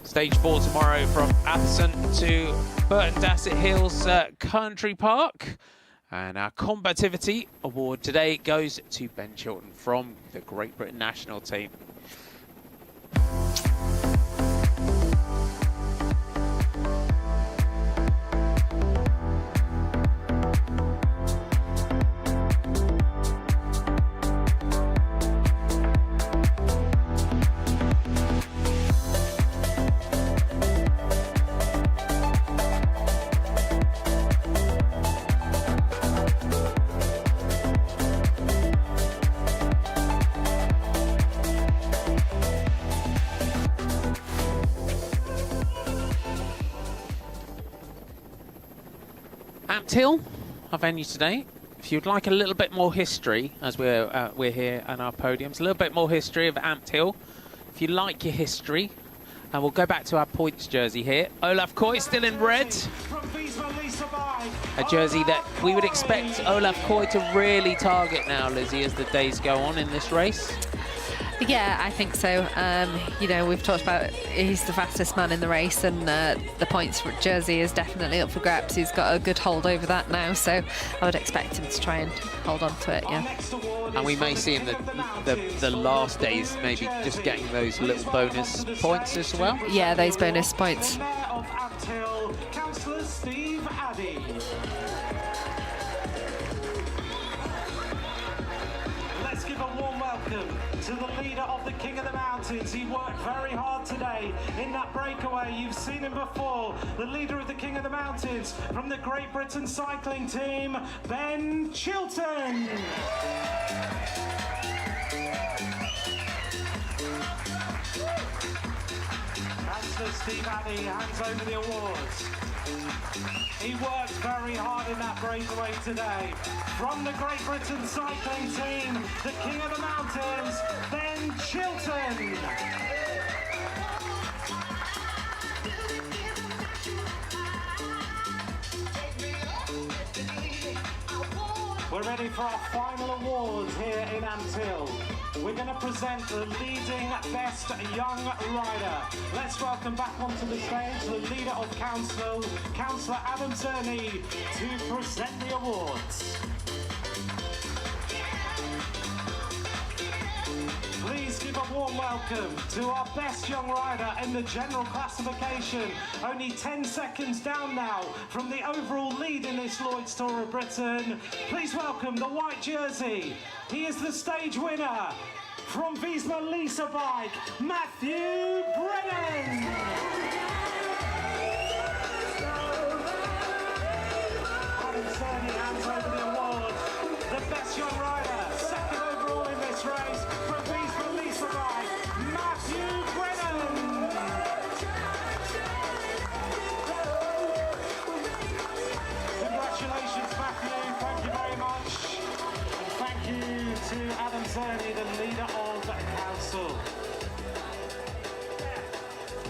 Speaker 7: Stage 4 tomorrow from Atherton to Burton Dassett Hills Country Park. And our Combativity Award today goes to Ben Chilton from the Great Britain national team. Ampthill, our venue today. If you'd like a little bit more history, as we're here on our podiums, a little bit more history of Ampthill. If you like your history, and we'll go back to our points jersey here. Olaf Koy still in red. A jersey that we would expect Olaf Koy to really target now, Lizzie, as the days go on in this race. Yeah, I think so. You know, we've talked about he's the fastest man in the race, and the points for jersey is definitely up for grabs. He's got a good hold over that now, so I would expect him to try and hold on to it, yeah. And we may see in the last days maybe just getting those little bonus points as well. Yeah, those bonus points. Councillor Steve Addy. Let's give a warm welcome to the leader of the King of the Mountains. He worked very hard today in that breakaway. You've seen him before. The leader of the King of the Mountains from the Great Britain cycling team, Ben Chilton. Councillor Steve Addy hands over the awards. He worked very hard in that breakaway today. From the Great Britain cycling team, the King of the Mountains, Ben Chilton. We're ready for our final awards here in Ampthill. We're going to present the leading best young rider. Let's welcome back onto the stage the leader of Councillor Adam Zerny, to present the awards. Please give a warm welcome to our best young rider in the general classification. Only 10 seconds down now from the overall lead in this Lloyds Tour of Britain. Please welcome the white jersey. He is the stage winner
Speaker 11: from Wiesma Lisa Bike, Matthew Brennan. Adam Cerny hands over the award. The best young rider, second overall in this race from Wiesma Lisa Bike, Matthew Brennan. Congratulations, Matthew. Thank you very much. And thank you to Adam Cerny, the leader of the council.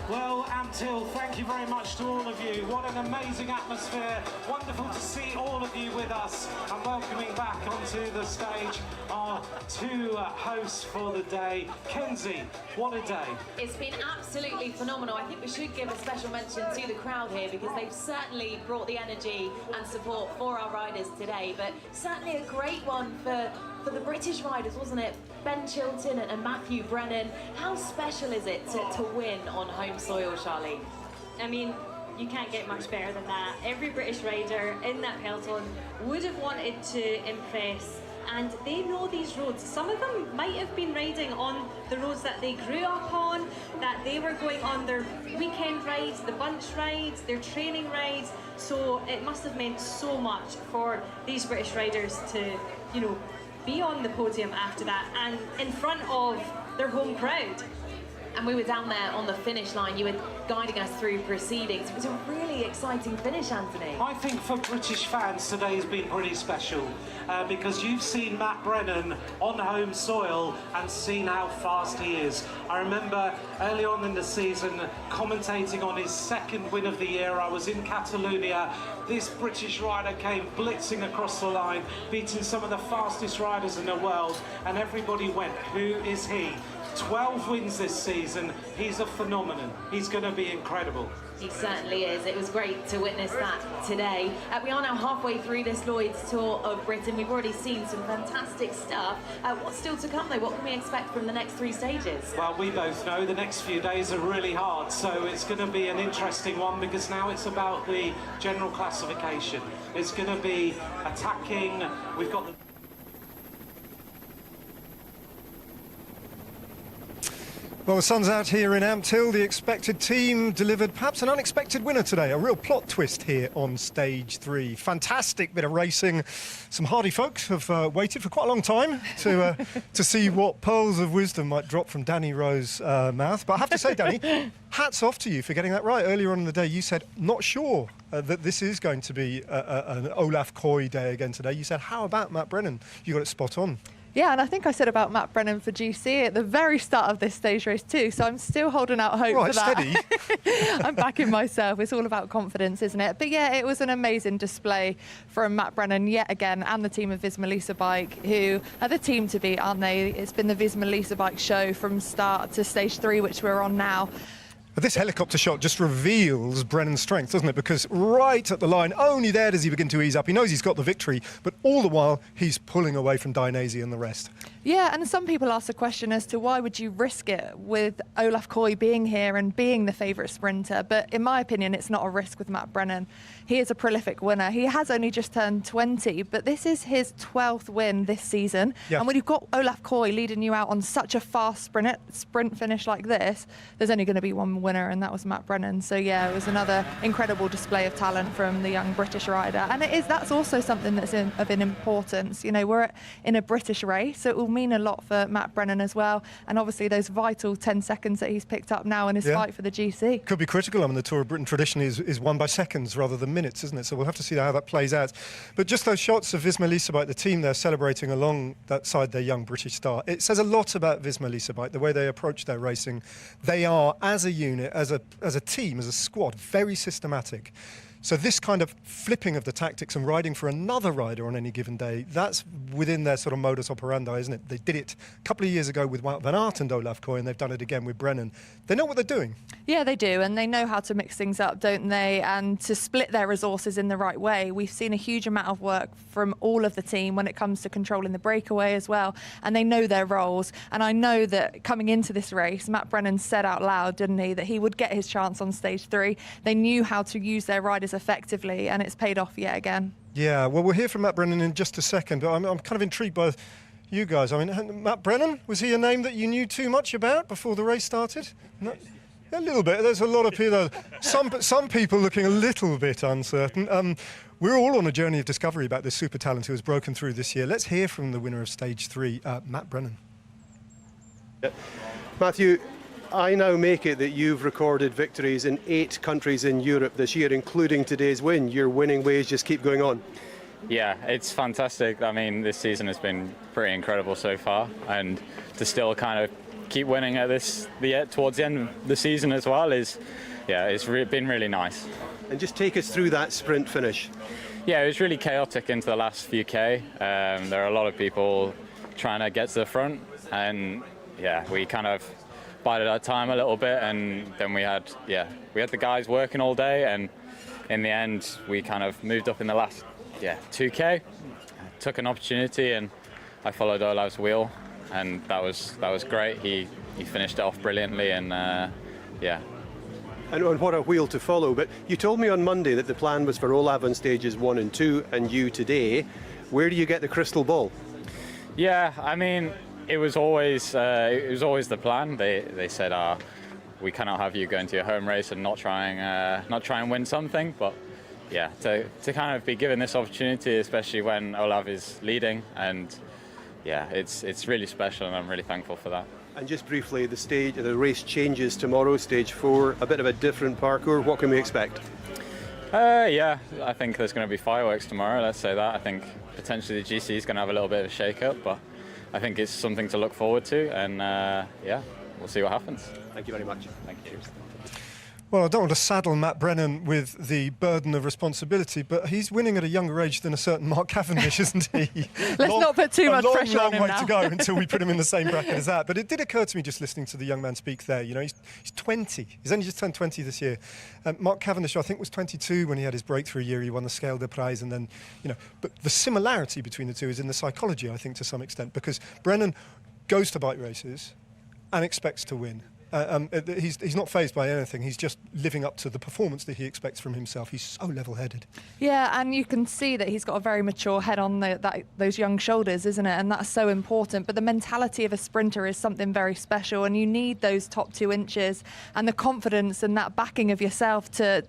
Speaker 11: Well, Ampthill, thank you very much to all of you. What an amazing atmosphere. Wonderful to see all of you with us. And welcoming back onto the stage our two hosts for the day. Kenzie, what a day.
Speaker 12: It's been absolutely phenomenal. I think we should give a special mention to the crowd here because they've certainly brought the energy and support for our riders today. But certainly a great one for the British riders, wasn't it? Ben Chilton and Matthew Brennan. How special is it to win on home soil, Charlie?
Speaker 13: I mean, you can't get much better than that. Every British rider in that peloton would have wanted to impress, and they know these roads. Some of them might have been riding on the roads that they grew up on, that they were going on their weekend rides, the bunch rides, their training rides. So it must have meant so much for these British riders to, you know, be on the podium after that and in front of their home crowd.
Speaker 12: And we were down there on the finish line. You were guiding us through proceedings. It was a really exciting finish, Anthony.
Speaker 11: I think for British fans today has been pretty special because you've seen Matt Brennan on home soil and seen how fast he is. I remember early on in the season commentating on his second win of the year. I was in Catalonia. This British rider came blitzing across the line, beating some of the fastest riders in the world, and everybody went, who is he? 12 wins this season. He's a phenomenon. He's going to be incredible.
Speaker 12: He certainly is. It was great to witness that today. We are now halfway through this Lloyds Tour of Britain. We've already seen some fantastic stuff. What's still to come, though? What can we expect from the next three stages?
Speaker 11: Well, we both know the next few days are really hard, so it's going to be an interesting one because now it's about the general classification. It's going to be attacking. We've got the...
Speaker 1: Well, the sun's out here in Ampthill. The expected team delivered perhaps an unexpected winner today. A real plot twist here on stage 3. Fantastic bit of racing. Some hardy folks have waited for quite a long time to see what pearls of wisdom might drop from Danny Rowe's mouth. But I have to say, Danny, hats off to you for getting that right. Earlier on in the day, you said, not sure that this is going to be an Olaf Koy day again today. You said, how about Matt Brennan? You got it spot on.
Speaker 3: Yeah, and I think I said about Matt Brennan for GC at the very start of this stage race too, so I'm still holding out hope for that.
Speaker 1: Steady.
Speaker 3: I'm backing myself. It's all about confidence, isn't it? But yeah, it was an amazing display from Matt Brennan yet again, and the team of Wiesma Lisa Bike, who are the team to beat, aren't they? It's been the Wiesma Lisa Bike show from start to stage 3, which we're on now.
Speaker 1: But this helicopter shot just reveals Brennan's strength, doesn't it? Because right at the line, only there does he begin to ease up. He knows he's got the victory, but all the while he's pulling away from Dainese and the rest.
Speaker 3: Yeah, and some people ask the question as to why would you risk it with Olaf Koy being here and being the favourite sprinter. But in my opinion, it's not a risk with Matt Brennan. He is a prolific winner. He has only just turned 20, but this is his 12th win this season. Yeah. And when you've got Olaf Koy leading you out on such a fast sprint finish like this, there's only going to be one winner, and that was Matt Brennan. So yeah, it was another incredible display of talent from the young British rider. And that's also something that's of an importance. You know, we're in a British race, so it will mean a lot for Matt Brennan as well. And obviously those vital 10 seconds that he's picked up now in his fight for the GC.
Speaker 1: Could be critical. I mean, the Tour of Britain traditionally is won by seconds rather than minutes, isn't it? So we'll have to see how that plays out. But just those shots of Wiesma Lisa Bike, the team there celebrating along that side their young British star, it says a lot about Wiesma Lisa Bike, the way they approach their racing. They are, as a unit, as a team, as a squad, very systematic. So this kind of flipping of the tactics and riding for another rider on any given day, that's within their sort of modus operandi, isn't it? They did it a couple of years ago with Wout van Aert and Olaf Koy, and they've done it again with Brennan. They know what they're doing.
Speaker 3: Yeah, they do, and they know how to mix things up, don't they? And to split their resources in the right way. We've seen a huge amount of work from all of the team when it comes to controlling the breakaway as well, and they know their roles. And I know that coming into this race, Matt Brennan said out loud, didn't he, that he would get his chance on stage 3. They knew how to use their riders effectively, and it's paid off yet again.
Speaker 1: Yeah, well, we'll hear from Matt Brennan in just a second, but I'm kind of intrigued by you guys? I mean, Matt Brennan, was he a name that you knew too much about before the race started? No? A little bit. There's a lot of people. Some people looking a little bit uncertain. We're all on a journey of discovery about this super talent who has broken through this year. Let's hear from the winner of Stage 3, Matt Brennan.
Speaker 4: Yeah. Matthew, I now make it that you've recorded victories in 8 countries in Europe this year, including today's win. Your winning ways just keep going on.
Speaker 10: Yeah, it's fantastic. I mean, this season has been pretty incredible so far, and to still kind of keep winning at towards the end of the season as well it's been really nice.
Speaker 4: And just take us through that sprint finish.
Speaker 10: Yeah, it was really chaotic into the last few K. There are a lot of people trying to get to the front, and we kind of bided our time a little bit, and then we had the guys working all day, and in the end we kind of moved up in the last 2K, took an opportunity, and I followed Olav's wheel, and that was great. He finished it off brilliantly, and
Speaker 4: And what a wheel to follow. But you told me on Monday that the plan was for Olav on stages 1 and 2, and you today. Where do you get the crystal ball?
Speaker 10: Yeah, I mean, it was always the plan. They said, we cannot have you going to your home race and not try and win something. But yeah, to kind of be given this opportunity, especially when Olav is leading, and it's really special, and I'm really thankful for that.
Speaker 4: And just briefly, the race changes tomorrow, stage 4, a bit of a different parkour. What can we expect?
Speaker 10: I think there's going to be fireworks tomorrow, let's say that. I think potentially the GC is going to have a little bit of a shake-up, but I think it's something to look forward to, and we'll see what happens.
Speaker 4: Thank you very much.
Speaker 10: Thank you.
Speaker 1: Well, I don't want to saddle Matt Brennan with the burden of responsibility, but he's winning at a younger age than a certain Mark Cavendish, isn't he?
Speaker 3: Let's not put too much pressure on him now.
Speaker 1: A long way to go until we put him in the same bracket as that. But it did occur to me just listening to the young man speak there. You know, he's 20. He's only just turned 20 this year. Mark Cavendish, I think, was 22 when he had his breakthrough year. He won the Scale de Prize, and then, but the similarity between the two is in the psychology, I think, to some extent, because Brennan goes to bike races and expects to win. He's not fazed by anything. He's just living up to the performance that he expects from himself. He's so level-headed.
Speaker 3: Yeah, and you can see that he's got a very mature head on those young shoulders, isn't it? And that's so important. But the mentality of a sprinter is something very special, and you need those top 2 inches and the confidence and that backing of yourself to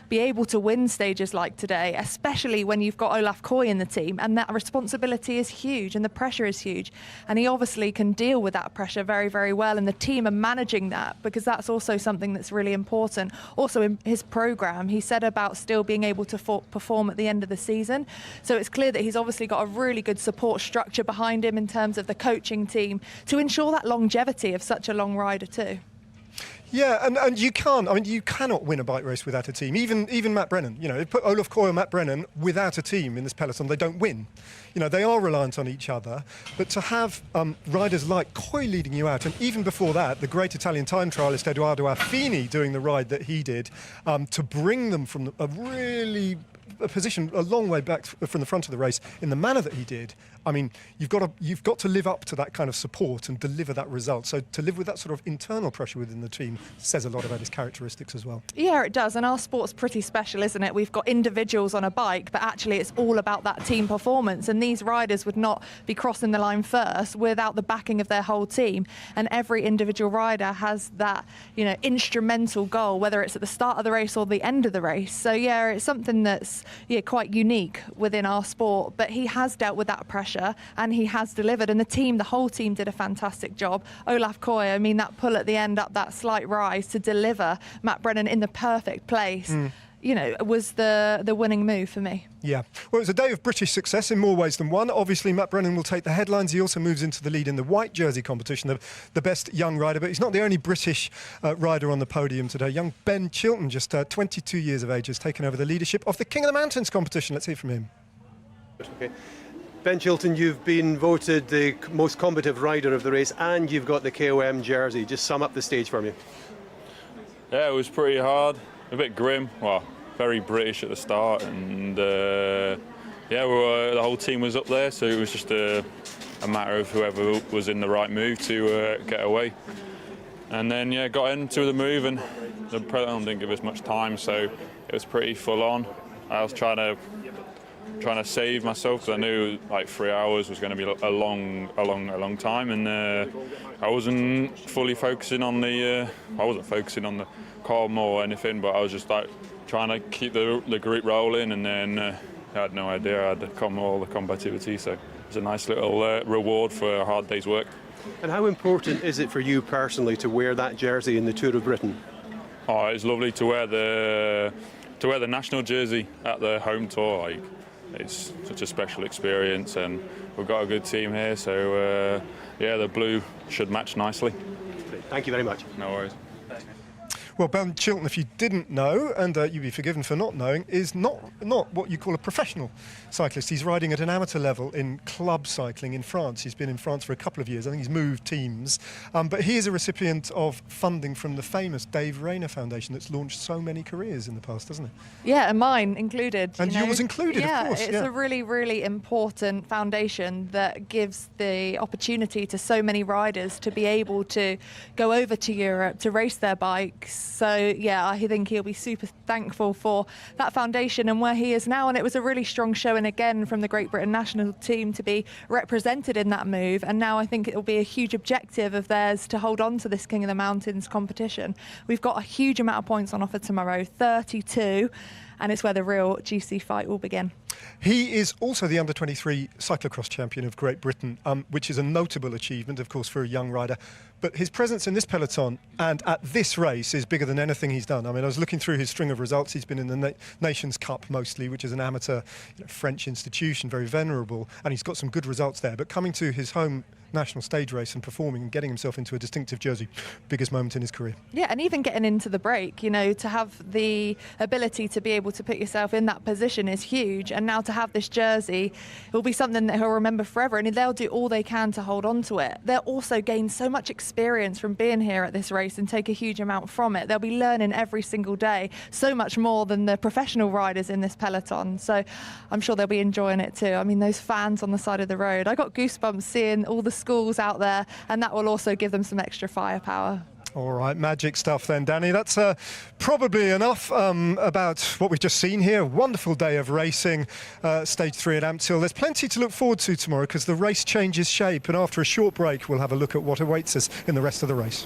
Speaker 3: be able to win stages like today, especially when you've got Olaf Koy in the team, and that responsibility is huge and the pressure is huge, and he obviously can deal with that pressure very, very well, and the team are managing that, because that's also something that's really important. Also in his program, he said about still being able to perform at the end of the season, so it's clear that he's obviously got a really good support structure behind him in terms of the coaching team to ensure that longevity of such a long rider too.
Speaker 1: Yeah, and you cannot win a bike race without a team. Even Matt Brennan, put Olaf Koy and Matt Brennan without a team in this peloton, they don't win. They are reliant on each other. But to have riders like Koy leading you out, and even before that, the great Italian time trialist Edoardo Affini doing the ride that he did, to bring them from a position a long way back from the front of the race in the manner that he did. I mean, you've got to live up to that kind of support and deliver that result. So to live with that sort of internal pressure within the team says a lot about his characteristics as well.
Speaker 3: Yeah, it does. And our sport's pretty special, isn't it? We've got individuals on a bike, but actually it's all about that team performance. And these riders would not be crossing the line first without the backing of their whole team. And every individual rider has that, instrumental goal, whether it's at the start of the race or the end of the race. So yeah, it's something that's quite unique within our sport. But he has dealt with that pressure, and he has delivered, and the whole team did a fantastic job. Olaf Koy, that pull at the end up that slight rise to deliver Matt Brennan in the perfect place, was the winning move for me.
Speaker 1: Yeah, well, it was a day of British success in more ways than one. Obviously, Matt Brennan will take the headlines. He also moves into the lead in the white jersey competition, the best young rider. But he's not the only British rider on the podium today. Young Ben Chilton, just 22 years of age, has taken over the leadership of the King of the Mountains competition. Let's hear from him.
Speaker 4: Okay. Ben Chilton, you've been voted the most combative rider of the race, and you've got the KOM jersey. Just sum up the stage for me.
Speaker 5: Yeah, it was pretty hard, a bit grim. Well, very British at the start, and the whole team was up there, so it was just a matter of whoever was in the right move to get away. And then got into the move, and the peloton didn't give us much time, so it was pretty full on. I was trying to trying to save myself because I knew like 3 hours was going to be a long time, and I wasn't fully focusing on the column or anything, but I was just like trying to keep the group rolling, and then I had no idea I had all the combativity, so it's a nice little reward for a hard day's work.
Speaker 4: And how important is it for you personally to wear that jersey in the Tour of Britain?
Speaker 5: Oh, it's lovely to wear the national jersey at the home tour. Like, it's such a special experience, and we've got a good team here, so yeah, the blue should match nicely.
Speaker 4: Thank you very much.
Speaker 5: No worries.
Speaker 1: Well, Ben Chilton, if you didn't know, and you'd be forgiven for not knowing, is not what you call a professional cyclist. He's riding at an amateur level in club cycling in France. He's been in France for a couple of years. I think he's moved teams. But he is a recipient of funding from the famous Dave Rayner Foundation that's launched so many careers in the past, hasn't it?
Speaker 3: Yeah, and mine included.
Speaker 1: And yours included,
Speaker 3: yeah,
Speaker 1: of course.
Speaker 3: It's a really, really important foundation that gives the opportunity to so many riders to be able to go over to Europe to race their bikes. So, yeah, I think he'll be super thankful for that foundation and where he is now. And it was a really strong showing again from the Great Britain national team to be represented in that move. And now I think it will be a huge objective of theirs to hold on to this King of the Mountains competition. We've got a huge amount of points on offer tomorrow, 32, and it's where the real juicy fight will begin.
Speaker 1: He is also the under-23 cyclocross champion of Great Britain, which is a notable achievement, of course, for a young rider. But his presence in this peloton and at this race is bigger than anything he's done. I mean, I was looking through his string of results. He's been in the Nations Cup mostly, which is an amateur French institution, very venerable, and he's got some good results there. But coming to his home national stage race and performing and getting himself into a distinctive jersey, biggest moment in his career.
Speaker 3: Yeah, and even getting into the break, you know, to have the ability to be able to put yourself in that position is huge. And now to have this jersey, it will be something that he'll remember forever, and they'll do all they can to hold on to it. They'll also gain so much experience from being here at this race and take a huge amount from it. They'll be learning every single day, so much more than the professional riders in this peloton. So I'm sure they'll be enjoying it too. I mean, those fans on the side of the road, I got goosebumps seeing all the schools out there, and that will also give them some extra firepower.
Speaker 1: All right, magic stuff then, Danny. That's probably enough about what we've just seen here. Wonderful day of racing, stage 3 at Ampthill. There's plenty to look forward to tomorrow because the race changes shape, and after a short break we'll have a look at what awaits us in the rest of the race.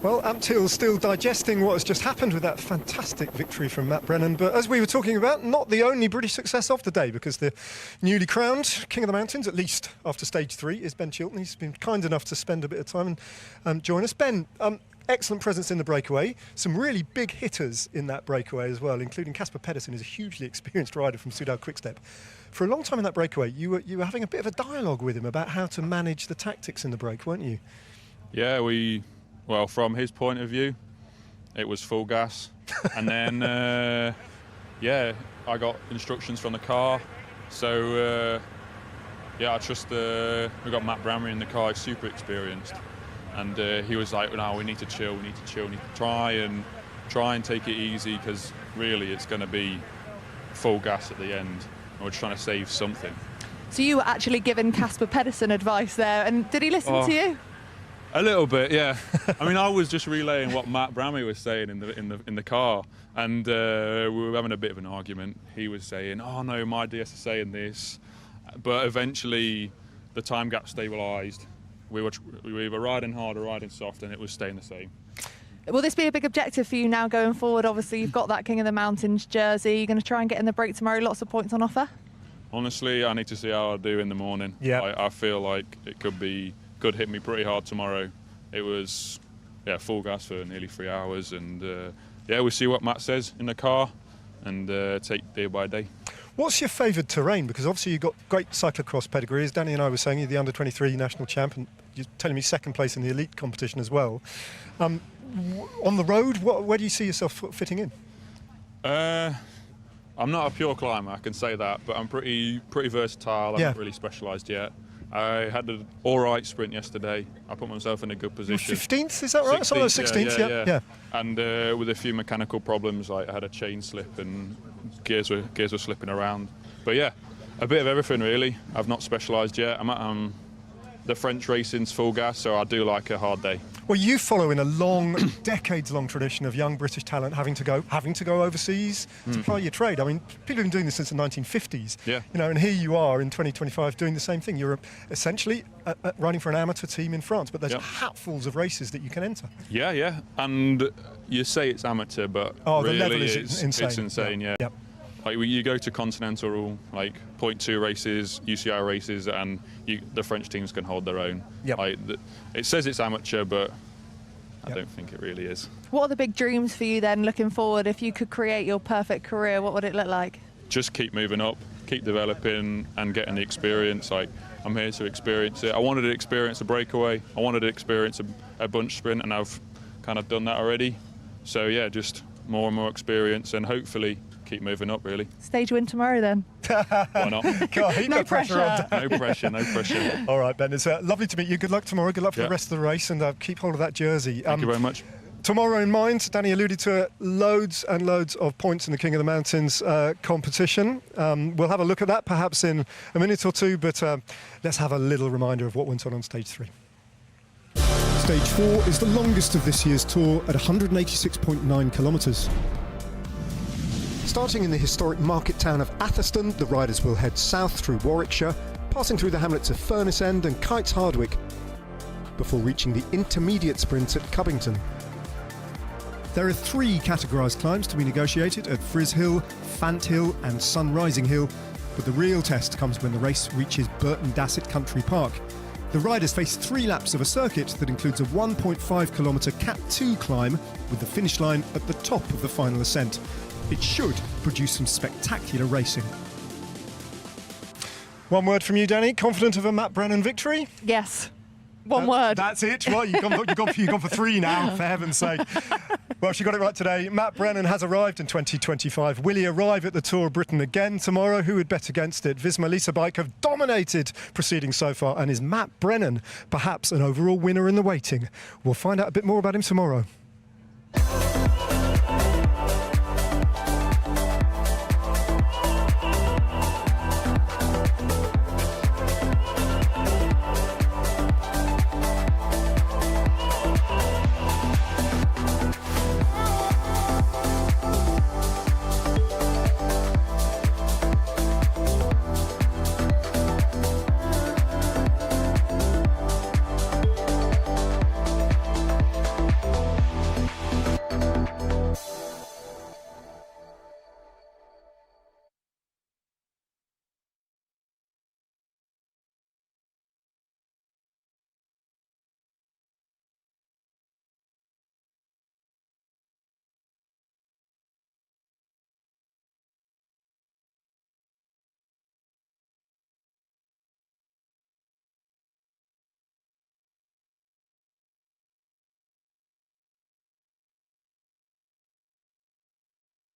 Speaker 1: Well, Ampthill's still digesting what has just happened with that fantastic victory from Matt Brennan. But as we were talking about, not the only British success of the day, because the newly crowned King of the Mountains, at least after stage 3, is Ben Chilton. He's been kind enough to spend a bit of time and join us. Ben, excellent presence in the breakaway. Some really big hitters in that breakaway as well, including Casper Pedersen, who's a hugely experienced rider from Soudal Quickstep. For a long time in that breakaway, you were having a bit of a dialogue with him about how to manage the tactics in the break, weren't you?
Speaker 14: Yeah, well, from his point of view, it was full gas. And then, I got instructions from the car. So, I trust we got Matt Bramley in the car, he's super experienced. And he was like, no, we need to chill, we need to try and take it easy, because really it's going to be full gas at the end. And we're trying to save something.
Speaker 3: So you were actually giving Casper Pedersen advice there, and did he listen to you?
Speaker 14: A little bit, yeah. I mean, I was just relaying what Matt Bramley was saying in the car, and we were having a bit of an argument. He was saying, "Oh no, my DS is saying this," but eventually the time gap stabilised. We were either riding hard or riding soft, and it was staying the same.
Speaker 3: Will this be a big objective for you now going forward? Obviously, you've got that King of the Mountains jersey. You're going to try and get in the break tomorrow. Lots of points on offer.
Speaker 14: Honestly, I need to see how I do in the morning.
Speaker 1: Yeah.
Speaker 14: I feel like it could hit me pretty hard tomorrow. It was full gas for nearly 3 hours, and we'll see what Matt says in the car and take day by day.
Speaker 1: What's your favoured terrain? Because obviously you've got great cyclocross pedigree. As Danny and I were saying, you're the under-23 national champ, and you're telling me second place in the elite competition as well. On the road, where do you see yourself fitting in?
Speaker 14: I'm not a pure climber, I can say that, but I'm pretty versatile. I'm not really specialised yet. I had an all-right sprint yesterday. I put myself in a good position.
Speaker 1: 15th, is that right? 16th, yeah.
Speaker 14: And with a few mechanical problems, I had a chain slip and gears were slipping around. But yeah, a bit of everything really. I've not specialised yet. I'm at the French racing's full gas, so I do like a hard day.
Speaker 1: Well, you follow in a long, decades-long tradition of young British talent having to go overseas to ply your trade. I mean, people have been doing this since the 1950s.
Speaker 14: Yeah.
Speaker 1: And here you are in 2025 doing the same thing. You're essentially riding for an amateur team in France, but there's hatfuls of races that you can enter.
Speaker 14: Yeah. And you say it's amateur, but really
Speaker 1: the level is insane.
Speaker 14: It's insane, yeah.
Speaker 1: Yep.
Speaker 14: Like you go to continental, like 0.2 races, UCI races, and the French teams can hold their own.
Speaker 1: Yep.
Speaker 14: It says it's amateur, but I don't think it really is.
Speaker 3: What are the big dreams for you then, looking forward? If you could create your perfect career, what would it look like?
Speaker 14: Just keep moving up, keep developing, and getting the experience. I'm here to experience it. I wanted to experience a breakaway. I wanted to experience a bunch sprint, and I've kind of done that already. So yeah, just more and more experience, and hopefully keep moving up, really.
Speaker 3: Stage win tomorrow, then.
Speaker 14: Why not?
Speaker 3: No pressure.
Speaker 14: No pressure.
Speaker 1: All right, Ben, it's lovely to meet you. Good luck tomorrow. Good luck for the rest of the race, and keep hold of that jersey.
Speaker 14: Thank you very much.
Speaker 1: Tomorrow in mind, Danny alluded to it, loads and loads of points in the King of the Mountains competition. We'll have a look at that perhaps in a minute or two, but let's have a little reminder of what went on stage 3. Stage 4 is the longest of this year's tour at 186.9 kilometres. Starting in the historic market town of Atherstone, the riders will head south through Warwickshire, passing through the hamlets of Furness End and Kites Hardwick, before reaching the intermediate sprint at Covington. There are 3 categorised climbs to be negotiated at Friz Hill, Fant Hill and Sunrising Hill, but the real test comes when the race reaches Burton Dasset Country Park. The riders face 3 laps of a circuit that includes a 1.5 kilometre Cat 2 climb with the finish line at the top of the final ascent. It should produce some spectacular racing. One word from you, Danny. Confident of a Matt Brennan victory?
Speaker 3: Yes. One word.
Speaker 1: That's it. Well, you've gone for 3 now, for heaven's sake. Well, she got it right today. Matt Brennan has arrived in 2025. Will he arrive at the Tour of Britain again tomorrow? Who would bet against it? Visma Lease Bike have dominated proceedings so far, and is Matt Brennan perhaps an overall winner in the waiting? We'll find out a bit more about him tomorrow.